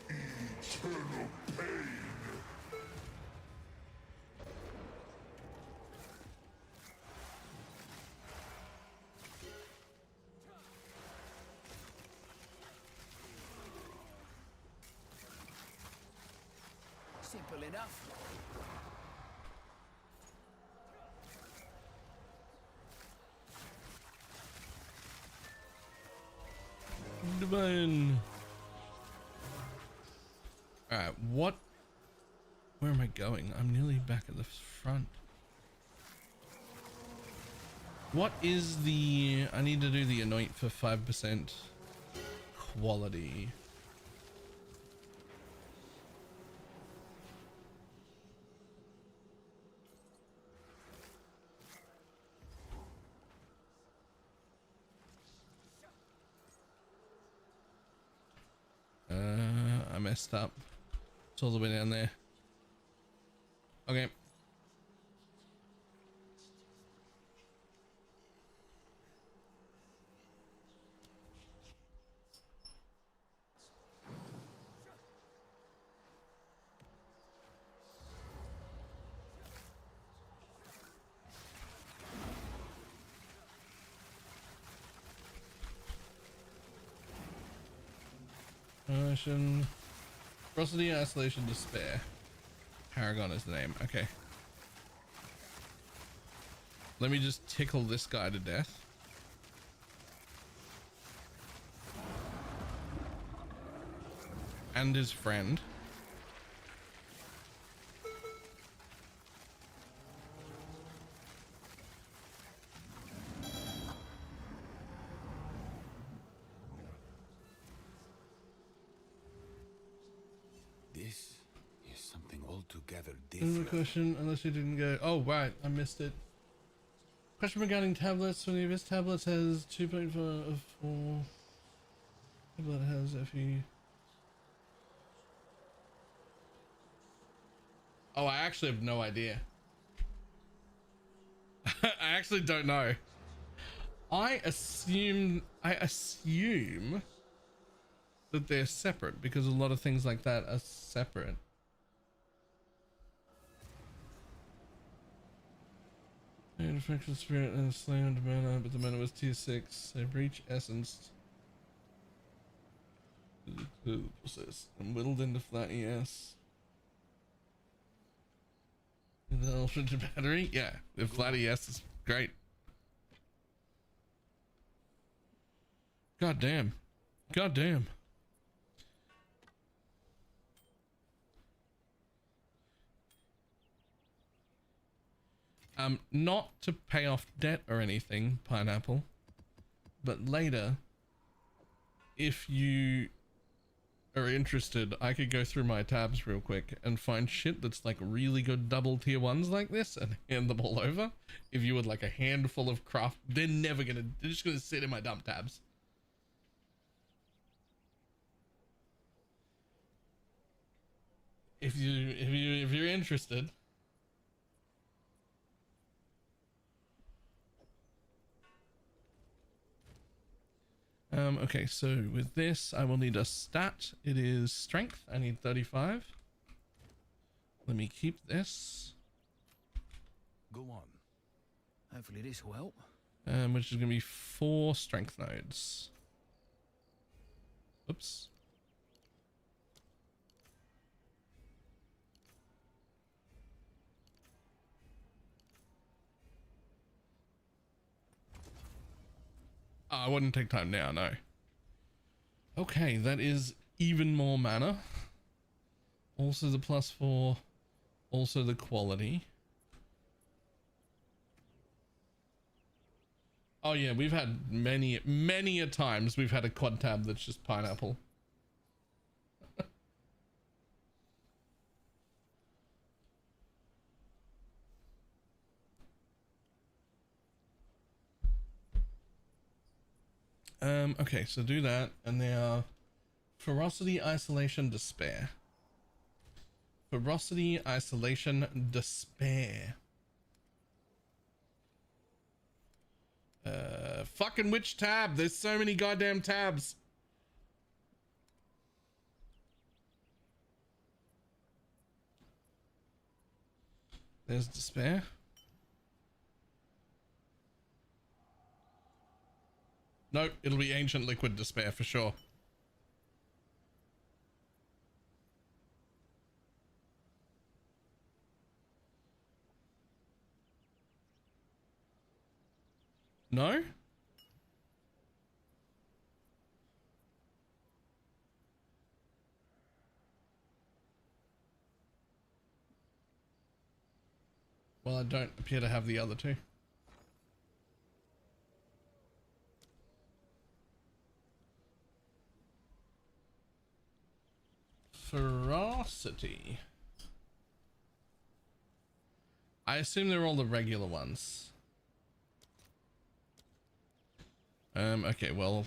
Eternal pain. Simple enough. Divine. Alright, where am I going? I'm nearly back at the front. What is the, I need to do the anoint for 5% quality. I messed up. It's all the way down there. Okay. Ferocity, Isolation, Despair. Paragon is the name. Okay. Let me just tickle this guy to death. And his friend. This is something altogether Another different. question, unless you didn't go. Oh, right, I missed it. Question regarding tablets. When this tablets has 2.4 of 4. Tablet has FE. Oh, I actually have no idea. I actually don't know. I assume that they're separate because a lot of things like that are separate. And affection spirit and slammed mana, but the mana was tier 6. They breach essence. Process and whittled into flat ES. The ultra battery? Yeah, the flat ES is great. God damn. God damn. Not to pay off debt or anything, Pineapple, but later, if you are interested, I could go through my tabs real quick and find shit that's like really good double tier 1s like this and hand them all over. If you would like a handful of craft, they're just gonna sit in my dump tabs. If you're interested. Okay, so with this, I will need a stat. It is strength. I need 35. Let me keep this. Go on. Hopefully this will help. Which is going to be 4 strength nodes. Oops. I wouldn't take time now, no. Okay, that is even more mana. Also the +4, also the quality. Oh yeah, we've had many a times we've had a quad tab that's just pineapple. Okay, so do that, and they are ferocity, isolation, despair. Ferocity, isolation, despair. Fucking which tab? There's so many goddamn tabs. There's despair. Nope, it'll be ancient liquid despair for sure. No? Well, I don't appear to have the other two. Ferocity. I assume they're all the regular ones. Okay, well.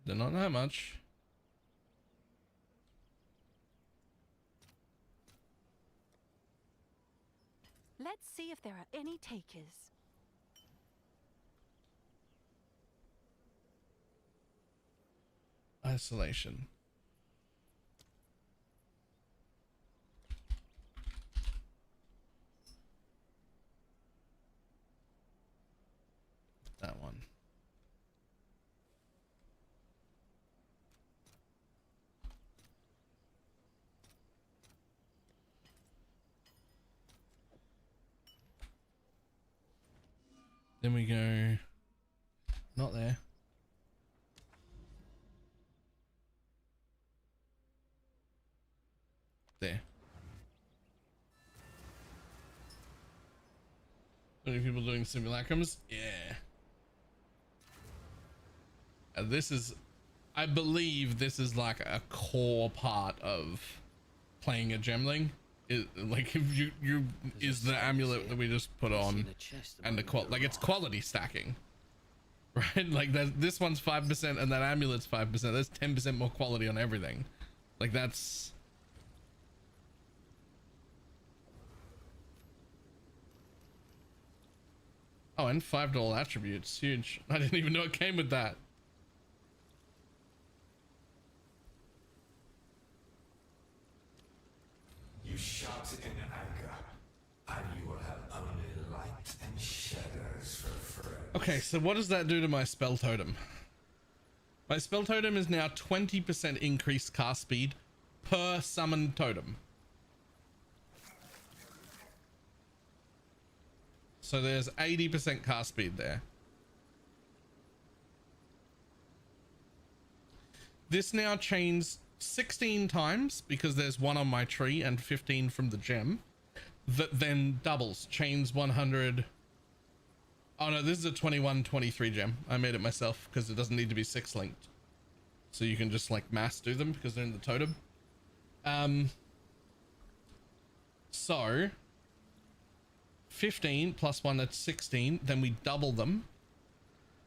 They're not that much. Let's see if there are any takers. Isolation. That one. Then we go, not there. There. So many people doing simulacrums? Yeah. And this is, I believe this is like a core part of playing a Gemling. Like if you is the amulet that we just put on, and the like it's quality stacking, right? Like that, this one's 5% and that amulet's 5%. There's 10% more quality on everything. Like that's. Oh, and $5 attributes, huge. I didn't even know it came with that. You shout in anger, and you will have only light and shadows for friends. Okay, so what does that do to my spell totem? My spell totem is now 20% increased cast speed per summoned totem. So there's 80% cast speed there. This now chains 16 times because there's one on my tree and 15 from the gem. That then doubles, chains 100. Oh no, this is a 21-23 gem. I made it myself because it doesn't need to be 6 linked. So you can just like mass do them because they're in the totem. So 15 plus 1, that's 16. Then we double them.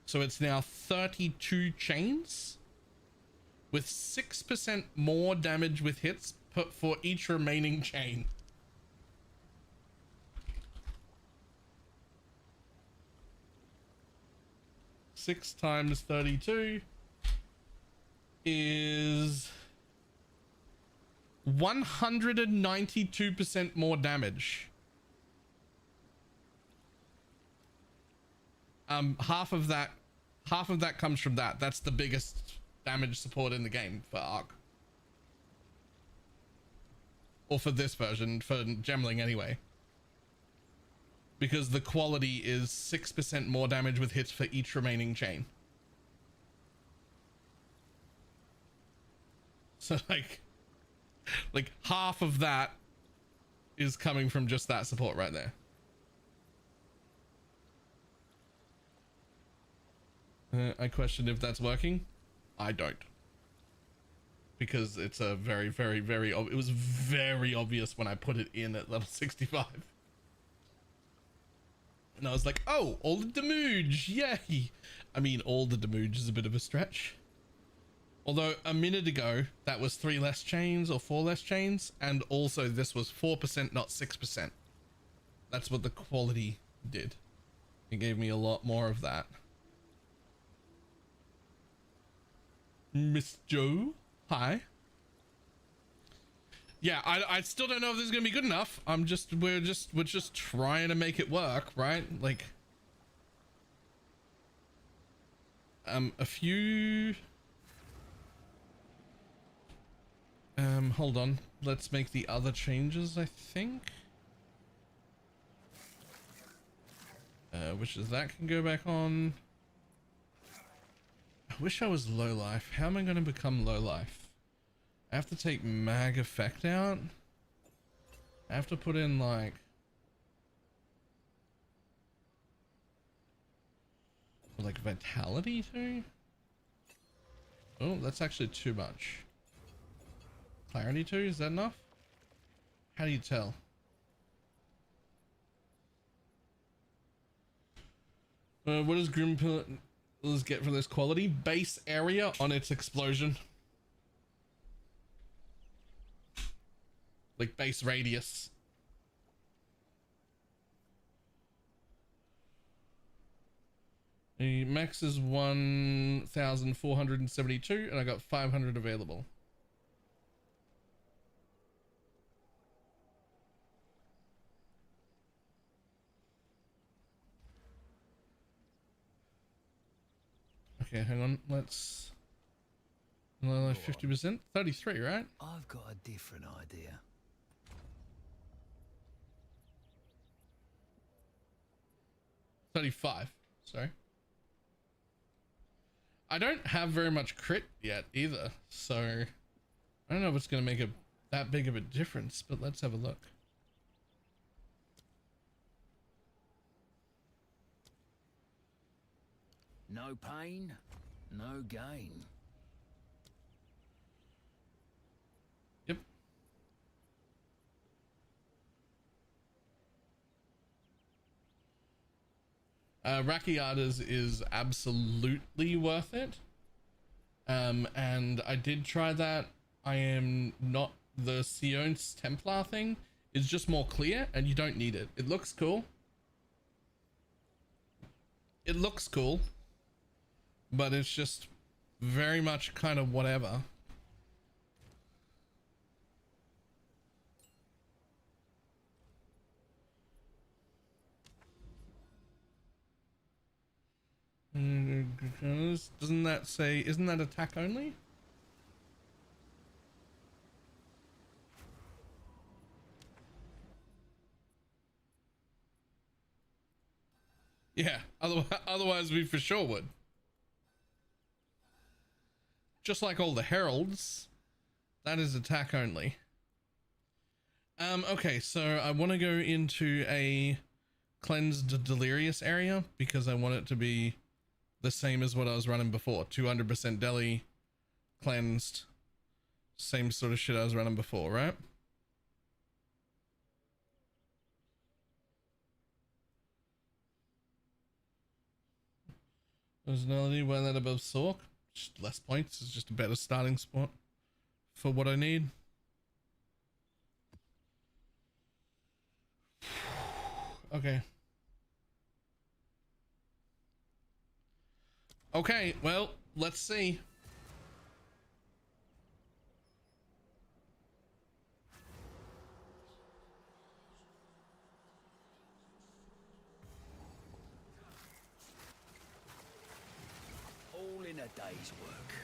So it's now 32 chains with 6% more damage with hits for each remaining chain. Six times 32 is 192% more damage. Half of that comes from that. That's the biggest damage support in the game for Arc. Or for this version, for Gemling anyway. because the quality is 6% more damage with hits for each remaining chain. So like half of that is coming from just that support right there. I question if that's working. I don't. Because it's a very, very, very, it was very obvious when I put it in at level 65. And I was like, oh, all the damage, yay. I mean, all the damage is a bit of a stretch. Although a minute ago, that was 3 less chains or 4 less chains. And also this was 4%, not 6%. That's what the quality did. It gave me a lot more of that. Miss Joe, hi. Yeah, I still don't know if this is gonna be good enough. We're just trying to make it work, right? Like, a few. Hold on. Let's make the other changes, I think. Which is that can go back on. I wish I was low life. How am I going to become low life? I have to take mag effect out. I have to put in like vitality too. Oh, that's actually too much. Clarity too, is that enough? How do you tell? What does Grim Pillars get for this quality? Base area on its explosion. Like base radius. The max is 1,472 and I got 500 available. Okay, hang on. Let's 50%, 33, right? I've got a different idea. $35. Sorry. I don't have very much crit yet either, so I don't know if it's going to make that big of a difference, but let's have a look. No pain, no gain. Yep. Rakiata's is absolutely worth it. And I did try that. I am not, the Sion's Templar thing is just more clear and you don't need it. It looks cool. It looks cool, but it's just very much kind of whatever. Doesn't that say, isn't that attack only? Yeah, otherwise we for sure would. Just like all the heralds, that is attack only. Okay, so I want to go into a cleansed delirious area because I want it to be the same as what I was running before. 200% deli, cleansed, same sort of shit I was running before, right? Personality, why that above Sork? Just less points, it's just a better starting spot for what I need. Okay. Okay, well, let's see. All in a day's work.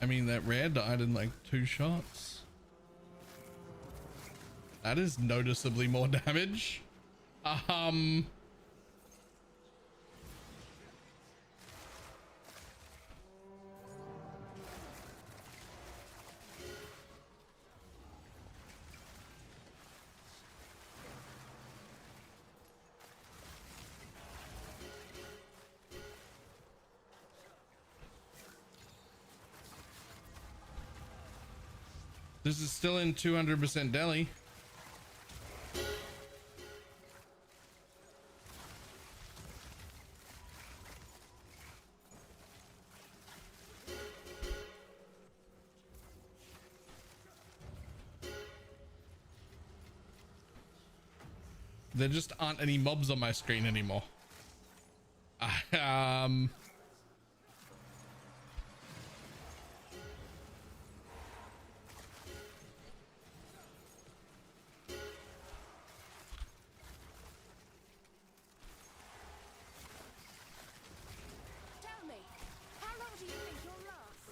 I mean, that rare died in like 2 shots. That is noticeably more damage. This is still in 200% deli. There just aren't any mobs on my screen anymore. Tell me, how long do you think you'll last?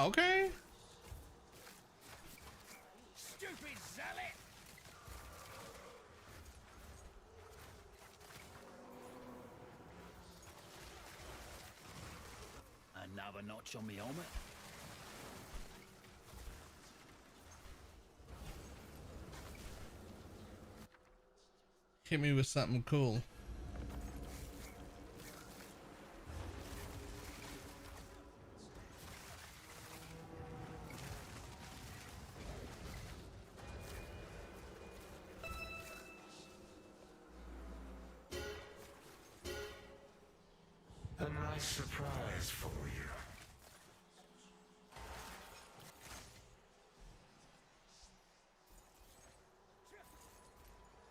Okay. Stupid zealot! Another notch on me helmet. Hit me with something cool. A nice surprise for you.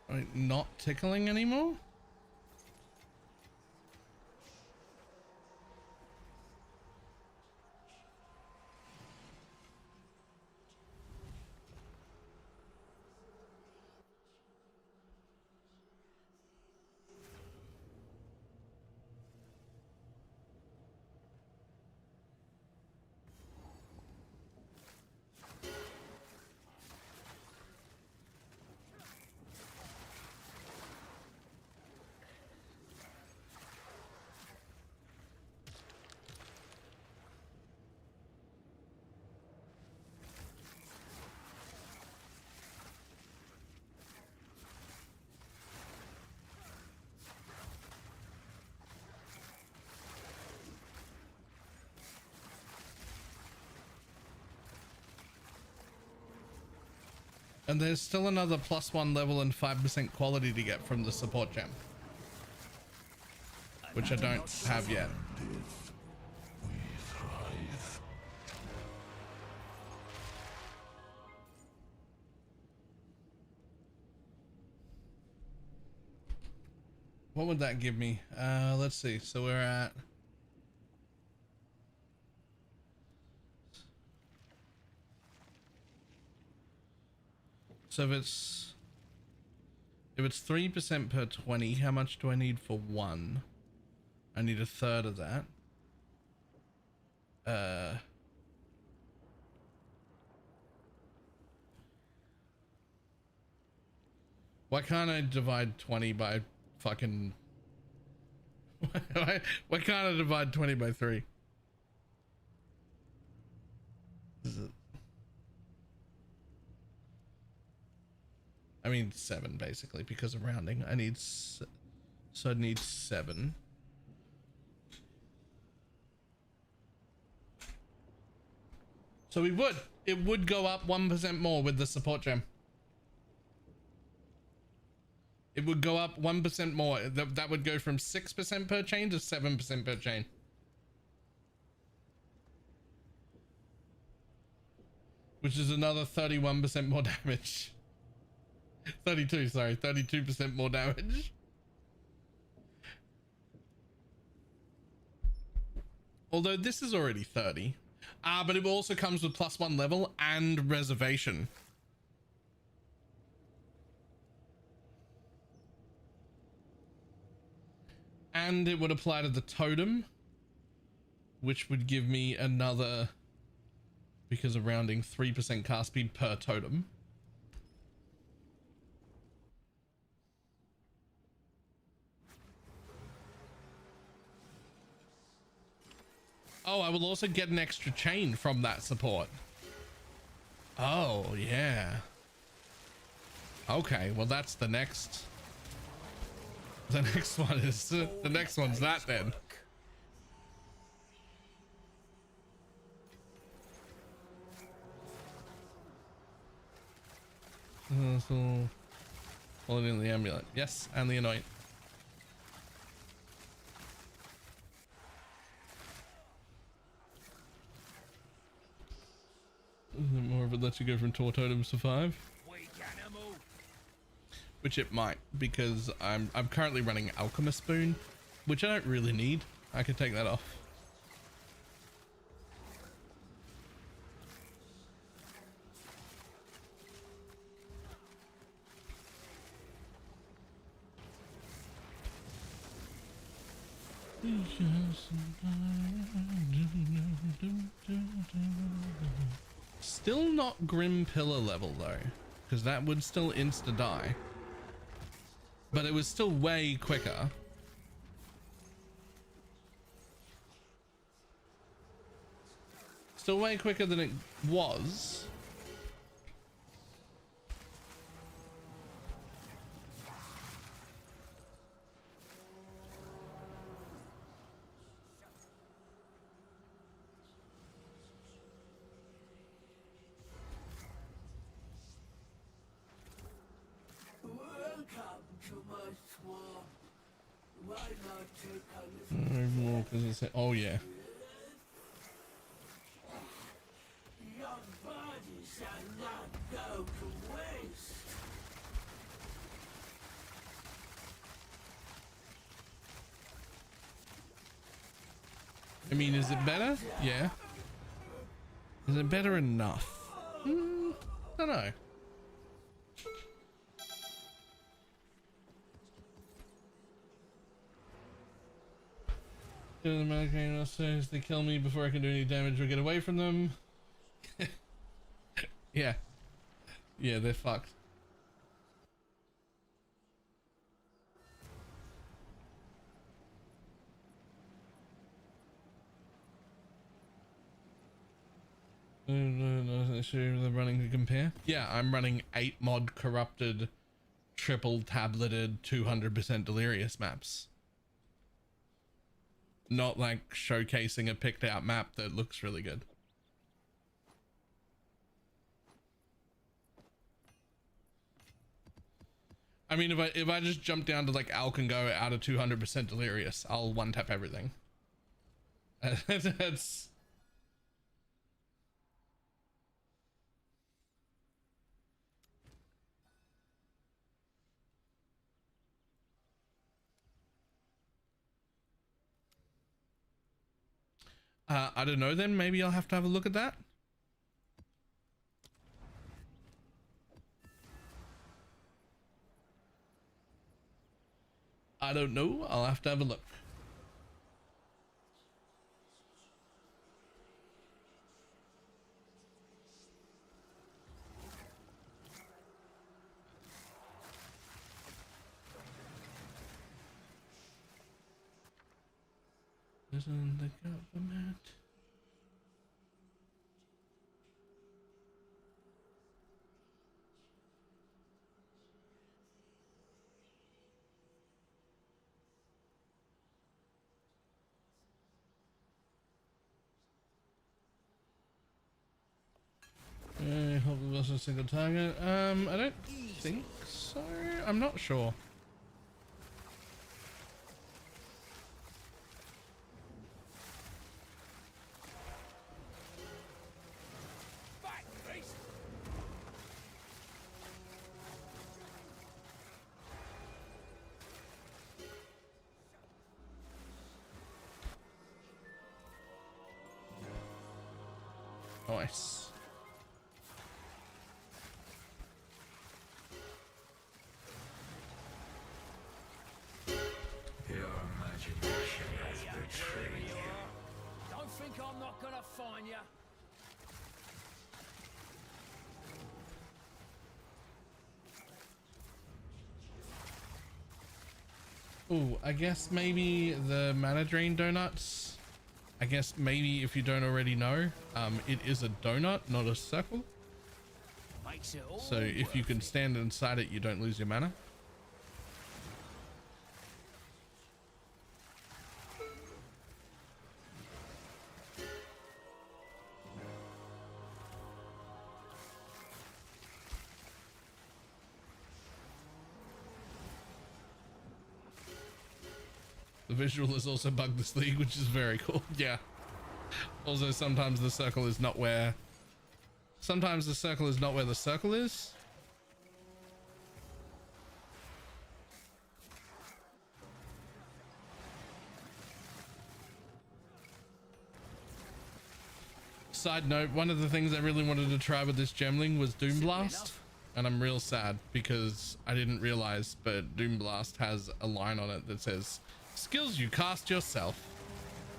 Right, not tickling anymore? And there's still another +1 level and 5% quality to get from the support gem, which I don't have yet. What would that give me? Let's see. So we're at so if it's 3% per 20, how much do I need for 1? I need a third of that. Why can't I divide 20 by fucking why can't I divide 20 by 3? Is it? I mean 7 basically because of rounding. I need so I need 7. So it would go up 1% more with the support gem. It would go up 1% more. That would go from 6% per chain to 7% per chain. Which is another 31% more damage. 32, sorry, 32% more damage. Although this is already 30. But it also comes with +1 level and reservation. And it would apply to the totem, which would give me another, because of rounding, 3% cast speed per totem. Oh, I will also get an extra chain from that support. Oh, yeah. Okay, well that's the next. The next one is the next one's that then. So, holding the amulet, yes, and the anoint. More of it lets you go from 4 totems to 5. Which it might, because I'm currently running Alchemist Spoon, which I don't really need. I could take that off. Still not Grim Pillar level though, because that would still insta die. But it was still way quicker. Still way quicker than it was. Oh yeah. I mean, is it better? Yeah. Is it better enough? Don't know. The American says they kill me before I can do any damage or get away from them. Yeah. Yeah, they're fucked. They're running to compare. Yeah, I'm running 8 mod corrupted, triple tableted, 200% delirious maps. Not like showcasing a picked out map that looks really good. I mean, if I just jump down to like Alk and go out of 200% delirious, I'll one tap everything. That's. I don't know then, maybe I'll have to have a look at that. I don't know, I'll have to have a look. Isn't the government? I hope it was a single target. I don't think so. I'm not sure. Nice. Your magic think I'm not gonna find you? Oh, I guess maybe the mana drain donuts. I guess maybe if you don't already know, it is a donut, not a circle. Makes it all So if you can stand inside it, you don't lose your mana. The visual is also bugged this league, which is very cool. Yeah. Also, sometimes the circle is not where... Sometimes the circle is not where the circle is. Side note, one of the things I really wanted to try with this Gemling was Doom Blast. And I'm real sad because I didn't realize, but Doom Blast has a line on it that says, skills you cast yourself.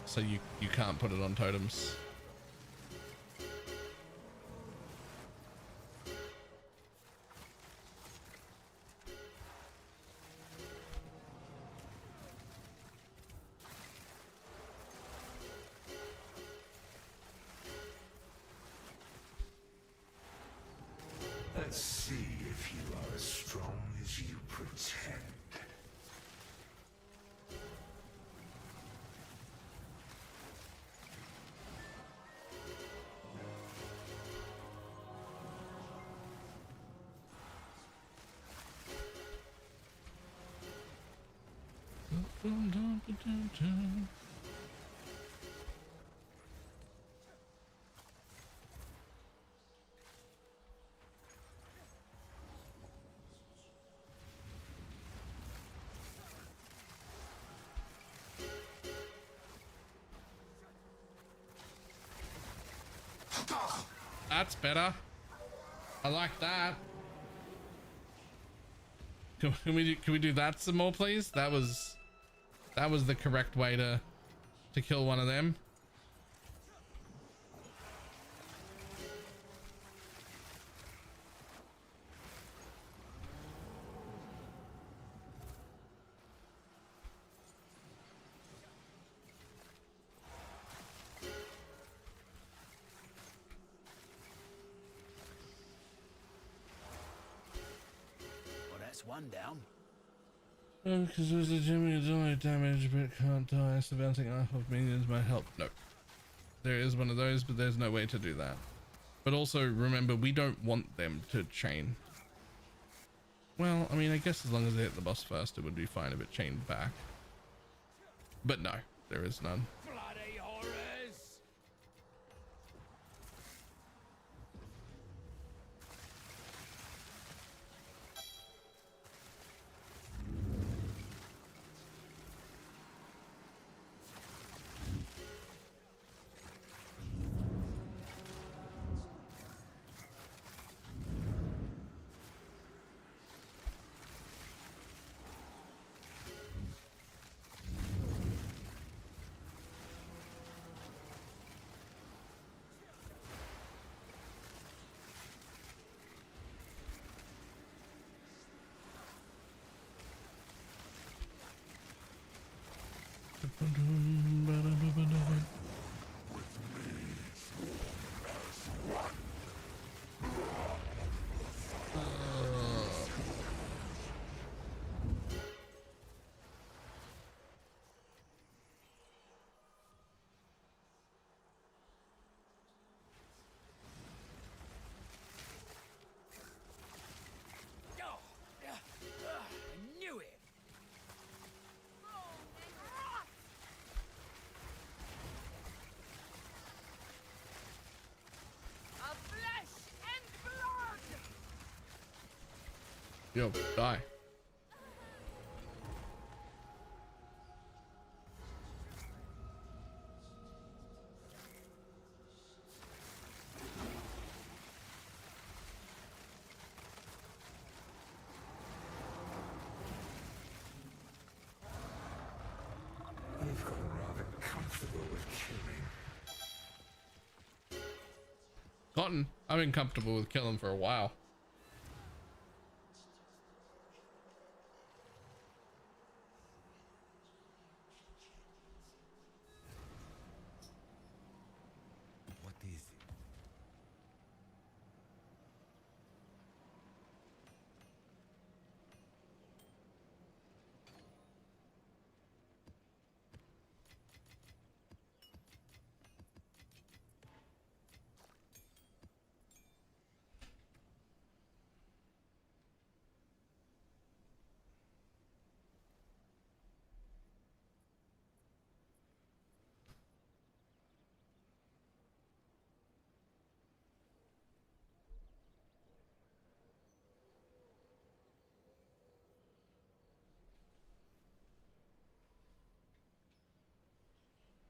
So you can't put it on totems. Let's see if you are as strong as you pretend. That's better. I like that. Can we do that some more, please? That was the correct way to kill one of them. One down. Because there's a Gemling is only damage but can't die, so bouncing off of minions might help. No. There is one of those, but there's no way to do that. But also remember, we don't want them to chain. Well, I mean, I guess as long as they hit the boss first, it would be fine if it chained back. But no, there is none. Bloody horrors! I knew it! Of flesh and blood! Yo, die. You've gotten rather comfortable with killing. Cotton, I've been comfortable with killing for a while. What is it?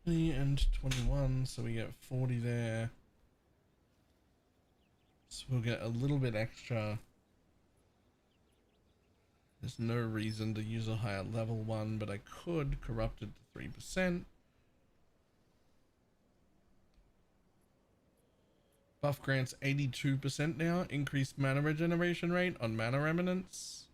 And 21, so we get 40 there. So we'll get a little bit extra. There's no reason to use a higher level one, but I could corrupt it to 3%. Buff grants 82% now. Increased mana regeneration rate on mana remnants.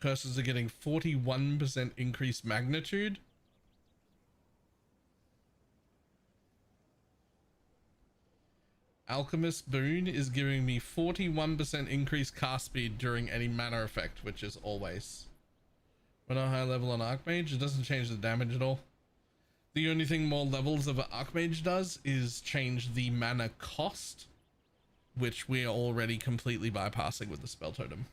Curses are getting 41% increased magnitude. Alchemist Boon is giving me 41% increased cast speed during any mana effect, which is always. When a high level on Archmage, it doesn't change the damage at all. The only thing more levels of an Archmage does is change the mana cost, which we are already completely bypassing with the spell totem.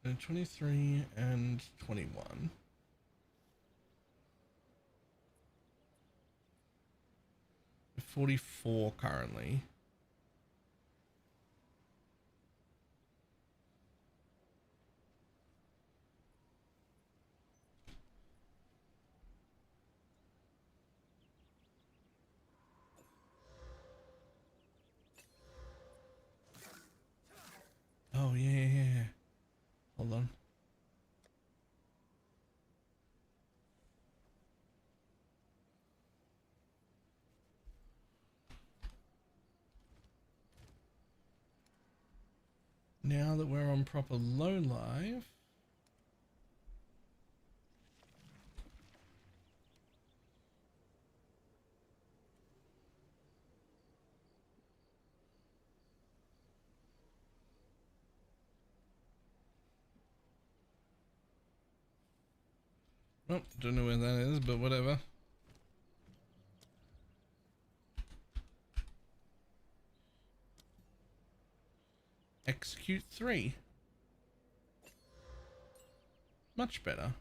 So 23 and 21. We're 44 currently. Oh yeah. Hold on. Now that we're on proper low live. Oh, don't know where that is, but whatever. Execute 3. Much better.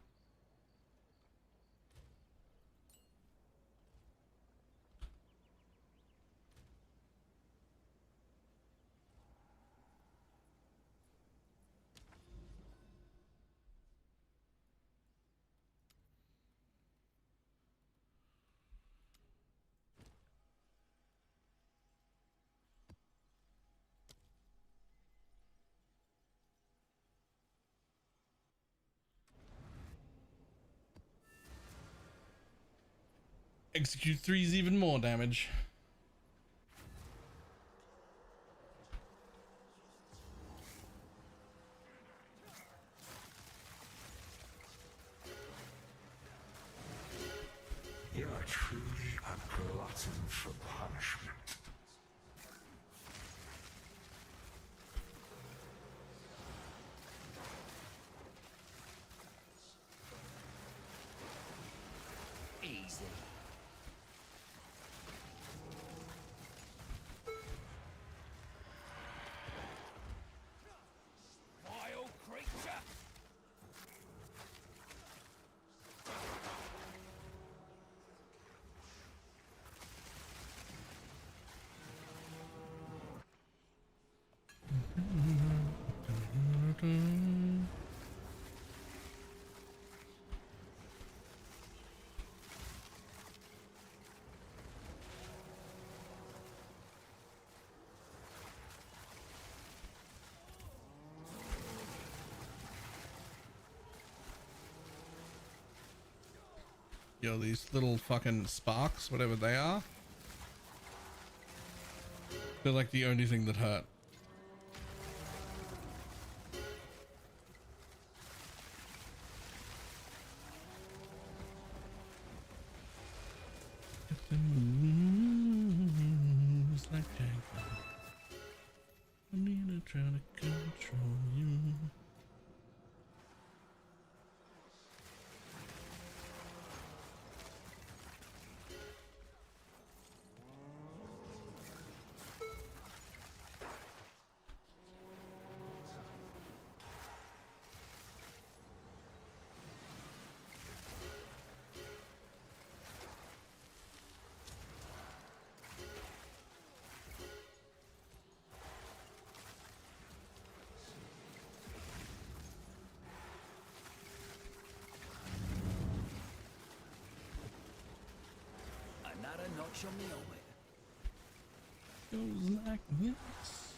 Execute 3 is even more damage. You are truly a glutton for punishment. Easy. Yo, these little fucking sparks, whatever they are, they're like the only thing that hurt. Like I'm gonna try to control you. Another notch on the helmet. Goes like this.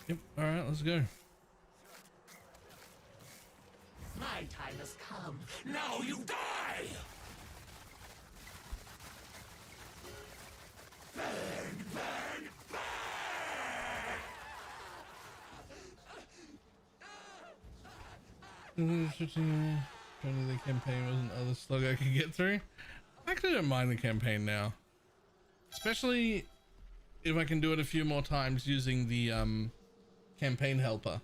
Yep, alright, let's go. My time has come. Now you die! Burn, burn, Apparently the campaign wasn't other slug I could get through. I actually don't mind the campaign now. Especially if I can do it a few more times using the campaign helper.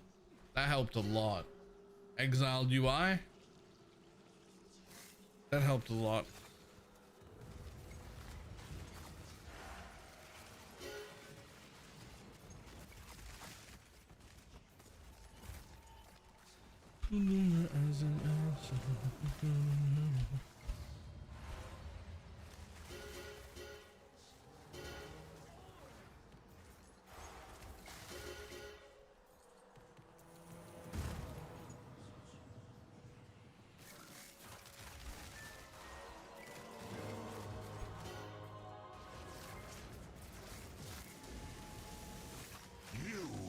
That helped a lot. Exiled UI. That helped a lot. You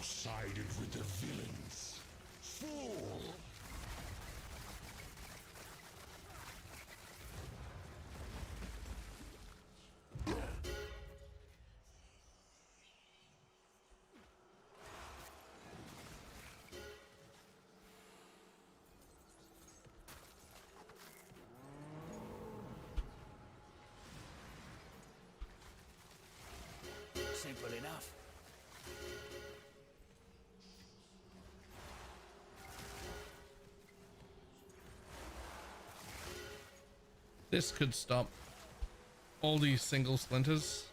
sided with the villains. Fool! Simple enough. This could stop all these single splinters.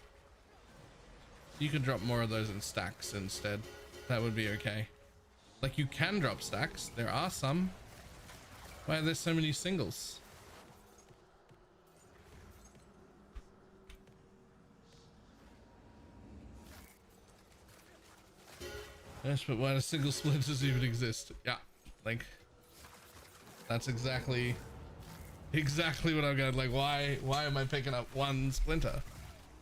You could drop more of those in stacks instead. That would be okay. Like, you can drop stacks. There are some. Why are there so many singles? Yes, but why do single splinters even exist? Yeah, like, that's exactly what I'm going, like, why am I picking up one splinter?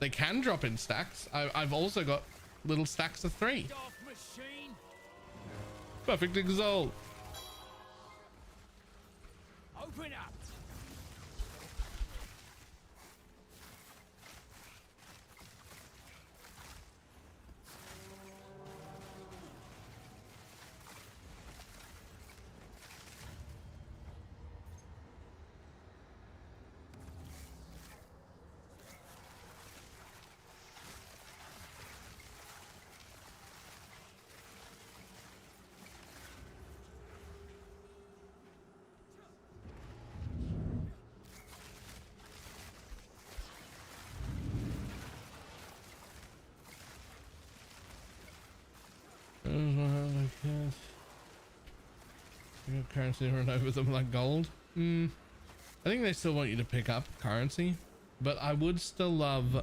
They can drop in stacks. I've also got little stacks of 3. Perfect exalt. Open up. You currency run over them like gold. I think they still want you to pick up currency, but I would still love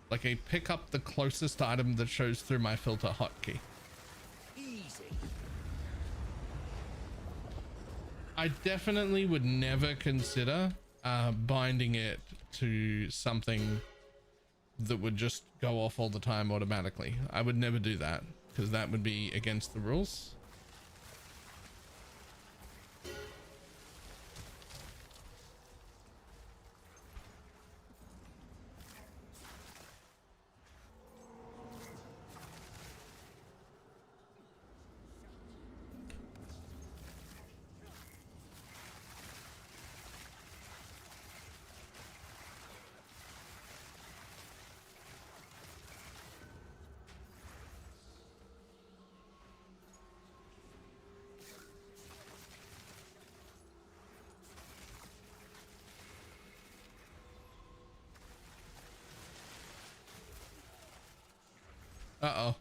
like a pick up the closest item that shows through my filter hotkey. Easy. I definitely would never consider binding it to something that would just go off all the time automatically. I would never do that because that would be against the rules. Uh-oh.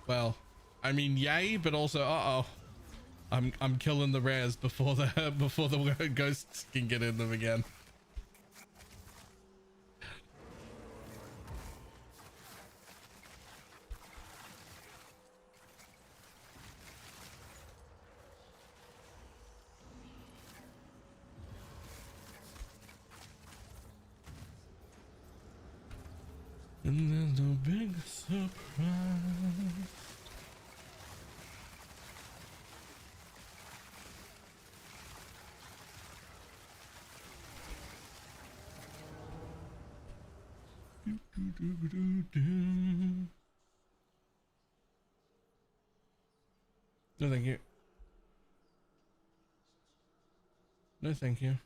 Well, I mean, yay, but also, uh-oh. I'm killing the rares before the ghosts can get in them again. And there's no big surprise. No, thank you. No, thank you.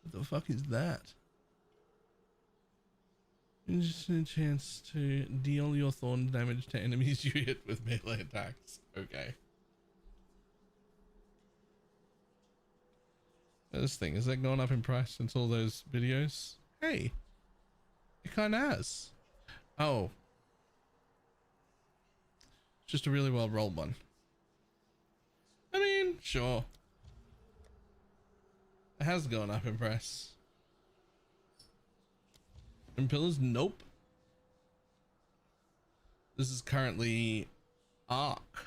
What the fuck is that? Interesting chance to deal your thorn damage to enemies you hit with melee attacks. Okay. This thing, is that going up in price since all those videos? Hey, it kind of has. Oh. It's just a really well rolled one. I mean, sure. It has gone up in price. And pillars? Nope. This is currently Arc.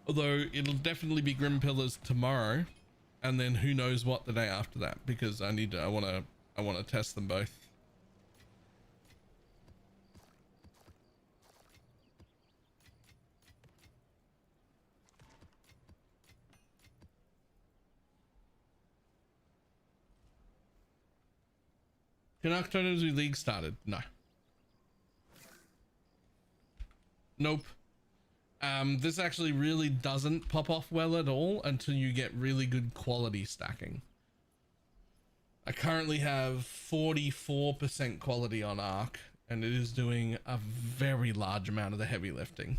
Although it'll definitely be Grim Pillars tomorrow, and then who knows what the day after that, because I want to test them both. Can Arc Totems be league started? No. Nope. This actually really doesn't pop off well at all until you get really good quality stacking. I currently have 44% quality on Arc, and it is doing a very large amount of the heavy lifting.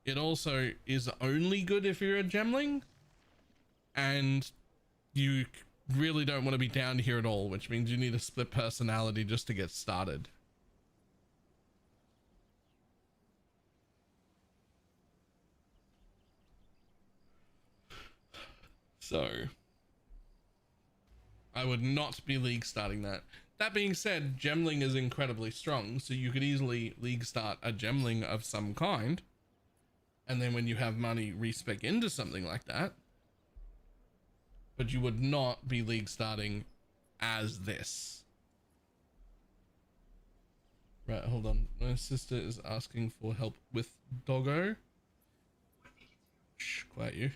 It also is only good if you're a Gemling, and you really don't want to be down here at all, which means you need a split personality just to get started. So I would not be league starting that. That being said, Gemling is incredibly strong, so you could easily league start a Gemling of some kind, and then when you have money, respec into something like that. But you would not be league starting as this. Right, hold on. My sister is asking for help with doggo. Shh, quiet you.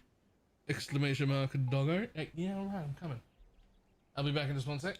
Exclamation mark doggo. Yeah, all right, I'm coming. I'll be back in just one sec.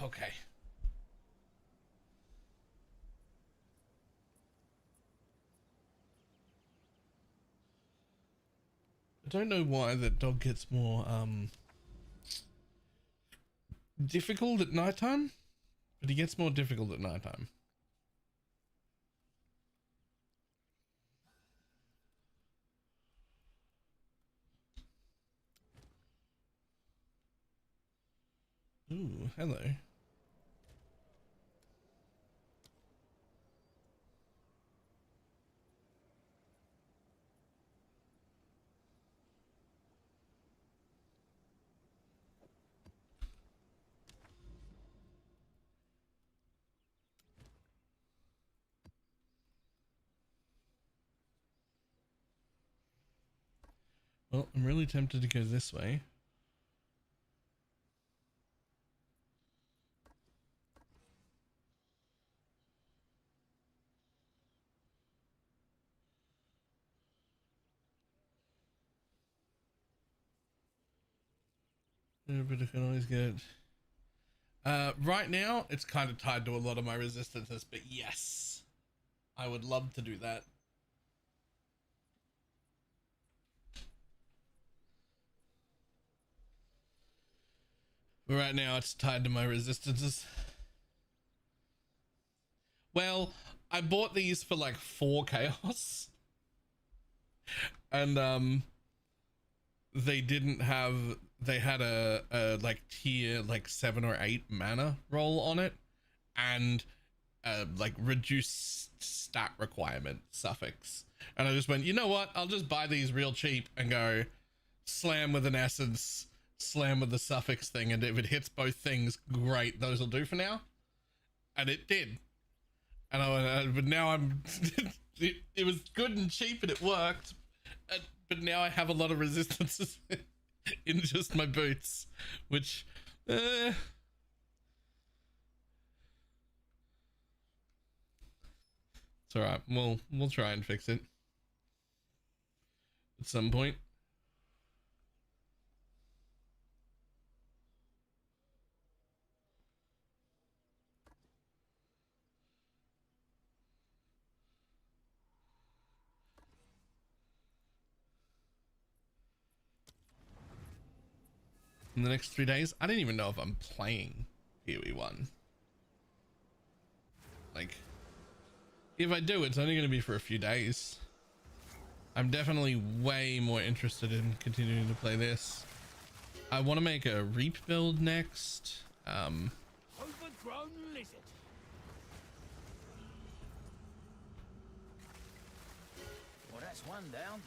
okay. I don't know why that dog gets more difficult at nighttime, but he gets more difficult at nighttime. Ooh, hello. Well, I'm really tempted to go this way. Yeah, but I can always get... right now, it's kind of tied to a lot of my resistances, but yes, I would love to do that. But right now, it's tied to my resistances. Well, I bought these for like 4 chaos. And, they didn't have... They had a like tier like 7 or 8 mana roll on it. And like reduced stat requirement suffix, and I just went, you know what, I'll just buy these real cheap and go slam with an essence, slam with the suffix thing, and if it hits both things, great, those will do for now. And it did. And I went, but now I'm it was good and cheap and it worked, but now I have a lot of resistances in just my boots, which it's all right. We'll try and fix it at some point. In the next 3 days, I don't even know if I'm playing PoE1. Like, if I do, it's only going to be for a few days. I'm definitely way more interested in continuing to play this. I want to make a Reap build next. Overgrown lizard. Well, that's one down.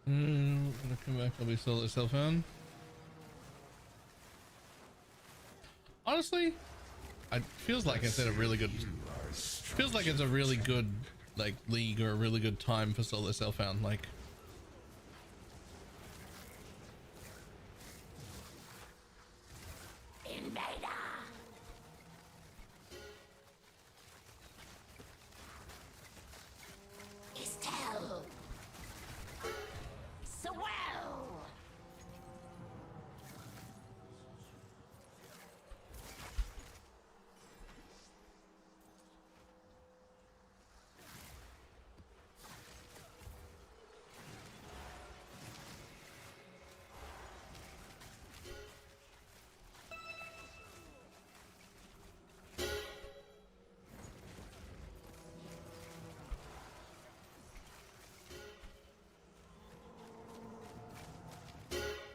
Gonna come back, I'll be solo self-found. Honestly, it feels like it's in a really good, feels like it's a really good like league, or a really good time for solo self-found. Like,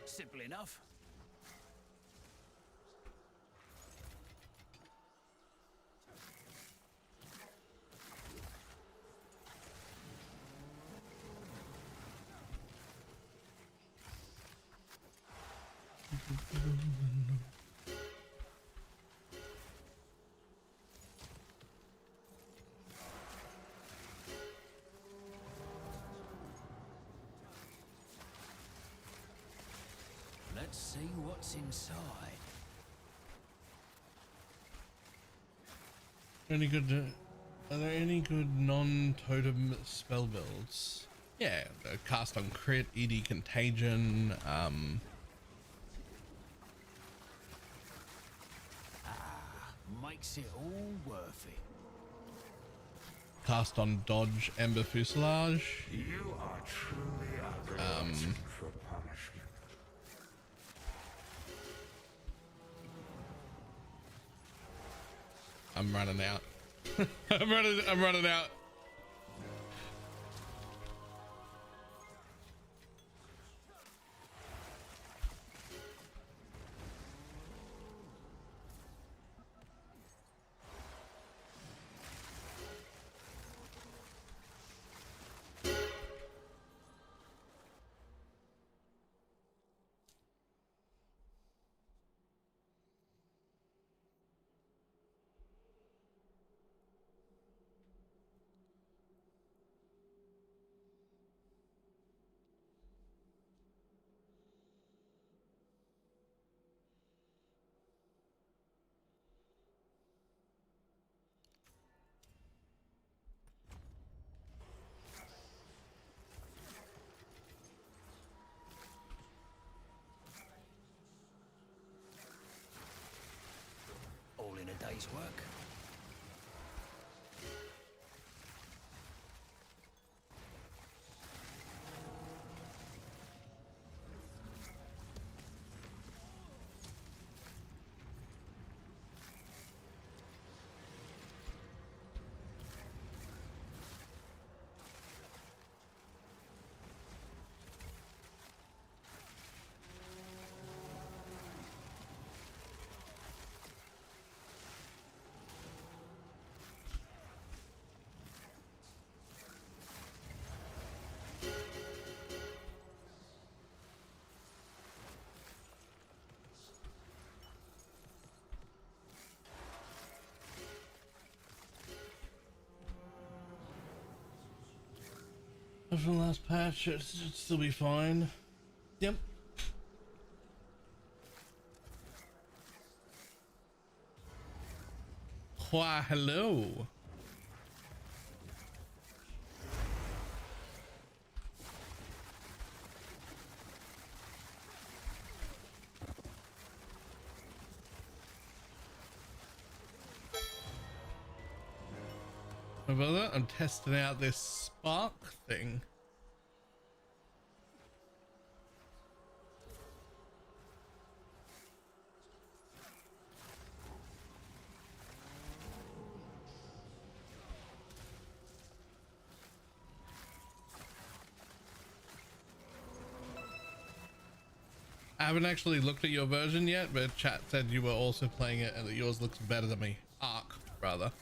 Simple enough. Let's see what's inside. Any good? Are there any good non-totem spell builds? Yeah, cast on crit, ED contagion. Makes it all worth it. Cast on dodge, ember fuselage. You are truly unrelenting for punishment. I'm running out. I'm running out. All in a day's work. From the last patch, it should still be fine. Yep. Why, hello. My brother, I'm testing out this spark thing. I haven't actually looked at your version yet, but chat said you were also playing it and that yours looks better than me. Arc, rather.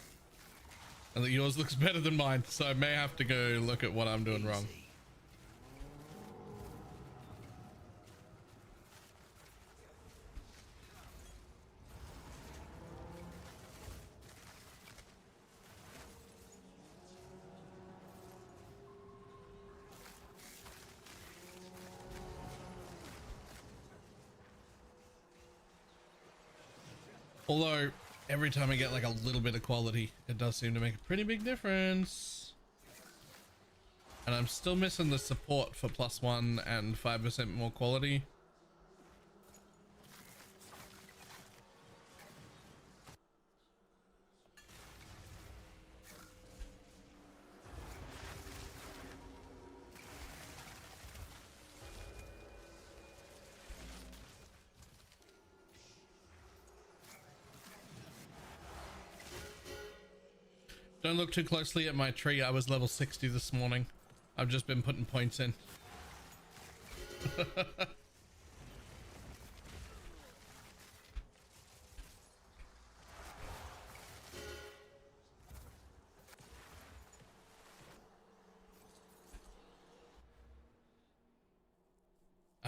And that yours looks better than mine, so I may have to go look at what I'm doing wrong. Although, every time I get like a little bit of quality, it does seem to make a pretty big difference. And I'm still missing the support for +1 and 5% more quality. Don't look too closely at my tree. I was level 60 this morning. I've just been putting points in.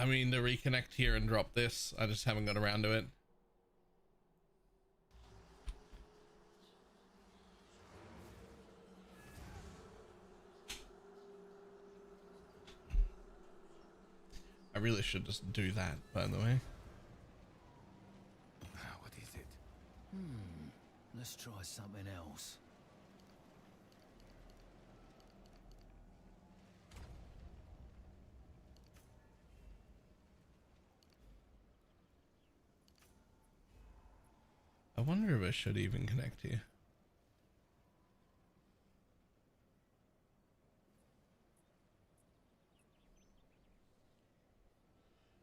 I mean, to reconnect here and drop this. I just haven't got around to it. I really should just do that, by the way. What is it? Let's try something else. I wonder if I should even connect here.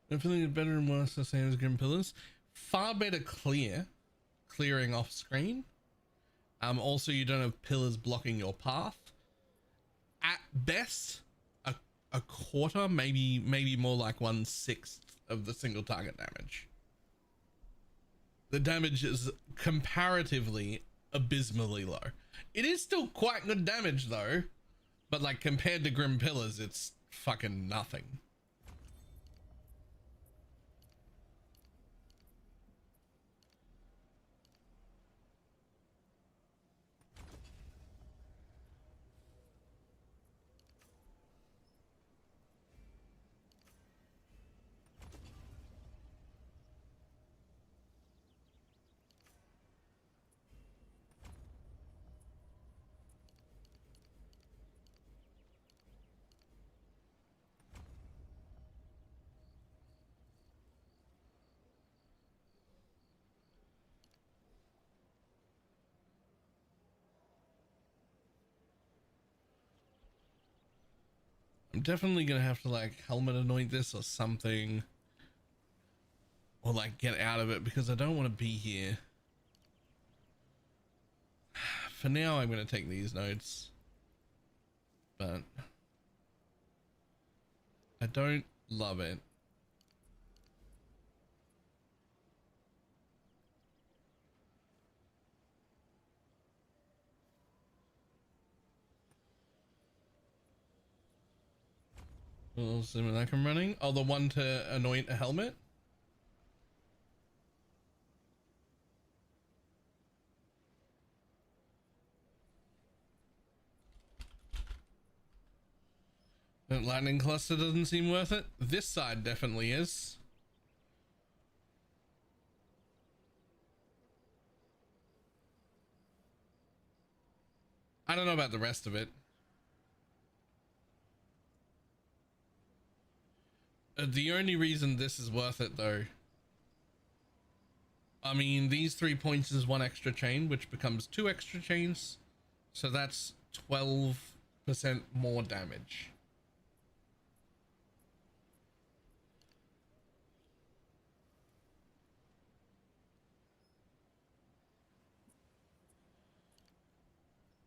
I'm feeling it better and worse the same as Grim Pillars. Far better clearing off screen. Also you don't have pillars blocking your path. At best, a quarter, maybe more like 1/6 of the single target damage. The damage is comparatively abysmally low. It is still quite good damage though, but like compared to Grim Pillars, it's fucking nothing. I'm definitely gonna have to like helmet anoint this or something, or like get out of it because I don't want to be here. For now I'm gonna take these notes, but I don't love it. What else am I running? Oh, the one to anoint a helmet. That lightning cluster doesn't seem worth it. This side definitely is. I don't know about the rest of it. The only reason this is worth it though, I mean, these 3 points is 1 extra chain, which becomes 2 extra chains. So that's 12% more damage.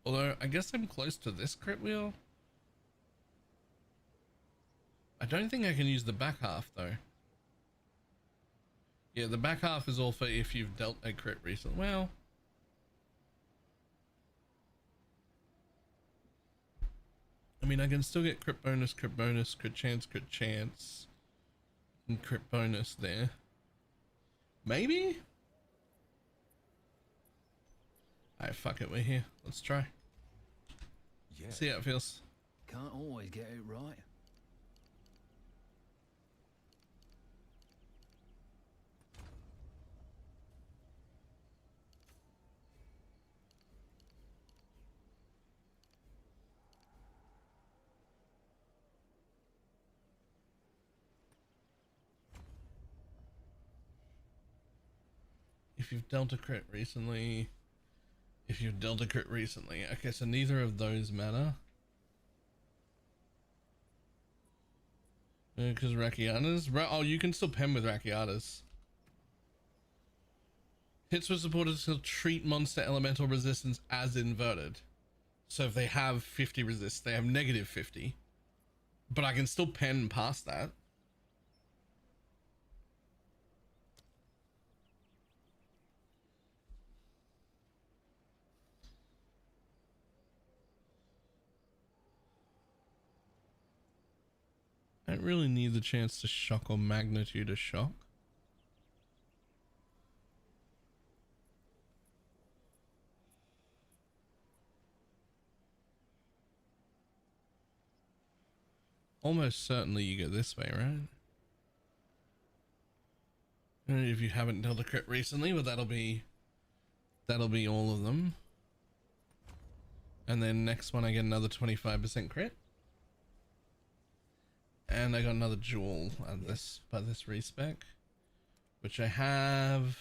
Although I guess I'm close to this crit wheel. I don't think I can use the back half though. Yeah, the back half is all for if you've dealt a crit recently. Well, I mean, I can still get crit bonus, crit chance, and crit bonus there. Maybe? Alright, fuck it, we're here. Let's try. Yeah. See how it feels. Can't always get it right. If you've dealt a crit recently. Okay, so neither of those matter. Because Rakianas? Oh, you can still pen with Rakianas. Hits with supporters will treat monster elemental resistance as inverted. So if they have 50 resist, they have negative 50. But I can still pen past that. I don't really need the chance to shock or magnitude a shock. Almost certainly you go this way, right? And if you haven't dealt a crit recently, but that'll be all of them. And then next one I get another 25% crit. And I got another jewel at this by this respec, which I have.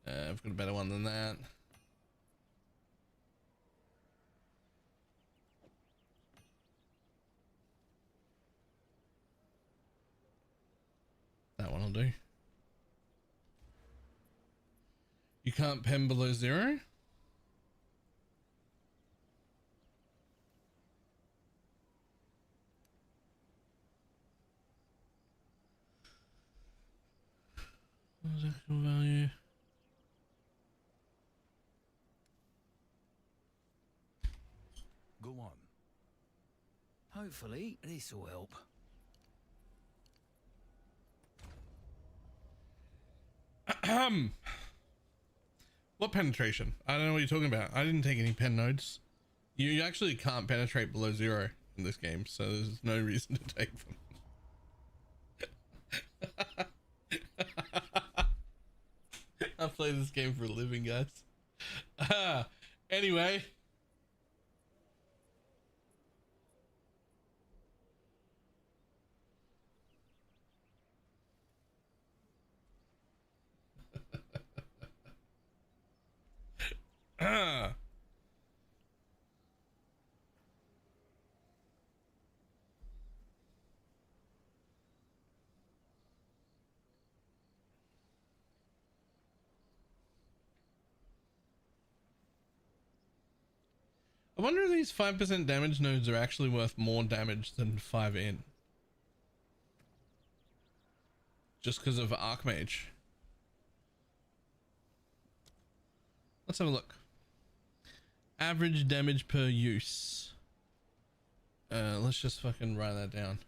I've got a better one than that. That one will do. You can't pen below 0? Actual value. Go on. Hopefully, this will help. What penetration? I don't know what you're talking about. I didn't take any pen nodes. You actually can't penetrate below 0 in this game, so there's no reason to take them. I play this game for a living, guys. Anyway. I wonder if these 5% damage nodes are actually worth more damage than 5 in. Just because of Archmage. Let's have a look. Average damage per use. Let's just fucking write that down.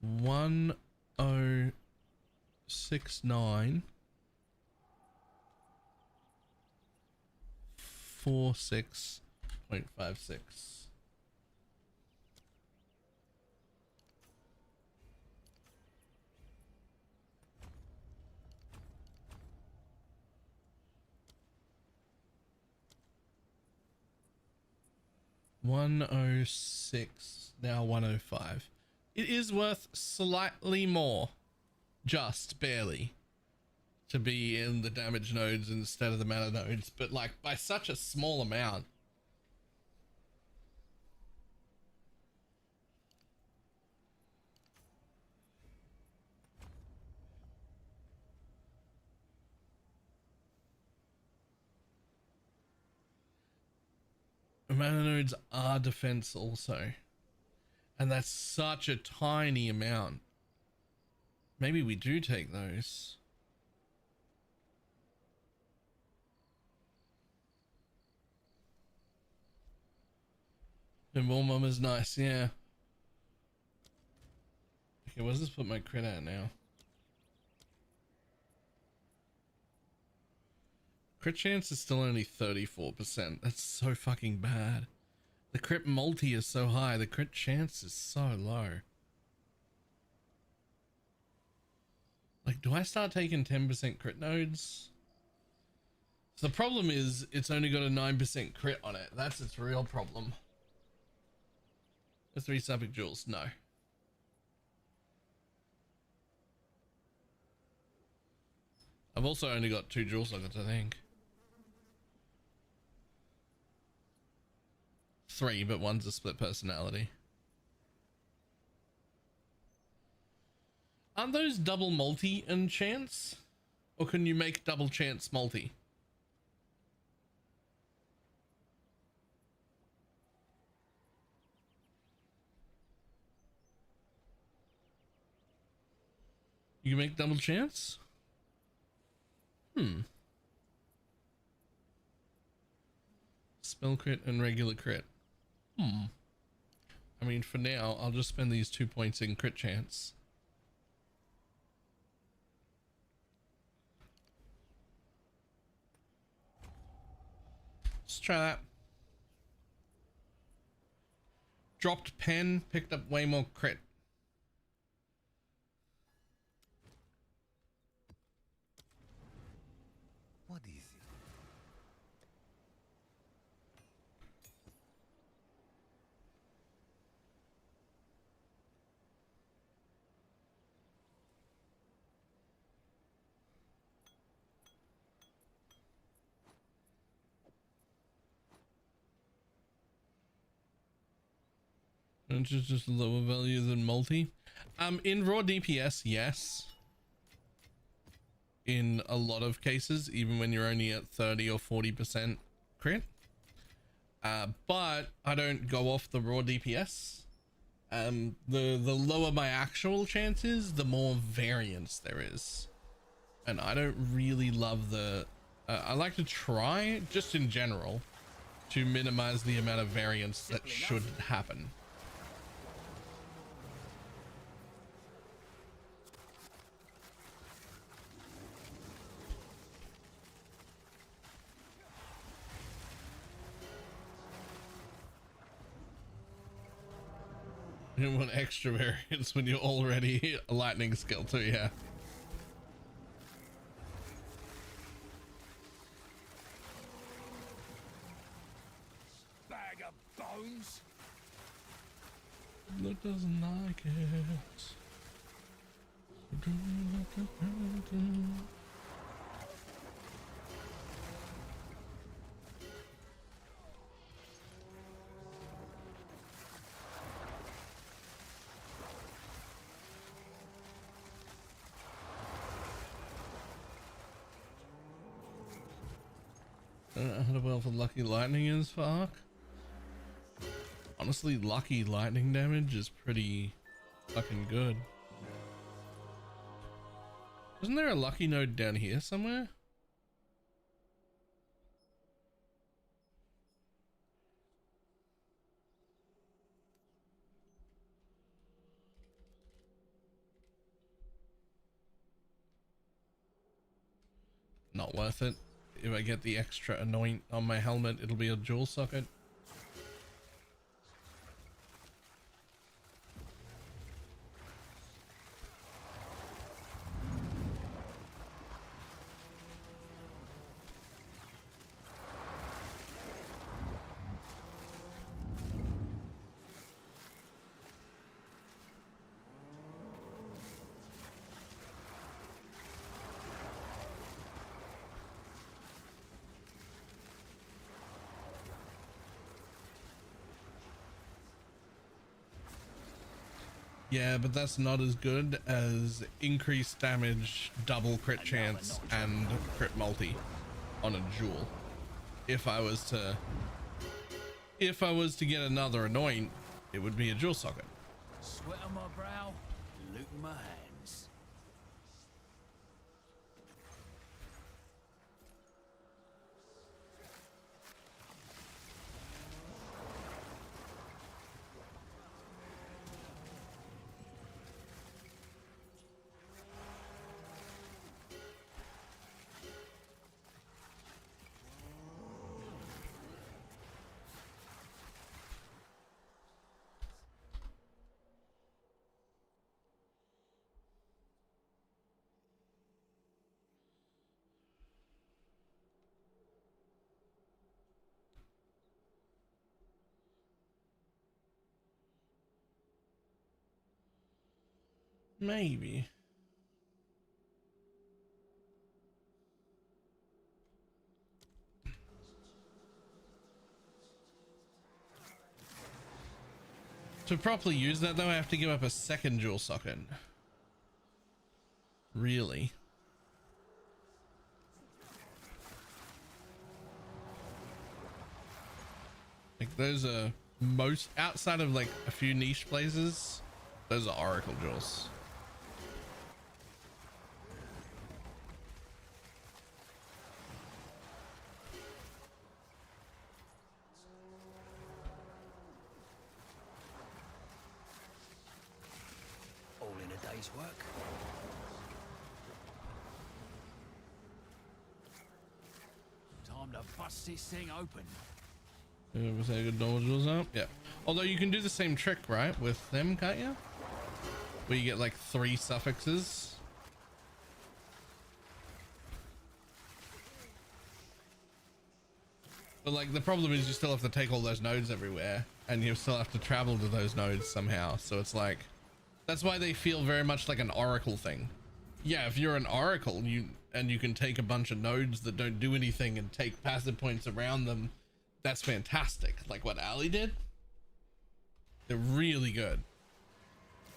1069 46.56. $106, now 105. It is worth slightly more, just barely, to be in the damage nodes instead of the mana nodes, but like by such a small amount. Mana nodes are defense also, and that's such a tiny amount. Maybe we do take those. And more mama's nice, yeah. Okay, what does this put my crit at now? Crit chance is still only 34%. That's so fucking bad. The crit multi is so high, the crit chance is so low. Like, do I start taking 10% crit nodes? So the problem is, it's only got a 9% crit on it. That's its real problem. The 3 Subic jewels, no. I've also only got 2 jewel sockets, I think. 3, but one's a split personality. Aren't those double multi and chance? Or can you make double chance multi? You can make double chance? spell crit and regular crit. I mean, for now, I'll just spend these 2 points in crit chance. Let's try that. Dropped pen, picked up way more crit. What is it? Which is just lower value than multi. In raw DPS, yes. In a lot of cases, even when you're only at 30 or 40% crit. But I don't go off the raw DPS. The lower my actual chance is, the more variance there is. And I don't really love the... I like to try, just in general, to minimize the amount of variance that should happen. You don't want extra variance when you're already a lightning skill too, yeah. Bag of bones. That doesn't like it. I don't know how well for lucky lightning is for arc. Honestly, lucky lightning damage is pretty fucking good. Isn't there a lucky node down here somewhere? Not worth it. If I get the extra anoint on my helmet, it'll be a jewel socket. Yeah, but that's not as good as increased damage, double crit chance, and crit multi on a jewel. If I was to get another anoint, it would be a jewel socket. Sweat on my brow, loot in my hands. Maybe. To properly use that though, I have to give up a second jewel socket. Really? Like those are most, outside of like a few niche places, those are oracle jewels. day's work. Time to bust this thing open. Was that good doors up? Yeah. Although you can do the same trick, right, with them, can't you? Where you get like 3 suffixes. But like the problem is you still have to take all those nodes everywhere, and you still have to travel to those nodes somehow. So it's like, that's why they feel very much like an oracle thing. Yeah, if you're an oracle, you can take a bunch of nodes that don't do anything and take passive points around them. That's fantastic. Like what Ali did. They're really good.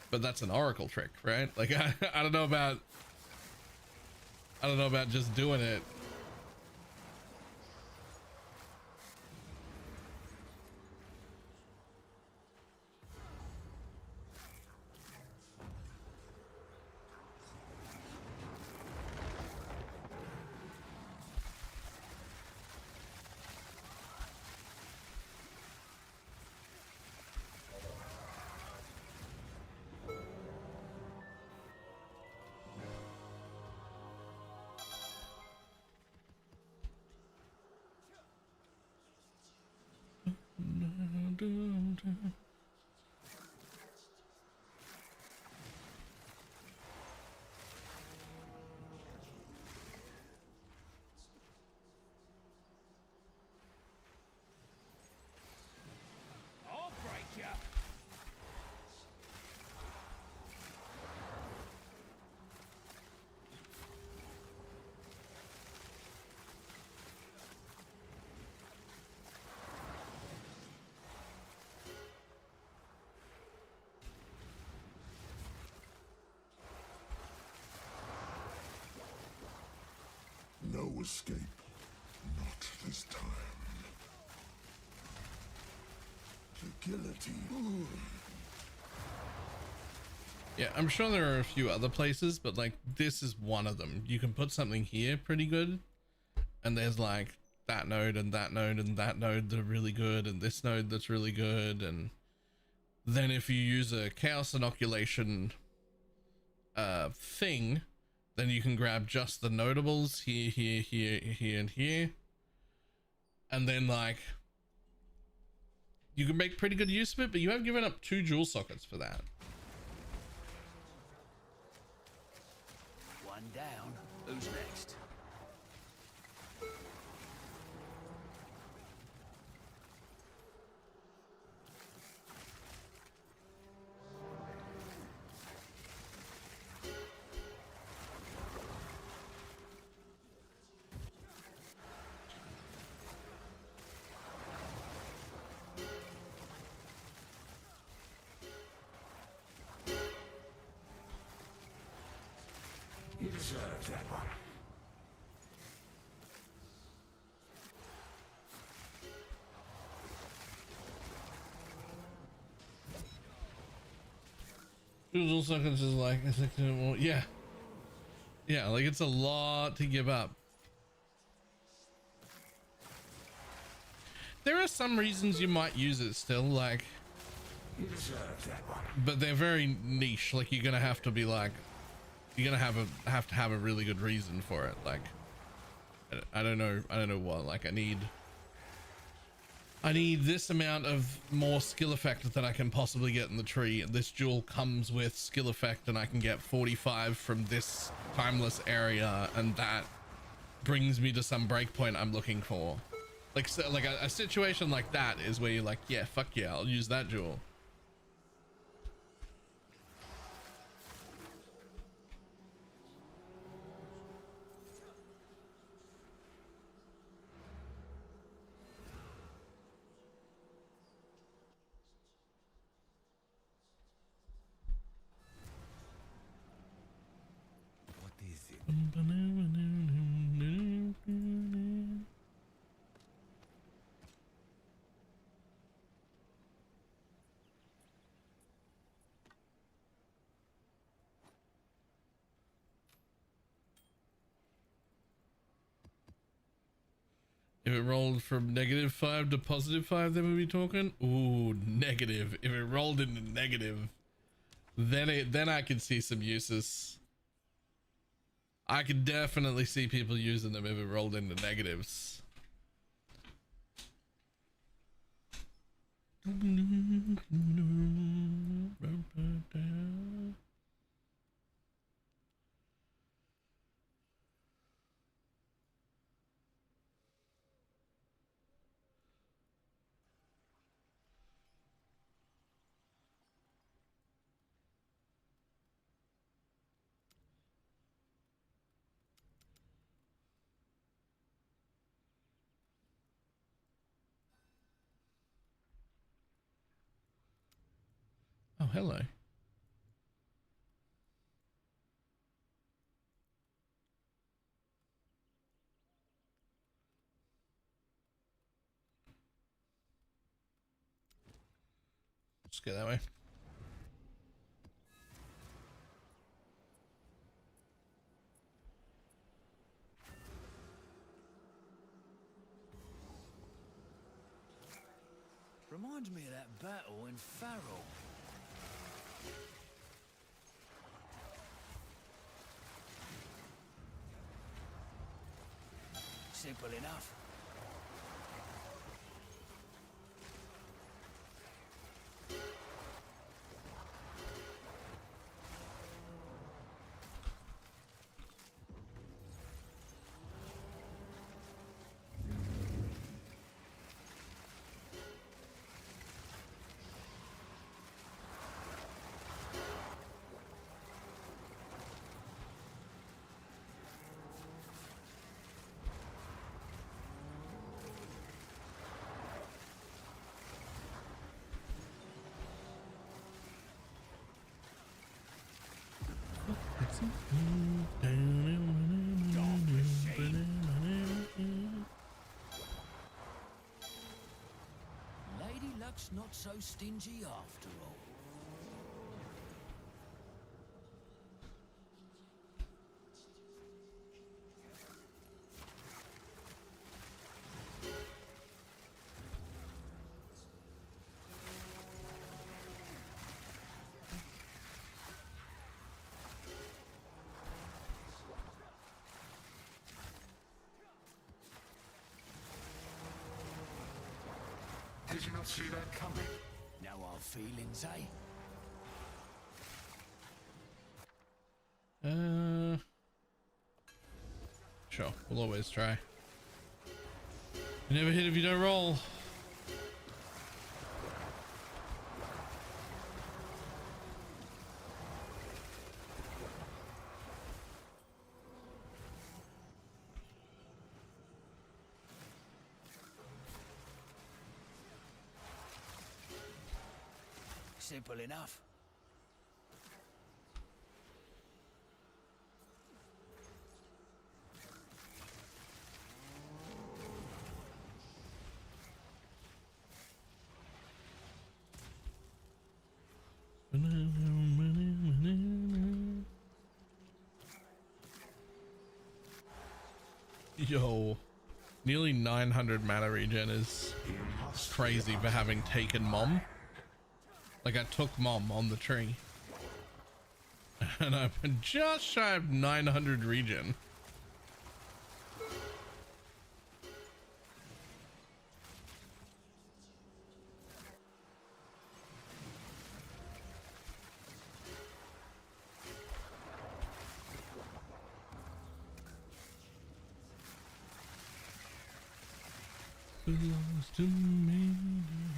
But that's an oracle trick, right? Like I don't know about just doing it. I'll break you. No escape. Not this time. The guillotine. Yeah, I'm sure there are a few other places, but like this is one of them. You can put something here pretty good, and there's like that node and that node and that node that are really good, and this node that's really good. And then if you use a chaos inoculation thing, then you can grab just the notables here, here, here, here, and here, and then like you can make pretty good use of it. But you have given up 2 jewel sockets for that. One down. Who's next? You deserve that one. Jewel sockets is like, well, yeah. Yeah, like it's a lot to give up. There are some reasons you might use it still, like, You deserve that one. but they're very niche. Like you're gonna have to be like, you're gonna have to have a really good reason for it. Like, I don't know what. Like I need this amount of more skill effect that I can possibly get in the tree. And this jewel comes with skill effect, and I can get 45 from this timeless area, and that brings me to some breakpoint I'm looking for. Like, so, like a situation like that is where you're like, yeah, fuck yeah, I'll use that jewel. What is it? If it rolled from -5 to +5, then we'd be talking. Ooh, negative. If it rolled into negative, then I could see some uses. I could definitely see people using them if it rolled into negatives. Oh, hello. Let's go that way. Reminds me of that battle in Farrell. Simple enough. Lady Luck's not so stingy after all. Did you not see that coming? Now our feelings, eh? Sure, we'll always try. You never hit if you don't roll. Simple enough. Yo, nearly 900 mana regen is crazy for having taken Mom. Like, I took Mom on the tree. And I've been just shy of 900 regen. Belongs to me now.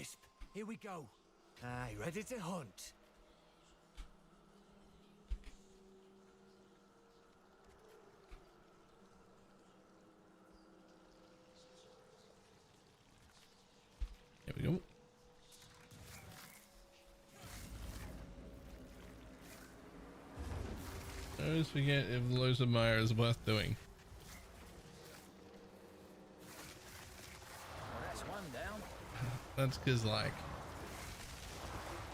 Wisp, here we go. Aye, ready to hunt. Here we go. I always forget if Losamire is worth doing. Well, that's one down. That's because, like,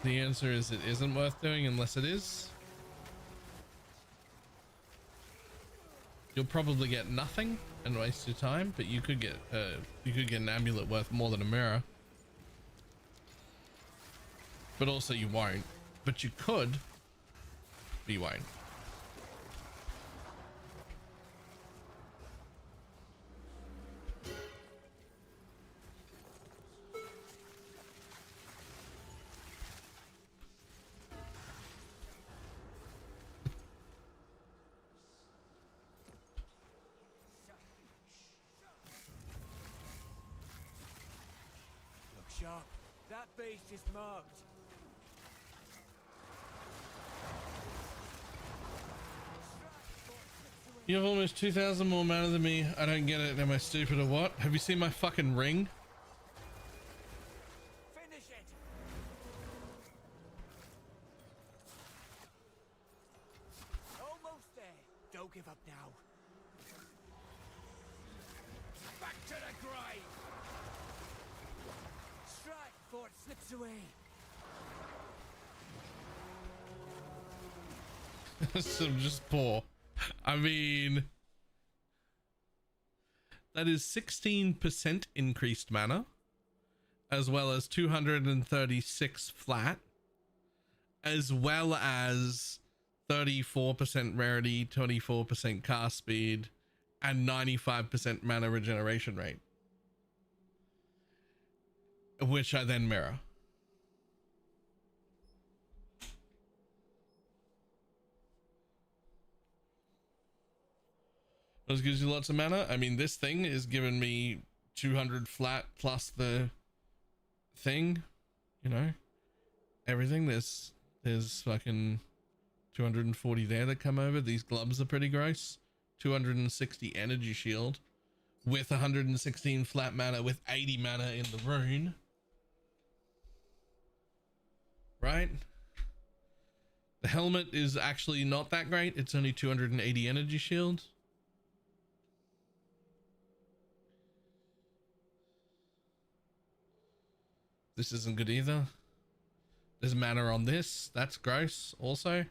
the answer is it isn't worth doing unless it is. You'll probably get nothing and waste your time, but you could get an amulet worth more than a mirror. But also you won't. But you could, but you won't. Look sharp. That beast is marked. You have almost 2,000 more mana than me. I don't get it. Am I stupid or what? Have you seen my fucking ring? Finish it. Almost there. Don't give up now. Back to the grave. Strike before it slips away. So just poor. I mean, that is 16% increased mana, as well as 236 flat, as well as 34% rarity, 24% cast speed, and 95% mana regeneration rate, which I then mirror. This gives you lots of mana. I mean, this thing is giving me 200 flat plus the thing, you know, everything. There's fucking 240 there that come over. These gloves are pretty gross. 260 energy shield with 116 flat mana with 80 mana in the rune. Right? The helmet is actually not that great. It's only 280 energy shield. This isn't good either. There's mana on this. That's gross also.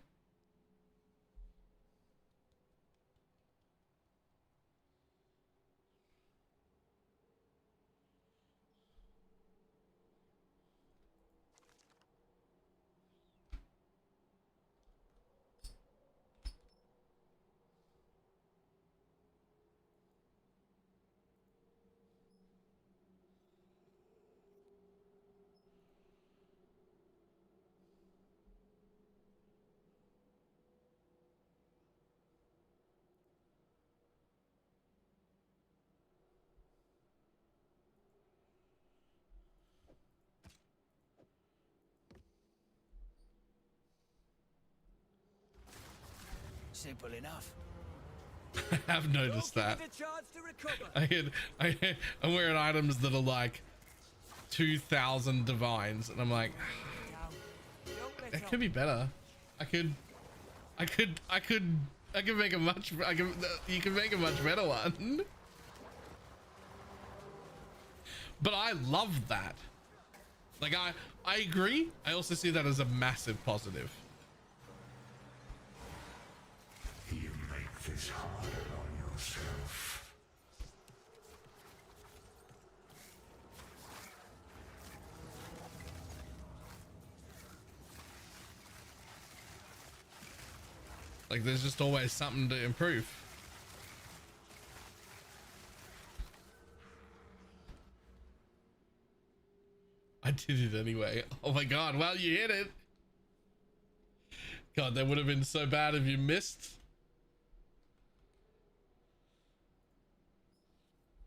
Simple enough. I have noticed that. Don't give it a chance to recover. I'm wearing items that are like 2,000 divines, and I'm like, Don't let it up. could be better. I could make a much. You can make a much better one. But I love that. Like I agree. I also see that as a massive positive. You make this harder on yourself. Like there's just always something to improve. I did it anyway. Oh my god, well you hit it. God, that would have been so bad if you missed.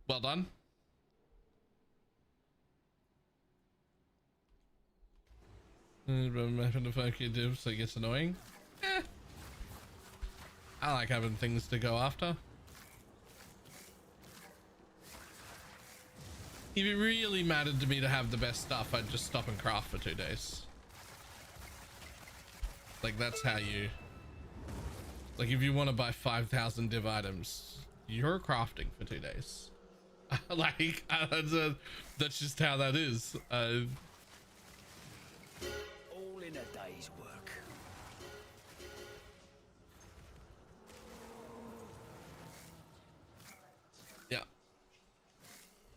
Well done. I'm having to focus, so it gets annoying. I like having things to go after. If it really mattered to me to have the best stuff, I'd just stop and craft for 2 days. Like, that's how you... Like, if you want to buy 5,000 div items, you're crafting for 2 days. Like, that's just how that is. All in a day's work. Yeah.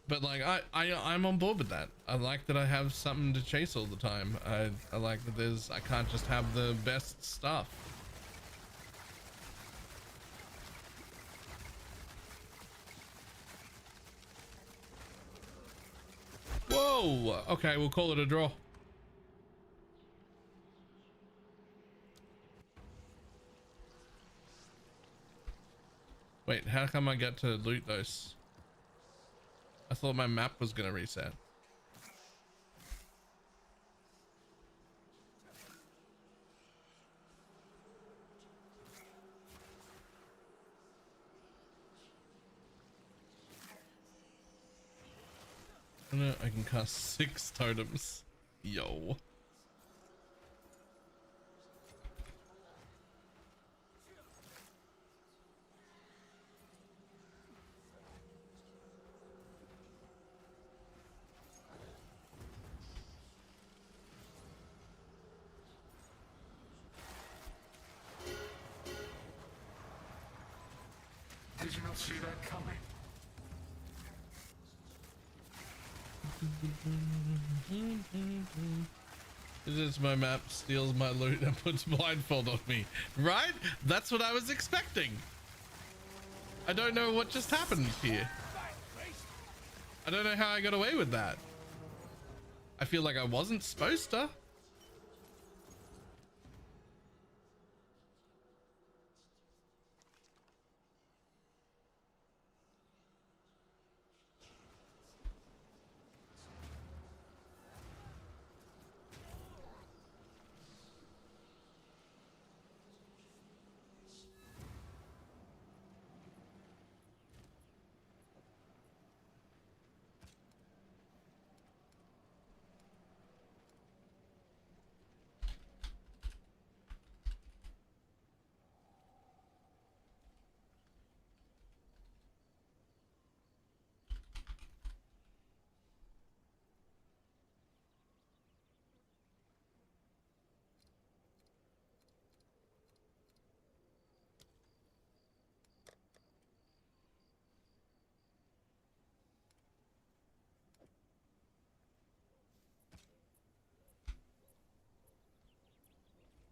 But like, I'm on board with that. I like that I have something to chase all the time. I like that I can't just have the best stuff. Whoa! Okay, we'll call it a draw. Wait, how come I get to loot those? I thought my map was gonna reset. No, I can cast 6 totems. Yo. Did you not see that coming? This is my map, steals my loot and puts blindfold on me. Right? That's what I was expecting. I don't know what just happened here. I don't know how I got away with that. I feel like I wasn't supposed to.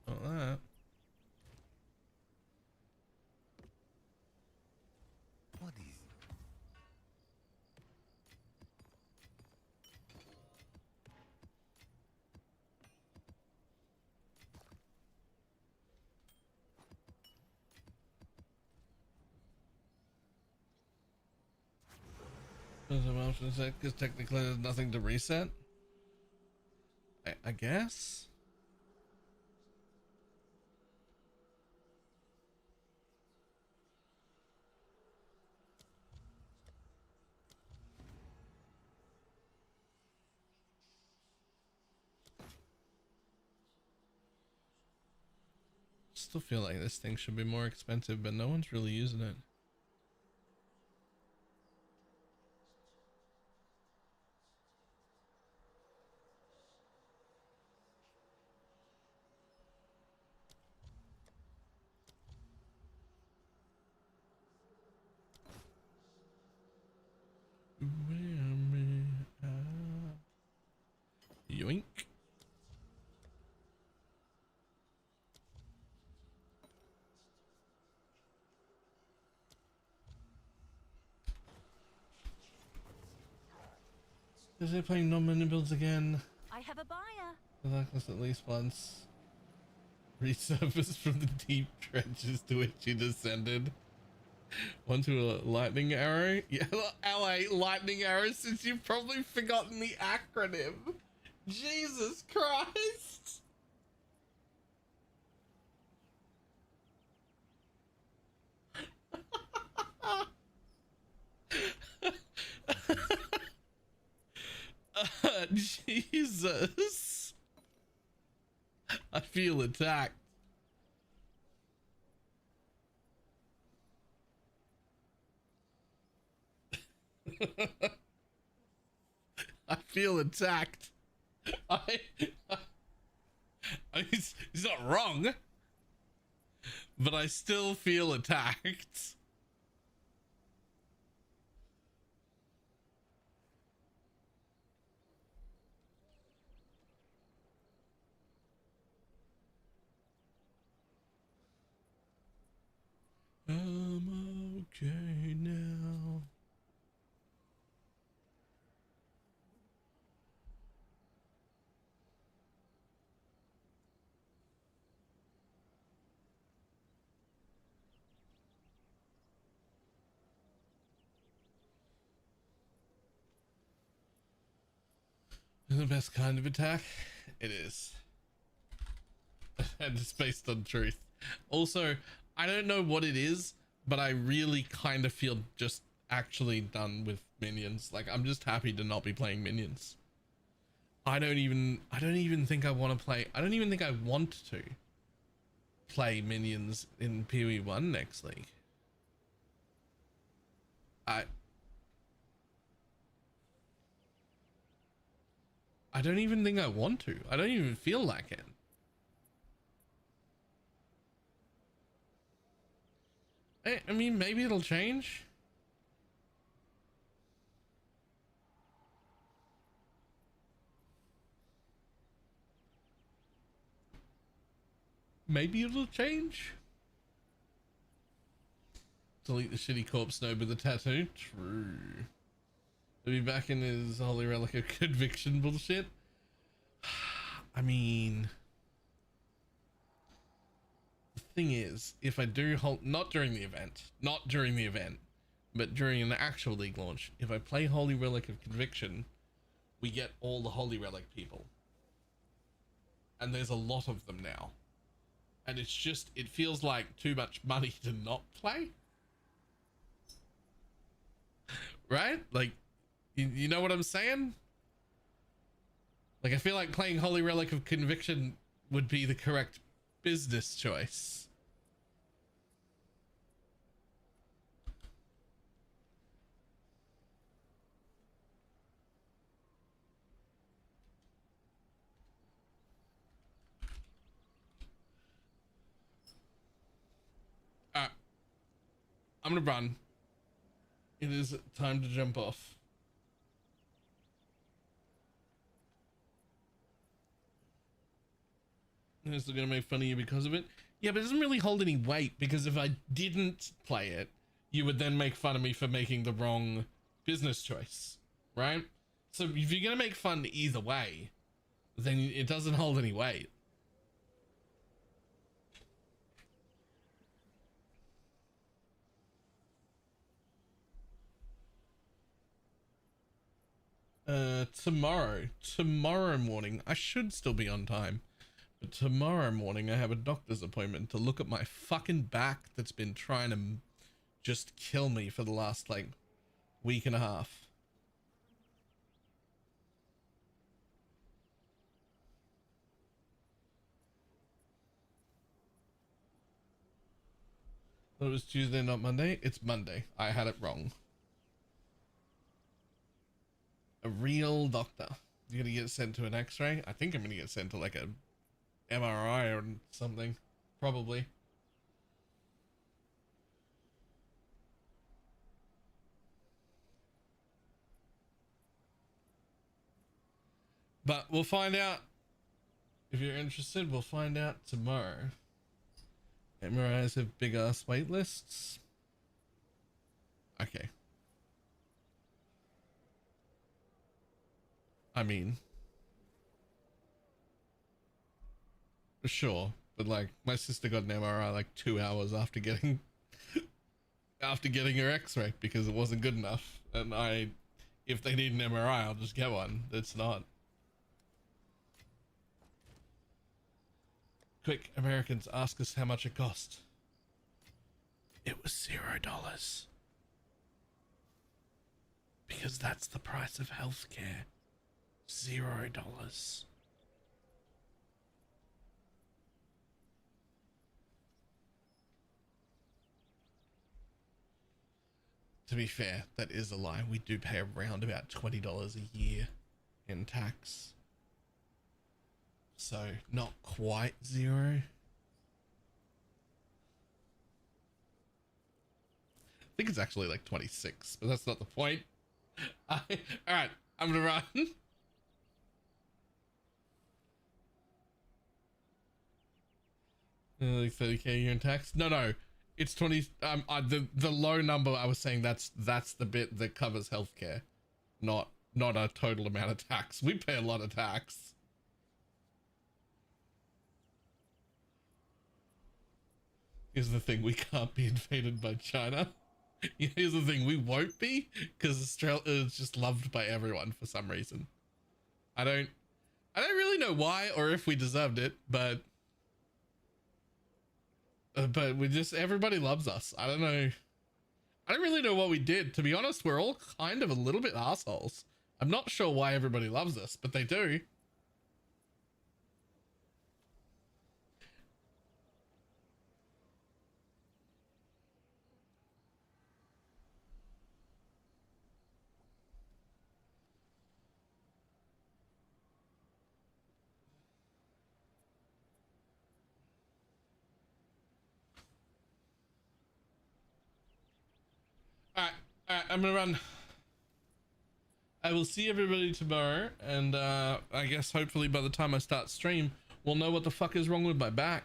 Not that. What is it? There's a motion set because technically there's nothing to reset. I guess. Still feel like this thing should be more expensive, but no one's really using it. Yoink. Is they playing non-mini builds again? I have a buyer. The Darkness at least once. Resurfaced from the deep trenches to which he descended. Onto a lightning arrow? Yeah, LA lightning arrow, since you've probably forgotten the acronym. Jesus Christ! Jesus. I feel attacked. I feel attacked. I he's not wrong, but I still feel attacked. I'm okay now. The best kind of attack? It is. And it's based on truth. Also, I don't know what it is, but I really kind of feel just actually done with minions. Like, I'm just happy to not be playing minions. I don't even think I want to play. I don't even think I want to play minions in PoE1 next league. I don't even think I want to. I don't even feel like it. I mean, maybe it'll change. Maybe it'll change. Delete the shitty corpse node with a tattoo. True. He'll be back in his holy relic of conviction bullshit. I mean, the thing is, if I do not during the event, but during an actual league launch, if I play holy relic of conviction, we get all the holy relic people, and there's a lot of them now, and it's just, it feels like too much money to not play, right? Like, you know what I'm saying? Like, I feel like playing Holy Relic of Conviction would be the correct business choice. I'm gonna run. It is time to jump off. They're still gonna make fun of you because of it. Yeah, but it doesn't really hold any weight, because if I didn't play it, you would then make fun of me for making the wrong business choice, right? So if you're gonna make fun either way, then it doesn't hold any weight. Tomorrow morning, I should still be on time. But tomorrow morning I have a doctor's appointment to look at my fucking back that's been trying to just kill me for the last like week and a half. Thought it was Tuesday, not Monday. It's Monday. I had it wrong. A real doctor. You're gonna get sent to an x-ray? I think I'm gonna get sent to like a MRI or something, probably. But we'll find out. If you're interested, we'll find out tomorrow. MRIs have big ass wait lists. Okay. I mean, sure, but like my sister got an MRI like 2 hours after getting her x-ray because it wasn't good enough, and if they need an MRI, I'll just get one. It's not. Quick, Americans, ask us how much it cost. It was $0. Because that's the price of healthcare. $0. To be fair, that is a lie. We do pay around about $20 a year in tax. So not quite zero. I think it's actually like 26, but that's not the point. All right, I'm gonna run. Like 30k a year in tax? No, it's 20. The low number I was saying, that's the bit that covers healthcare, not a total amount of tax. We pay a lot of tax. Here's the thing: we can't be invaded by China. Here's the thing: we won't be, because Australia is just loved by everyone for some reason. I don't really know why or if we deserved it, but we just, everybody loves us. I don't know. I don't really know what we did. To be honest, we're all kind of a little bit assholes. I'm not sure why everybody loves us, but they do. Alright, I'm gonna run. I will see everybody tomorrow, and I guess hopefully by the time I start stream, we'll know what the fuck is wrong with my back.